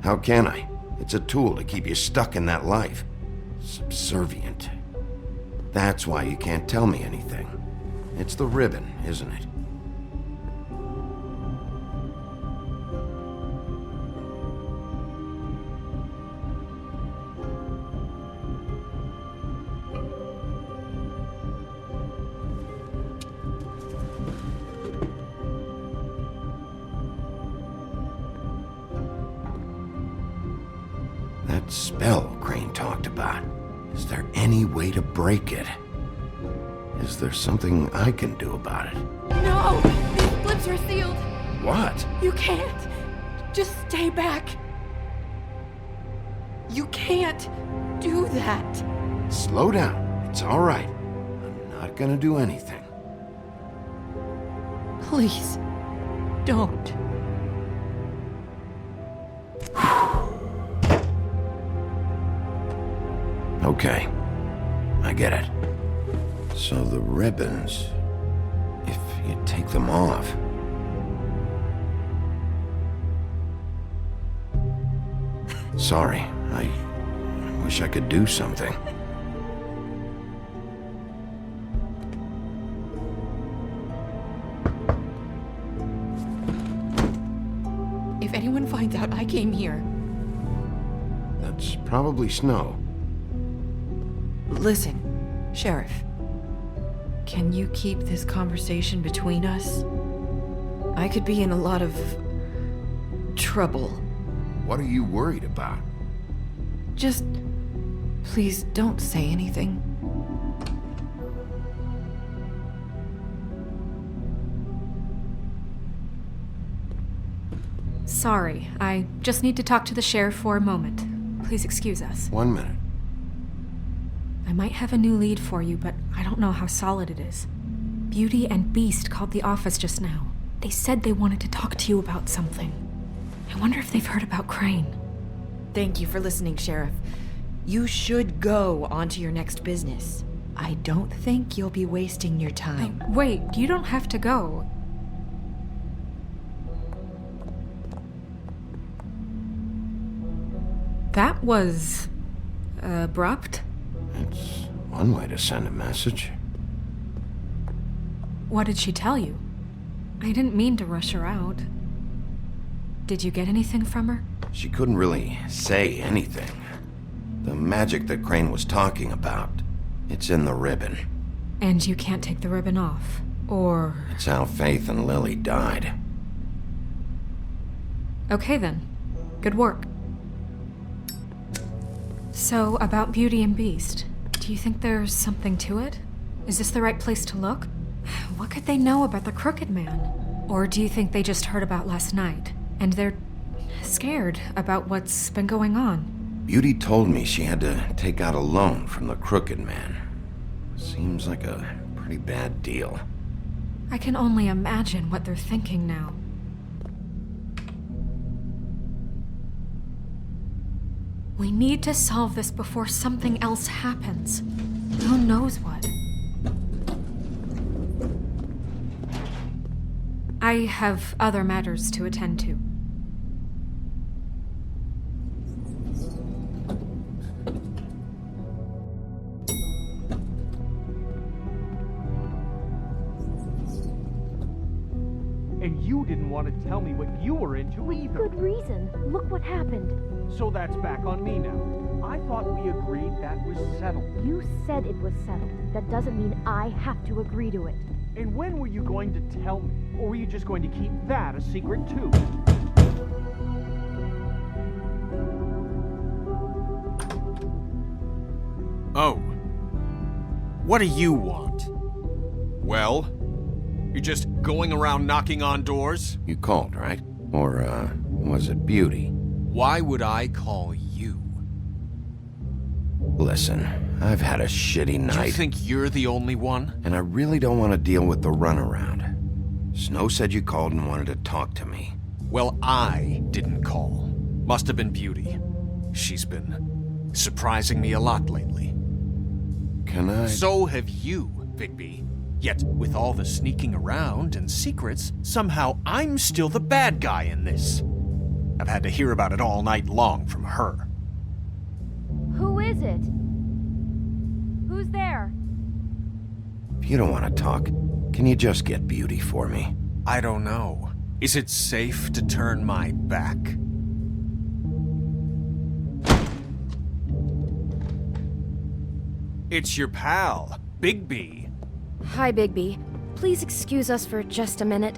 How can I? It's a tool to keep you stuck in that life. Subservient. That's why you can't tell me anything. It's the ribbon, isn't it? That spell Crane talked about. Is there any way to break it? Is there something I can do about it? No! These lips are sealed! What? You can't! Just stay back! You can't do that! Slow down. It's all right. I'm not gonna do anything. Please, don't. Okay, I get it. So the ribbons, if you take them off. Sorry, I wish I could do something. If anyone finds out I came here... That's probably Snow. Listen, Sheriff. Can you keep this conversation between us? I could be in a lot of... trouble. What are you worried about? Just... please don't say anything. Sorry, I just need to talk to the sheriff for a moment. Please excuse us. 1 minute. I might have a new lead for you, but I don't know how solid it is. Beauty and Beast called the office just now. They said they wanted to talk to you about something. I wonder if they've heard about Crane. Thank you for listening, Sheriff. You should go on to your next business. I don't think you'll be wasting your time. Wait, you don't have to go. That was... abrupt? It's one way to send a message. What did she tell you? I didn't mean to rush her out. Did you get anything from her? She couldn't really say anything. The magic that Crane was talking about, it's in the ribbon. And you can't take the ribbon off, or... It's how Faith and Lily died. Okay then. Good work. So, about Beauty and Beast, do you think there's something to it? Is this the right place to look? What could they know about the Crooked Man? Or do you think they just heard about last night, and they're scared about what's been going on? Beauty told me she had to take out a loan from the Crooked Man. Seems like a pretty bad deal. I can only imagine what they're thinking now. We need to solve this before something else happens. Who knows what? I have other matters to attend to. And you didn't want to tell me what you were into either. Good reason. Look what happened. So that's back on me now. I thought we agreed that was settled. You said it was settled. That doesn't mean I have to agree to it. And when were you going to tell me? Or were you just going to keep that a secret too? Oh. What do you want? Well? You're just going around knocking on doors? You called, right? Or, was it Beauty? Why would I call you? Listen, I've had a shitty night. Do you think you're the only one? And I really don't want to deal with the runaround. Snow said you called and wanted to talk to me. Well, I didn't call. Must have been Beauty. She's been surprising me a lot lately. Can I? So have you, Bigby. Yet, with all the sneaking around and secrets, somehow I'm still the bad guy in this. I've had to hear about it all night long from her. Who is it? Who's there? If you don't want to talk, can you just get Beauty for me? I don't know. Is it safe to turn my back? It's your pal, Bigby. Hi, Bigby. Please excuse us for just a minute.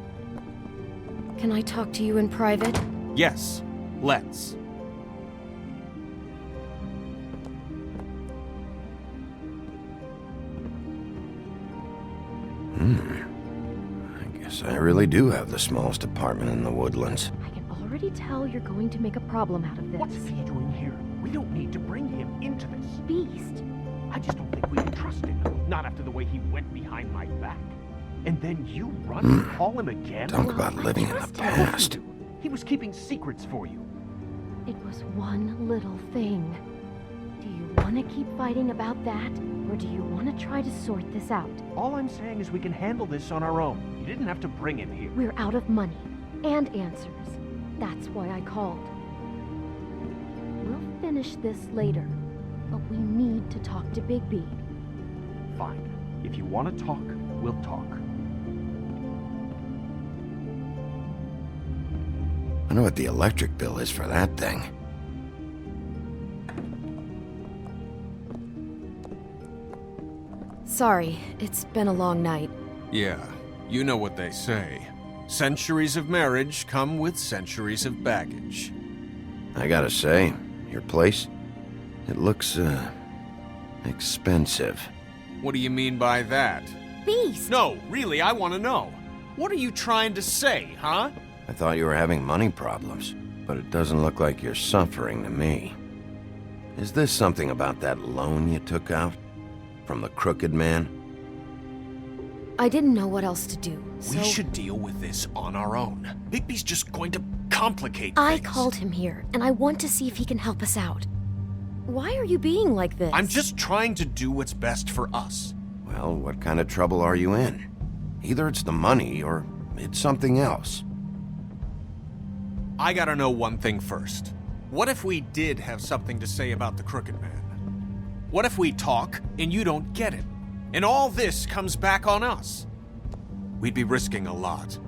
Can I talk to you in private? Yes, let's. I guess I really do have the smallest apartment in the Woodlands. I can already tell you're going to make a problem out of this. What's he doing here? We don't need to bring him into this. Beast. I just don't think we can trust him. Not after the way he went behind my back. And then you run and call him again? Talk about living in the past. He was keeping secrets for you. It was one little thing. Do you want to keep fighting about that? Or do you want to try to sort this out? All I'm saying is we can handle this on our own. You didn't have to bring him here. We're out of money and answers. That's why I called. We'll finish this later, but we need to talk to Bigby. Fine. If you want to talk, we'll talk. I know what the electric bill is for that thing. Sorry, it's been a long night. Yeah, you know what they say. Centuries of marriage come with centuries of baggage. I gotta say, your place, it looks, expensive. What do you mean by that? Beast! No, really, I want to know. What are you trying to say, huh? I thought you were having money problems, but it doesn't look like you're suffering to me. Is this something about that loan you took out? From the crooked man? I didn't know what else to do, so... We should deal with this on our own. Bigby's just going to complicate I things. called him here, and I want to see if he can help us out. Why are you being like this? I'm just trying to do what's best for us. Well, what kind of trouble are you in? Either it's the money, or it's something else. I gotta know one thing first. What if we did have something to say about the crooked man? What if we talk and you don't get it? And all this comes back on us? We'd be risking a lot.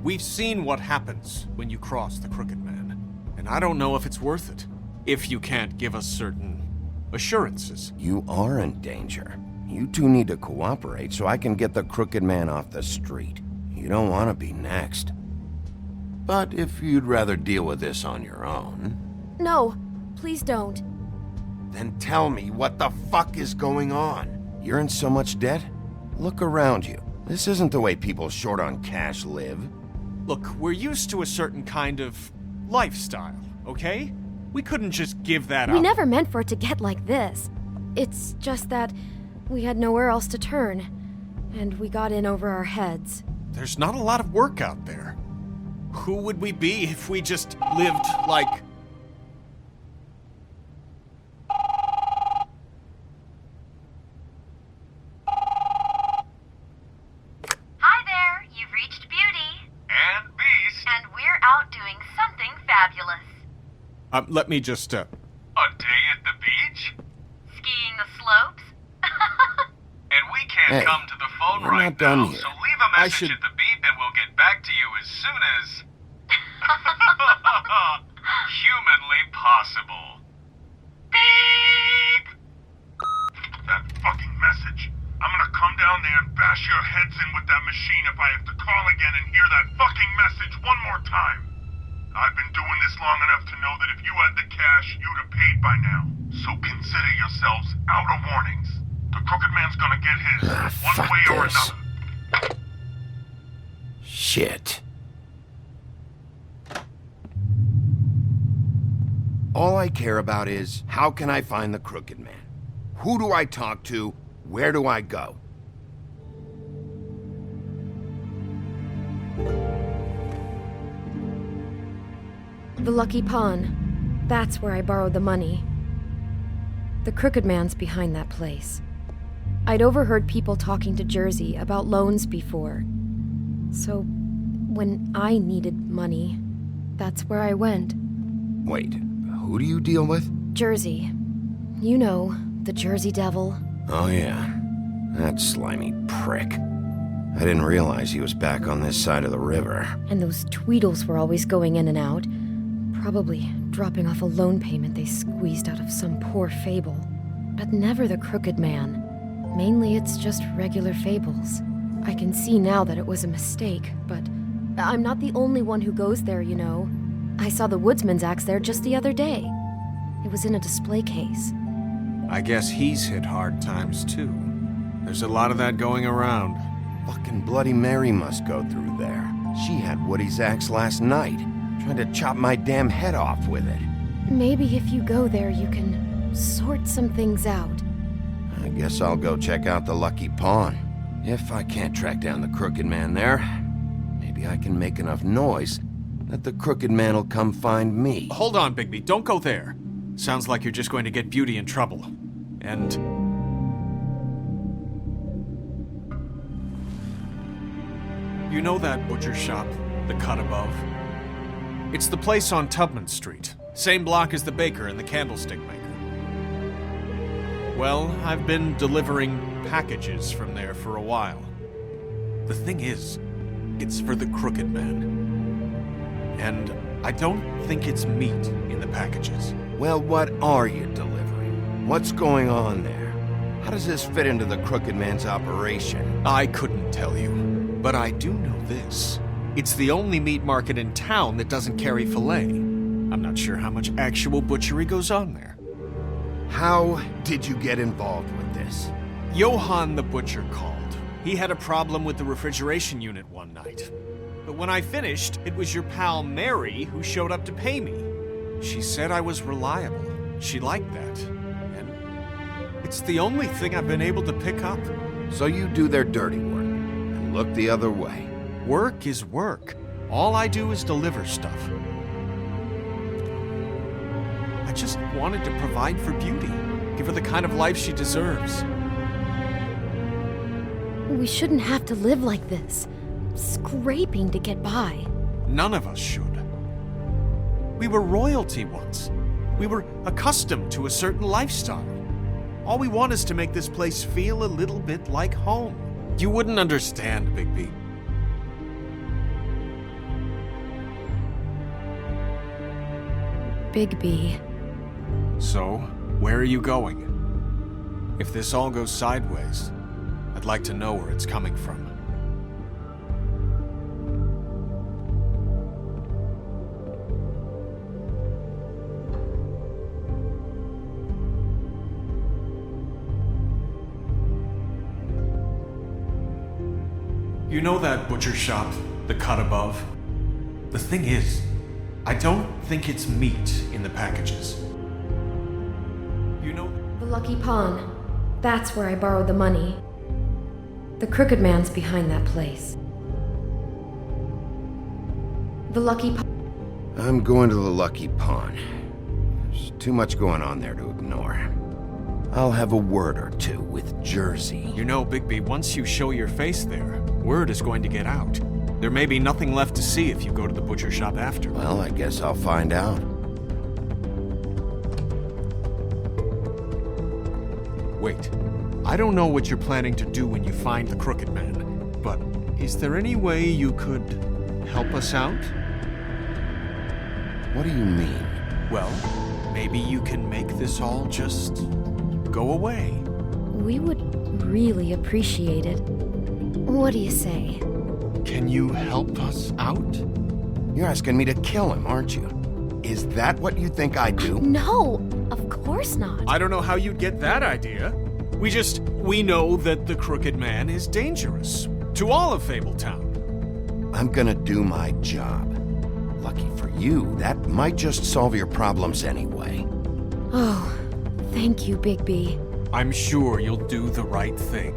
We've seen what happens when you cross the crooked man. And I don't know if it's worth it. If you can't give us certain assurances. You are in danger. You two need to cooperate so I can get the crooked man off the street. You don't want to be next. But if you'd rather deal with this on your own... No, please don't. Then tell me what the fuck is going on. You're in so much debt? Look around you. This isn't the way people short on cash live. Look, we're used to a certain kind of lifestyle, okay? We couldn't just give that up. We never meant for it to get like this. It's just that we had nowhere else to turn, and we got in over our heads. There's not a lot of work out there. Who would we be if we just lived like... Hi there, you've reached Beauty. And Beast. And we're out doing something fabulous. Let me just, A day at the beach? Skiing the slopes? And we can't Hey, come to the phone we're right not done now, here. so leave a message at the beep and we'll get back to you as soon as... humanly possible. Beep! That fucking message. I'm gonna come down there and bash your heads in with that machine if I have to call again and hear that fucking message one more time. I've been doing this long enough to know that if you had the cash, you'd have paid by now. So consider yourselves out of warnings. The crooked man's gonna get his, one fuck way or this. another. Shit. All I care about is, how can I find the crooked man? Who do I talk to? Where do I go? The Lucky Pawn. That's where I borrowed the money. The crooked man's behind that place. I'd overheard people talking to Jersey about loans before. So, when I needed money, that's where I went. Wait, who do you deal with? Jersey. You know, the Jersey Devil. Oh yeah, that slimy prick. I didn't realize he was back on this side of the river. And those Tweedles were always going in and out. Probably dropping off a loan payment they squeezed out of some poor fable. But never the crooked man. Mainly it's just regular fables. I can see now that it was a mistake, but I'm not the only one who goes there, you know. I saw the woodsman's axe there just the other day. It was in a display case. I guess he's hit hard times too. There's a lot of that going around. Fucking Bloody Mary must go through there. She had Woody's axe last night, trying to chop my damn head off with it. Maybe if you go there, you can sort some things out. I guess I'll go check out the Lucky Pawn. If I can't track down the crooked man there, maybe I can make enough noise that the crooked man will come find me. Hold on, Bigby, don't go there. Sounds like you're just going to get Beauty in trouble. And You know that butcher shop, the cut above? It's the place on Tubman Street, same block as the baker and the candlestick maker. Well, I've been delivering packages from there for a while. The thing is, it's for the Crooked Man. And I don't think it's meat in the packages. Well, what are you delivering? What's going on there? How does this fit into the Crooked Man's operation? I couldn't tell you, but I do know this. It's the only meat market in town that doesn't carry filet. I'm not sure how much actual butchery goes on there. How did you get involved with this? Johann the butcher called. He had a problem with the refrigeration unit one night. But when I finished, it was your pal Mary who showed up to pay me. She said I was reliable. She liked that. And it's the only thing I've been able to pick up. So you do their dirty work and look the other way. Work is work. All I do is deliver stuff. I just wanted to provide for Beauty. Give her the kind of life she deserves. We shouldn't have to live like this, scraping to get by. None of us should. We were royalty once. We were accustomed to a certain lifestyle. All we want is to make this place feel a little bit like home. You wouldn't understand, Bigby. Bigby. So, where are you going? If this all goes sideways, I'd like to know where it's coming from. You know that butcher shop, the cut above? The thing is, I don't think it's meat in the packages. You know... The Lucky Pawn. That's where I borrowed the money. The Crooked Man's behind that place. The Lucky Pawn. I'm going to the Lucky Pawn. There's too much going on there to ignore. I'll have a word or two with Jersey. You know, Bigby, once you show your face there, word is going to get out. There may be nothing left to see if you go to the butcher shop after. Well, I guess I'll find out. Wait. I don't know what you're planning to do when you find the Crooked Man, but is there any way you could help us out? What do you mean? Well, maybe you can make this all just go away. We would really appreciate it. What do you say? Can you help us out? You're asking me to kill him, aren't you? Is that what you think I do? No, of course not. I don't know how you'd get that idea. We know that the Crooked Man is dangerous to all of Fabletown. I'm gonna do my job. Lucky for you, that might just solve your problems anyway. Oh, thank you, Bigby. I'm sure you'll do the right thing.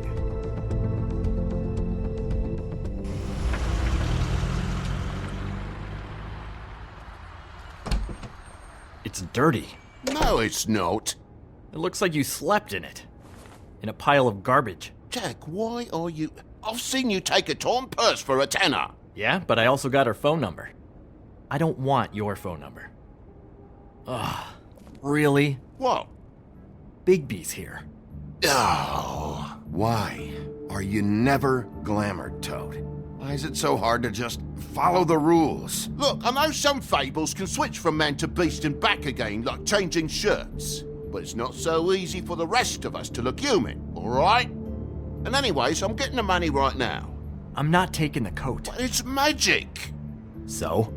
It's dirty. No, it's not. It looks like you slept in it. In a pile of garbage. Jack, why are you... I've seen you take a torn purse for a tenner. Yeah, but I also got her phone number. I don't want your phone number. Ugh. Really? What? Bigby's here. Oh. Why are you never glamored, Toad? Why is it so hard to just follow the rules? Look, I know some fables can switch from man to beast and back again, like changing shirts. But it's not so easy for the rest of us to look human, alright? And anyways, I'm getting the money right now. I'm not taking the coat. But it's magic! So?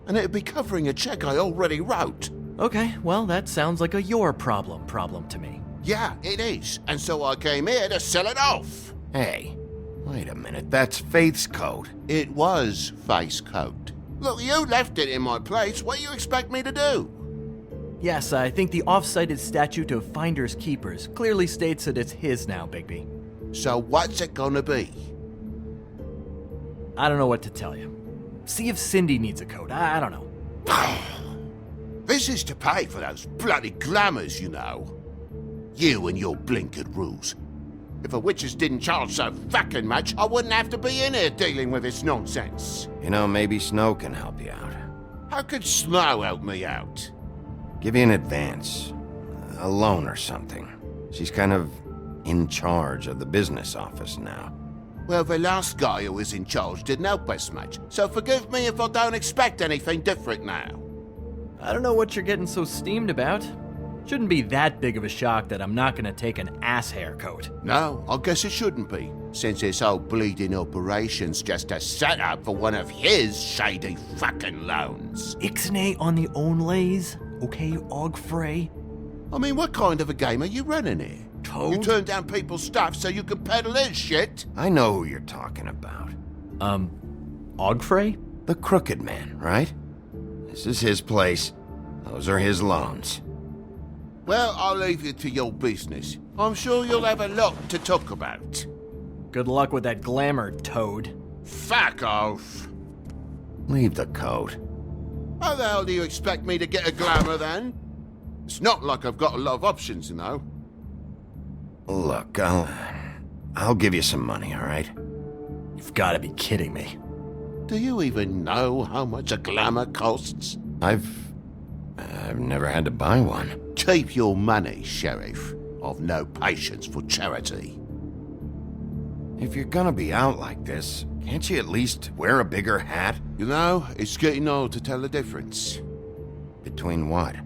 And it'd be covering a check I already wrote. Okay, well, that sounds like a your problem to me. Yeah, it is. And so I came here to sell it off. Hey, wait a minute, that's Faith's coat. It was Faith's coat. Look, you left it in my place. What do you expect me to do? Yes, I think the off-cited statute of Finders Keepers clearly states that it's his now, Bigby. So what's it gonna be? I don't know what to tell you. See if Cindy needs a coat. I don't know. This is to pay for those bloody glamours, you know. You and your blinkered rules. If the witches didn't charge so fucking much, I wouldn't have to be in here dealing with this nonsense. You know, maybe Snow can help you out. How could Snow help me out? Give you an advance. A loan or something. She's kind of in charge of the business office now. Well, the last guy who was in charge didn't help us much, so forgive me if I don't expect anything different now. I don't know what you're getting so steamed about. Shouldn't be that big of a shock that I'm not gonna take an ass haircut. No, I guess it shouldn't be, since this whole bleeding operation's just a setup for one of his shady fucking loans. Ixnay on the onlays, okay, Ogfrey? I mean, what kind of a game are you running here? Toad? You turn down people's stuff so you can peddle his shit? I know who you're talking about. Ogfrey? The Crooked Man, right? This is his place. Those are his loans. Well, I'll leave you to your business. I'm sure you'll have a lot to talk about. Good luck with that glamour, Toad. Fuck off. Leave the coat. How the hell do you expect me to get a glamour then? It's not like I've got a lot of options, you know. Look, I'll give you some money, all right? You've got to be kidding me. Do you even know how much a glamour costs? I've never had to buy one. Keep your money, Sheriff. I've no patience for charity. If you're gonna be out like this, can't you at least wear a bigger hat? You know, it's getting old to tell the difference. Between what?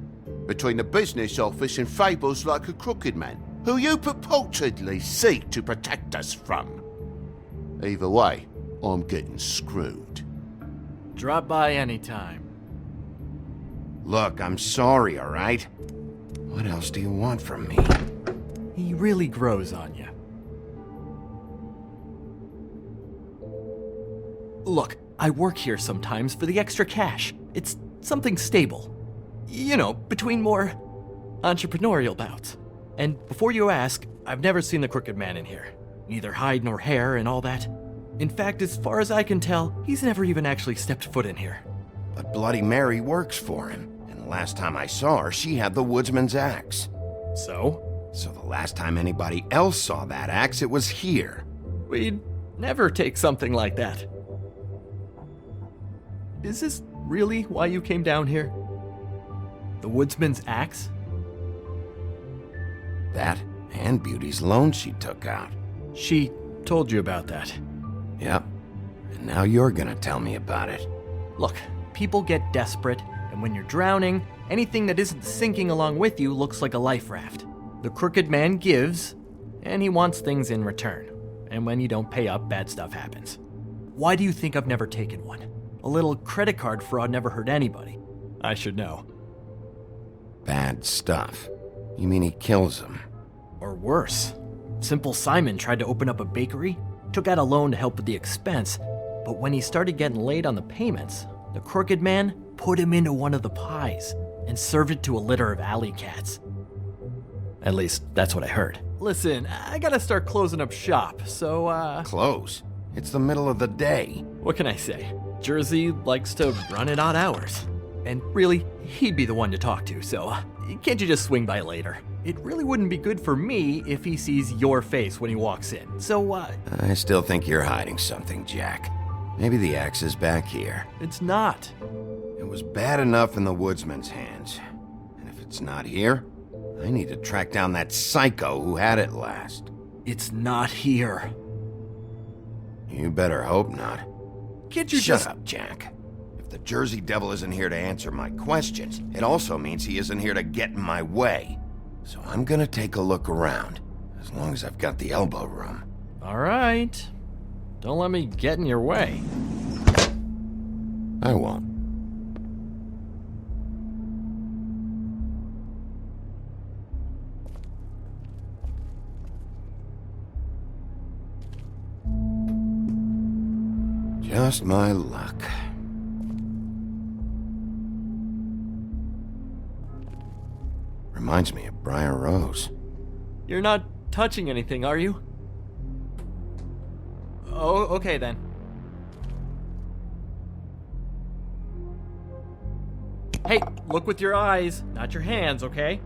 Between the business office and fables like a Crooked Man, who you purportedly seek to protect us from. Either way, I'm getting screwed. Drop by anytime. Look, I'm sorry, all right? What else do you want from me? He really grows on you. Look, I work here sometimes for the extra cash. It's something stable. You know, between more entrepreneurial bouts. And before you ask, I've never seen the Crooked Man in here. Neither hide nor hair and all that. In fact, as far as I can tell, he's never even actually stepped foot in here. But Bloody Mary works for him. And last time I saw her, she had the woodsman's axe. So? So the last time anybody else saw that axe, it was here. We'd never take something like that. Is this really why you came down here? The woodsman's axe? That and Beauty's loan she took out. She told you about that. Yep. And now you're gonna tell me about it. Look, people get desperate, and when you're drowning, anything that isn't sinking along with you looks like a life raft. The Crooked Man gives, and he wants things in return. And when you don't pay up, bad stuff happens. Why do you think I've never taken one? A little credit card fraud never hurt anybody. I should know. Bad stuff. You mean he kills them? Or worse. Simple Simon tried to open up a bakery, took out a loan to help with the expense, but when he started getting late on the payments, the Crooked Man put him into one of the pies and served it to a litter of alley cats. At least, that's what I heard. Listen, I gotta start closing up shop, so, Close? It's the middle of the day. What can I say? Jersey likes to run at odd hours. And really, he'd be the one to talk to, so can't you just swing by later? It really wouldn't be good for me if he sees your face when he walks in, so, I still think you're hiding something, Jack. Maybe the axe is back here. It's not. It was bad enough in the woodsman's hands. And if it's not here, I need to track down that psycho who had it last. It's not here. You better hope not. Can't you Shut up, Jack. If the Jersey Devil isn't here to answer my questions, it also means he isn't here to get in my way. So I'm gonna take a look around, as long as I've got the elbow room. All right. Don't let me get in your way. I won't. Just my luck. Reminds me of Briar Rose. You're not touching anything, are you? Oh, okay then. Hey, look with your eyes, not your hands, okay?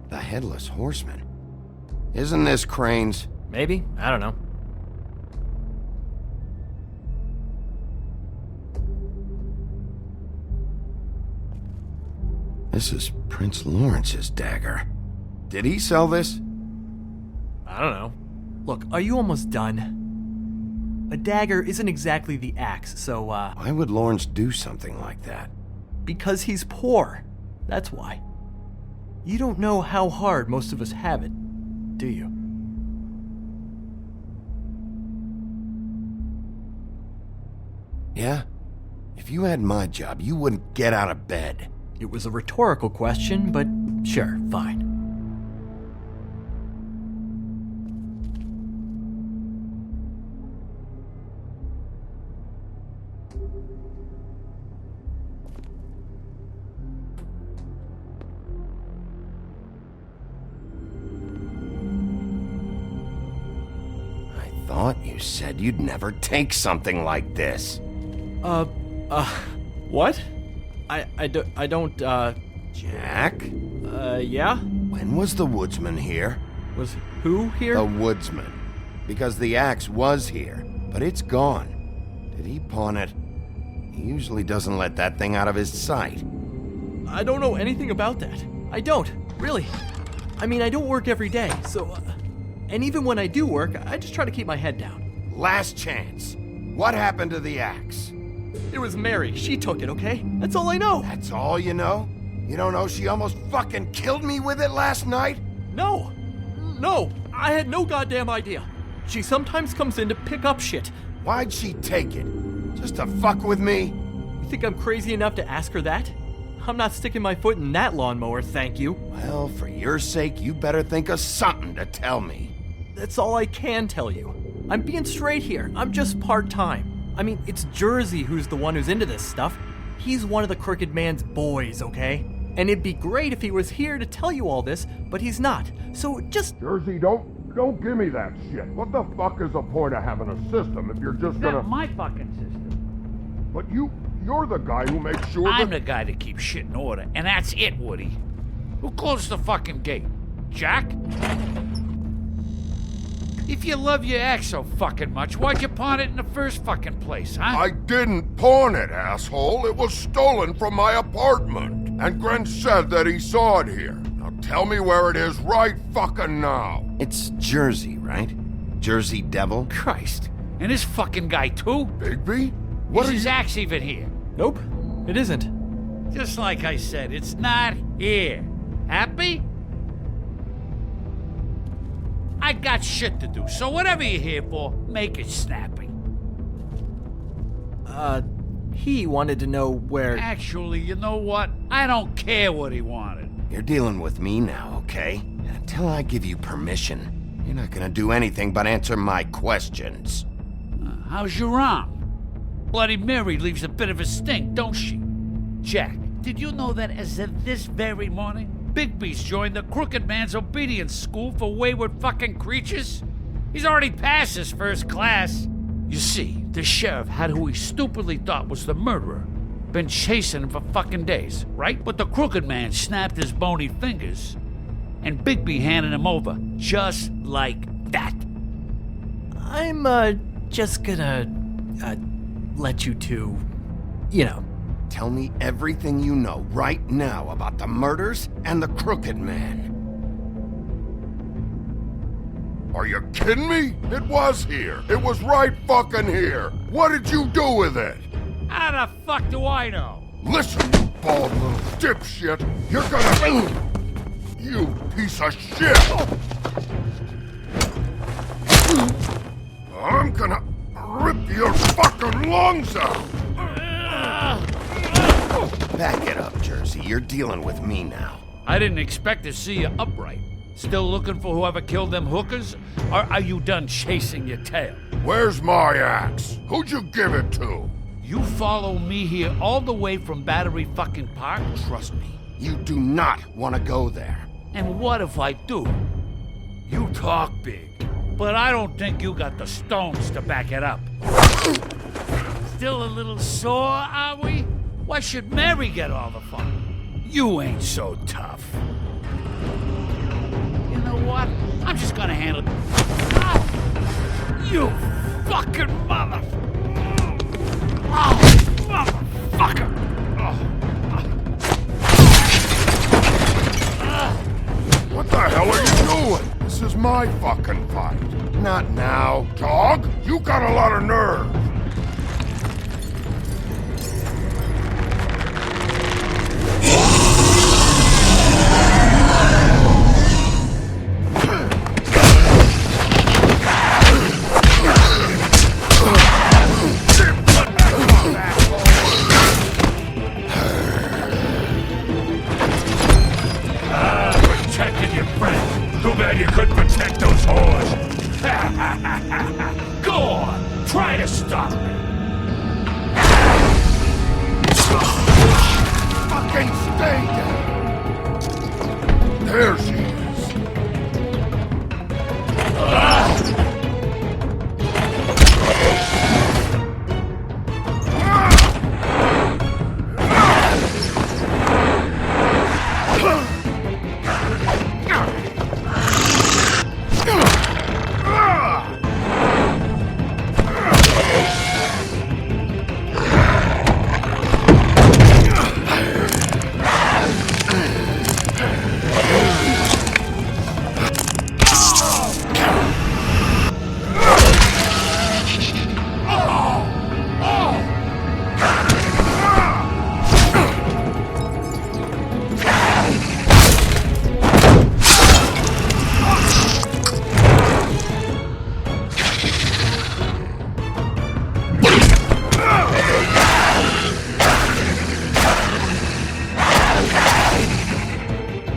The Headless Horseman. Isn't this Crane's? Maybe? I don't know. This is Prince Lawrence's dagger. Did he sell this? I don't know. Look, are you almost done? A dagger isn't exactly the axe, so, Why would Lawrence do something like that? Because he's poor. That's why. You don't know how hard most of us have it, do you? Yeah? If you had my job, you wouldn't get out of bed. It was a rhetorical question, but sure, fine. I thought you said you'd never take something like this. What? I don't, Jack? Yeah? When was the woodsman here? Was who here? The woodsman. Because the axe was here, but it's gone. Did he pawn it? He usually doesn't let that thing out of his sight. I don't know anything about that. I don't, really. I mean, I don't work every day, so... and even when I do work, I just try to keep my head down. Last chance. What happened to the axe? It was Mary. She took it, okay? That's all I know. That's all you know? You don't know she almost fucking killed me with it last night? No. No, I had no goddamn idea. She sometimes comes in to pick up shit. Why'd she take it? Just to fuck with me? You think I'm crazy enough to ask her that? I'm not sticking my foot in that lawnmower, thank you. Well, for your sake, you better think of something to tell me. That's all I can tell you. I'm being straight here. I'm just part-time. I mean, it's Jersey who's the one who's into this stuff. He's one of the Crooked Man's boys, okay? And it'd be great if he was here to tell you all this, but he's not. So just... Jersey, don't give me that shit. What the fuck is the point of having a system if you're just gonna... That's my fucking system. But you're the guy who makes sure I'm the guy that keeps shit in order, and that's it, Woody. Who closed the fucking gate? Jack? If you love your ex so fucking much, why'd you pawn it in the first fucking place, huh? I didn't pawn it, asshole. It was stolen from my apartment. And Gren said that he saw it here. Now tell me where it is right fucking now. It's Jersey, right? Jersey Devil? Christ. And this fucking guy, too? Bigby? Is his axe even here? Nope, it isn't. Just like I said, it's not here. Happy? I got shit to do, so whatever you're here for, make it snappy. He wanted to know where... Actually, you know what? I don't care what he wanted. You're dealing with me now, okay? And until I give you permission, you're not gonna do anything but answer my questions. How's your arm? Bloody Mary leaves a bit of a stink, don't she? Jack, did you know that as of this very morning, Bigby's joined the Crooked Man's obedience school for wayward fucking creatures? He's already passed his first class. You see, the sheriff had who he stupidly thought was the murderer. Been chasing him for fucking days, right? But the Crooked Man snapped his bony fingers, and Bigby handed him over, just like that. I'm, just gonna, let you two, you know. Tell me everything you know right now about the murders and the Crooked Man. Are you kidding me? It was here. It was right fucking here. What did you do with it? How the fuck do I know? Listen, you bald little dipshit. You're gonna... You piece of shit! I'm gonna rip your fucking lungs out! Back it up, Jersey. You're dealing with me now. I didn't expect to see you upright. Still looking for whoever killed them hookers? Or are you done chasing your tail? Where's my axe? Who'd you give it to? You follow me here all the way from Battery fucking Park? Trust me, you do not want to go there. And what if I do? You talk big, but I don't think you got the stones to back it up. Still a little sore, are we? Why should Mary get all the fun? You ain't so tough. what? I'm just gonna handle it. Oh, you fucking mother... Oh, motherfucker! What the hell are you doing? This is my fucking fight. Not now. Dog, you got a lot of nerve. Protecting your friend. Too bad you couldn't protect those whores. Go on, try to stop me. Fucking stay down. There she is.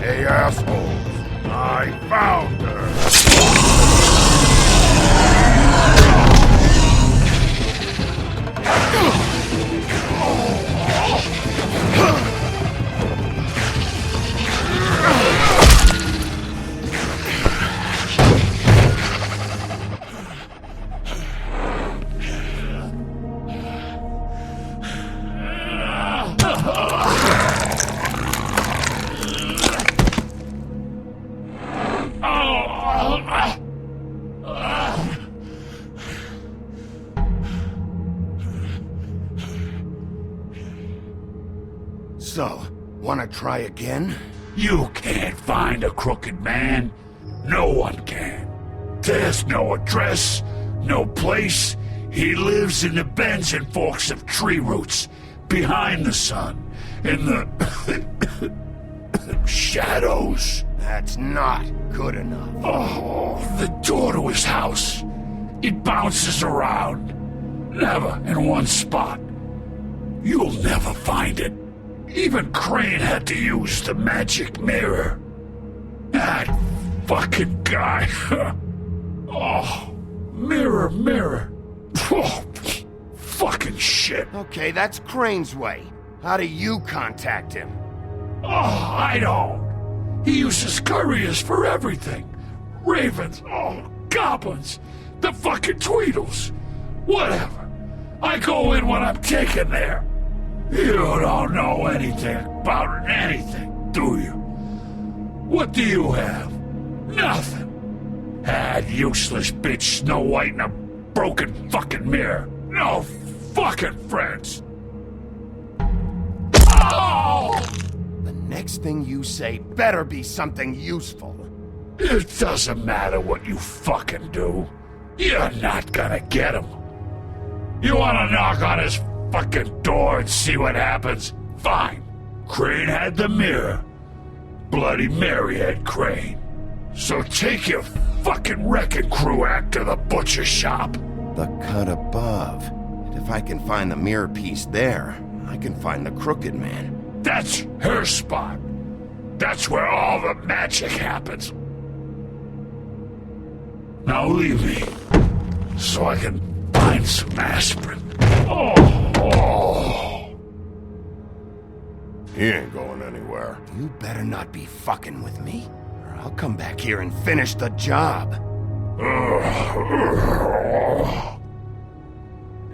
Hey, assholes. I found her. So, wanna try again? You can't find a crooked man. No one can. There's no address, no place. He lives in the bends and forks of tree roots, behind the sun, in the shadows. That's not good enough. Oh, the door to his house. It bounces around. Never in one spot. You'll never find it. Even Crane had to use the magic mirror. That fucking guy. Oh, mirror, mirror. Oh, fucking shit. Okay, that's Crane's way. How do you contact him? Oh, I don't. He uses couriers for everything. Ravens, oh, goblins, the fucking Tweedles. Whatever. I go in when I'm taken there. You don't know anything about anything, do you? What do you have? Nothing. That useless bitch Snow White and a broken fucking mirror. No fucking friends. Oh! The next thing you say better be something useful. It doesn't matter what you fucking do. You're not gonna get him. You wanna knock on his fucking door and see what happens? Fine. Crane had the mirror. Bloody Mary had Crane. So take your fucking wrecking crew act to the butcher shop. The cut above. And if I can find the mirror piece there, I can find the crooked man. That's her spot. That's where all the magic happens. Now leave me, so I can find some aspirin. Oh. He ain't going anywhere. You better not be fucking with me, or I'll come back here and finish the job.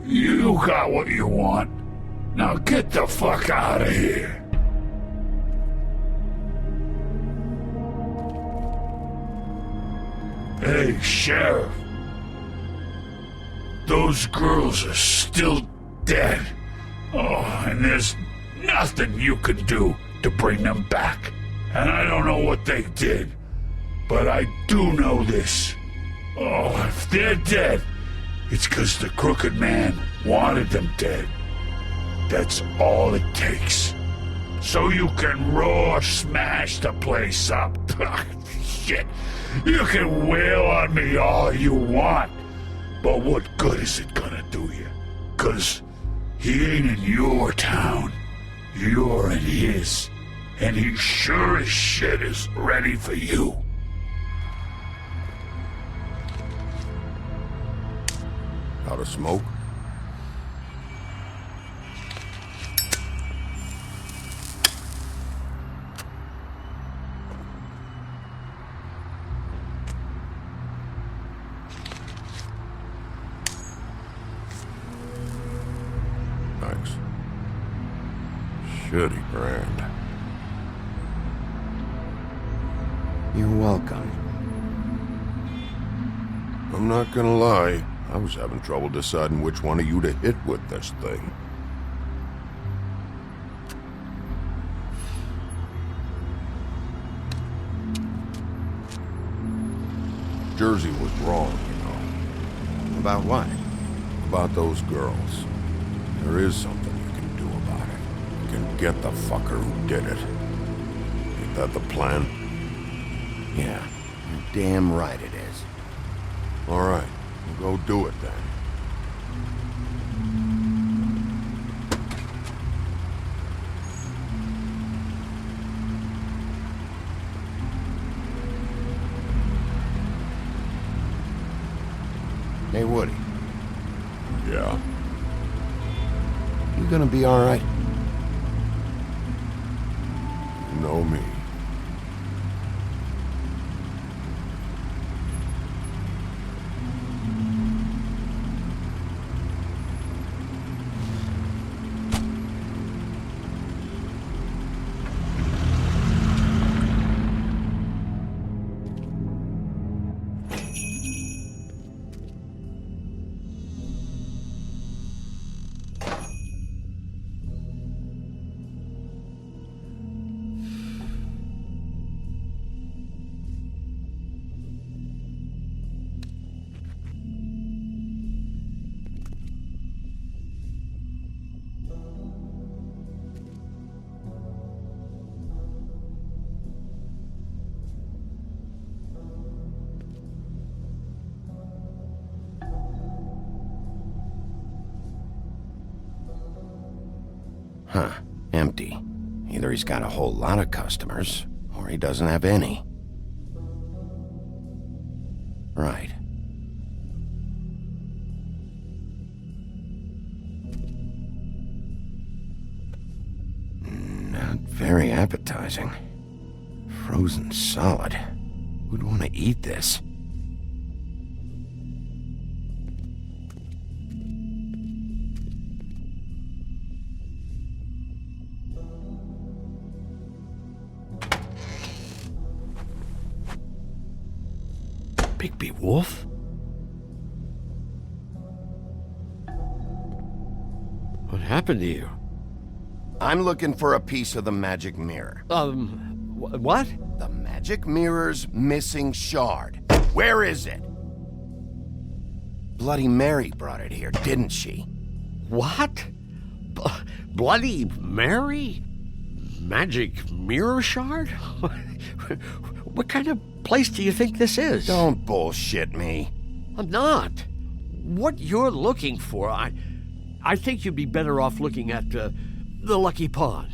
You got what you want. Now get the fuck out of here. Hey, Sheriff. Those girls are still dead. Oh, and there's nothing you can do to bring them back. And I don't know what they did, but I do know this. Oh, if they're dead, it's 'cause the Crooked Man wanted them dead. That's all it takes. So you can raw smash the place up. Shit, you can wail on me all you want, but what good is it gonna do you? 'Cause he ain't in your town, you're in his, and he sure as shit is ready for you. Out of smoke? Thanks. Shitty brand. You're welcome. I'm not gonna lie, I was having trouble deciding which one of you to hit with this thing. Jersey was wrong, you know. About what? About those girls. There is something you can do about it. You can get the fucker who did it. Ain't that the plan? Yeah, you're damn right it is. All right, we'll go do it then. Hey, Woody. Yeah? You gonna be all right? You know me. Huh. Empty. Either he's got a whole lot of customers, or he doesn't have any. Right. Not very appetizing. Frozen solid. Who'd want to eat this? Bigby Wolf? What happened to you? I'm looking for a piece of the magic mirror. What? The magic mirror's missing shard. Where is it? Bloody Mary brought it here, didn't she? What? Bloody Mary? Magic mirror shard? What kind of place do you think this is? Don't bullshit me. I'm not. What you're looking for, I think you'd be better off looking at the Lucky Pond.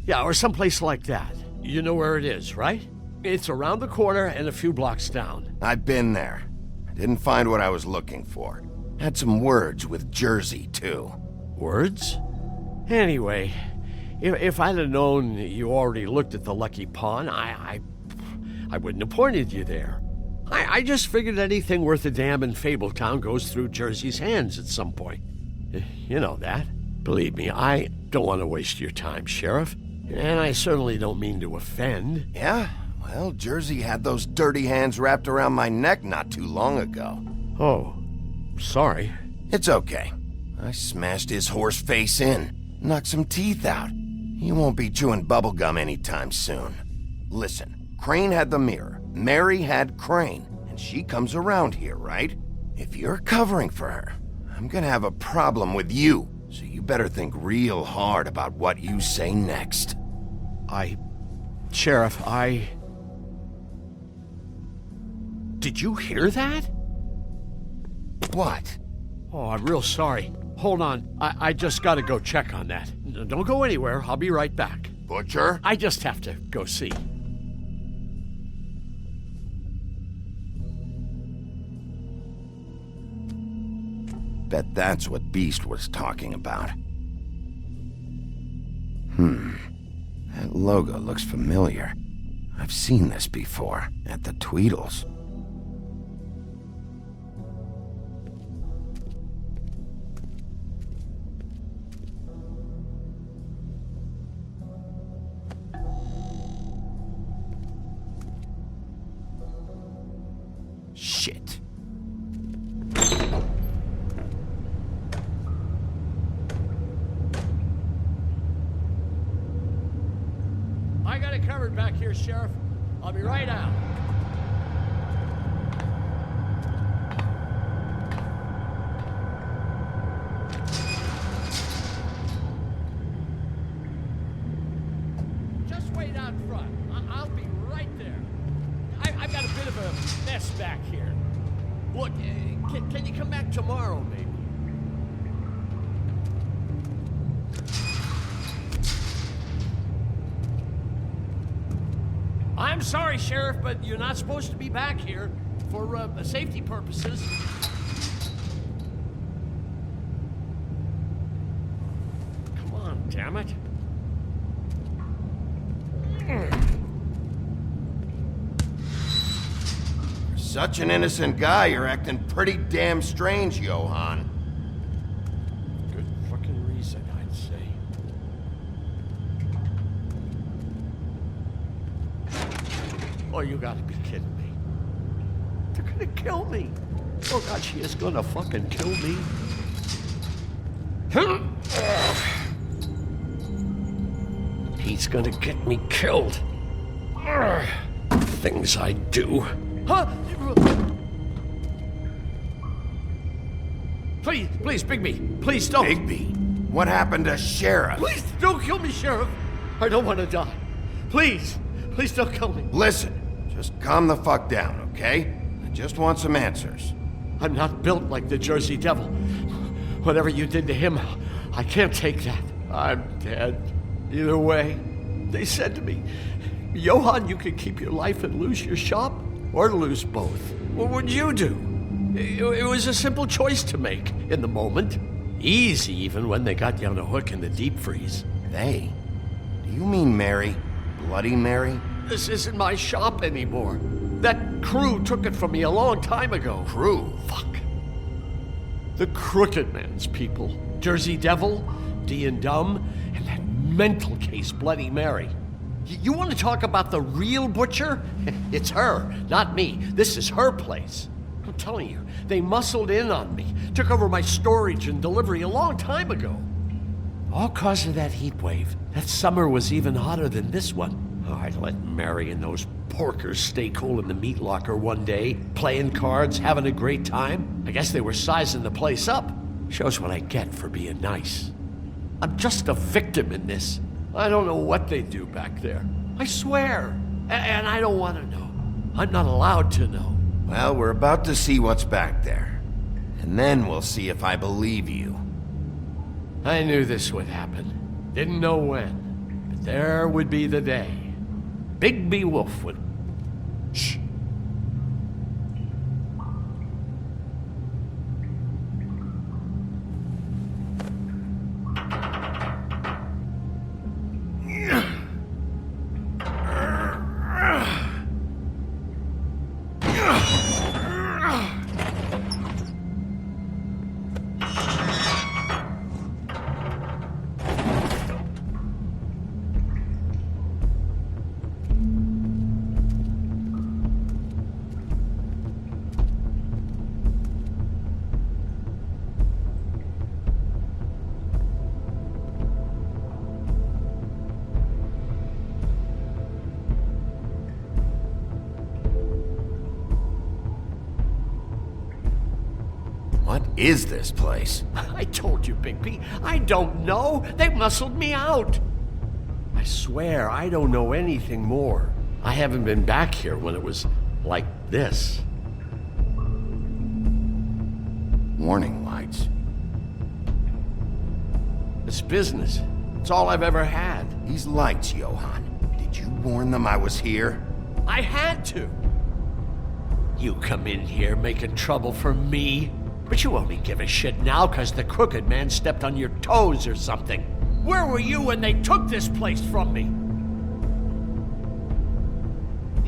Yeah, or someplace like that. You know where it is, right? It's around the corner and a few blocks down. I've been there. I didn't find what I was looking for. Had some words with Jersey, too. Words? Anyway, if I'd have known you already looked at the Lucky Pond, I wouldn't have pointed you there. I just figured anything worth a damn in Fabletown goes through Jersey's hands at some point. You know that. Believe me, I don't want to waste your time, Sheriff. And I certainly don't mean to offend. Yeah? Well, Jersey had those dirty hands wrapped around my neck not too long ago. Oh, sorry. It's okay. I smashed his horse face in, knocked some teeth out. He won't be chewing bubblegum anytime soon. Listen, Crane had the mirror, Mary had Crane, and she comes around here, right? If you're covering for her, I'm gonna have a problem with you, so you better think real hard about what you say next. Sheriff, Did you hear that? What? Oh, I'm real sorry. Hold on. I just gotta go check on that. Don't go anywhere. I'll be right back. Butcher? I just have to go see. Bet that's what Beast was talking about. That logo looks familiar. I've seen this before, at the Tweedles. Shit. I got it covered back here, Sheriff. I'll be right out. Just wait out front. I'll be right there. I've got a bit of a mess back here. Look, can you come back tomorrow, maybe? I'm sorry, Sheriff, but you're not supposed to be back here for safety purposes. Come on, damn it. For such an innocent guy, you're acting pretty damn strange, Johann. Good fucking reason, I'd say. Oh, you gotta be kidding me. They're gonna kill me. Oh, God, she is gonna fucking kill me. He's gonna get me killed. Things I do. Huh? Please, Bigby. Please don't. Bigby? What happened to Sheriff? Please don't kill me, Sheriff. I don't want to die. Please don't kill me. Listen. Just calm the fuck down, okay? I just want some answers. I'm not built like the Jersey Devil. Whatever you did to him, I can't take that. I'm dead. Either way, they said to me, Johann, you can keep your life and lose your shop, or lose both. What would you do? It was a simple choice to make in the moment. Easy, even when they got you on a hook in the deep freeze. They? Do you mean Mary? Bloody Mary? This isn't my shop anymore. That crew took it from me a long time ago. Crew? Fuck. The Crooked Man's people. Jersey Devil, D and Dumb, and that mental case, Bloody Mary. You want to talk about the real butcher? It's her, not me. This is her place. I'm telling you, they muscled in on me, took over my storage and delivery a long time ago. All cause of that heat wave. That summer was even hotter than this one. Oh, I'd let Mary and those porkers stay cool in the meat locker one day, playing cards, having a great time. I guess they were sizing the place up. Shows what I get for being nice. I'm just a victim in this. I don't know what they do back there. I swear. And I don't want to know. I'm not allowed to know. Well, we're about to see what's back there. And then we'll see if I believe you. I knew this would happen. Didn't know when. But there would be the day. Bigby Wolf would... Shh. is this place? I told you, Bigby. I don't know. They muscled me out. I swear, I don't know anything more. I haven't been back here when it was like this. Warning lights. It's business. It's all I've ever had. These lights, Johann. Did you warn them I was here? I had to. You come in here making trouble for me, but you only give a shit now because the crooked man stepped on your toes or something. Where were you when they took this place from me?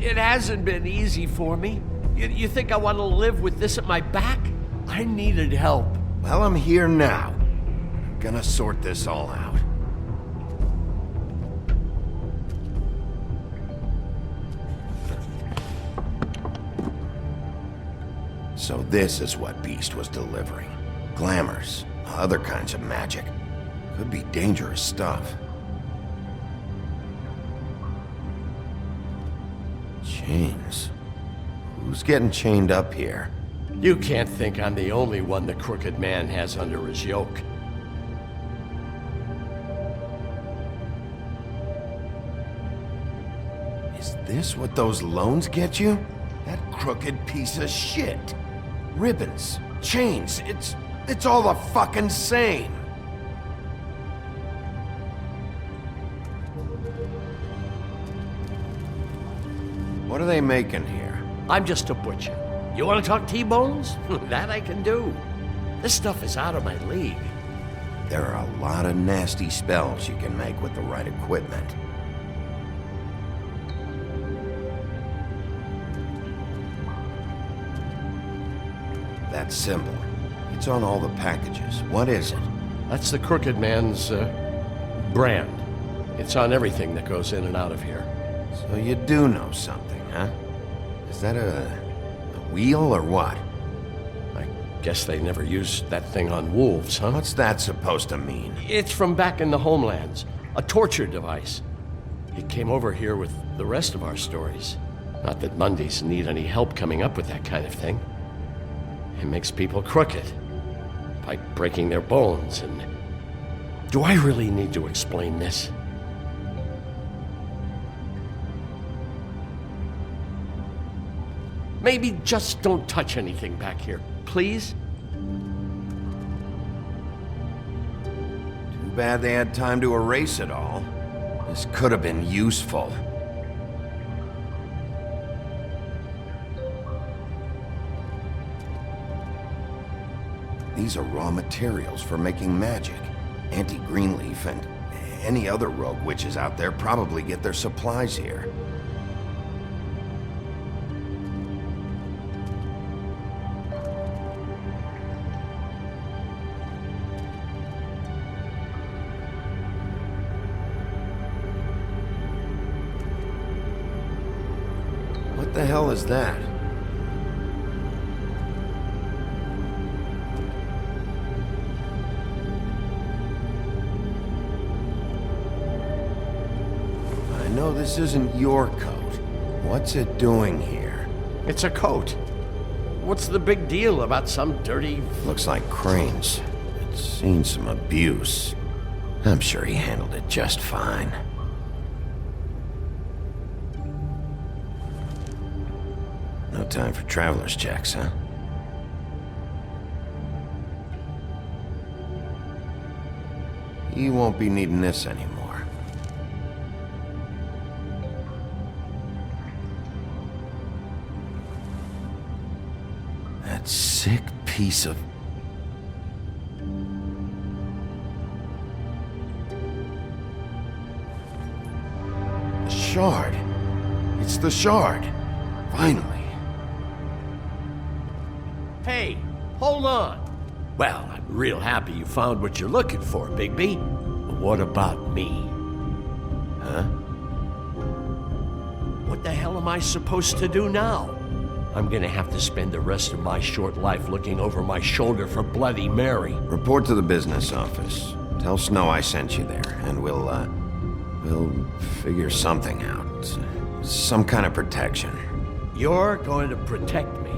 It hasn't been easy for me. You think I want to live with this at my back? I needed help. Well, I'm here now. I'm gonna sort this all out. So this is what Beast was delivering. Glamours, other kinds of magic. Could be dangerous stuff. Chains. Who's getting chained up here? You can't think I'm the only one the crooked man has under his yoke. Is this what those loans get you? That crooked piece of shit. Ribbons, chains, it's all the fucking same. What are they making here? I'm just a butcher. You want to talk T-bones? That I can do. This stuff is out of my league. There are a lot of nasty spells you can make with the right equipment. That symbol. It's on all the packages. What is it? That's the crooked man's, brand. It's on everything that goes in and out of here. So you do know something, huh? Is that a wheel or what? I guess they never used that thing on wolves, huh? What's that supposed to mean? It's from back in the homelands. A torture device. It came over here with the rest of our stories. Not that Mondays need any help coming up with that kind of thing. It makes people crooked. By breaking their bones and... Do I really need to explain this? Maybe just don't touch anything back here, please? Too bad they had time to erase it all. This could have been useful. These are raw materials for making magic. Auntie Greenleaf and any other rogue witches out there probably get their supplies here. What the hell is that? I know this isn't your coat. What's it doing here? It's a coat. What's the big deal about some dirty... Looks like Crane's. It's seen some abuse. I'm sure he handled it just fine. No time for traveler's checks, huh? You won't be needing this anymore. That sick piece of... The shard. It's the shard. Finally. Hey, hold on. Well, I'm real happy you found what you're looking for, Bigby. But what about me? Huh? What the hell am I supposed to do now? I'm gonna have to spend the rest of my short life looking over my shoulder for Bloody Mary. Report to the business office. Tell Snow I sent you there, and we'll figure something out. Some kind of protection. You're going to protect me.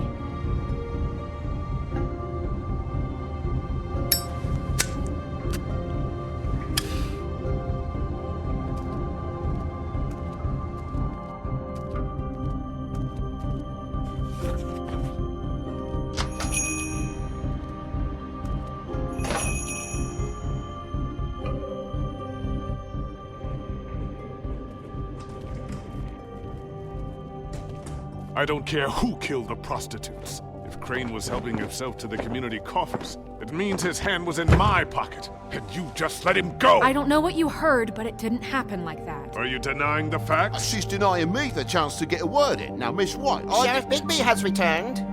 I don't care who killed the prostitutes. If Crane was helping himself to the community coffers, it means his hand was in my pocket, and you just let him go! I don't know what you heard, but it didn't happen like that. Are you denying the facts? She's denying me the chance to get a word in. Now, Miss White, Sheriff Bigby has returned.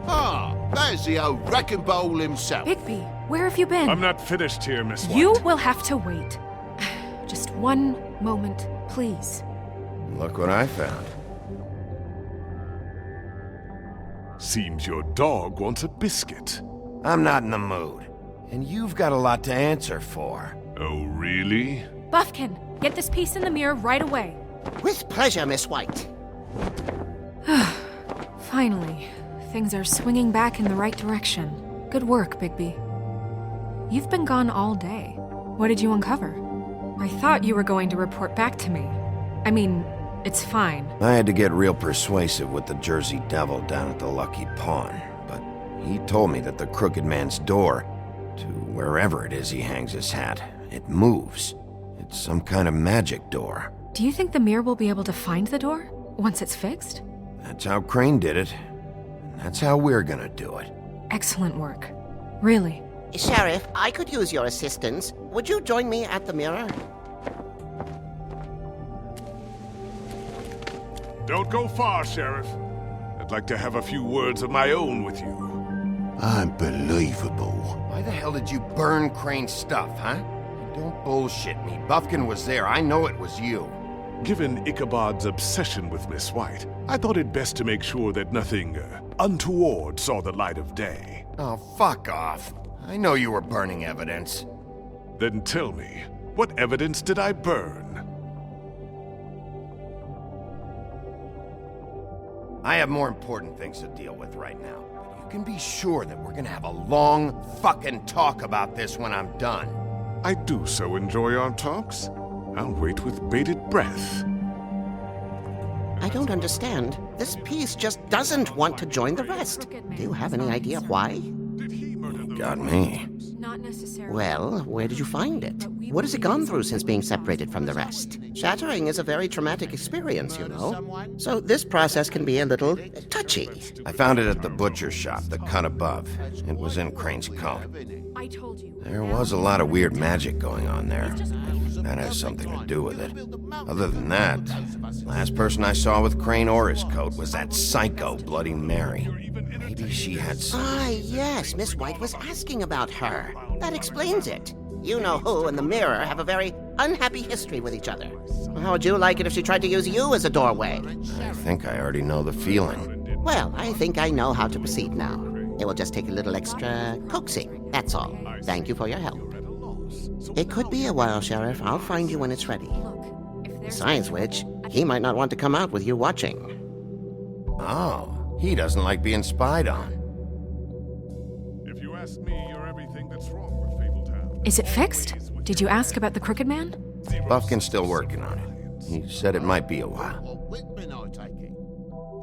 Ah, there's the old wrecking bowl himself. Bigby, where have you been? I'm not finished here, Miss White. You will have to wait. Just one moment, please. Look what I found. Seems your dog wants a biscuit. I'm not in the mood. And you've got a lot to answer for. Oh, really? Buffkin, get this piece in the mirror right away. With pleasure, Miss White. Finally, things are swinging back in the right direction. Good work, Bigby. You've been gone all day. What did you uncover? I thought you were going to report back to me. I mean, it's fine. I had to get real persuasive with the Jersey Devil down at the Lucky Pawn, but he told me that the Crooked Man's door, to wherever it is he hangs his hat, it moves. It's some kind of magic door. Do you think the mirror will be able to find the door once it's fixed? That's how Crane did it. And that's how we're gonna do it. Excellent work. Really. Sheriff, I could use your assistance. Would you join me at the mirror? Don't go far, Sheriff. I'd like to have a few words of my own with you. Unbelievable. Why the hell did you burn Crane's stuff, huh? Don't bullshit me. Buffkin was there. I know it was you. Given Ichabod's obsession with Miss White, I thought it best to make sure that nothing untoward saw the light of day. Oh, fuck off. I know you were burning evidence. Then tell me, what evidence did I burn? I have more important things to deal with right now. But you can be sure that we're gonna have a long fucking talk about this when I'm done. I do so enjoy our talks. I'll wait with bated breath. I don't understand. This piece just doesn't want to join the rest. Do you have any idea why? You got me. Not necessarily. Well, where did you find it? What has it gone through since being separated from the rest? Shattering is a very traumatic experience, you know. So this process can be a little touchy. I found it at the butcher shop, the cut above. It was in Crane's coat. I told you. There was a lot of weird magic going on there. That has something to do with it. Other than that, last person I saw with Crane or his coat was that psycho Bloody Mary. Maybe she had some... Ah, yes, Miss White was asking about her. That explains it. You know who and the mirror have a very unhappy history with each other. How would you like it if she tried to use you as a doorway? I think I already know the feeling. Well, I think I know how to proceed now. It will just take a little extra coaxing, that's all. Thank you for your help. It could be a while, Sheriff. I'll find you when it's ready. Besides which, he might not want to come out with you watching. Oh, he doesn't like being spied on. If you ask me, you're everything that's wrong with Fabletown. Is it fixed? Did you ask about the Crooked Man? Buffkin's still working on it. He said it might be a while.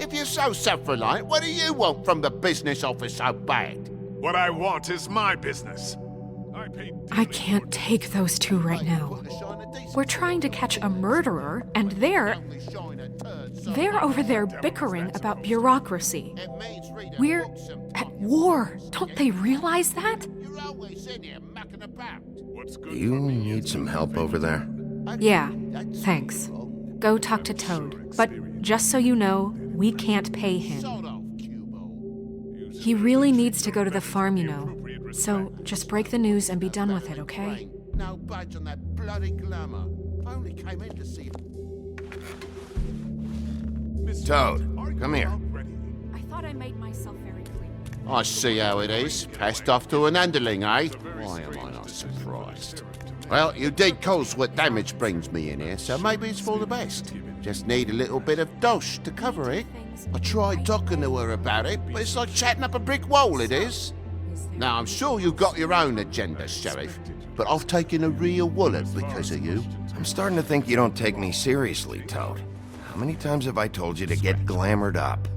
If you're so self-reliant, what do you want from the business office so bad? What I want is my business. I can't take those two right now. We're trying to catch a murderer, and they're over there bickering about bureaucracy. We're at war. Don't they realize that? Do you need some help over there? Yeah, thanks. Go talk to Toad. But just so you know, we can't pay him. He really needs to go to the farm, you know. So just break the news and be done with it, okay? No budge on that bloody glamour. I only came in to see... Toad, come here. I thought I made myself very clear. I see how it is. Passed off to an underling, eh? Why am I not surprised? Well, you did cause what damage brings me in here, so maybe it's for the best. Just need a little bit of dosh to cover it. I tried talking to her about it, but it's like chatting up a brick wall, it is. Now, I'm sure you've got your own agenda, Sheriff, but I've taken a real wallet because of you. I'm starting to think you don't take me seriously, Toad. How many times have I told you to get glamored up?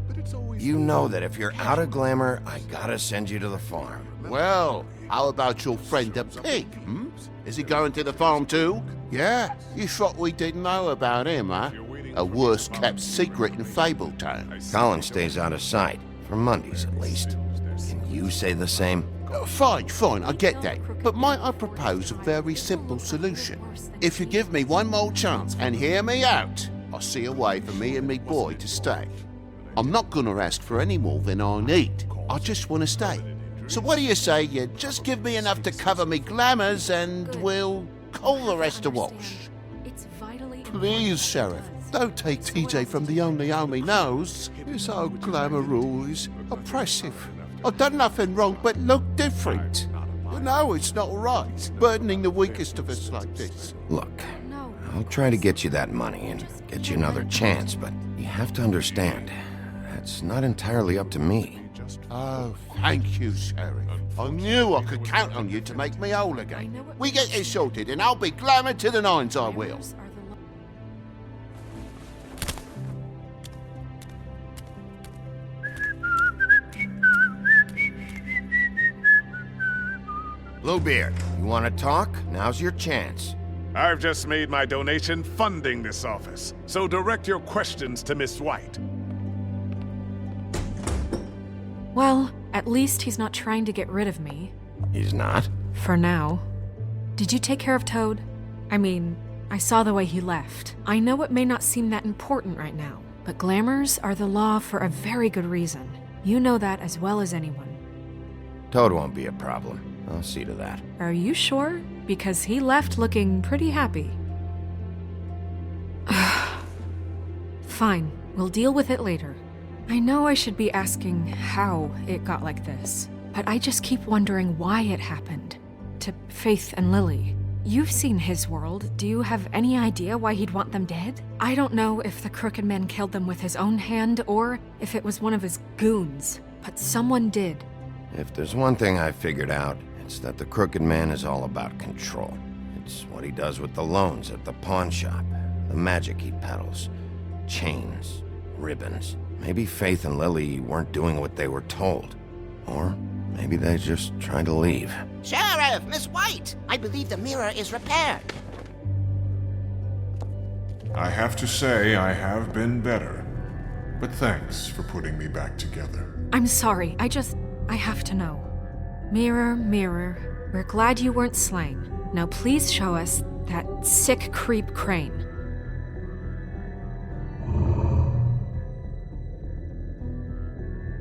You know that if you're out of glamour, I gotta send you to the farm. Well, how about your friend the pig, Is he going to the farm too? Yeah, you thought we didn't know about him, huh? A worse-kept secret in Fabletown. Colin stays out of sight, for Mondays at least. Can you say the same? Fine, I get that. But might I propose a very simple solution? If you give me one more chance and hear me out, I'll see a way for me and me boy to stay. I'm not gonna ask for any more than I need. I just want to stay. So what do you say you just give me enough to cover me glamours and we'll call the rest a wash? Please, Sheriff, don't take TJ from the only he knows. His old glamour rule is oppressive. I've done nothing wrong but look different. You know it's not right, burdening the weakest of us like this. Look, I'll try to get you that money and get you another chance, but you have to understand, that's not entirely up to me. Oh, thank you, Sheriff. I knew I could count on you to make me whole again. We get it sorted and I'll be glamour to the nines, I will. Bluebeard, you want to talk? Now's your chance. I've just made my donation funding this office, so direct your questions to Miss White. Well, at least he's not trying to get rid of me. He's not? For now. Did you take care of Toad? I mean, I saw the way he left. I know it may not seem that important right now, but glamours are the law for a very good reason. You know that as well as anyone. Toad won't be a problem. I'll see to that. Are you sure? Because he left looking pretty happy. Fine, we'll deal with it later. I know I should be asking how it got like this, but I just keep wondering why it happened. To Faith and Lily. You've seen his world. Do you have any idea why he'd want them dead? I don't know if the Crooked Man killed them with his own hand or if it was one of his goons, but someone did. If there's one thing I figured out, it's that the Crooked Man is all about control. It's what he does with the loans at the pawn shop, the magic he peddles, chains, ribbons. Maybe Faith and Lily weren't doing what they were told. Or maybe they just tried to leave. Sheriff, Miss White! I believe the mirror is repaired. I have to say I have been better. But thanks for putting me back together. I'm sorry, I have to know. Mirror, mirror, we're glad you weren't slain. Now please show us that sick creep Crane.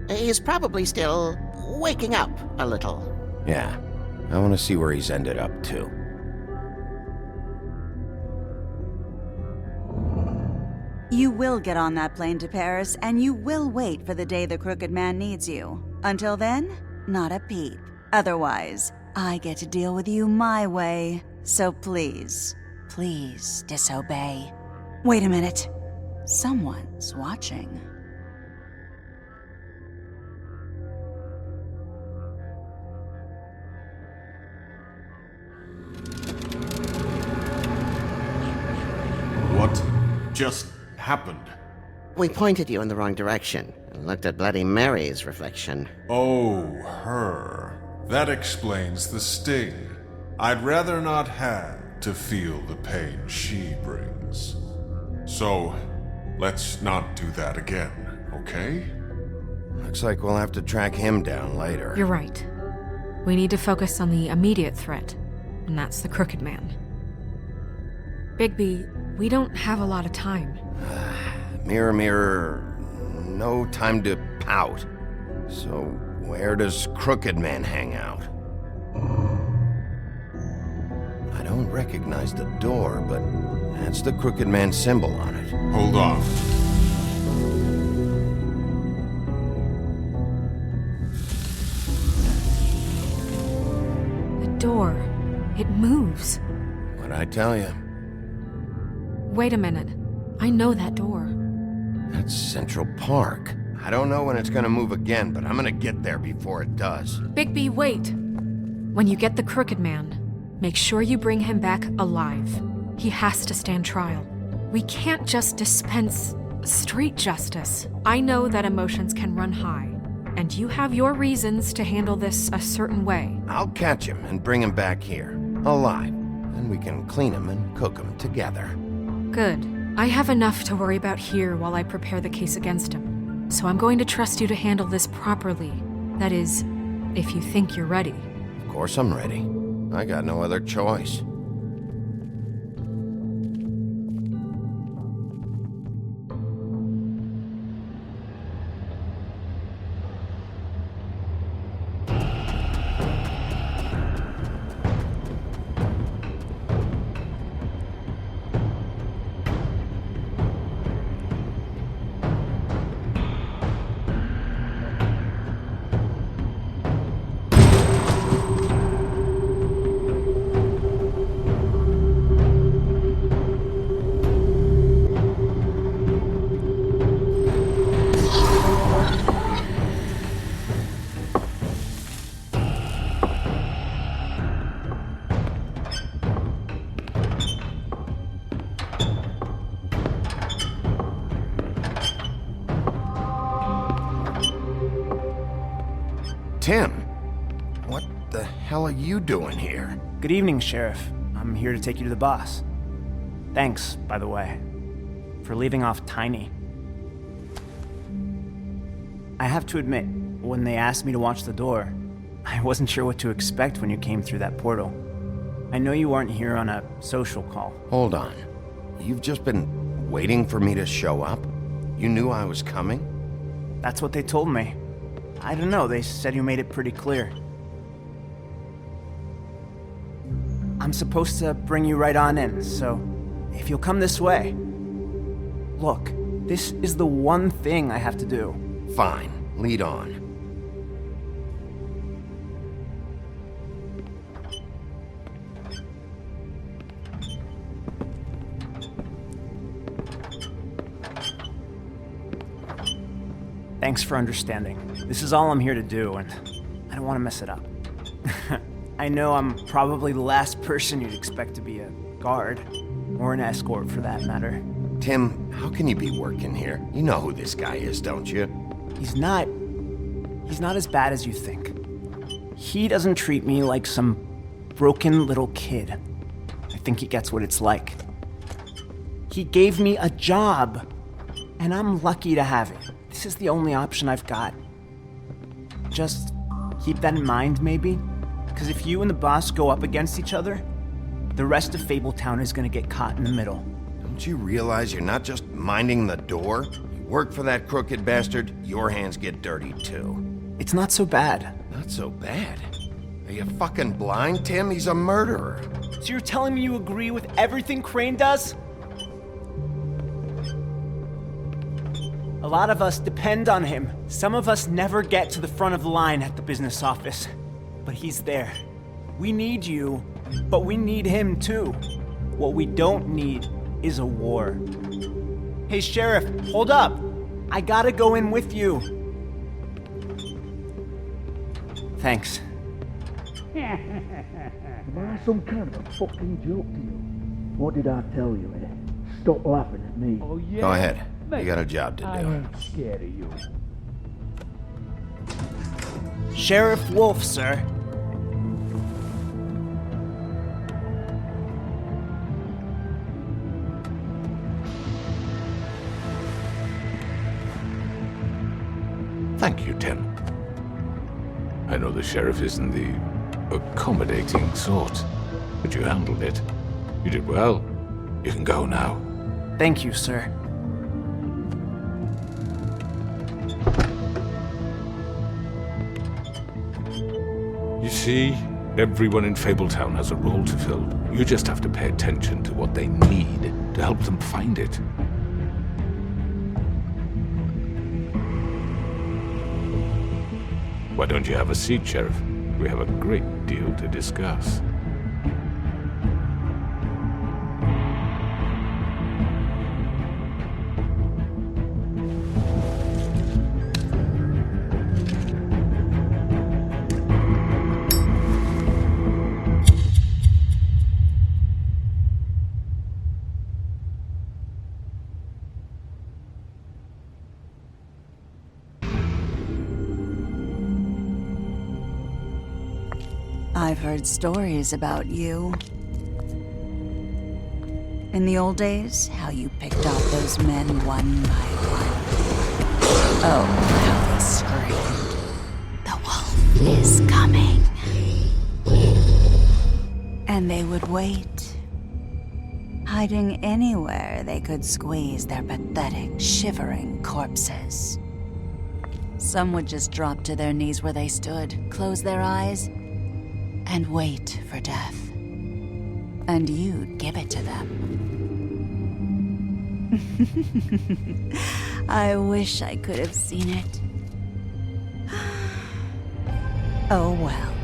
He's probably still waking up a little. Yeah, I want to see where he's ended up, too. You will get on that plane to Paris, and you will wait for the day the Crooked Man needs you. Until then, not a peep. Otherwise, I get to deal with you my way. So please, please disobey. Wait a minute. Someone's watching. What just happened? We pointed you in the wrong direction and looked at Bloody Mary's reflection. Oh, her. That explains the sting. I'd rather not have to feel the pain she brings. So, let's not do that again, okay? Looks like we'll have to track him down later. You're right. We need to focus on the immediate threat, and that's the Crooked Man. Bigby, we don't have a lot of time. Mirror, mirror, no time to pout. So, where does Crooked Man hang out? I don't recognize the door, but that's the Crooked Man symbol on it. Hold on. The door. It moves. What'd I tell you? Wait a minute. I know that door. That's Central Park. I don't know when it's gonna move again, but I'm gonna get there before it does. Bigby, wait! When you get the Crooked Man, make sure you bring him back alive. He has to stand trial. We can't just dispense street justice. I know that emotions can run high, and you have your reasons to handle this a certain way. I'll catch him and bring him back here, alive. Then we can clean him and cook him together. Good. I have enough to worry about here while I prepare the case against him. So I'm going to trust you to handle this properly. That is, if you think you're ready. Of course I'm ready. I got no other choice. Tim, what the hell are you doing here? Good evening, Sheriff. I'm here to take you to the boss. Thanks, by the way, for leaving off Tiny. I have to admit, when they asked me to watch the door, I wasn't sure what to expect when you came through that portal. I know you weren't here on a social call. Hold on. You've just been waiting for me to show up? You knew I was coming? That's what they told me. I don't know, they said you made it pretty clear. I'm supposed to bring you right on in, so if you'll come this way. Look, this is the one thing I have to do. Fine, lead on. Thanks for understanding. This is all I'm here to do, and I don't want to mess it up. I know I'm probably the last person you'd expect to be a guard, or an escort for that matter. Tim, how can you be working here? You know who this guy is, don't you? He's not as bad as you think. He doesn't treat me like some broken little kid. I think he gets what it's like. He gave me a job, and I'm lucky to have it. This is the only option I've got. Just keep that in mind, maybe? Because if you and the boss go up against each other, the rest of Fabletown is gonna get caught in the middle. Don't you realize you're not just minding the door? You work for that crooked bastard, your hands get dirty too. It's not so bad. Not so bad? Are you fucking blind, Tim? He's a murderer. So you're telling me you agree with everything Crane does? A lot of us depend on him. Some of us never get to the front of the line at the business office. But he's there. We need you, but we need him too. What we don't need is a war. Hey, Sheriff, hold up. I gotta go in with you. Thanks. Am I some kind of a fucking joke to you? What did I tell you, eh? Stop laughing at me. Oh, yeah? Go ahead. You got a job to do. I ain't scared of you. Sheriff Wolf, sir. Thank you, Tim. I know the sheriff isn't the accommodating sort, but you handled it. You did well. You can go now. Thank you, sir. You see, everyone in Fabletown has a role to fill. You just have to pay attention to what they need to help them find it. Why don't you have a seat, Sheriff? We have a great deal to discuss. I've heard stories about you. In the old days, how you picked off those men one by one. Oh, how they screamed. The wolf is coming. And they would wait, hiding anywhere they could squeeze their pathetic, shivering corpses. Some would just drop to their knees where they stood, close their eyes, and wait for death. And you'd give it to them. I wish I could have seen it. Oh well.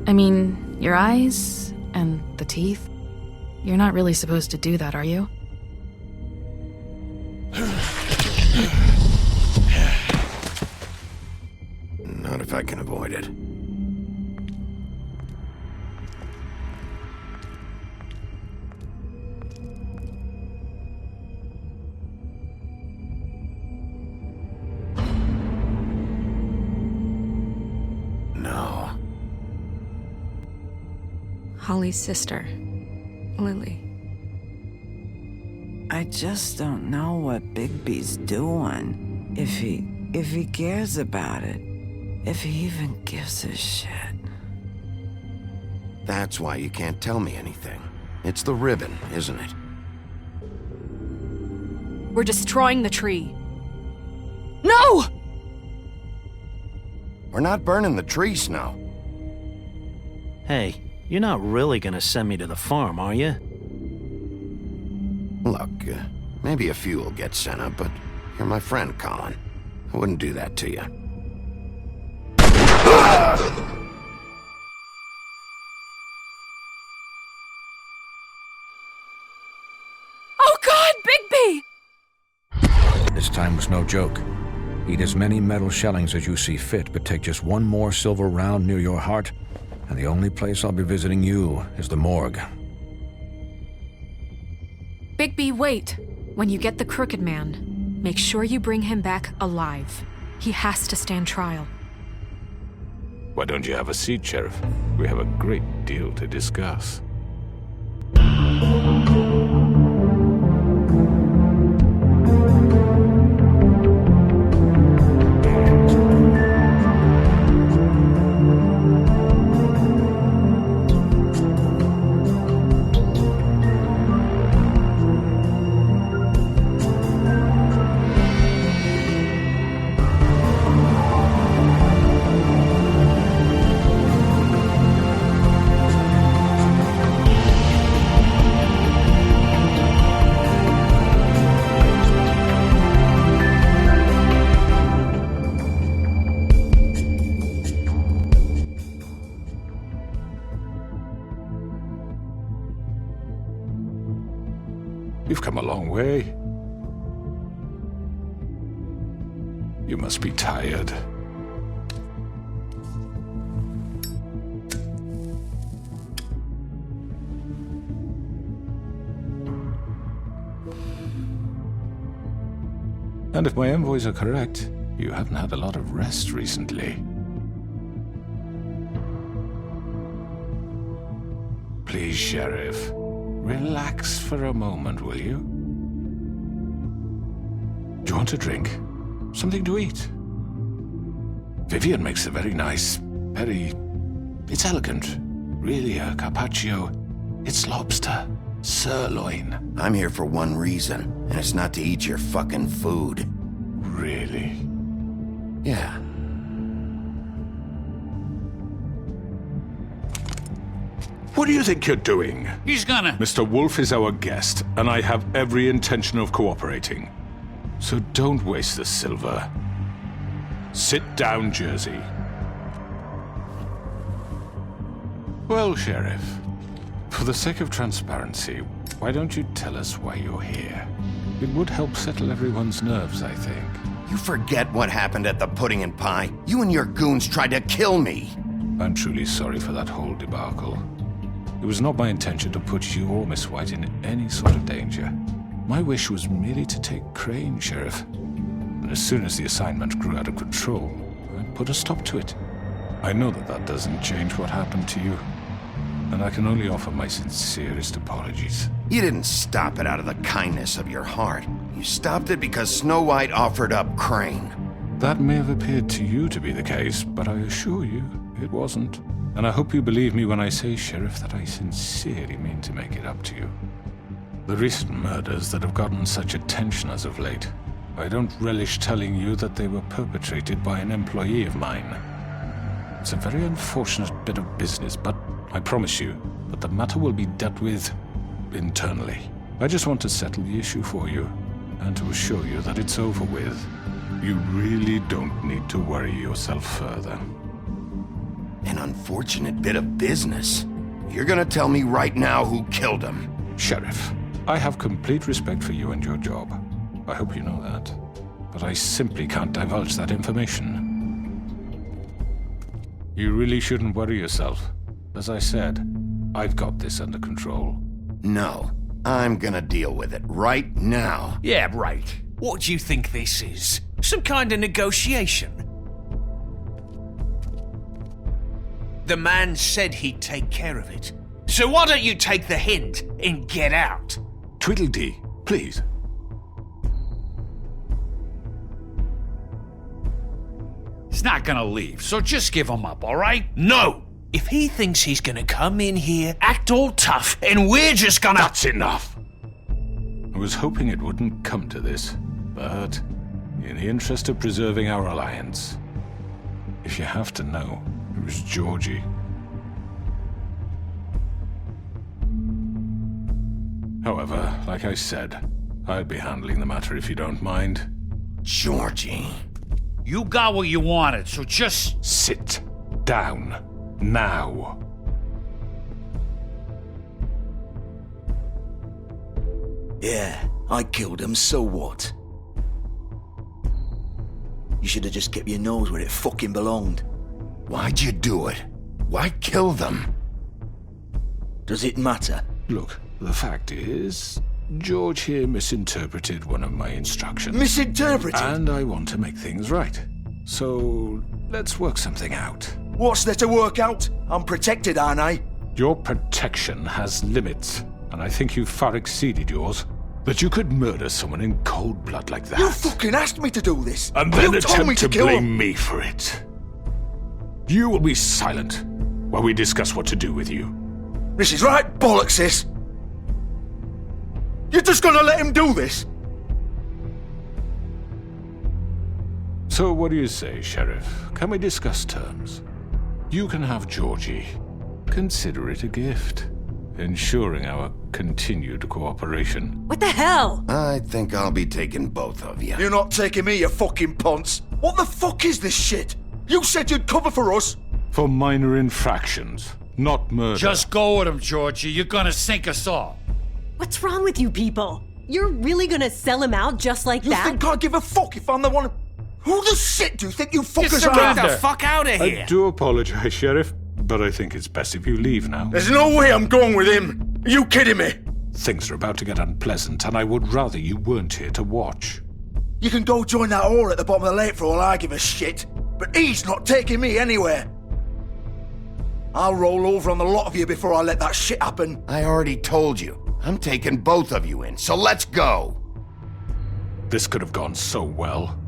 I mean, your eyes and the teeth. You're not really supposed to do that, are you? Not if I can avoid it. No. Holly's sister, Lily. I just don't know what Bigby's doing. If he cares about it. If he even gives a shit. That's why you can't tell me anything. It's the ribbon, isn't it? We're destroying the tree. No! We're not burning the tree, Snow. Hey, you're not really gonna send me to the farm, are you? Look, maybe a few will get sent up, but you're my friend, Colin. I wouldn't do that to you. Oh God, Bigby! This time was no joke. Eat as many metal shellings as you see fit, but take just one more silver round near your heart, and the only place I'll be visiting you is the morgue. Bigby, wait. When you get the Crooked Man, make sure you bring him back alive. He has to stand trial. Why don't you have a seat, Sheriff? We have a great deal to discuss. You've come a long way. You must be tired. And if my envoys are correct, you haven't had a lot of rest recently. Please, Sheriff. Relax for a moment, will you? Do you want a drink? Something to eat? Vivian makes a very nice, it's elegant. Really a carpaccio. It's lobster. Sirloin. I'm here for one reason, and it's not to eat your fucking food. Really? Yeah. What do you think you're doing? He's gonna... Mr. Wolf is our guest, and I have every intention of cooperating. So don't waste the silver. Sit down, Jersey. Well, Sheriff, for the sake of transparency, why don't you tell us why you're here? It would help settle everyone's nerves, I think. You forget what happened at the Pudding and Pie? You and your goons tried to kill me! I'm truly sorry for that whole debacle. It was not my intention to put you or Miss White in any sort of danger. My wish was merely to take Crane, Sheriff. And as soon as the assignment grew out of control, I put a stop to it. I know that that doesn't change what happened to you, and I can only offer my sincerest apologies. You didn't stop it out of the kindness of your heart. You stopped it because Snow White offered up Crane. That may have appeared to you to be the case, but I assure you it wasn't. And I hope you believe me when I say, Sheriff, that I sincerely mean to make it up to you. The recent murders that have gotten such attention as of late, I don't relish telling you that they were perpetrated by an employee of mine. It's a very unfortunate bit of business, but I promise you that the matter will be dealt with internally. I just want to settle the issue for you, and to assure you that it's over with. You really don't need to worry yourself further. An unfortunate bit of business. You're gonna tell me right now who killed him. Sheriff, I have complete respect for you and your job. I hope you know that. But I simply can't divulge that information. You really shouldn't worry yourself. As I said, I've got this under control. No, I'm gonna deal with it right now. Yeah, right. What do you think this is? Some kind of negotiation? The man said he'd take care of it. So why don't you take the hint and get out? Tweedledee, please. He's not gonna leave, so just give him up, all right? No! If he thinks he's gonna come in here, act all tough, and we're just gonna... That's enough! I was hoping it wouldn't come to this, but in the interest of preserving our alliance, if you have to know, it was Georgie. However, like I said, I'll be handling the matter if you don't mind. Georgie. You got what you wanted, so just... Sit down. Now. Yeah, I killed him, so what? You should have just kept your nose where it fucking belonged. Why'd you do it? Why kill them? Does it matter? Look, the fact is, George here misinterpreted one of my instructions. Misinterpreted? And I want to make things right. So, let's work something out. What's there to work out? I'm protected, aren't I? Your protection has limits, and I think you've far exceeded yours. That you could murder someone in cold blood like that. You fucking asked me to do this! And then you told me attempt to kill blame him. me for it. You will be silent while we discuss what to do with you. This is right bollocks, this! You're just gonna let him do this? So what do you say, Sheriff? Can we discuss terms? You can have Georgie. Consider it a gift, ensuring our continued cooperation. What the hell? I think I'll be taking both of you. You're not taking me, you fucking ponce! What the fuck is this shit? You said you'd cover for us! For minor infractions, not murder. Just go with him, Georgie. You're gonna sink us all. What's wrong with you people? You're really gonna sell him out just like that? You think I give a fuck if I'm the one... Who the shit do you think you fuckers Get are? the fuck out of here! I do apologize, Sheriff, but I think it's best if you leave now. There's no way I'm going with him! Are you kidding me? Things are about to get unpleasant, and I would rather you weren't here to watch. You can go join that whore at the bottom of the lake for all I give a shit, but he's not taking me anywhere. I'll roll over on the lot of you before I let that shit happen. I already told you. I'm taking both of you in, so let's go. This could have gone so well.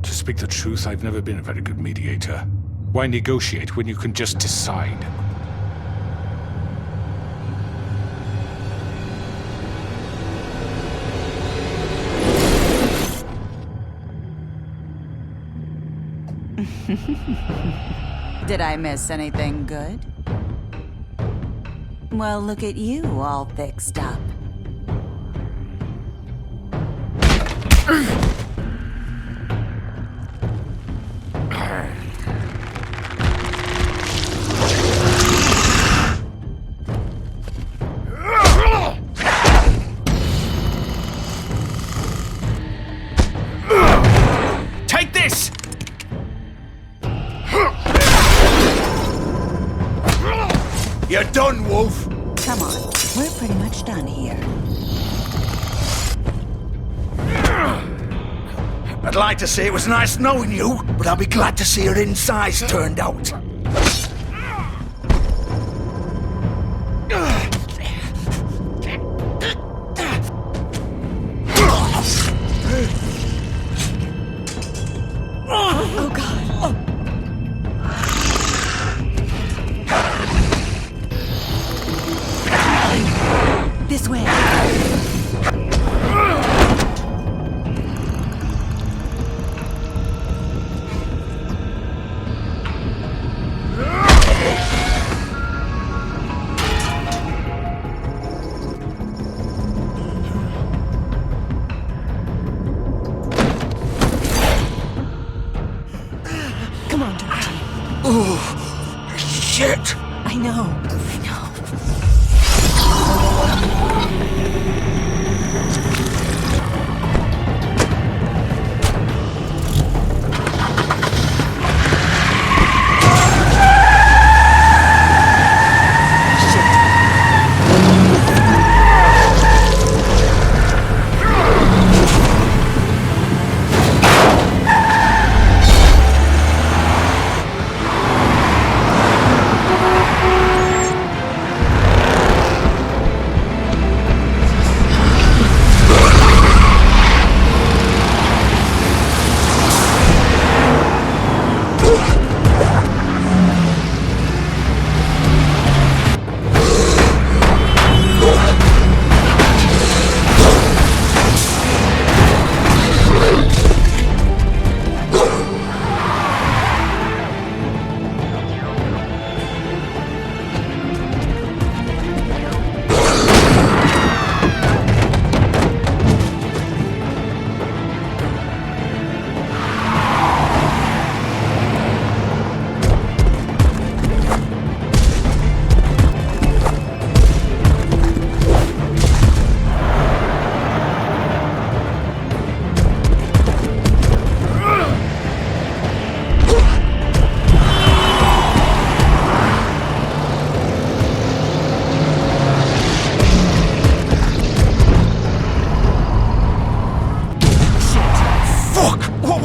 To speak the truth, I've never been a very good mediator. Why negotiate when you can just decide? Did I miss anything good? Well, look at you, all fixed up. Take this! You're done, Wolf! Come on, we're pretty much done here. I'd like to say it was nice knowing you, but I'll be glad to see your insides turned out. Oh, God. This way. Come on, Georgie. Oh, shit! I know.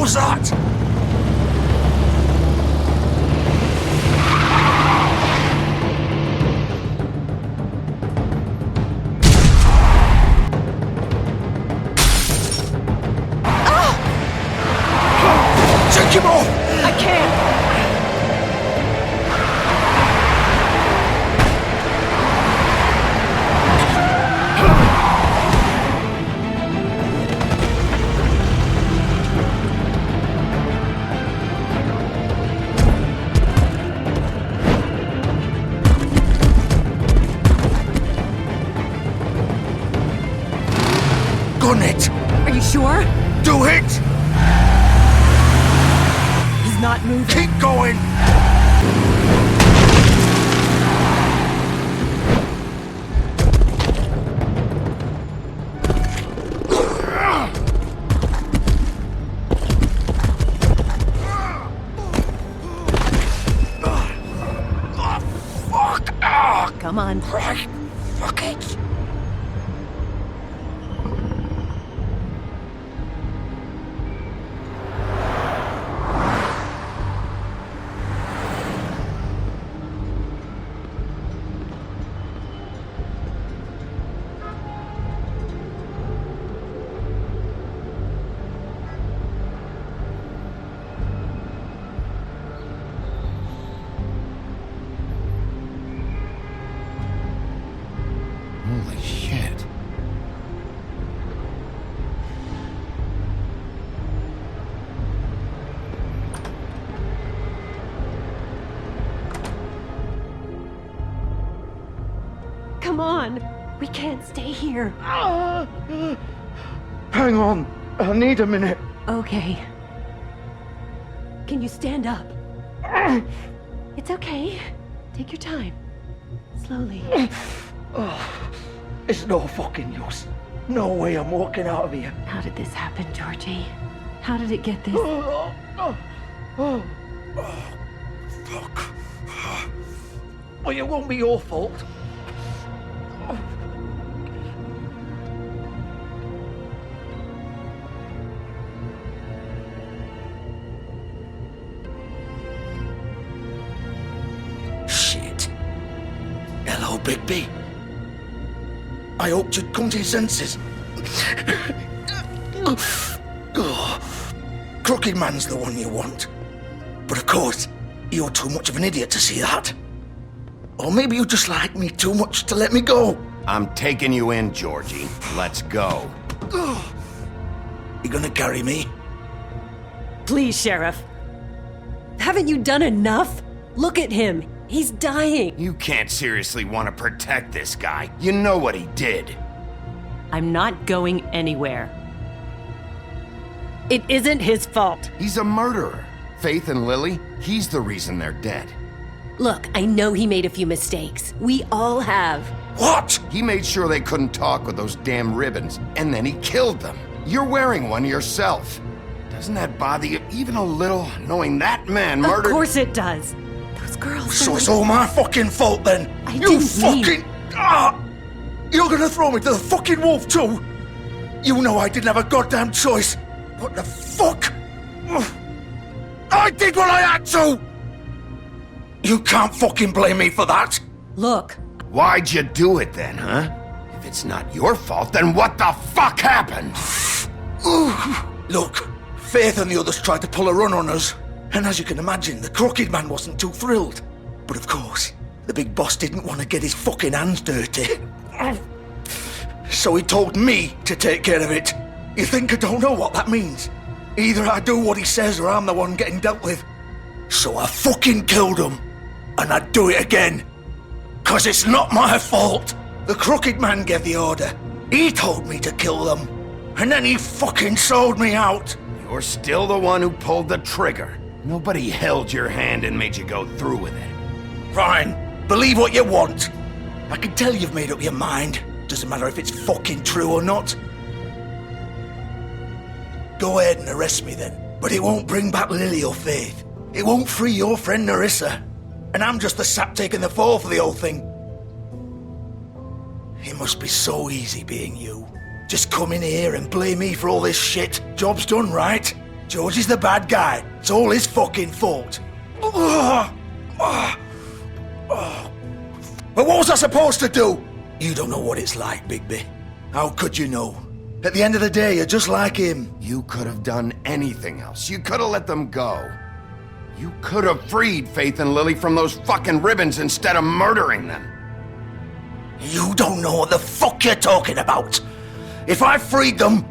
was that? Take him off! I can't! Gun it! Are you sure? Do it! He's not moving. Keep going! Come on. Right. Fuck it. Holy shit. Come on. We can't stay here. Hang on. I need a minute. Okay. Can you stand up? It's okay. Take your time. Slowly. It's no fucking use. No way I'm walking out of here. How did this happen, Georgie? How did it get this? Fuck. Well, it won't be your fault. Shit. Hello, Bigby. I hoped you'd come to your senses. Crooked Man's the one you want. But of course, you're too much of an idiot to see that. Or maybe you just like me too much to let me go. I'm taking you in, Georgie. Let's go. You gonna carry me? Please, Sheriff. Haven't you done enough? Look at him. He's dying. You can't seriously want to protect this guy. You know what he did. I'm not going anywhere. It isn't his fault. He's a murderer. Faith and Lily, he's the reason they're dead. Look, I know he made a few mistakes. We all have. What? He made sure they couldn't talk with those damn ribbons, and then he killed them. You're wearing one yourself. Doesn't that bother you even a little, knowing that man murdered— Of course it does. Those girls— So it's all my fucking fault then? You fucking— You're gonna throw me to the fucking wolf too? You know I didn't have a goddamn choice. What the fuck? I did what I had to! You can't fucking blame me for that. Look. Why'd you do it then, huh? If it's not your fault, then what the fuck happened? Look, Faith and the others tried to pull a run on us. And as you can imagine, the Crooked Man wasn't too thrilled. But of course, the big boss didn't want to get his fucking hands dirty. So he told me to take care of it. You think I don't know what that means? Either I do what he says or I'm the one getting dealt with. So I fucking killed him. And I'd do it again. 'Cause it's not my fault. The Crooked Man gave the order. He told me to kill them. And then he fucking sold me out. You're still the one who pulled the trigger. Nobody held your hand and made you go through with it. Fine. Believe what you want. I can tell you've made up your mind. Doesn't matter if it's fucking true or not. Go ahead and arrest me then. But it won't bring back Lily or Faith. It won't free your friend Nerissa. And I'm just the sap taking the fall for the whole thing. It must be so easy being you. Just come in here and blame me for all this shit. Job's done, right? George is the bad guy. It's all his fucking fault. But what was I supposed to do? You don't know what it's like, Bigby. How could you know? At the end of the day, you're just like him. You could have done anything else. You could have let them go. You could have freed Faith and Lily from those fucking ribbons instead of murdering them. You don't know what the fuck you're talking about. If I freed them,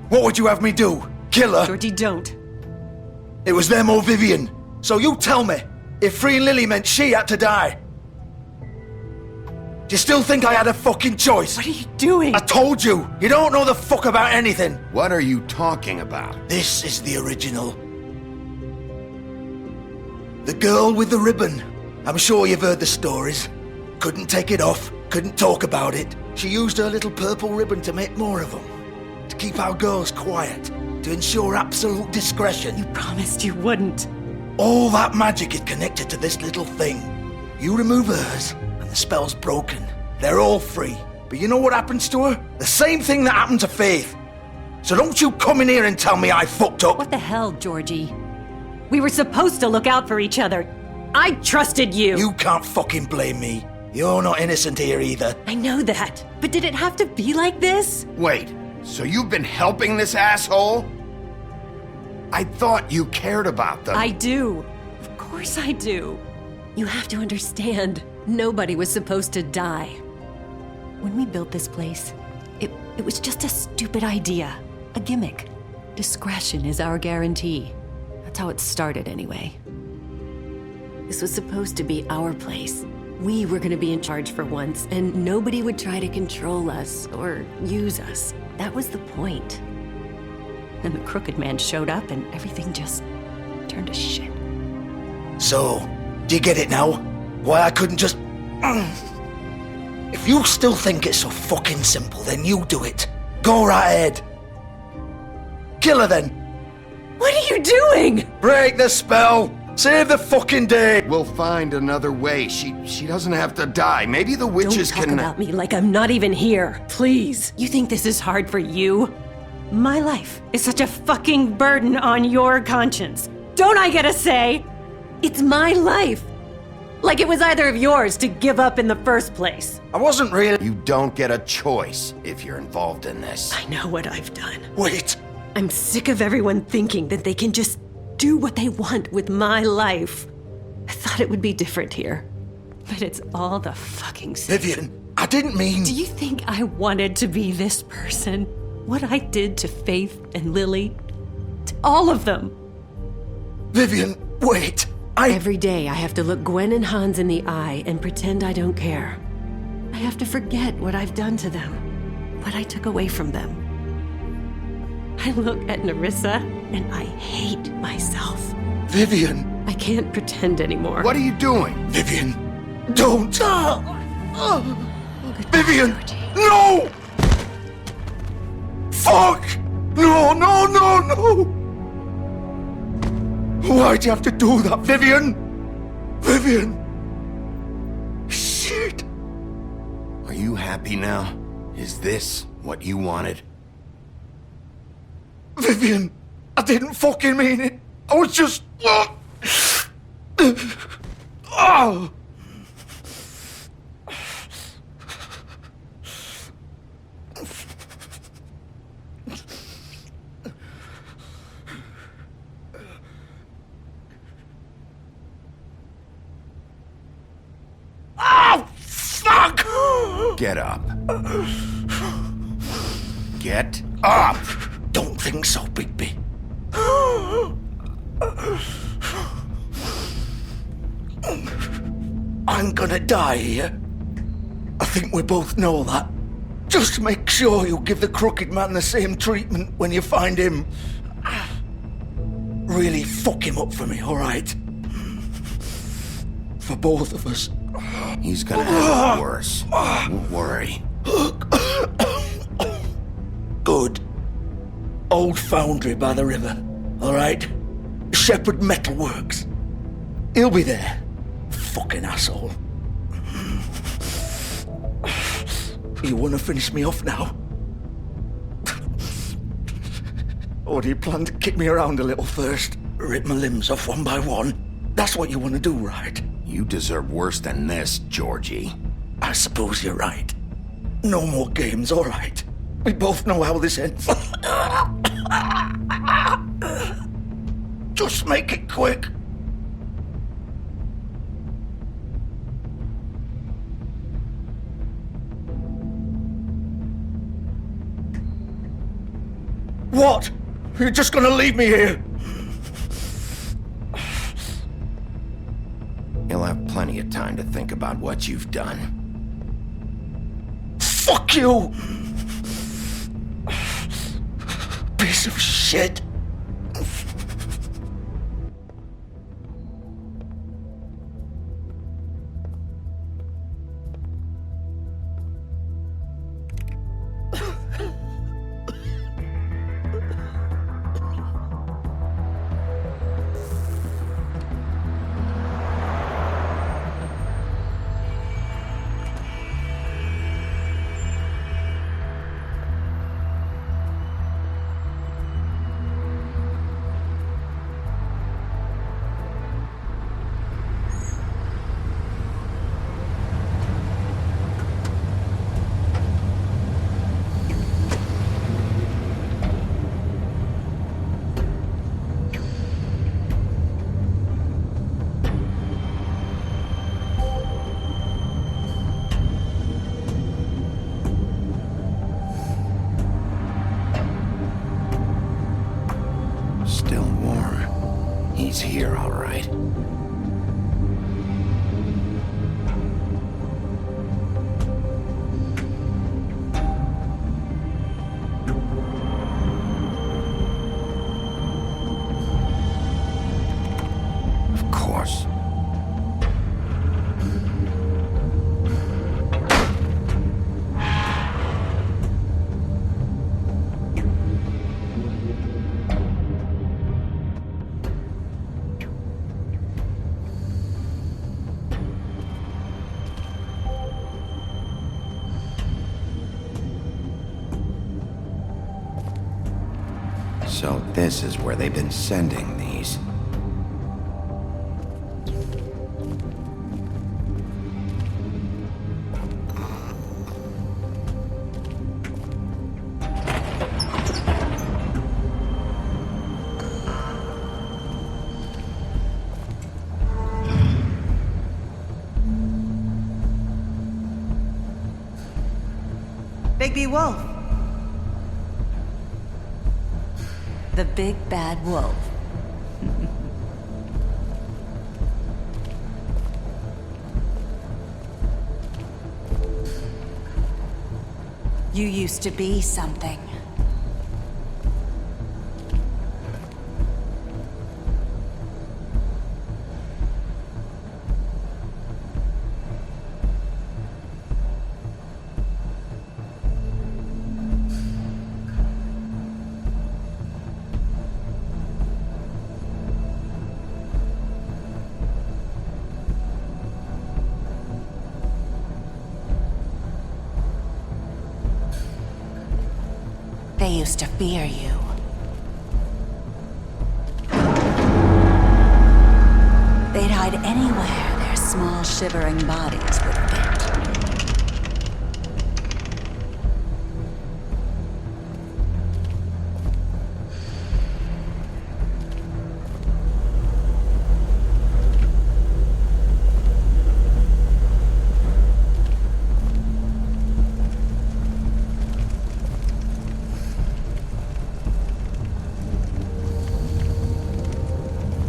what would you have me do? Kill her? Georgie, don't. It was them or Vivian. So you tell me, if freeing Lily meant she had to die, do you still think I had a fucking choice? What are you doing? I told you, you don't know the fuck about anything. What are you talking about? This is the original. The girl with the ribbon. I'm sure you've heard the stories. Couldn't take it off, couldn't talk about it. She used her little purple ribbon to make more of them. To keep our girls quiet. To ensure absolute discretion. You promised you wouldn't. All that magic is connected to this little thing. You remove hers, and the spell's broken. They're all free. But you know what happens to her? The same thing that happened to Faith. So don't you come in here and tell me I fucked up. What the hell, Georgie? We were supposed to look out for each other. I trusted you. You can't fucking blame me. You're not innocent here either. I know that. But did it have to be like this? Wait, so you've been helping this asshole? I thought you cared about them. I do. Of course I do. You have to understand, nobody was supposed to die. When we built this place, it was just a stupid idea. A gimmick. Discretion is our guarantee. That's how it started anyway. This was supposed to be our place. We were gonna be in charge for once, and nobody would try to control us or use us. That was the point. And the Crooked Man showed up and everything just turned to shit. So, do you get it now? Why I couldn't just... If you still think it's so fucking simple, then you do it. Go right ahead. Kill her then. What are you doing? Break the spell. Save the fucking day. We'll find another way. She doesn't have to die. Maybe the witches Don't talk about me like I'm not even here. Please. You think this is hard for you? My life is such a fucking burden on your conscience. Don't I get a say? It's my life. Like it was either of yours to give up in the first place. I wasn't really... You don't get a choice if you're involved in this. I know what I've done. Wait. I'm sick of everyone thinking that they can just do what they want with my life. I thought it would be different here. But it's all the fucking same. Vivian, I didn't mean... Do you think I wanted to be this person? What I did to Faith and Lily? To all of them? Vivian, wait. Every day I have to look Gwen and Hans in the eye and pretend I don't care. I have to forget what I've done to them. What I took away from them. I look at Nerissa and I hate myself. Vivian. I can't pretend anymore. What are you doing? Vivian, don't. Vivian, no! Fuck! No, no, no, no! Why'd you have to do that, Vivian? Vivian! Shit! Are you happy now? Is this what you wanted? Vivian, I didn't fucking mean it. I was just... Oh! Oh, fuck! Get up. Get up! Don't think so, Bigby. I'm gonna die here. I think we both know that. Just make sure you give the Crooked Man the same treatment when you find him. Really fuck him up for me, alright? For both of us. He's gonna have it worse. Don't worry. Good. Old foundry by the river, alright? Shepherd Metalworks. He'll be there. Fucking asshole. You wanna finish me off now? Or do you plan to kick me around a little first? Rip my limbs off one by one? That's what you want to do, right? You deserve worse than this, Georgie. I suppose you're right. No more games, all right. We both know how this ends. Just make it quick. What? You're just gonna leave me here? You'll have plenty of time to think about what you've done. Fuck you! Piece of shit. Still warm. He's here, all right. Of course. So this is where they've been sending these. Bigby Wolf. The big bad wolf. You used to be something. They used to fear you. They'd hide anywhere their small, shivering bodies would fit.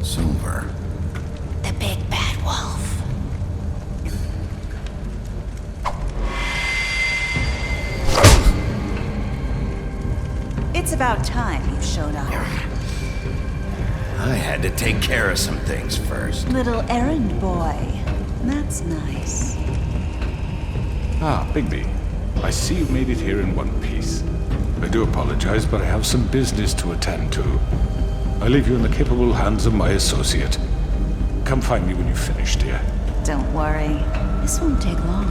Silver. The big bad wolf. It's about time you showed up. I had to take care of some things first. Little errand boy. That's nice. Ah, Bigby. I see you made it here in one piece. I do apologize, but I have some business to attend to. I leave you in the capable hands of my associate. Come find me when you've finished, dear. Don't worry. This won't take long.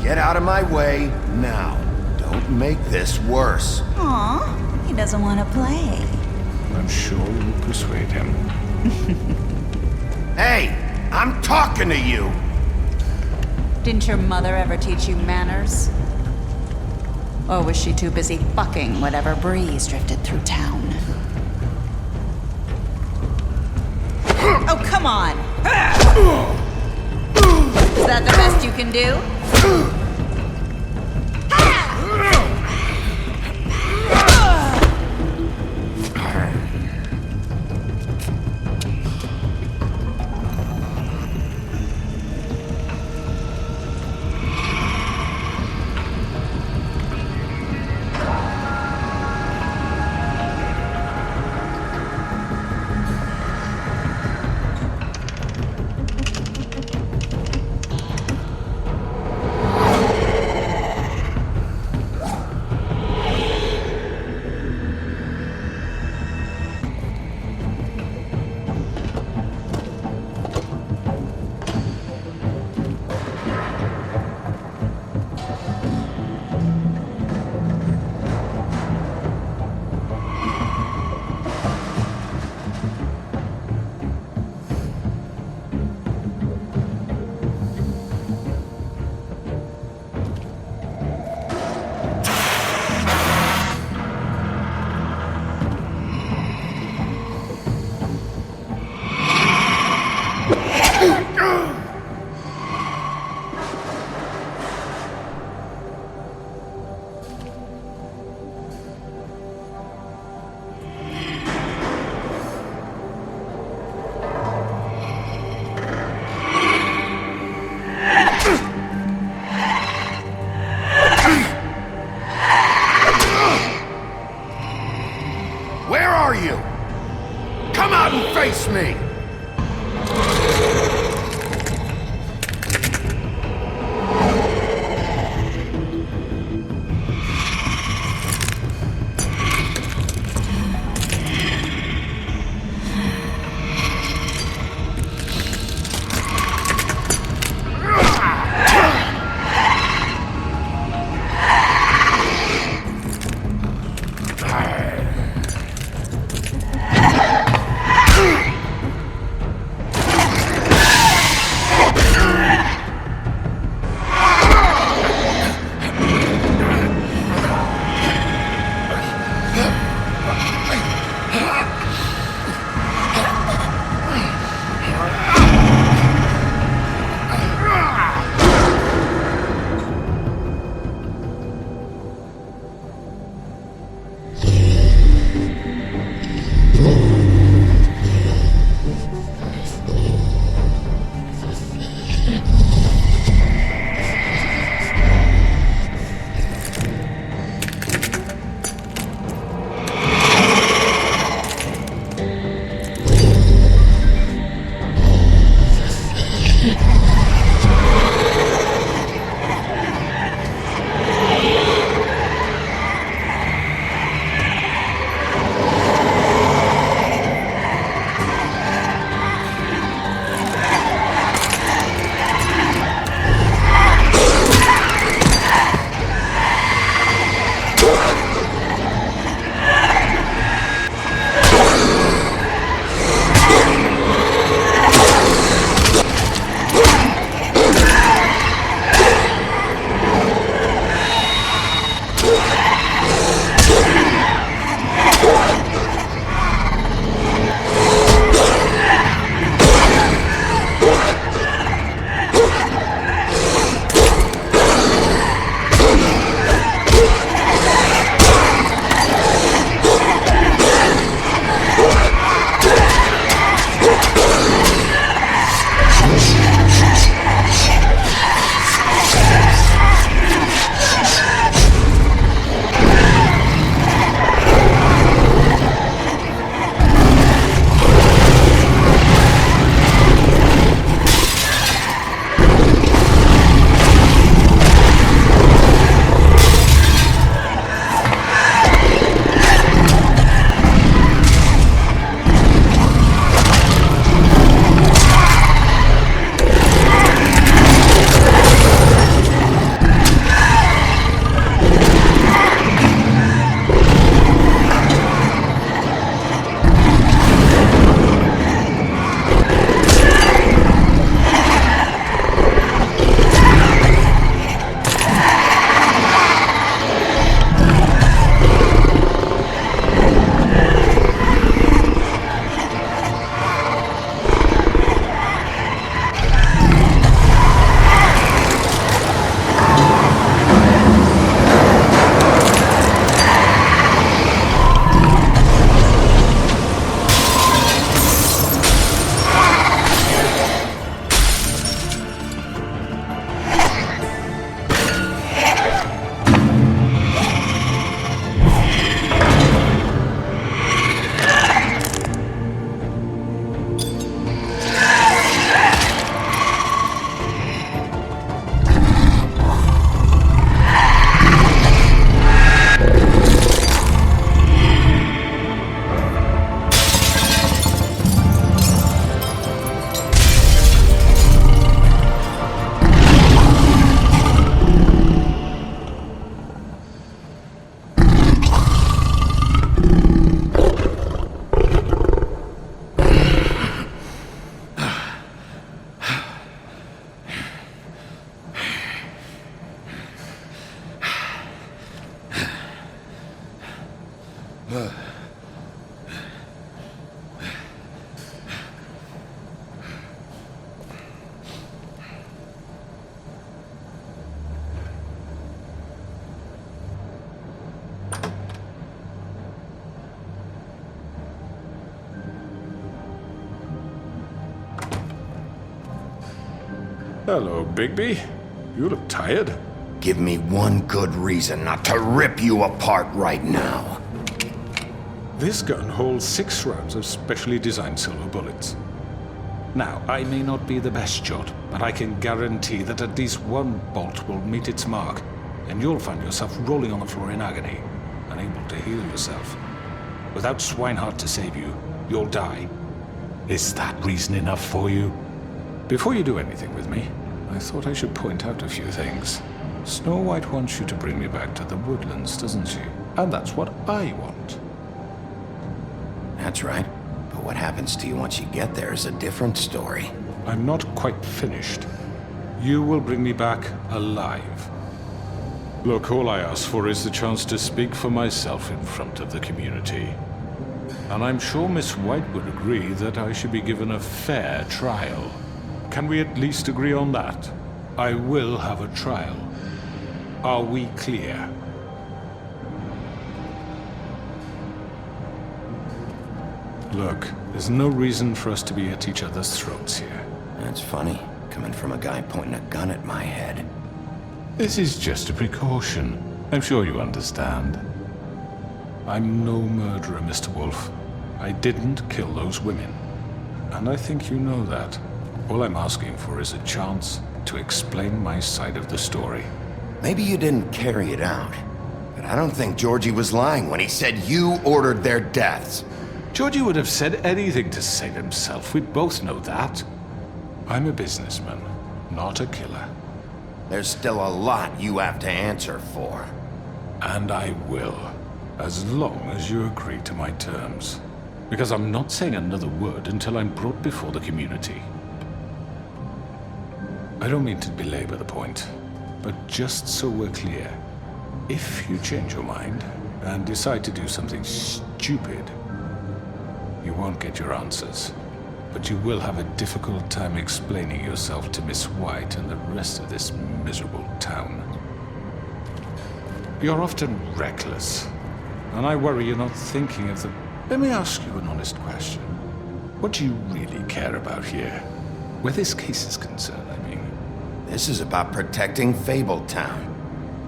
Get out of my way now. Don't make this worse. Aw, he doesn't want to play. I'm sure you'll persuade him. Hey, I'm talking to you! Didn't your mother ever teach you manners? Or was she too busy fucking whatever breeze drifted through town? Oh, come on! Is that the best you can do? Where are you? Come out and face me! Hello, Bigby. You look tired. Give me one good reason not to rip you apart right now. This gun holds 6 rounds of specially designed silver bullets. Now, I may not be the best shot, but I can guarantee that at least one bolt will meet its mark, and you'll find yourself rolling on the floor in agony, unable to heal yourself. Without Swinehart to save you, you'll die. Is that reason enough for you? Before you do anything with me, I thought I should point out a few things. Snow White wants you to bring me back to the woodlands, doesn't she? And that's what I want. That's right. But what happens to you once you get there is a different story. I'm not quite finished. You will bring me back alive. Look, all I ask for is the chance to speak for myself in front of the community. And I'm sure Miss White would agree that I should be given a fair trial. Can we at least agree on that? I will have a trial. Are we clear? Look, there's no reason for us to be at each other's throats here. That's funny, coming from a guy pointing a gun at my head. This is just a precaution. I'm sure you understand. I'm no murderer, Mr. Wolf. I didn't kill those women. And I think you know that. All I'm asking for is a chance to explain my side of the story. Maybe you didn't carry it out, but I don't think Georgie was lying when he said you ordered their deaths. Georgie would have said anything to save himself. We both know that. I'm a businessman, not a killer. There's still a lot you have to answer for. And I will, as long as you agree to my terms. Because I'm not saying another word until I'm brought before the community. I don't mean to belabor the point, but just so we're clear, if you change your mind and decide to do something stupid, you won't get your answers, but you will have a difficult time explaining yourself to Miss White and the rest of this miserable town. You're often reckless, and I worry you're not thinking of the... Let me ask you an honest question. What do you really care about here? Where this case is concerned, I mean. This is about protecting Fabletown.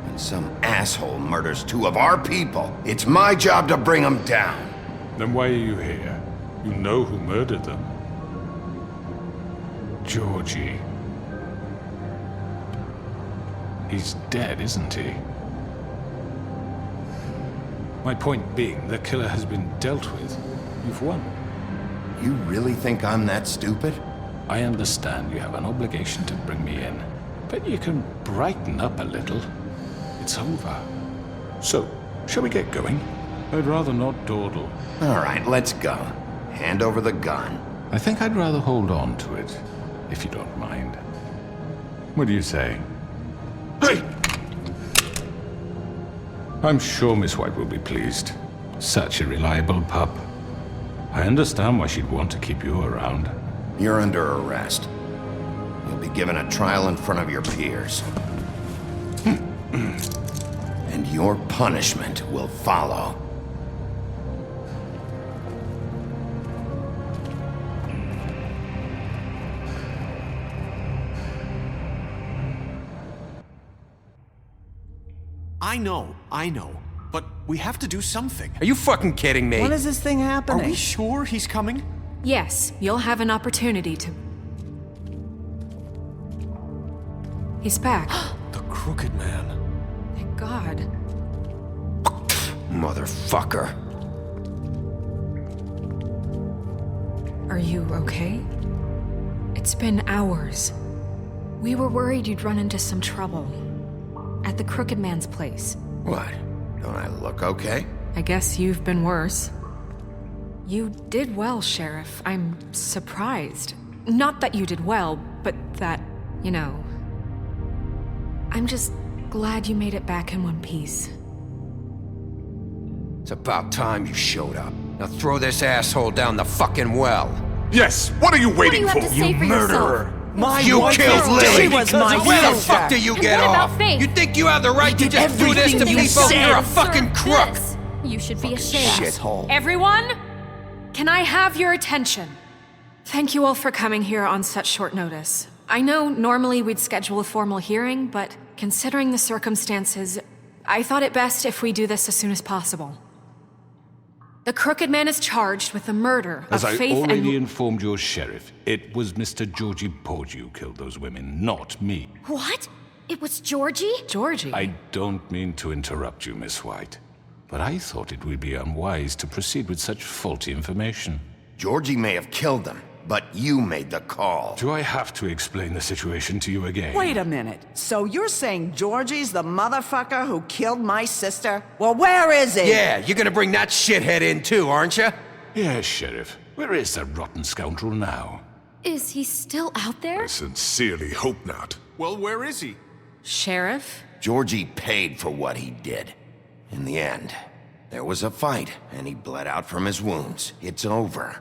When some asshole murders 2 of our people, it's my job to bring them down. Then why are you here? You know who murdered them. Georgie. He's dead, isn't he? My point being, the killer has been dealt with. You've won. You really think I'm that stupid? I understand you have an obligation to bring me in, but you can brighten up a little. It's over. So, shall we get going? I'd rather not dawdle. All right, let's go. Hand over the gun. I think I'd rather hold on to it, if you don't mind. What do you say? Hey! I'm sure Miss White will be pleased. Such a reliable pup. I understand why she'd want to keep you around. You're under arrest. You'll be given a trial in front of your peers. And your punishment will follow. I know. But we have to do something. Are you fucking kidding me? When is this thing happening? Are we sure he's coming? Yes, you'll have an opportunity to... He's back. The Crooked Man. Thank God. Motherfucker. Are you okay? It's been hours. We were worried you'd run into some trouble. At the Crooked Man's place. What? Don't I look okay? I guess you've been worse. You did well, Sheriff. I'm surprised. Not that you did well, but that, you know... I'm just glad you made it back in one piece. It's about time you showed up. Now throw this asshole down the fucking well. Yes, what are you waiting What do you have to say for murderer! You killed Lily! She was my Where the sister. fuck do you get What about off? Faith? You think you have the right to just do this to everything you people? said. You're a fucking crook! This. You should be ashamed. Shithole. Everyone, can I have your attention? Thank you all for coming here on such short notice. I know normally we'd schedule a formal hearing, but considering the circumstances, I thought it best if we do this as soon as possible. The Crooked Man is charged with the murder of As I Faith already informed your sheriff, it was Mr. Georgie Porgy who killed those women, not me. What? It was Georgie? Georgie? I don't mean to interrupt you, Miss White, but I thought it would be unwise to proceed with such faulty information. Georgie may have killed them, but you made the call. Do I have to explain the situation to you again? Wait a minute. So you're saying Georgie's the motherfucker who killed my sister? Well, where is he? Yeah, you're gonna bring that shithead in too, aren't you? Yes, Sheriff. Where is that rotten scoundrel now? Is he still out there? I sincerely hope not. Well, where is he? Sheriff? Georgie paid for what he did. In the end, there was a fight, and he bled out from his wounds. It's over.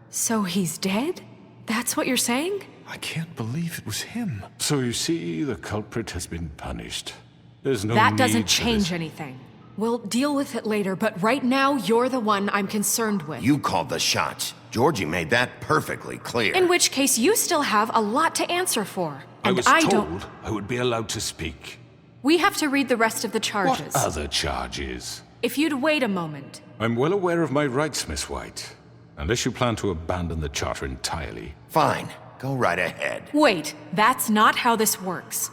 So he's dead? That's what you're saying? I can't believe it was him. So you see, the culprit has been punished. There's no That need doesn't for change this. anything. We'll deal with it later, but right now, you're the one I'm concerned with. You called the shots. Georgie made that perfectly clear. In which case, you still have a lot to answer for. I And was I told don't. I would be allowed to speak. We have to read the rest of the charges. What other charges? If you'd wait a moment. I'm well aware of my rights, Miss White. Unless you plan to abandon the charter entirely. Fine. Go right ahead. Wait, that's not how this works.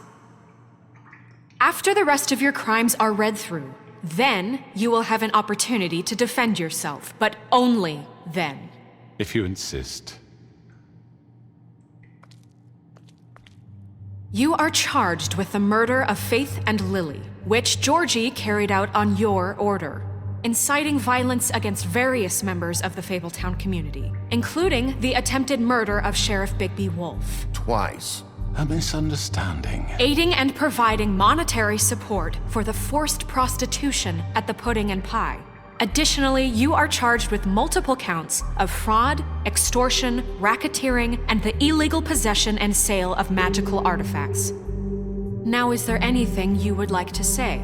After the rest of your crimes are read through, then you will have an opportunity to defend yourself, but only then. If you insist. You are charged with the murder of Faith and Lily, which Georgie carried out on your order, inciting violence against various members of the Fabletown community, including the attempted murder of Sheriff Bigby Wolf. Twice. A misunderstanding. Aiding and providing monetary support for the forced prostitution at the Pudding and Pie. Additionally, you are charged with multiple counts of fraud, extortion, racketeering, and the illegal possession and sale of magical artifacts. Now, is there anything you would like to say?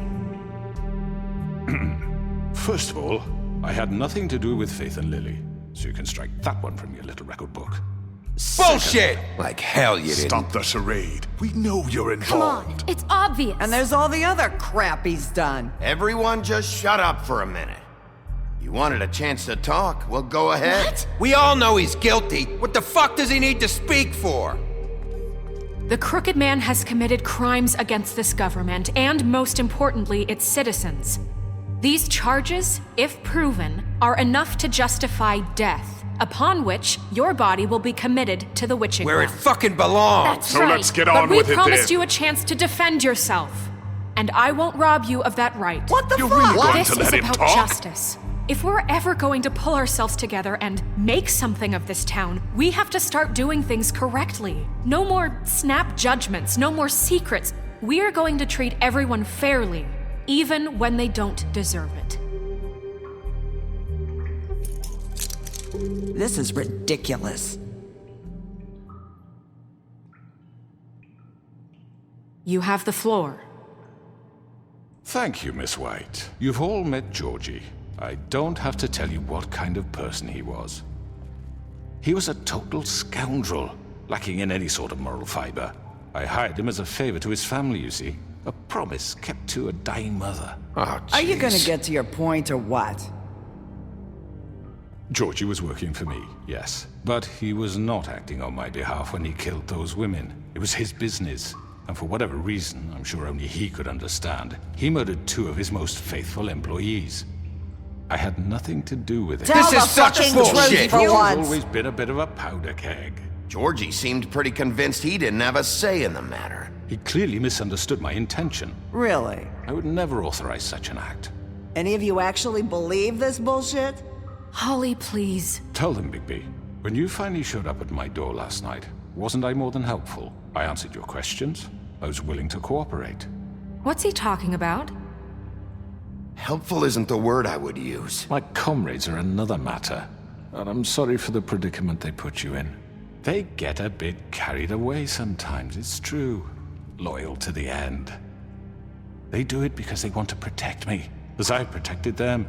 First of all, I had nothing to do with Faith and Lily, so you can strike that one from your little record book. Bullshit! Like hell you didn't. Stop the charade. We know you're involved. Come on, it's obvious. And there's all the other crap he's done. Everyone just shut up for a minute. You wanted a chance to talk? Well, go ahead. What? We all know he's guilty. What the fuck does he need to speak for? The Crooked Man has committed crimes against this government and, most importantly, its citizens. These charges, if proven, are enough to justify death, upon which your body will be committed to the witching Where it well. fucking belongs. That's So right. let's get on but with we it promised then. you a chance to defend yourself, and I won't rob you of that right. What the You're fuck? really going This to is let him about talk? justice. If we're ever going to pull ourselves together and make something of this town, we have to start doing things correctly. No more snap judgments, no more secrets. We are going to treat everyone fairly, even when they don't deserve it. This is ridiculous. You have the floor. Thank you, Miss White. You've all met Georgie. I don't have to tell you what kind of person he was. He was a total scoundrel, lacking in any sort of moral fiber. I hired him as a favor to his family, you see. A promise kept to a dying mother. Oh, Are you jeez. gonna get to your point or what? Georgie was working for me, yes. But he was not acting on my behalf when he killed those women. It was his business. And for whatever reason, I'm sure only he could understand, he murdered 2 of his most faithful employees. I had nothing to do with it. Tell This is the such fucking bullshit. truth for He's once. always been a bit of a powder keg. Georgie seemed pretty convinced he didn't have a say in the matter. He clearly misunderstood my intention. Really? I would never authorize such an act. Any of you actually believe this bullshit? Holly, please. Tell them, Bigby, when you finally showed up at my door last night, wasn't I more than helpful? I answered your questions. I was willing to cooperate. What's he talking about? Helpful isn't the word I would use. My comrades are another matter, and I'm sorry for the predicament they put you in. They get a bit carried away sometimes, it's true. Loyal to the end. They do it because they want to protect me, as I protected them.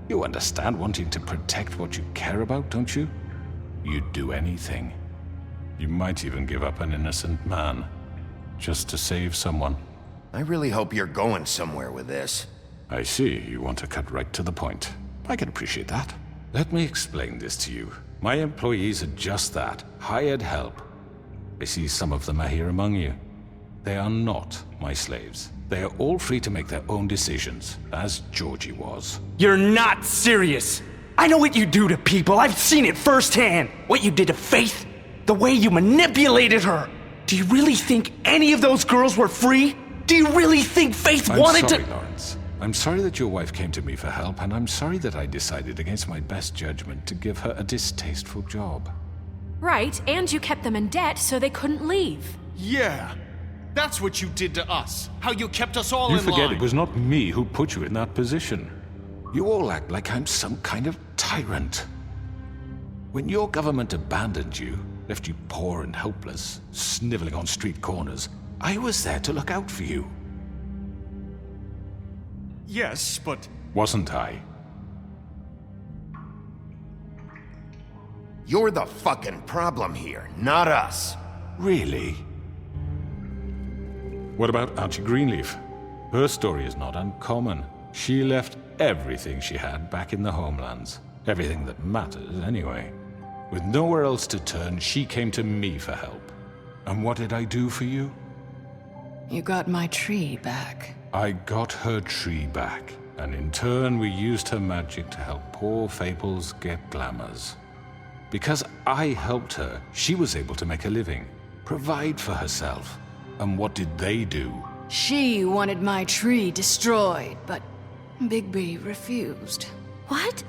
You understand wanting to protect what you care about, don't you? You'd do anything. You might even give up an innocent man, just to save someone. I really hope you're going somewhere with this. I see, you want to cut right to the point. I can appreciate that. Let me explain this to you. My employees are just that, hired help. I see some of them are here among you. They are not my slaves. They are all free to make their own decisions, as Georgie was. You're not serious! I know what you do to people, I've seen it firsthand! What you did to Faith, the way you manipulated her! Do you really think any of those girls were free? Do you really think Faith wanted I'm sorry, to— Lawrence. I'm sorry that your wife came to me for help, and I'm sorry that I decided against my best judgment to give her a distasteful job. Right, and you kept them in debt so they couldn't leave. Yeah, that's what you did to us. How you kept us all in line. You forget it was not me who put you in that position. You all act like I'm some kind of tyrant. When your government abandoned you, left you poor and helpless, sniveling on street corners, I was there to look out for you. Yes, but... Wasn't I? You're the fucking problem here, not us. Really? What about Auntie Greenleaf? Her story is not uncommon. She left everything she had back in the homelands. Everything that matters, anyway. With nowhere else to turn, she came to me for help. And what did I do for you? You got my tree back. I got her tree back, and in turn we used her magic to help poor Fables get glamours. Because I helped her, she was able to make a living, provide for herself. And what did they do? She wanted my tree destroyed, but Bigby refused. What?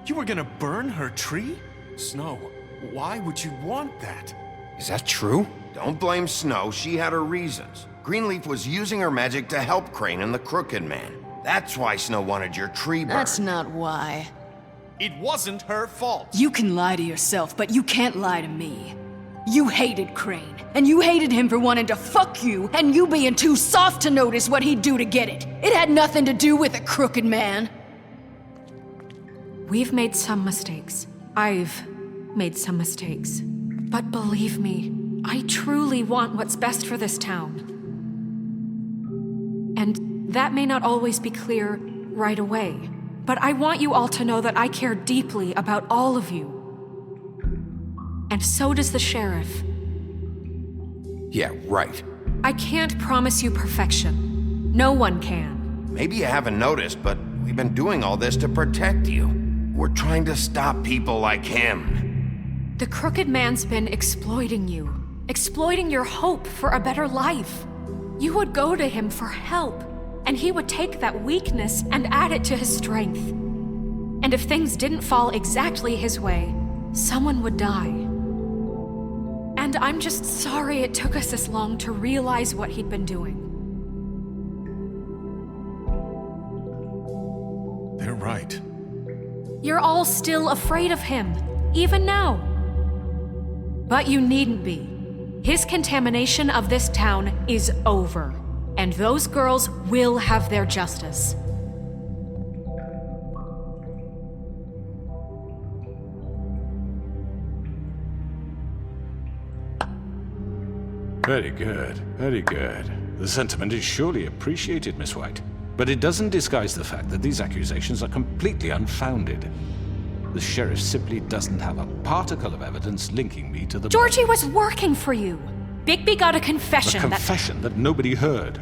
You were gonna burn her tree? Snow, why would you want that? Is that true? Don't blame Snow, she had her reasons. Greenleaf was using her magic to help Crane and the Crooked Man. That's why Snow wanted your tree burned. That's not why. It wasn't her fault. You can lie to yourself, but you can't lie to me. You hated Crane, and you hated him for wanting to fuck you, and you being too soft to notice what he'd do to get it. It had nothing to do with a Crooked Man. We've made some mistakes. I've made some mistakes. But believe me, I truly want what's best for this town. And that may not always be clear right away, but I want you all to know that I care deeply about all of you. And so does the sheriff. Yeah, right. I can't promise you perfection. No one can. Maybe you haven't noticed, but we've been doing all this to protect you. We're trying to stop people like him. The Crooked Man's been exploiting you. Exploiting your hope for a better life. You would go to him for help, and he would take that weakness and add it to his strength. And if things didn't fall exactly his way, someone would die. And I'm just sorry it took us this long to realize what he'd been doing. They're right. You're all still afraid of him, even now. But you needn't be. His contamination of this town is over, and those girls will have their justice. Very good, very good. The sentiment is surely appreciated, Miss White. But it doesn't disguise the fact that these accusations are completely unfounded. The sheriff simply doesn't have a particle of evidence linking me to the... Georgie was working for you. Bigby got a confession A confession that nobody heard.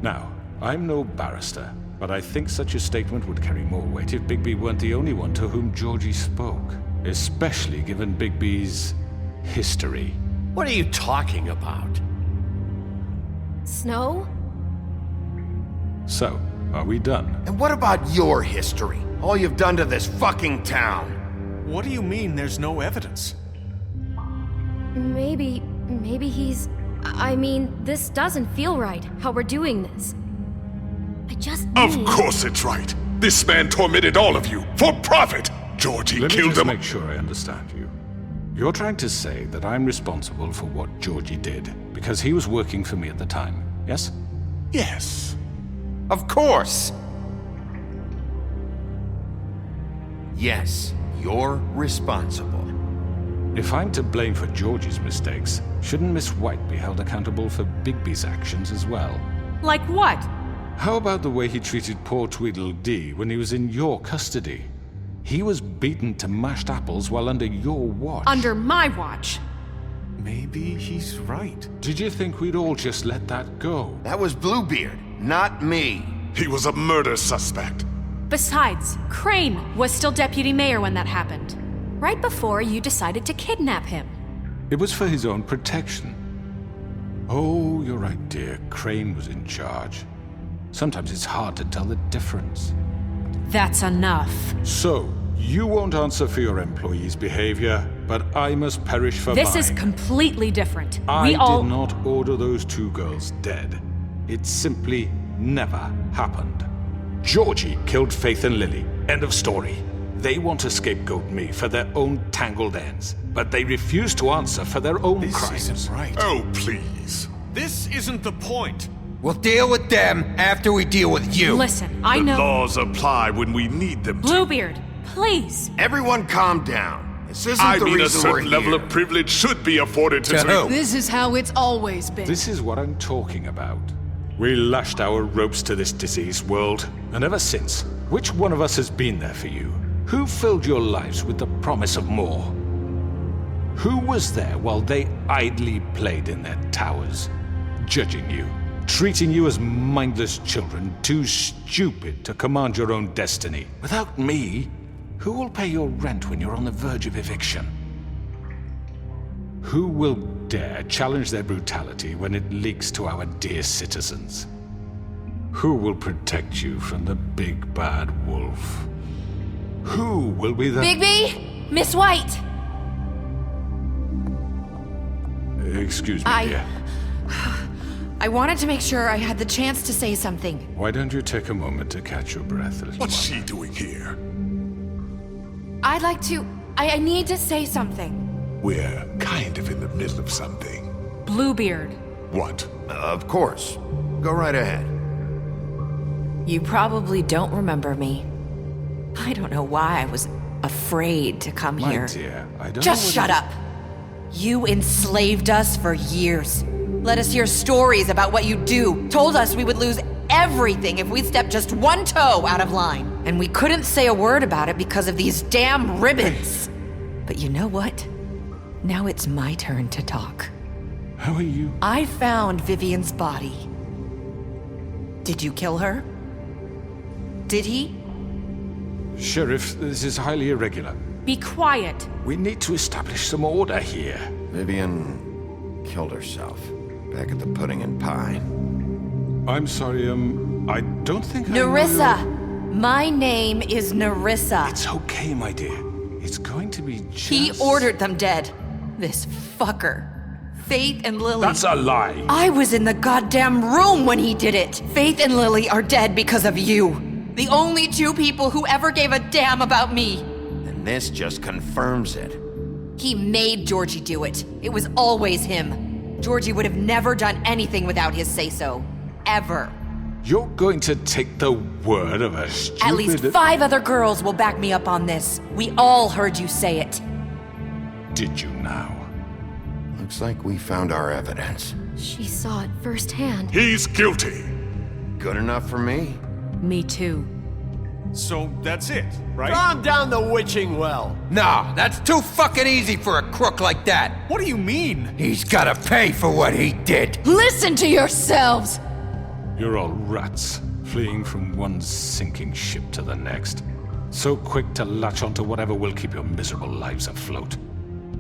Now, I'm no barrister, but I think such a statement would carry more weight if Bigby weren't the only one to whom Georgie spoke. Especially given Bigby's history. What are you talking about? Snow? So, are we done? And what about your history? All you've done to this fucking town? What do you mean there's no evidence? Maybe he's... I mean, this doesn't feel right, how we're doing this. I just Of course it's right. This man tormented all of you, for profit! Georgie Let me killed just him. make sure I understand you. You're trying to say that I'm responsible for what Georgie did, because he was working for me at the time, yes? Yes. Of course! Yes, you're responsible. If I'm to blame for Georgie's mistakes, shouldn't Miss White be held accountable for Bigby's actions as well? Like what? How about the way he treated poor Tweedledee when he was in your custody? He was beaten to mashed apples while under your watch. Under my watch. Maybe he's right. Did you think we'd all just let that go? That was Bluebeard, not me. He was a murder suspect. Besides, Crane was still deputy mayor when that happened. Right before you decided to kidnap him. It was for his own protection. Oh, you're right, dear. Crane was in charge. Sometimes it's hard to tell the difference. That's enough. So, you won't answer for your employees' behavior, but I must perish for mine. This is completely different. I did not order those two girls dead. It simply never happened. Georgie killed Faith and Lily. End of story. They want to scapegoat me for their own tangled ends, but they refuse to answer for their own crimes. This isn't right. Oh, please. This isn't the point. We'll deal with them after we deal with you. Listen, I know. The laws apply when we need them to. Bluebeard, please. Everyone calm down. This isn't I the mean, a reason we're certain level here. of privilege should be afforded to who? This is how it's always been. This is what I'm talking about. We lashed our ropes to this diseased world, and ever since, which one of us has been there for you? Who filled your lives with the promise of more? Who was there while they idly played in their towers, judging you, treating you as mindless children, too stupid to command your own destiny? Without me, who will pay your rent when you're on the verge of eviction? Who will dare challenge their brutality when it leaks to our dear citizens? Who will protect you from the big bad wolf? Who will be the— Bigby? Miss White! Excuse me, dear. I wanted to make sure I had the chance to say something. Why don't you take a moment to catch your breath, little What's she doing here? I'd like to... I need to say something. We're kind of in the middle of something. Bluebeard. What? Of course. Go right ahead. You probably don't remember me. I don't know why I was afraid to come My here. dear, I don't Just know shut up. You enslaved us for years. Let us hear stories about what you do. Told us we would lose everything if we stepped just one toe out of line. And we couldn't say a word about it because of these damn ribbons. But you know what? Now it's my turn to talk. How are you? I found Vivian's body. Did you kill her? Did he? Sheriff, this is highly irregular. Be quiet. We need to establish some order here. Vivian killed herself back at the Pudding and Pie. I'm sorry, I don't think Nerissa! My name is Nerissa. It's okay, my dear. It's going to be just... He ordered them dead. This fucker. Faith and Lily. That's a lie. I was in the goddamn room when he did it. Faith and Lily are dead because of you. The only two people who ever gave a damn about me. And this just confirms it. He made Georgie do it. It was always him. Georgie would have never done anything without his say-so. Ever. You're going to take the word of a stupid... At least 5 other girls will back me up on this. We all heard you say it. Did you now? Looks like we found our evidence. She saw it firsthand. He's guilty. Good enough for me? Me too. So that's it, right? Calm down the witching well. Nah, that's too fucking easy for a crook like that. What do you mean? He's gotta pay for what he did. Listen to yourselves! You're all rats, fleeing from one sinking ship to the next. So quick to latch onto whatever will keep your miserable lives afloat.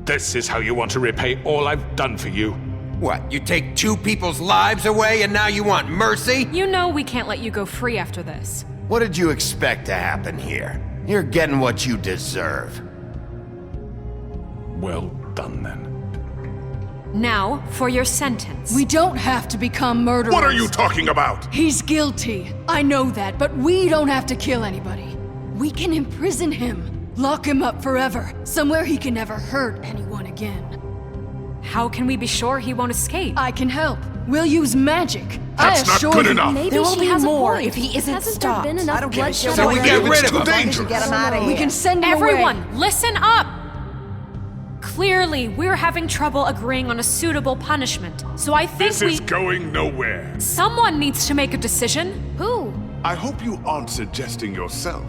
This is how you want to repay all I've done for you. What, you take 2 people's lives away and now you want mercy? You know we can't let you go free after this. What did you expect to happen here? You're getting what you deserve. Well done, then. Now, for your sentence. We don't have to become murderers. What are you talking about? He's guilty. I know that, but we don't have to kill anybody. We can imprison him. Lock him up forever. Somewhere he can never hurt anyone again. How can we be sure he won't escape? I can help. We'll use magic. That's not good enough. Maybe There will she be has more a point. if he isn't Hasn't stopped. there been enough I don't give a bloodshed shit. So we already? get rid It's of too him. dangerous. Get him out of here. We can send him away. Everyone, listen up! Clearly, we're having trouble agreeing on a suitable punishment, so I think This is going nowhere. Someone needs to make a decision. Who? I hope you aren't suggesting yourself.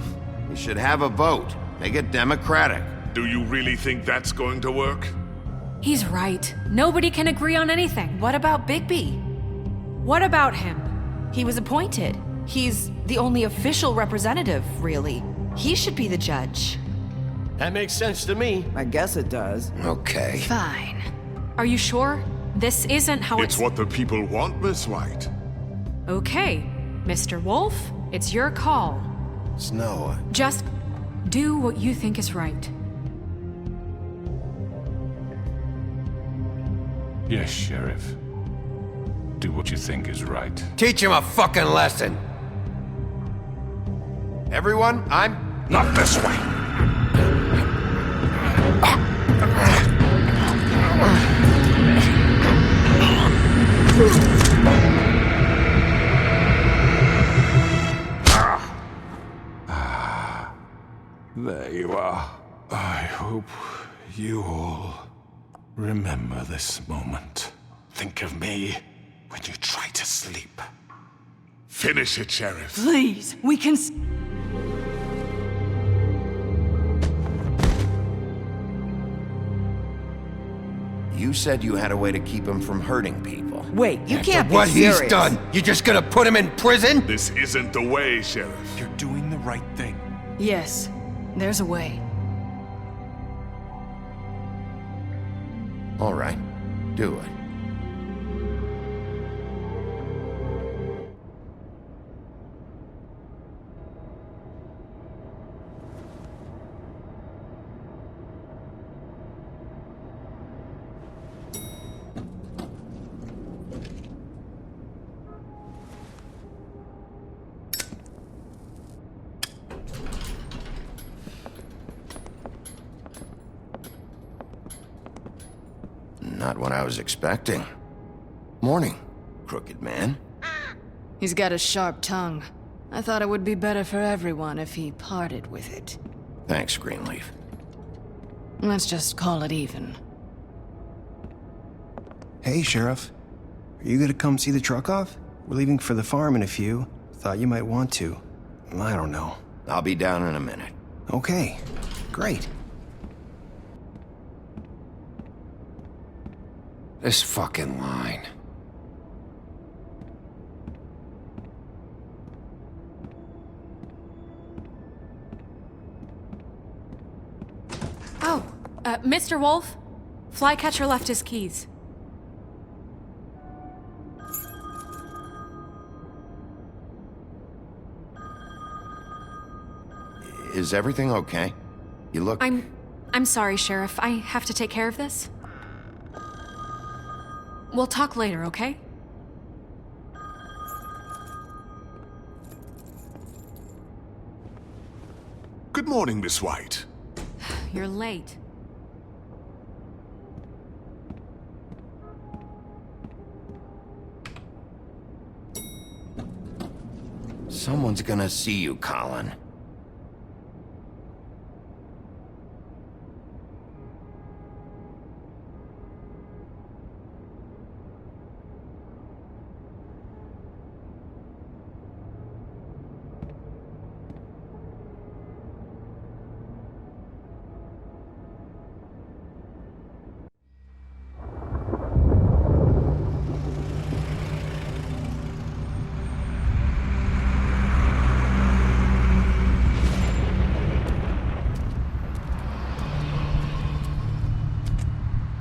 You should have a vote. Make it democratic. Do you really think that's going to work? He's right. Nobody can agree on anything. What about Bigby? What about him? He was appointed. He's the only official representative, really. He should be the judge. That makes sense to me. I guess it does. Okay. Fine. Are you sure? This isn't how It's what the people want, Miss White. Okay, Mr. Wolf, it's your call. Snow. Just do what you think is right. Yes, Sheriff. Do what you think is right. Teach him a fucking lesson. Everyone, I'm... Not this way. There you are. I hope you all remember this moment. Think of me when you try to sleep. Finish it, Sheriff. Please, we can... You said you had a way to keep him from hurting people. Wait, you can't be what serious. he's done, you just gonna put him in prison? This isn't the way, Sheriff. You're doing the right thing. Yes, there's a way. All right, do it. Not what I was expecting. Morning, crooked man. He's got a sharp tongue. I thought it would be better for everyone if he parted with it. Thanks, Greenleaf. Let's just call it even. Hey, Sheriff. Are you gonna come see the truck off? We're leaving for the farm in a few. Thought you might want to. I don't know. I'll be down in a minute. Okay, great. This fucking line. Oh, Mr. Wolf, Flycatcher left his keys. Is everything okay? You look... I'm sorry, Sheriff. I have to take care of this. We'll talk later, okay? Good morning, Miss White. You're late. Someone's gonna see you, Colin.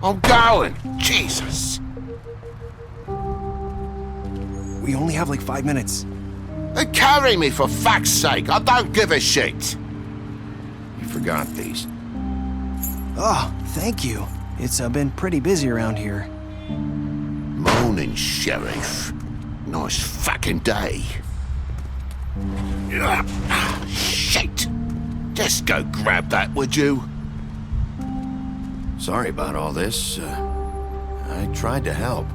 I'm going! Jesus! We only have like 5 minutes. Carry me, for fuck's sake! I don't give a shit! You forgot these. Oh, thank you. It's been pretty busy around here. Morning, Sheriff. Nice fucking day. Shit! Just go grab that, would you? Sorry about all this. I tried to help.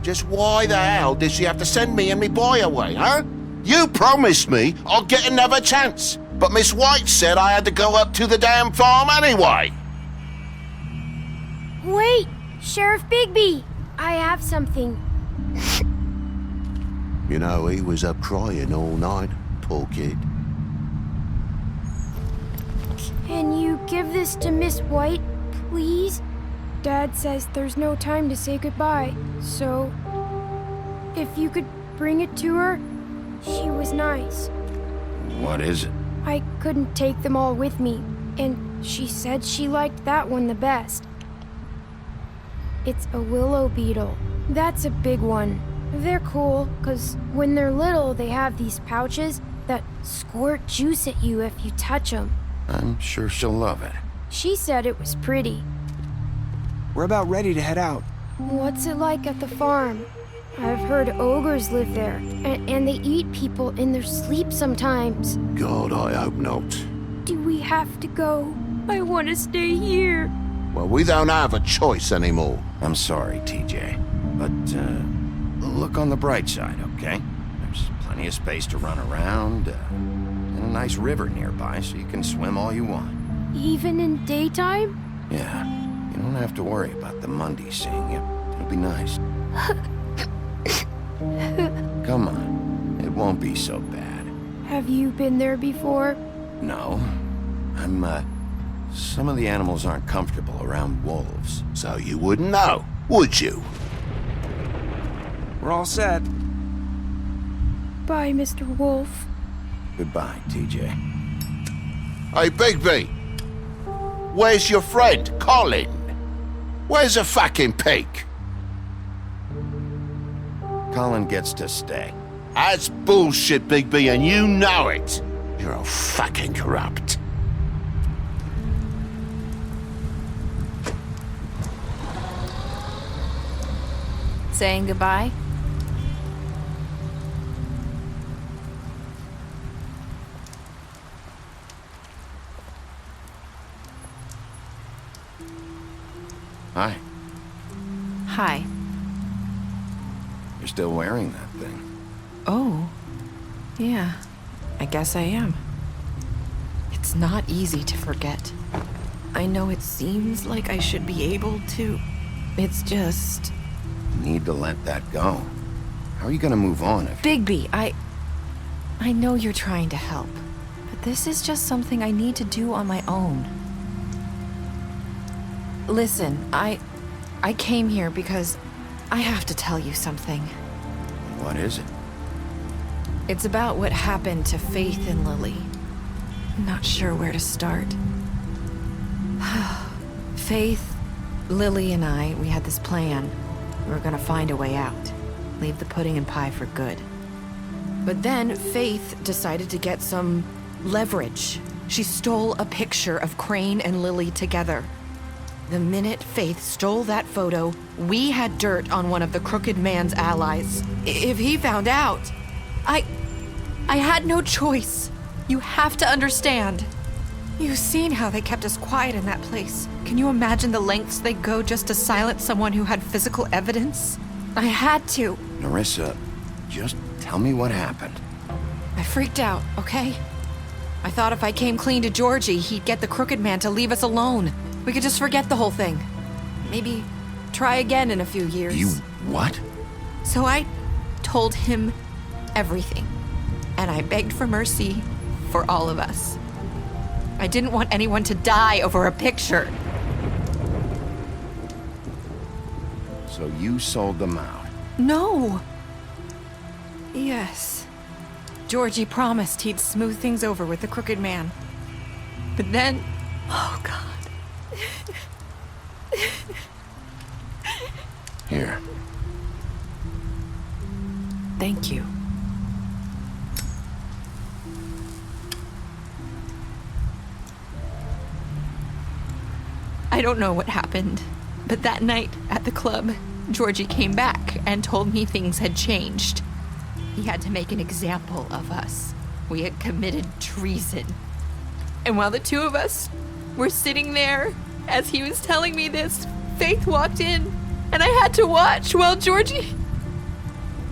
Just why the hell did she have to send me and me boy away, huh? You promised me I'd get another chance, but Miss White said I had to go up to the damn farm anyway. Wait! Sheriff Bigby! I have something. You know, he was up crying all night, poor kid. Can you give this to Miss White, please? Dad says there's no time to say goodbye, so if you could bring it to her, she was nice. What is it? I couldn't take them all with me, and she said she liked that one the best. It's a willow beetle. That's a big one. They're cool, 'cause when they're little, they have these pouches that squirt juice at you if you touch them. I'm sure she'll love it. She said it was pretty. We're about ready to head out. What's it like at the farm? I've heard ogres live there, and they eat people in their sleep sometimes. God, I hope not. Do we have to go? I want to stay here. Well, we don't have a choice anymore. I'm sorry, TJ, but look on the bright side, okay? There's plenty of space to run around, and a nice river nearby so you can swim all you want. Even in daytime? Yeah, you don't have to worry about the Monday seeing you. It'll be nice. Come on, it won't be so bad. Have you been there before? No, some of the animals aren't comfortable around wolves. So you wouldn't know, would you? We're all set. Bye, Mr. Wolf. Goodbye, TJ. Hey, Bigby! Where's your friend, Colin? Where's the fucking pig? Colin gets to stay. That's bullshit, Bigby, and you know it. You're all fucking corrupt. Saying goodbye? Hi. Hi. You're still wearing that thing. Oh. Yeah. I guess I am. It's not easy to forget. I know it seems like I should be able to. It's just... You need to let that go. How are you gonna move on if... Bigby, I know you're trying to help, but this is just something I need to do on my own. Listen, I came here because I have to tell you something. What is it? It's about what happened to Faith and Lily. I'm not sure where to start. Faith, Lily, and I, we had this plan. We were gonna find a way out. Leave the pudding and pie for good. But then Faith decided to get some leverage. She stole a picture of Crane and Lily together. The minute Faith stole that photo, we had dirt on one of the Crooked Man's allies. If he found out, I had no choice. You have to understand. You've seen how they kept us quiet in that place. Can you imagine the lengths they go just to silence someone who had physical evidence? I had to. Nerissa, just tell me what happened. I freaked out, okay? I thought if I came clean to Georgie, he'd get the Crooked Man to leave us alone. We could just forget the whole thing. Maybe try again in a few years. You what? So I told him everything. And I begged for mercy for all of us. I didn't want anyone to die over a picture. So you sold them out? No. Yes. Georgie promised he'd smooth things over with the Crooked Man. But then... Oh, God. Here. Thank you. I don't know what happened, but that night at the club, Georgie came back and told me things had changed. He had to make an example of us. We had committed treason. And while the two of us were sitting there, as he was telling me this, Faith walked in, and I had to watch while Georgie...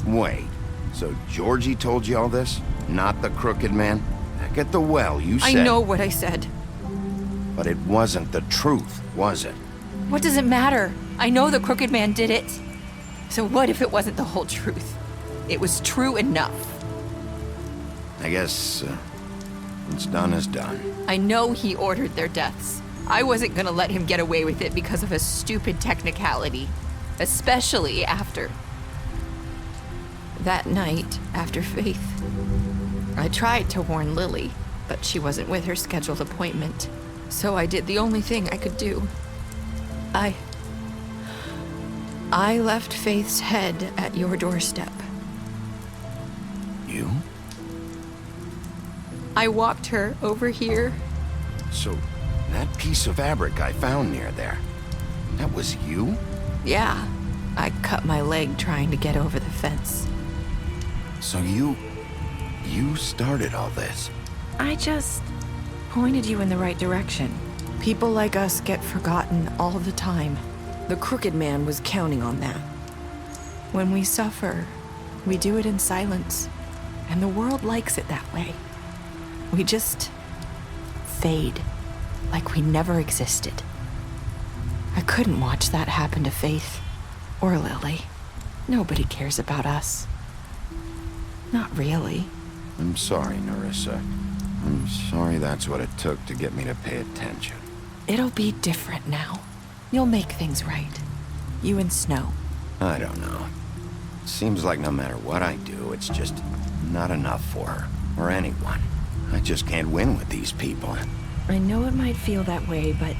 Wait, so Georgie told you all this? Not the Crooked Man? Back at the well, you said... I know what I said. But it wasn't the truth, was it? What does it matter? I know the Crooked Man did it. So what if it wasn't the whole truth? It was true enough. I guess, what's done is done. I know he ordered their deaths. I wasn't gonna let him get away with it because of a stupid technicality. Especially after... that night, after Faith. I tried to warn Lily, but she wasn't with her scheduled appointment. So I did the only thing I could do. I left Faith's head at your doorstep. You? I walked her over here. So, that piece of fabric I found near there, that was you? Yeah, I cut my leg trying to get over the fence. So you started all this? I just pointed you in the right direction. People like us get forgotten all the time. The Crooked Man was counting on that. When we suffer, we do it in silence, and the world likes it that way. We just fade, like we never existed. I couldn't watch that happen to Faith, or Lily. Nobody cares about us. Not really. I'm sorry, Nerissa. I'm sorry that's what it took to get me to pay attention. It'll be different now. You'll make things right. You and Snow. I don't know. It seems like no matter what I do, it's just not enough for her, or anyone. I just can't win with these people. I know it might feel that way, but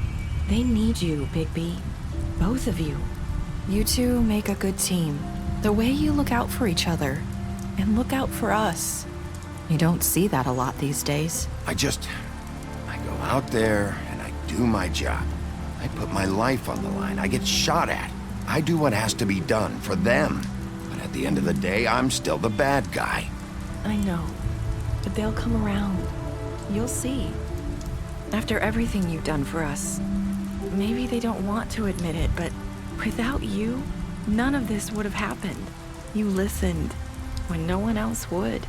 they need you, Bigby. Both of you. You two make a good team. The way you look out for each other, and look out for us. You don't see that a lot these days. I go out there and I do my job. I put my life on the line. I get shot at. I do what has to be done for them. But at the end of the day, I'm still the bad guy. I know, but they'll come around. You'll see. After everything you've done for us, maybe they don't want to admit it, but without you, none of this would have happened. You listened when no one else would.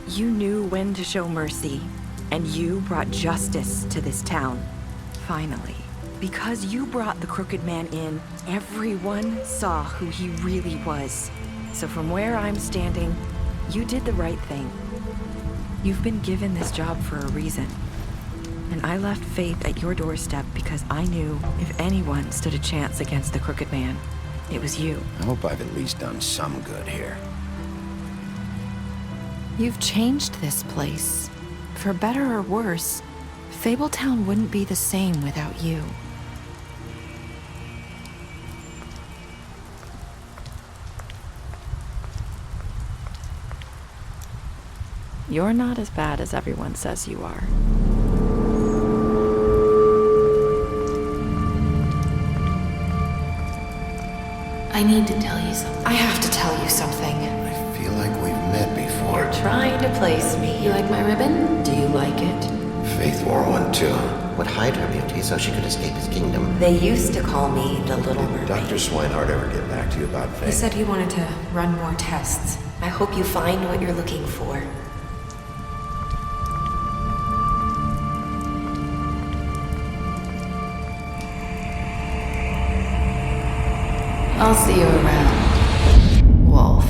You knew when to show mercy, and you brought justice to this town. Finally. Because you brought the Crooked Man in, everyone saw who he really was. So from where I'm standing, you did the right thing. You've been given this job for a reason. And I left Faith at your doorstep because I knew if anyone stood a chance against the Crooked Man, it was you. I hope I've at least done some good here. You've changed this place. For better or worse, Fabletown wouldn't be the same without you. You're not as bad as everyone says you are. I need to tell you something. I have to tell you something. I feel like we've met before. You're trying to place me. You like my ribbon? Do you like it? Faith wore one too. Would hide her beauty so she could escape his kingdom. They used to call me the Little Mermaid. Did Dr. Swinehart ever get back to you about Faith? He said he wanted to run more tests. I hope you find what you're looking for. I'll see you around, Wolf.